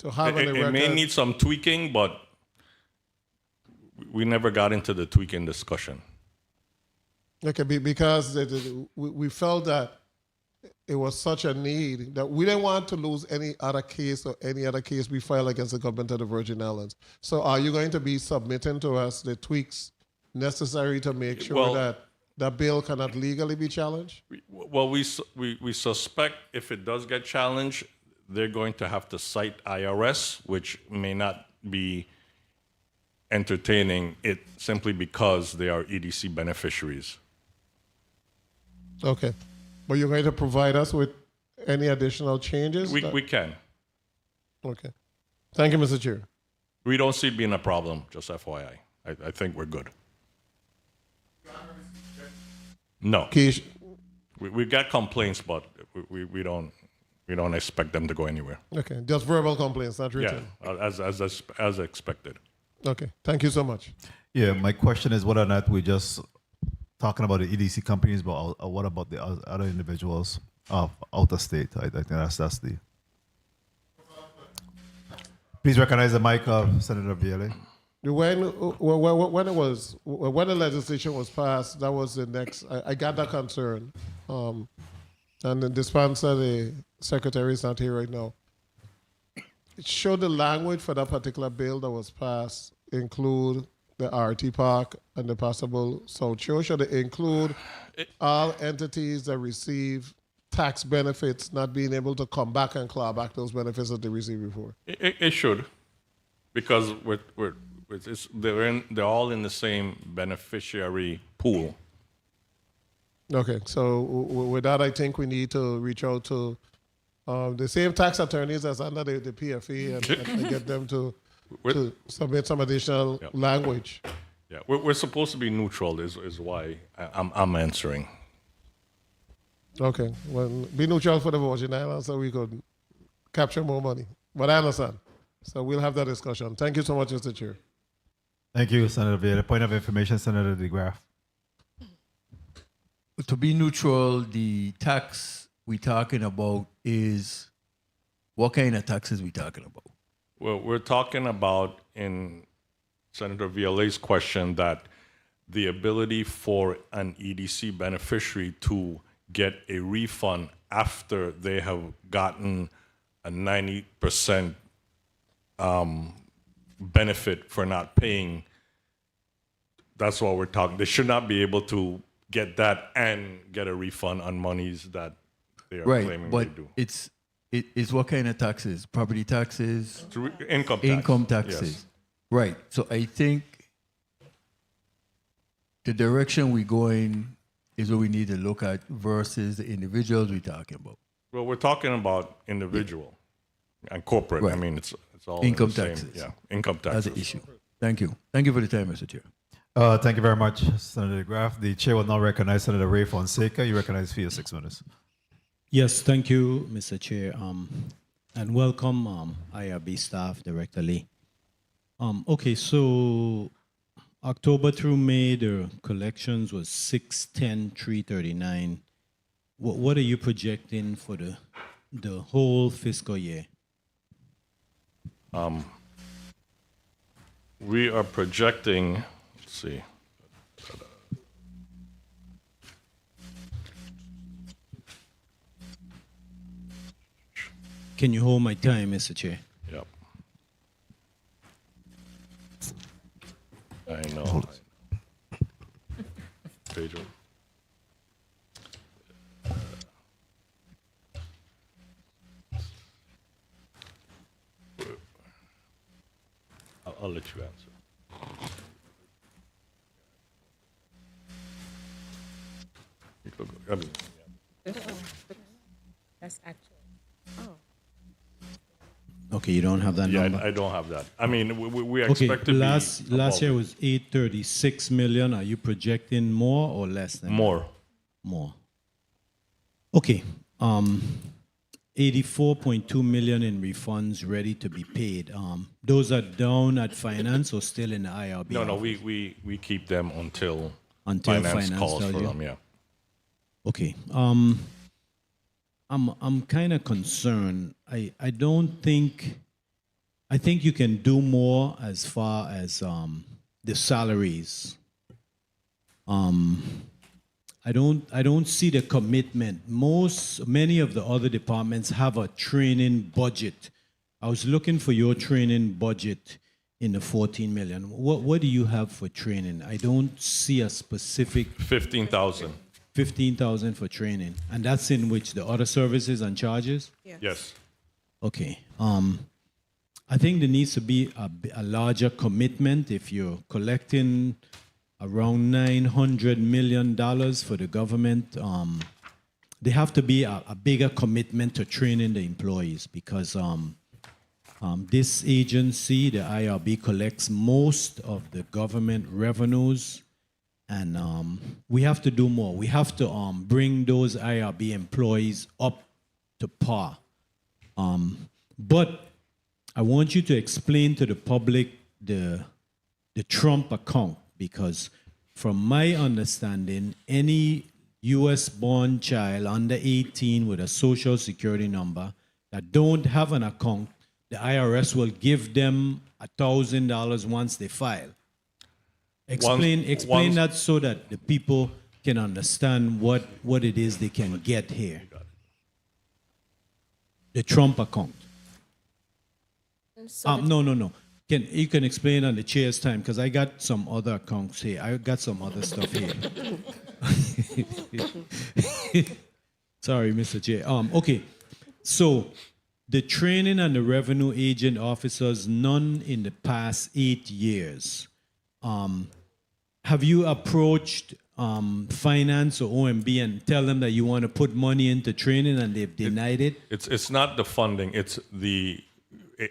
Speaker 11: have on the
Speaker 25: It
Speaker 11: record.
Speaker 25: may need some tweaking, but we never got into the tweaking discussion.
Speaker 11: Okay, because we felt that it was such a need that we didn't want to lose any other case or any other case we file against the government of the Virgin Islands. So are you going to be submitting to us the tweaks necessary to make sure that that bill cannot legally be challenged?
Speaker 25: Well, we suspect if it does get challenged, they're going to have to cite IRS, which may not be entertaining it simply because they are EDC beneficiaries.
Speaker 11: Okay. But you're going to provide us with any additional changes?
Speaker 25: We can.
Speaker 11: Okay. Thank you, Mr. Chair.
Speaker 25: We don't see it being a problem, just FYI. I think we're good. No. We got complaints, but we don't expect them to go anywhere.
Speaker 11: Okay. Just verbal complaints, not written.
Speaker 25: Yeah, as expected.
Speaker 11: Okay. Thank you so much.
Speaker 2: Yeah, my question is whether or not we're just talking about the EDC companies, but what about the other individuals out of state? I think that's the. Please recognize the mic of Senator Vielle.
Speaker 11: When the legislation was passed, that was the next. I got that concern, and the sponsor, the secretary, is not here right now. It showed the language for that particular bill that was passed include the RT Park and the possible South Shore. Should it include all entities that receive tax benefits not being able to come back and claw back those benefits that they received before?
Speaker 25: It should, because they're all in the same beneficiary pool.
Speaker 11: Okay, so with that, I think we need to reach out to the same tax attorneys as under the PFE and get them to submit some additional language.
Speaker 25: Yeah, we're supposed to be neutral. Is why I'm answering.
Speaker 11: Okay, well, be neutral for the Virgin Islands so we could capture more money. But I understand. So we'll have that discussion. Thank you so much, Mr. Chair.
Speaker 2: Thank you, Senator Vieira. Point of information, Senator DeGraff.
Speaker 16: To be neutral, the tax we're talking about is, what kind of taxes we talking about?
Speaker 25: Well, we're talking about, in Senator Viola's question, that the ability for an EDC beneficiary to get a refund after they have gotten a 90% benefit for not paying. That's what we're talking. They should not be able to get that and get a refund on monies that they are claiming
Speaker 16: but
Speaker 25: they do.
Speaker 16: It's what kind of taxes? Property taxes?
Speaker 25: Income tax.
Speaker 16: Income taxes.
Speaker 25: Yes.
Speaker 16: Right. So I think the direction we're going is what we need to look at versus the individuals we're talking about.
Speaker 25: Well, we're talking about individual and corporate.
Speaker 16: Right.
Speaker 25: I mean, it's all
Speaker 16: Income
Speaker 25: the same.
Speaker 16: taxes.
Speaker 25: Yeah, income taxes.
Speaker 16: That's the issue. Thank you. Thank you for the time, Mr. Chair.
Speaker 2: Thank you very much, Senator DeGraff. The chair will now recognize Senator Ray Fonseca. You recognize for your 6 minutes.
Speaker 13: Yes, thank you, Mr. Chair, and welcome, IRB staff, Director Lee. Okay, so October through May, the collections was 610,339. What are you projecting for the whole fiscal year?
Speaker 25: We are projecting, let's see.
Speaker 13: Can you hold my time, Mr. Chair?
Speaker 25: Yep. I know. Pedro. I'll let you answer. I mean,
Speaker 24: That's actual. Oh.
Speaker 13: Okay, you don't have that number?
Speaker 25: I don't have that. I mean, we
Speaker 13: Okay,
Speaker 25: expect to
Speaker 13: last
Speaker 25: be above
Speaker 13: year
Speaker 25: it.
Speaker 13: was 836 million. Are you projecting more or less than
Speaker 25: More.
Speaker 13: that? More. Okay. 84.2 million in refunds ready to be paid. Those are down at finance or still in the IRB?
Speaker 25: No,
Speaker 13: office?
Speaker 25: we keep them until
Speaker 13: Finance
Speaker 25: calls
Speaker 13: tells
Speaker 25: for
Speaker 13: you?
Speaker 25: them. Yeah.
Speaker 13: Okay. I'm kind of concerned. I think you can do more as far as the salaries. I don't see the commitment. Many of the other departments have a training budget. I was looking for your training budget in the 14 million. What do you have for training? I don't see a specific
Speaker 25: 15,000.
Speaker 13: 15,000 for training, and that's in which the other services and charges?
Speaker 25: Yes.
Speaker 13: Okay. I think there needs to be a larger commitment. If you're collecting around $900 million for the government, there have to be a bigger commitment to training the employees, because this agency, the IRB, collects most of the government revenues. And we have to do more. We have to bring those IRB employees up to par. But I want you to explain to the public the Trump account, because from my understanding, any U.S.-born child under 18 with a social security number that don't have an account, the IRS will give them $1,000 once they file. Explain that so that the people can understand what it is they can get here. The Trump account. No. You can explain on the chair's time, because I got some other accounts here. I got some other stuff here. Sorry, Mr. Chair. Okay, so the training and the revenue agent officers, none in the past 8 years. Have you approached finance or OMB and tell them that you want to put money into training and they've denied it?
Speaker 25: It's not the funding. It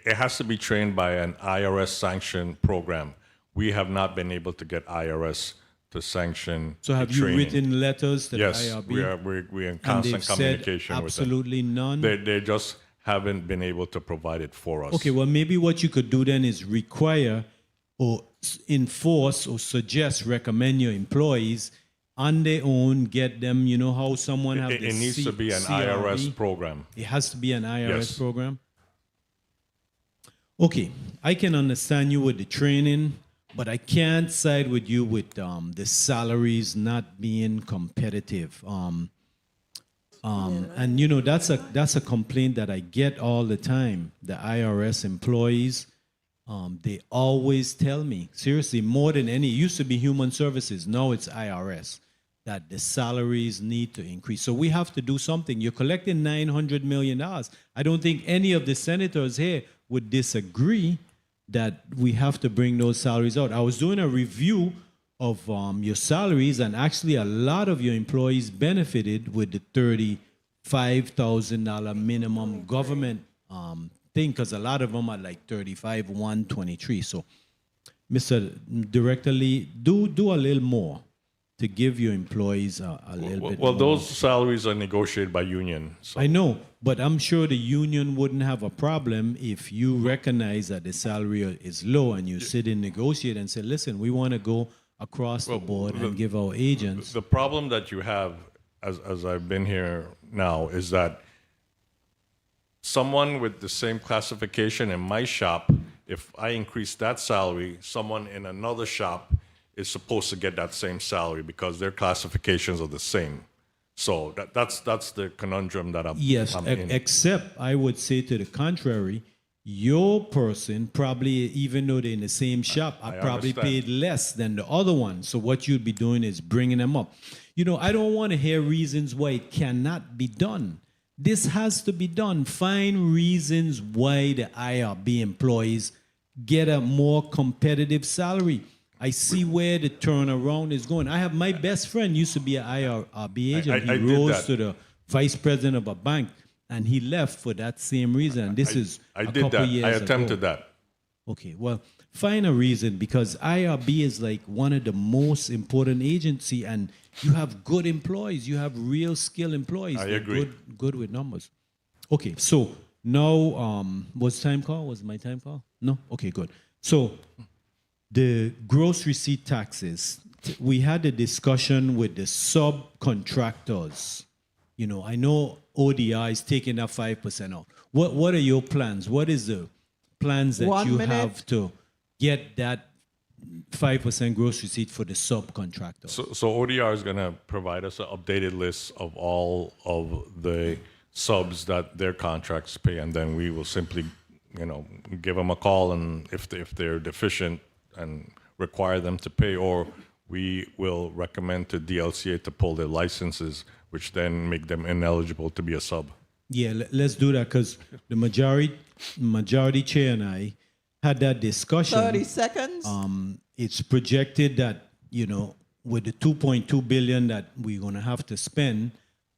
Speaker 25: has to be trained by an IRS sanctioned program. We have not been able to get IRS to sanction.
Speaker 13: So have you written letters to the IRB?
Speaker 25: Yes, we're in constant communication with them.
Speaker 13: Absolutely none?
Speaker 25: They just haven't been able to provide it for us.
Speaker 13: Okay, well, maybe what you could do then is require or enforce or suggest, recommend your employees on their own, get them, you know how someone have
Speaker 25: It
Speaker 13: the
Speaker 25: needs to be an IRS
Speaker 13: CRE?
Speaker 25: program.
Speaker 13: It has to be an IRS
Speaker 25: Yes.
Speaker 13: program? Okay, I can understand you with the training, but I can't side with you with the salaries not being competitive. And you know that's a complaint that I get all the time. The IRS employees, they always tell me, seriously, more than any. It used to be Human Services, now it's IRS, that the salaries need to increase. So we have to do something. You're collecting $900 million. I don't think any of the senators here would disagree that we have to bring those salaries out. I was doing a review of your salaries, and actually a lot of your employees benefited with the $35,000 minimum government thing, because a lot of them are like 35, 123. So, Mr. Director Lee, do a little more to give your employees a little bit
Speaker 25: Well,
Speaker 13: more.
Speaker 25: those salaries are negotiated by union. So.
Speaker 13: I know, but I'm sure the union wouldn't have a problem if you recognize that the salary is low and you sit and negotiate and say, listen, we want to go across the board and give our agents.
Speaker 25: The problem that you have, as I've been here now, is that someone with the same classification in my shop, if I increase that salary, someone in another shop is supposed to get that same salary because their classifications are the same. So that's the conundrum that I'm in.
Speaker 13: Except I would say to the contrary, your person probably, even though they're in the same shop, are probably
Speaker 25: understand.
Speaker 13: paid less than the other one. So what you'd be doing is bringing them up. You know, I don't want to hear reasons why it cannot be done. This has to be done. Find reasons why the IRB employees get a more competitive salary. I see where the turnaround is going. I have my best friend used to be an IRB agent.
Speaker 25: I
Speaker 13: He
Speaker 25: did
Speaker 13: rose
Speaker 25: that.
Speaker 13: to the vice president of a bank, and he left for that same reason. This is
Speaker 25: I
Speaker 13: a
Speaker 25: did
Speaker 13: couple
Speaker 25: that.
Speaker 13: years
Speaker 25: I
Speaker 13: ago.
Speaker 25: attempted that.
Speaker 13: Okay, well, find a reason, because IRB is like one of the most important agency, and you have good employees. You have real skilled employees.
Speaker 25: I
Speaker 13: They're
Speaker 25: agree.
Speaker 13: Good with numbers. Okay, so now, was time call? Was my time call? No? Okay, good. So the gross receipt taxes, we had a discussion with the subcontractors. You know, I know ODI is taking that 5% out. What are your plans? What is the plans that
Speaker 9: 1
Speaker 13: you
Speaker 9: minute.
Speaker 13: have to get that 5% gross receipt for the subcontractor?
Speaker 25: So ODR is going to provide us an updated list of all of the subs that their contracts pay, and then we will simply, give them a call, and if they're deficient, and require them to pay, or we will recommend to DLCA to pull their licenses, which then make them ineligible to be a sub.
Speaker 13: Yeah, let's do that, because the majority chair and I had that discussion.
Speaker 9: 30 seconds.
Speaker 13: It's projected that, with the $2.2 billion that we're going to have to spend,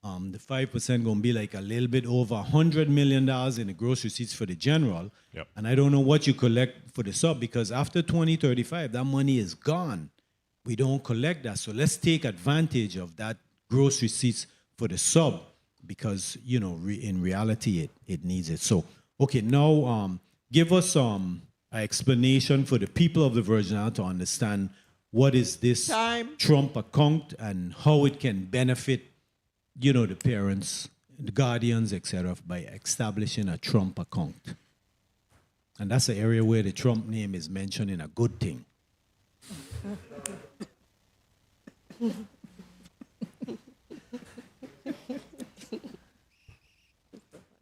Speaker 13: the 5% going to be like a little bit over $100 million in the gross receipts for the general.
Speaker 25: Yep.
Speaker 13: And I don't know what you collect for the sub, because after 2035, that money is gone. We don't collect that. So let's take advantage of that gross receipts for the sub, because, in reality, it needs it. So, okay, now give us an explanation for the people of the Virgin Islands to understand what is this Trump account and how it can benefit, the parents, the guardians, etc., by establishing a Trump account. And that's an area where the Trump name is mentioned in a good thing.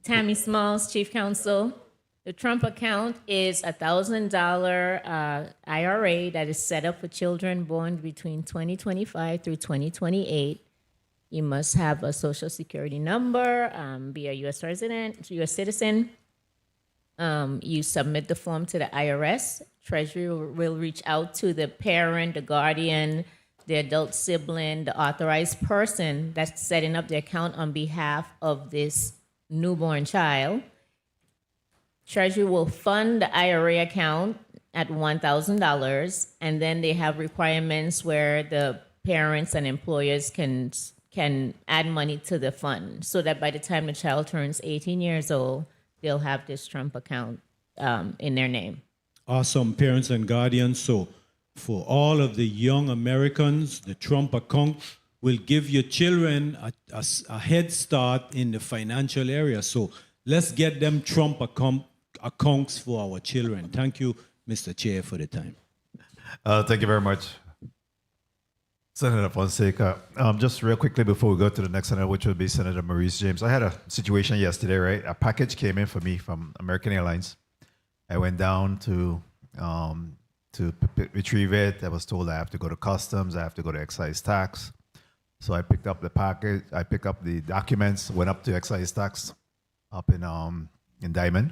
Speaker 24: Tammy Smalls, Chief Counsel. The Trump account is a $1,000 IRA that is set up for children born between 2025 through 2028. You must have a social security number, be a U.S. resident, U.S. citizen. You submit the form to the IRS. Treasury will reach out to the parent, the guardian, the adult sibling, the authorized person that's setting up the account on behalf of this newborn child. Treasury will fund the IRA account at $1,000, and then they have requirements where the parents and employers can add money to the fund, so that by the time the child turns 18 years old, they'll have this Trump account in their name.
Speaker 13: awesome parents and guardians. So for all of the young Americans, the Trump account will give your children a head start in the financial area. So let's get them Trump accounts for our children. Thank you, Mr. Chair, for the time.
Speaker 2: Thank you very much, Senator Fonseca. Just real quickly before we go to the next senator, which would be Senator Maurice James. I had a situation yesterday, right? A package came in for me from American Airlines. I went down to retrieve it. I was told I have to go to customs, I have to go to excise tax. So I picked up the package, I picked up the documents, went up to excise tax up in Diamond.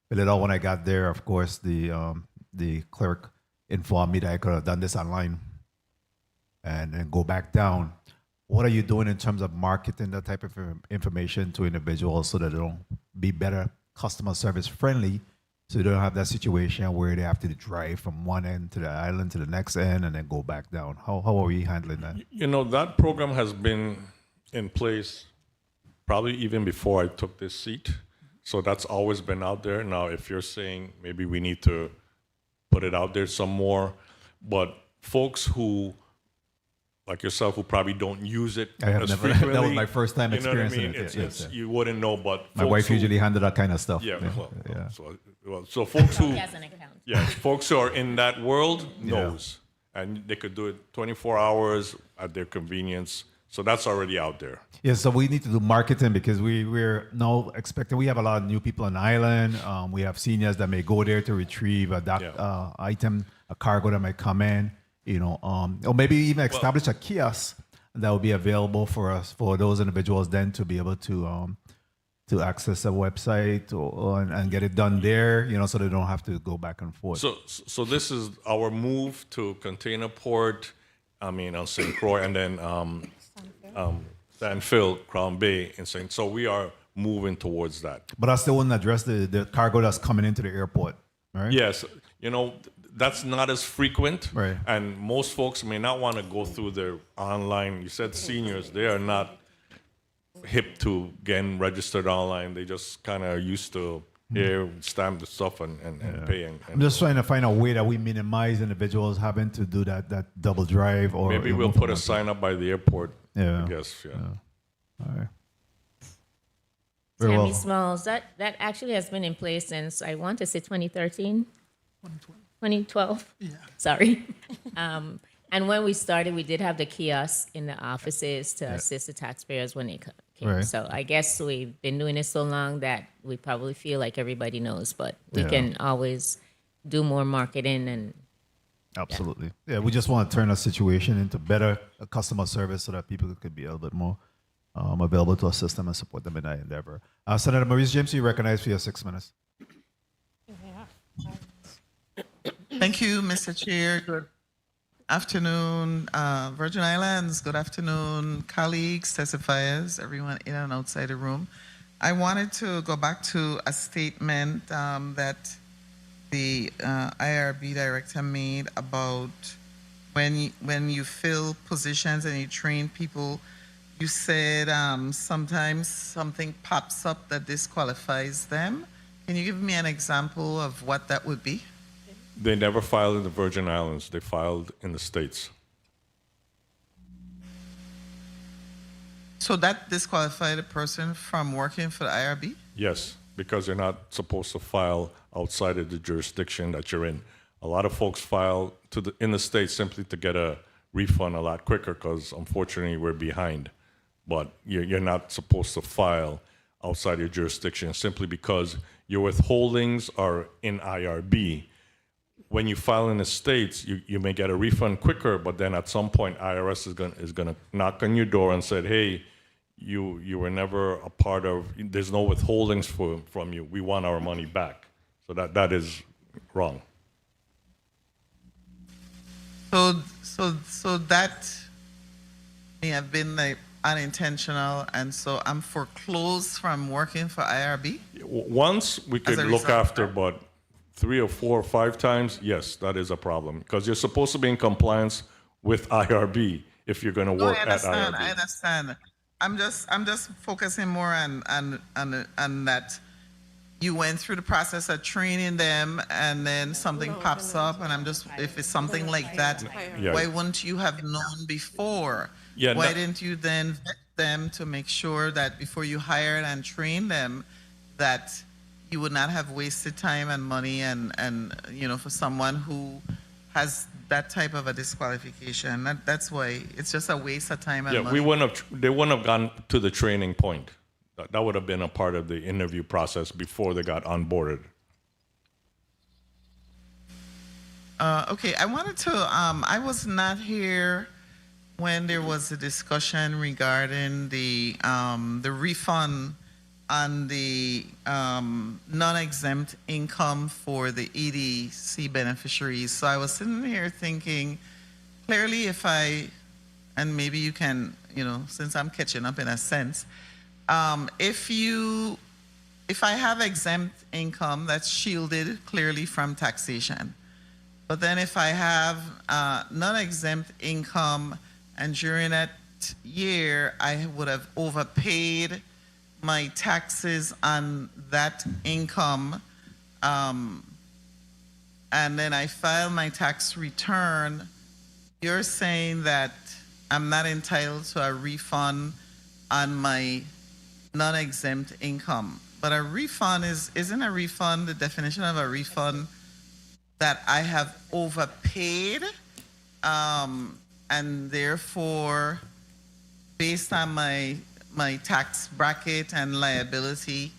Speaker 2: Filled it out. When I got there, of course, the clerk informed me that I could have done this online and then go back down. What are you doing in terms of marketing that type of information to individuals so that they'll be better customer service friendly, so you don't have that situation where they have to drive from one end to the island to the next end and then go back down? How are we handling that?
Speaker 25: You know, that program has been in place probably even before I took this seat. So that's always been out there. Now, if you're saying maybe we need to put it out there some more, but folks who, like yourself, who probably don't use it
Speaker 2: I have
Speaker 25: as
Speaker 2: never,
Speaker 25: frequently,
Speaker 2: that was my first time
Speaker 25: you know what I
Speaker 2: experiencing
Speaker 25: mean?
Speaker 2: it.
Speaker 25: It's,
Speaker 2: Yes.
Speaker 25: you wouldn't know, but
Speaker 2: My
Speaker 25: folks
Speaker 2: wife
Speaker 25: who-
Speaker 2: usually handled that kind of stuff.
Speaker 25: Yeah,
Speaker 2: Yeah.
Speaker 25: so folks who,
Speaker 24: He has an account.
Speaker 25: yeah, folks who are in that world knows, and they could do it 24 hours at their convenience. So that's already out there.
Speaker 2: Yeah, so we need to do marketing because we're now expecting, we have a lot of new people on the island. We have seniors that may go there to retrieve a item, a cargo that might come in, you know, or maybe even establish a kiosk that will be available for us, for those individuals then to be able to access a website and get it done there, you know, so they don't have to go back and forth.
Speaker 25: So this is our move to container port, on St. Croix, and then Stanfield, Crown Bay, and St. So we are moving towards that.
Speaker 2: But I still wouldn't address the cargo that's coming into the airport, right?
Speaker 25: Yes, you know, that's not as frequent,
Speaker 2: Right.
Speaker 25: and most folks may not want to go through their online. You said seniors, they are not hip to getting registered online. They just kind of used to stamp the stuff and pay.
Speaker 2: I'm just trying to find a way that we minimize individuals having to do that double drive, or
Speaker 25: maybe we'll put a sign up by the airport.
Speaker 2: Yeah.
Speaker 25: I guess. Yeah.
Speaker 2: All right. Very
Speaker 24: Tammy
Speaker 2: well.
Speaker 24: Smalls, that actually has been in place since, I want to say 2013? 2012?
Speaker 27: Yeah.
Speaker 24: Sorry. And when we started, we did have the kiosks in the offices to assist the taxpayers when they came.
Speaker 2: Right.
Speaker 24: So I guess we've been doing it so long that we probably feel like everybody knows, but we
Speaker 2: Yeah.
Speaker 24: can always do more marketing and
Speaker 2: Absolutely. Yeah, we just want to turn a situation into better customer service so that people could be a little bit more available to assist them and support them in that endeavor. Senator Maurice James, you recognize for your 6 minutes.
Speaker 7: Thank you, Mr. Chair. Good afternoon, Virgin Islands. Good afternoon, colleagues, testifiers, everyone in and outside the room. I wanted to go back to a statement that the IRB director made about when you fill positions and you train people. You said sometimes something pops up that disqualifies them. Can you give me an example of what that would be?
Speaker 25: They never filed in the Virgin Islands. They filed in the States.
Speaker 7: So that disqualified a person from working for the IRB?
Speaker 25: Yes, because you're not supposed to file outside of the jurisdiction that you're in. A lot of folks file in the States simply to get a refund a lot quicker because, unfortunately, we're behind. But you're not supposed to file outside your jurisdiction simply because your withholdings are in IRB. When you file in the States, you may get a refund quicker, but then at some point, IRS is going to knock on your door and say, hey, you were never a part of, there's no withholdings from you. We want our money back. So that is wrong.
Speaker 7: So that may have been like unintentional, and so I'm foreclosed from working for IRB?
Speaker 25: Once we could
Speaker 7: As a
Speaker 25: look
Speaker 7: result.
Speaker 25: after, but 3 or 4 or 5 times, yes, that is a problem because you're supposed to be in compliance with IRB if you're going to work at IRB.
Speaker 7: I understand. I'm just focusing more on that. you went through the process of training them and then something pops up, and I'm just, if it's something like that,
Speaker 25: Yeah.
Speaker 7: why wouldn't you have known before?
Speaker 25: Yeah,
Speaker 7: Why
Speaker 25: no-
Speaker 7: didn't you then vet them to make sure that before you hired and trained them, that you would not have wasted time and money and for someone who has that type of a disqualification? That's why it's just a waste of time and
Speaker 25: Yeah,
Speaker 7: money.
Speaker 25: they wouldn't have gone to the training point. That would have been a part of the interview process before they got onboarded.
Speaker 7: Okay, I wanted to, I was not here when there was a discussion regarding the refund on the non-exempt income for the EDC beneficiaries. So I was sitting here thinking, clearly and maybe you can, since I'm catching up in a sense, if I have exempt income that's shielded clearly from taxation, but then if I have non-exempt income and during that year I would have overpaid my taxes on that income, and then I file my tax return, you're saying that I'm not entitled to a refund on my non-exempt income. But a refund isn't a refund, the definition of a refund that I have overpaid, and therefore, based on my tax bracket and liability,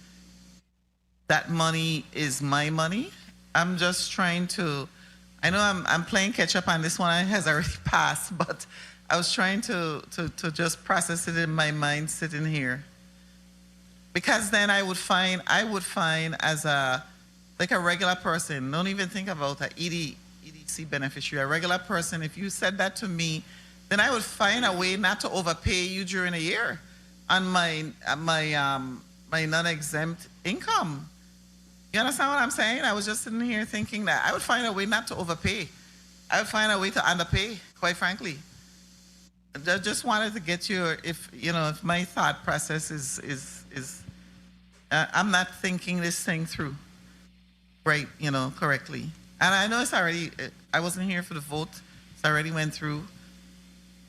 Speaker 7: that money is my money. I'm just trying to, I know I'm playing catch up on this one, it has already passed, but I was trying to just process it in my mind sitting here. Because then I would find as a regular person, don't even think about an EDC beneficiary, a regular person, if you said that to me, then I would find a way not to overpay you during a year on my non-exempt income. You understand what I'm saying? I was just sitting here thinking that I would find a way not to overpay. I would find a way to underpay, quite frankly. I just wanted to get you, if my thought process is I'm not thinking this thing through right, correctly. And I know it's already, I wasn't here for the vote. It's already went through.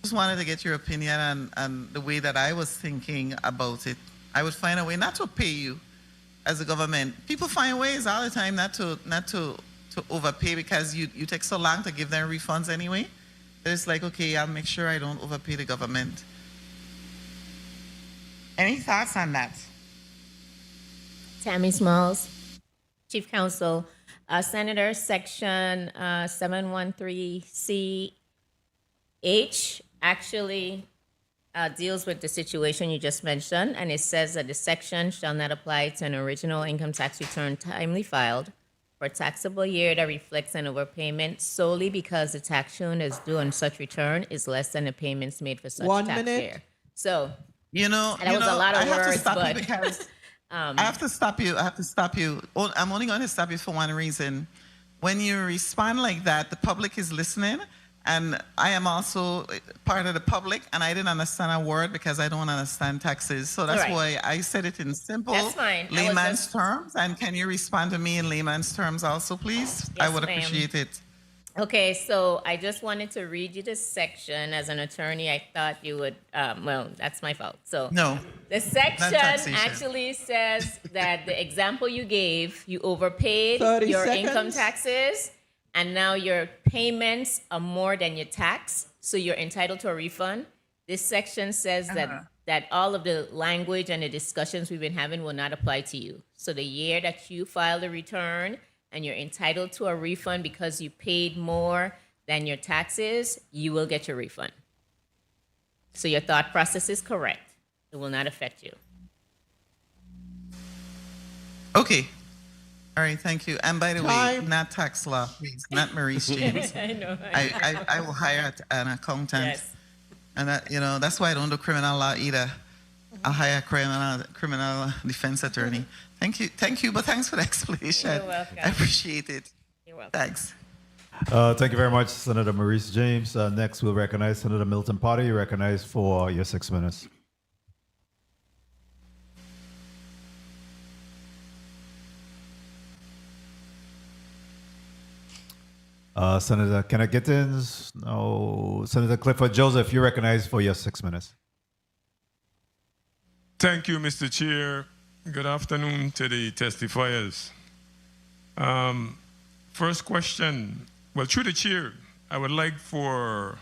Speaker 7: Just wanted to get your opinion on the way that I was thinking about it. I would find a way not to pay you as a government. People find ways all the time not to overpay because you take so long to give them refunds anyway. It's like, okay, I'll make sure I don't overpay the government. Any thoughts on that?
Speaker 24: Tammy Smalls, Chief Counsel. Senator, Section 713CH actually deals with the situation you just mentioned, and it says that the section shall not apply to an original income tax return timely filed for a taxable year that reflects an overpayment solely because the tax shown as due on such return is less than the payments made for such tax year. So, that was a lot of words, but
Speaker 7: because I have to stop you. I'm only going to stop you for one reason. When you respond like that, the public is listening, and I am also part of the public, and I didn't understand a word because I don't understand taxes. So that's why I said it in simple layman's terms. And can you respond to me in layman's terms also, please?
Speaker 24: Yes,
Speaker 7: I would
Speaker 24: ma'am.
Speaker 7: appreciate it.
Speaker 24: Okay, so I just wanted to read you this section. As an attorney, I thought you would, well, that's my fault. So
Speaker 7: No.
Speaker 24: the section
Speaker 7: taxation.
Speaker 24: actually says that the example you gave, you overpaid
Speaker 9: 30
Speaker 24: your
Speaker 9: seconds.
Speaker 24: income taxes, and now your payments are more than your tax, so you're entitled to a refund. This section says that all of the language and the discussions we've been having will not apply to you. So the year that you file the return and you're entitled to a refund because you paid more than your taxes, you will get your refund. So your thought process is correct. It will not affect you.
Speaker 7: Okay. All right, thank you. And by the way,
Speaker 9: Time.
Speaker 7: not tax law, please, not Maurice James.
Speaker 24: I know.
Speaker 7: I will hire an accountant.
Speaker 24: Yes.
Speaker 7: And that's why I don't do criminal law either. I'll hire a criminal defense attorney. Thank you, but thanks for the explanation.
Speaker 24: You're welcome.
Speaker 7: I appreciate it.
Speaker 24: You're welcome.
Speaker 7: Thanks.
Speaker 2: Thank you very much, Senator Maurice James. Next, we'll recognize Senator Milton Potter. You're recognized for your 6 minutes. Senator Kenneth Gittins, no. Senator Clifford Joseph, you're recognized for your 6 minutes.
Speaker 4: Thank you, Mr. Chair. Good afternoon to the testifiers. First question, well, through the chair, I would like for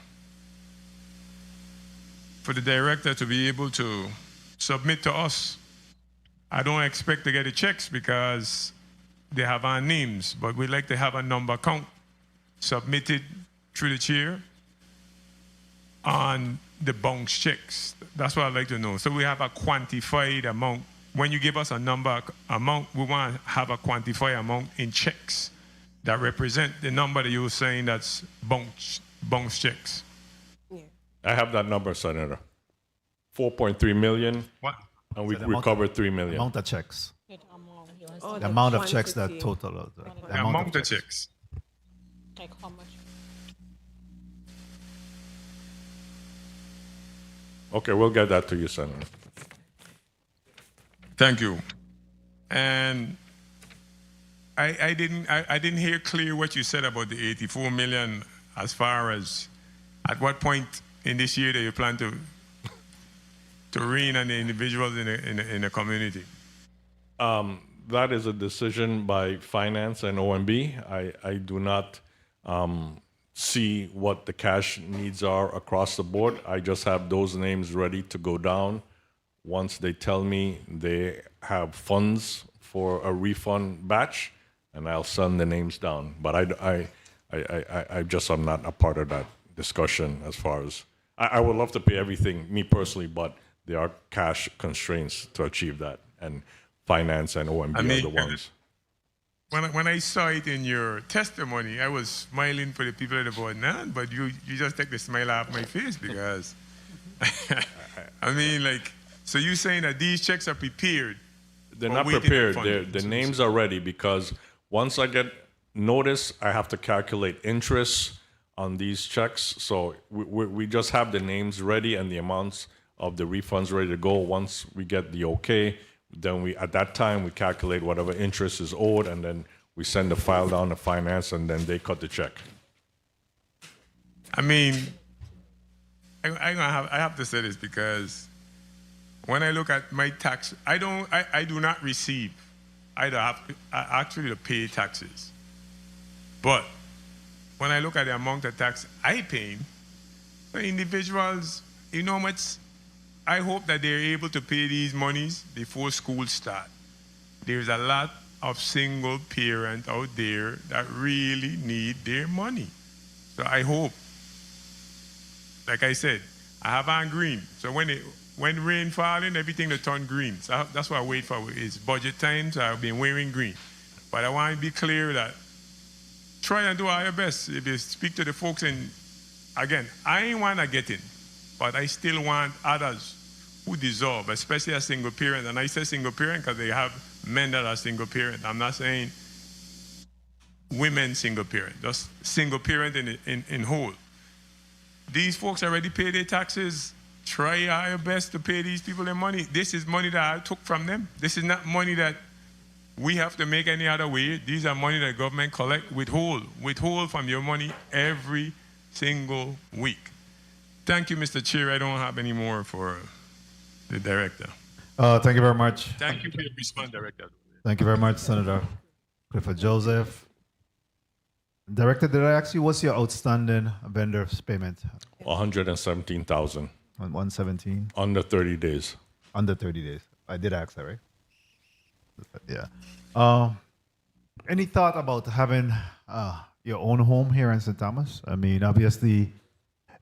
Speaker 4: the director to be able to submit to us. I don't expect to get the checks because they have our names, but we'd like to have a number count submitted through the chair on the bounce checks. That's what I'd like to know. So we have a quantified amount. When you give us a number amount, we want to have a quantified amount in checks that represent the number that you were saying that's bounce checks.
Speaker 25: I have that number, Senator. 4.3 million.
Speaker 4: What?
Speaker 25: And we recovered 3 million.
Speaker 2: Amount of checks.
Speaker 23: Oh,
Speaker 2: The amount of checks that total.
Speaker 4: The amount of checks.
Speaker 26: Like how much?
Speaker 25: Okay, we'll get that to you, Senator.
Speaker 4: Thank you. And I didn't hear clear what you said about the 84 million as far as at what point in this year do you plan to rein on the individuals in the community?
Speaker 25: That is a decision by finance and OMB. I do not see what the cash needs are across the board. I just have those names ready to go down. Once they tell me they have funds for a refund batch, and I'll send the names down. But I'm not a part of that discussion as far as, I would love to pay everything, me personally, but there are cash constraints to achieve that. And finance and OMB are the ones.
Speaker 4: When I saw it in your testimony, I was smiling for the people at the board, but you just take the smile off my face because, I mean, like, so you're saying that these checks are prepared?
Speaker 25: They're not prepared. The names are ready because once I get notice, I have to calculate interest on these checks. So we just have the names ready and the amounts of the refunds ready to go. Once we get the okay, then at that time we calculate whatever interest is owed, and then we send the file down to finance, and then they cut the check.
Speaker 4: I mean, I have to say this because when I look at my tax, I do not receive. I actually pay taxes, but when I look at the amount of tax I pay, the individuals, you know how much. I hope that they're able to pay these monies before school start. There's a lot of single parents out there that really need their money. So I hope, like I said, I have on green. So when rain falling, everything will turn green. So that's what I wait for. It's budget time, so I've been wearing green. But I want to be clear that try and do all your best. If you speak to the folks, and again, I ain't want to get in, but I still want others who deserve, especially a single parent. And I say single parent because they have men that are single parent. I'm not saying women single parent, just single parent in whole. These folks already pay their taxes. Try your best to pay these people their money. This is money that I took from them. This is not money that we have to make any other way. These are money that government collect, withhold from your money every single week. Thank you, Mr. Chair. I don't have any more for the director.
Speaker 2: Thank you very much.
Speaker 4: Thank you for your response, Director.
Speaker 2: Thank you very much, Senator Clifford Joseph. Director, did I ask you what's your outstanding vendor's payment?
Speaker 25: 117,000.
Speaker 2: 117?
Speaker 25: Under 30 days.
Speaker 2: Under 30 days. I did ask that, right? Yeah. Any thought about having your own home here in St. Thomas? I mean, obviously,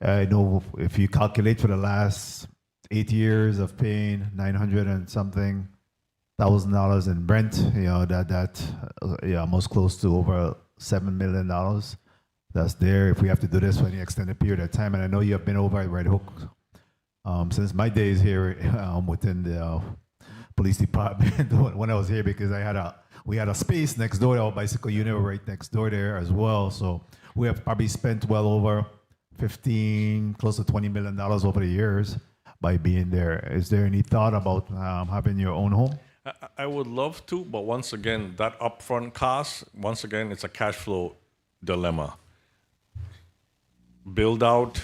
Speaker 2: I know if you calculate for the last 8 years of paying $900 and something $1,000 in rent, you know, that almost close to over $7 million. That's there if we have to do this for any extended period of time. And I know you have been over at Red Hook since my days here within the police department when I was here, because we had a space next door. Our bicycle unit right next door there as well. So we have probably spent well over 15, close to $20 million over the years by being there. Is there any thought about having your own home?
Speaker 25: I would love to, but once again, that upfront cost, once again, it's a cash flow dilemma. build out,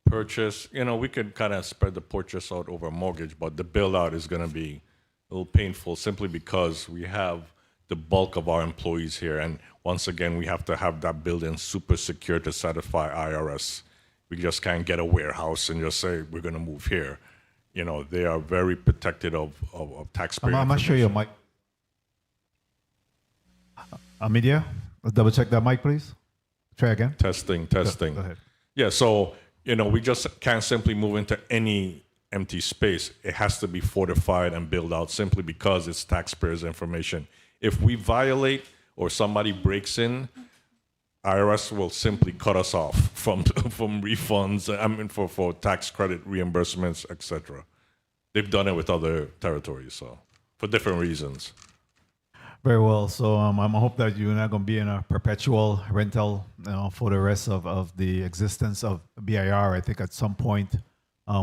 Speaker 25: purchase, we could kind of spread the purchase out over a mortgage, but the build out is going to be a little painful simply because we have the bulk of our employees here. And once again, we have to have that building super secure to satisfy IRS. We just can't get a warehouse and just say, we're going to move here. They are very protected of taxpayer
Speaker 2: I'm not sure your mic. Media, let's double check that mic, please. Try again.
Speaker 25: Testing.
Speaker 2: Go ahead.
Speaker 25: Yeah, so, we just can't simply move into any empty space. It has to be fortified and built out simply because it's taxpayers' information. If we violate or somebody breaks in, IRS will simply cut us off from refunds, for tax credit reimbursements, etc. They've done it with other territories, so for different reasons.
Speaker 2: Very well. So I hope that you're not going to be in a perpetual rental for the rest of the existence of BIR. I think at some point,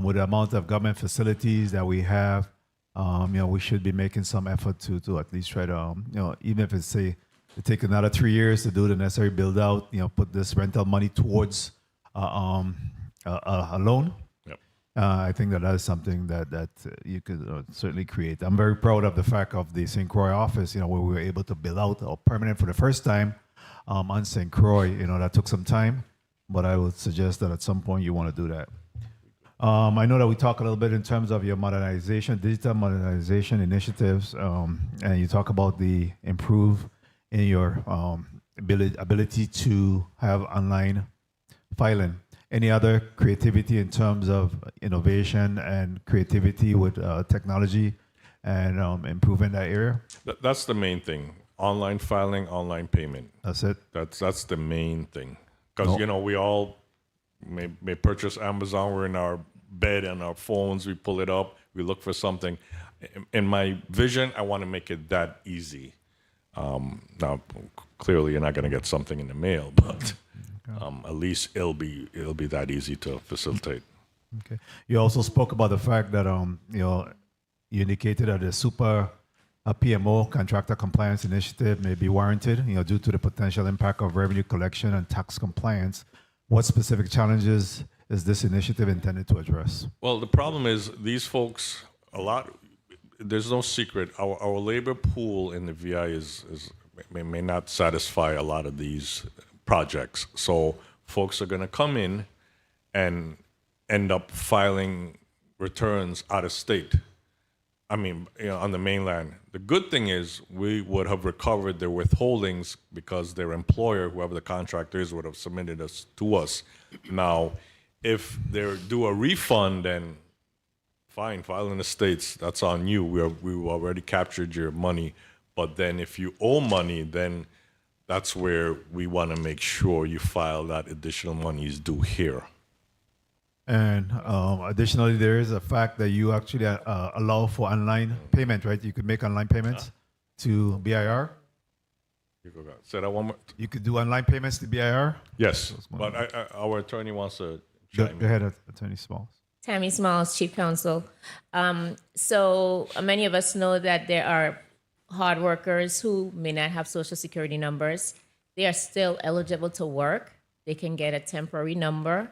Speaker 2: with the amount of government facilities that we have, we should be making some effort to at least try to, even if it's say it take another 3 years to do the necessary build out, put this rental money towards a loan.
Speaker 25: Yep.
Speaker 2: I think that is something that you could certainly create. I'm very proud of the fact of the St. Croix office, where we were able to build out a permanent for the first time on St. Croix. That took some time, but I would suggest that at some point you want to do that. I know that we talk a little bit in terms of your digital modernization initiatives, and you talk about the improve in your ability to have online filing. Any other creativity in terms of innovation and creativity with technology and improving that area?
Speaker 25: That's the main thing. Online filing, online payment.
Speaker 2: That's it?
Speaker 25: That's the main thing. Because, we all may purchase Amazon. We're in our bed and our phones. We pull it up. We look for something. In my vision, I want to make it that easy. Now, clearly, you're not going to get something in the mail, but at least it'll be that easy to facilitate.
Speaker 2: Okay. You also spoke about the fact that you indicated that the super PMO contractor compliance initiative may be warranted, due to the potential impact of revenue collection and tax compliance. What specific challenges is this initiative intended to address?
Speaker 25: Well, the problem is these folks, there's no secret. Our labor pool in the VI may not satisfy a lot of these projects. So folks are going to come in and end up filing returns out of state. On the mainland. The good thing is we would have recovered their withholdings because their employer, whoever the contractor is, would have submitted us to us. Now, if they do a refund, then fine, file in the States, that's on you. We already captured your money. But then if you owe money, then that's where we want to make sure you file that additional money is due here.
Speaker 2: And additionally, there is a fact that you actually allow for online payment, right? You could make online payments to BIR.
Speaker 25: Say that one more.
Speaker 2: You could do online payments to BIR?
Speaker 25: Yes, but our attorney wants to chime
Speaker 2: Go ahead, Attorney Smalls.
Speaker 24: Tammy Smalls, Chief Counsel. So many of us know that there are hard workers who may not have Social Security numbers. They are still eligible to work. They can get a temporary number.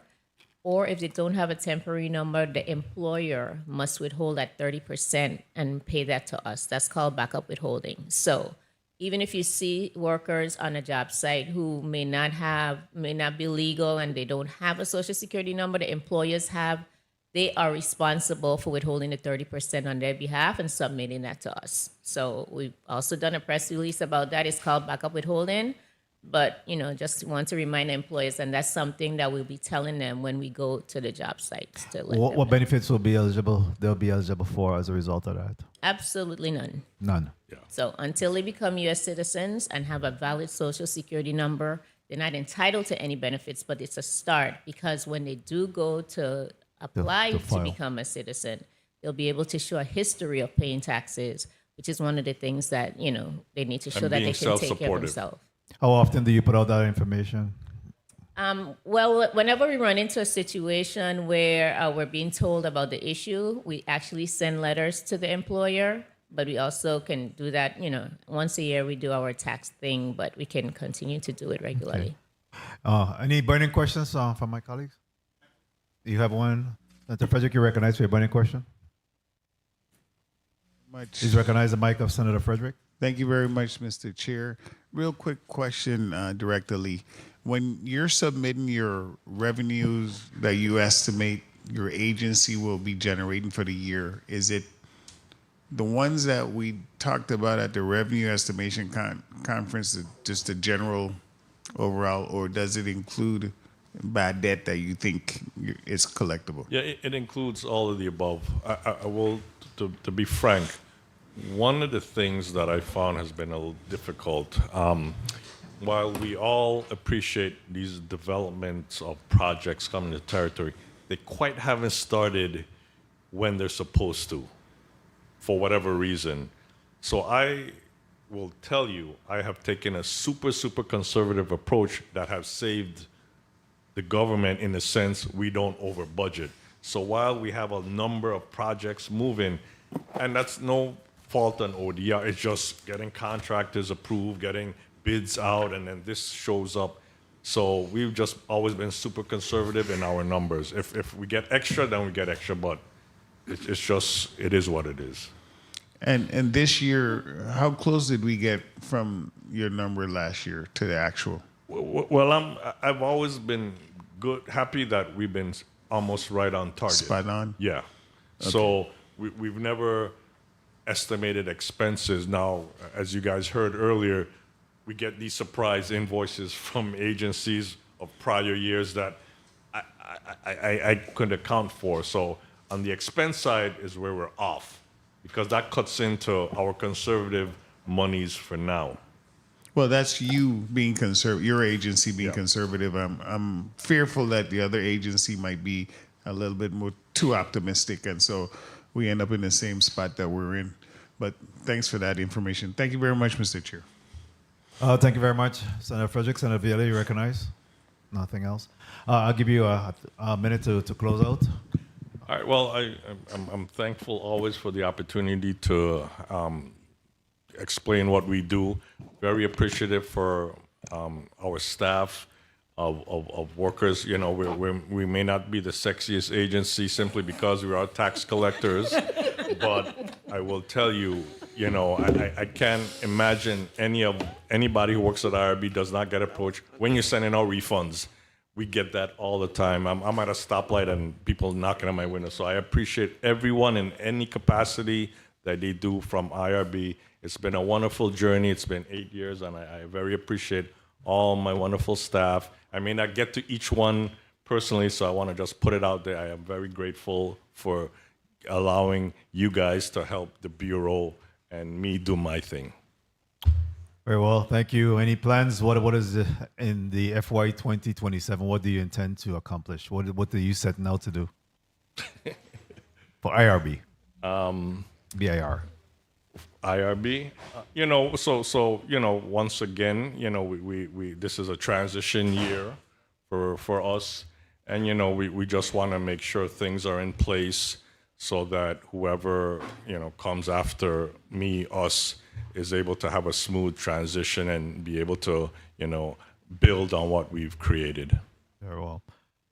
Speaker 24: Or if they don't have a temporary number, the employer must withhold at 30% and pay that to us. That's called backup withholding. So even if you see workers on a job site who may not be legal and they don't have a Social Security number, the employers have, they are responsible for withholding the 30% on their behalf and submitting that to us. So we've also done a press release about that. It's called backup withholding. But, just want to remind employers, and that's something that we'll be telling them when we go to the job sites.
Speaker 2: What benefits they'll be eligible for as a result of that?
Speaker 24: Absolutely none.
Speaker 2: None.
Speaker 25: Yeah.
Speaker 24: So until they become U.S. citizens and have a valid Social Security number, they're not entitled to any benefits, but it's a start because when they do go to apply to become a citizen, they'll be able to show a history of paying taxes, which is one of the things that, they need to show that they can take care of themselves.
Speaker 2: How often do you put out that information?
Speaker 24: Well, whenever we run into a situation where we're being told about the issue, we actually send letters to the employer, but we also can do that, once a year we do our tax thing, but we can continue to do it regularly.
Speaker 2: Any burning questions from my colleagues? You have one? Senator Frederick, you recognize for your burning question? Please recognize the mic of Senator Frederick.
Speaker 5: Thank you very much, Mr. Chair. Real quick question, Director Lee. When you're submitting your revenues that you estimate your agency will be generating for the year, is it the ones that we talked about at the revenue estimation conference, just the general overall, or does it include bad debt that you think is collectible?
Speaker 25: Yeah, it includes all of the above. I will, to be frank, one of the things that I found has been a little difficult, while we all appreciate these developments of projects coming to territory, they quite haven't started when they're supposed to, for whatever reason. So I will tell you, I have taken a super, super conservative approach that has saved the government in the sense we don't over budget. So while we have a number of projects moving, and that's no fault on ODR, it's just getting contractors approved, getting bids out, and then this shows up. So we've just always been super conservative in our numbers. If we get extra, then we get extra, but it's just, it is what it is.
Speaker 5: And this year, how close did we get from your number last year to the actual?
Speaker 25: Well, I've always been happy that we've been almost right on target.
Speaker 5: Spot on?
Speaker 25: Yeah.
Speaker 5: Okay.
Speaker 25: So we've never estimated expenses. Now, as you guys heard earlier, we get these surprise invoices from agencies of prior years that I couldn't account for. So on the expense side is where we're off, because that cuts into our conservative monies for now.
Speaker 5: Well, that's you being conservative, your agency being conservative. I'm fearful that the other agency might be a little bit more too optimistic, and so we end up in the same spot that we're in. But thanks for that information. Thank you very much, Mr. Chair.
Speaker 2: Thank you very much, Senator Frederick. Senator Viola, you recognize? Nothing else? I'll give you a minute to close out.
Speaker 25: All right. Well, I'm thankful always for the opportunity to explain what we do. Very appreciative for our staff of workers. You know, we may not be the sexiest agency simply because we are tax collectors, but I will tell you, you know, I can't imagine anybody who works at IRB does not get approached when you're sending out refunds. We get that all the time. I'm at a stoplight and people knocking on my window. So I appreciate everyone in any capacity that they do from IRB. It's been a wonderful journey. It's been 8 years, and I very appreciate all my wonderful staff. I may not get to each one personally, so I want to just put it out there. I am very grateful for allowing you guys to help the Bureau and me do my thing.
Speaker 2: Very well, thank you. Any plans? What is in the FY 2027? What do you intend to accomplish? What do you set now to do for IRB? BIR.
Speaker 25: IRB, you know, so you know, once again, you know, we this is a transition year for us, and you know, we just want to make sure things are in place so that whoever, you know, comes after me, us, is able to have a smooth transition and be able to, you know, build on what we've created.
Speaker 2: Very well.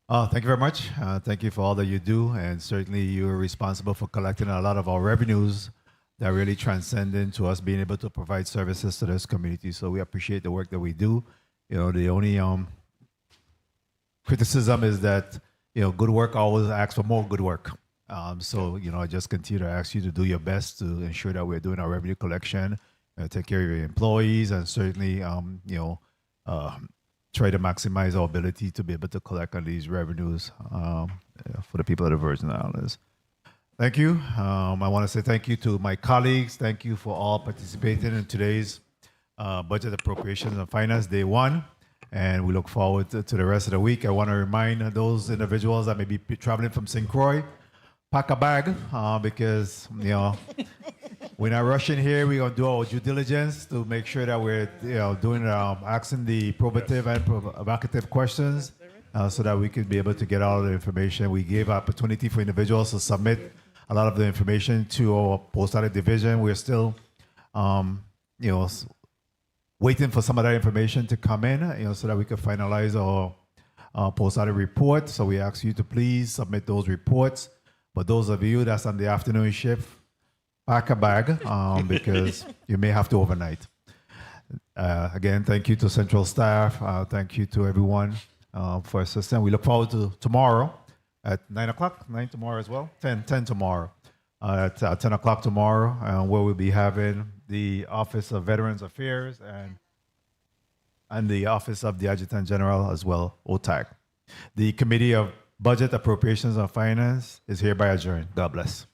Speaker 2: Thank you very much. Thank you for all that you do, and certainly you're responsible for collecting a lot of our revenues that really transcend into us being able to provide services to this community. So we appreciate the work that we do. You know, the only criticism is that, you know, good work always asks for more good work. So, you know, I just continue to ask you to do your best to ensure that we're doing our revenue collection, take care of your employees, and certainly, you know, try to maximize our ability to be able to collect on these revenues for the people of the Virgin Islands. Thank you. I want to say thank you to my colleagues. Thank you for all participating in today's Budget Appropriations and Finance Day 1. And we look forward to the rest of the week. I want to remind those individuals that may be traveling from St. Croix, pack a bag because, you know, we're not rushing here. We're going to do our due diligence to make sure that we're, you know, doing asking the probative and provocative questions so that we can be able to get all the information. We gave opportunity for individuals to submit a lot of the information to our post-audit division. We're still, you know, waiting for some of that information to come in, so that we can finalize our post-audit report. So we ask you to please submit those reports. But those of you that's on the afternoon shift, pack a bag because you may have to overnight. Again, thank you to central staff. Thank you to everyone for assistance. We look forward to tomorrow at 9 o'clock. 9 tomorrow as well. 10 tomorrow. At 10 o'clock tomorrow, where we'll be having the Office of Veterans Affairs and the Office of the Adjutant General as well, OTAG. The Committee of Budget, Appropriations, and Finance is hereby adjourned. God bless.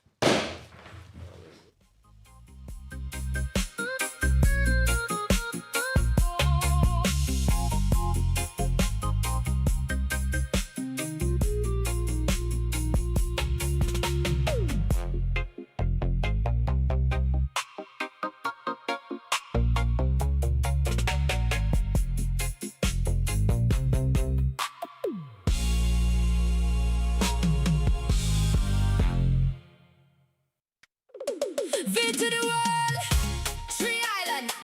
Speaker 8: V to the world.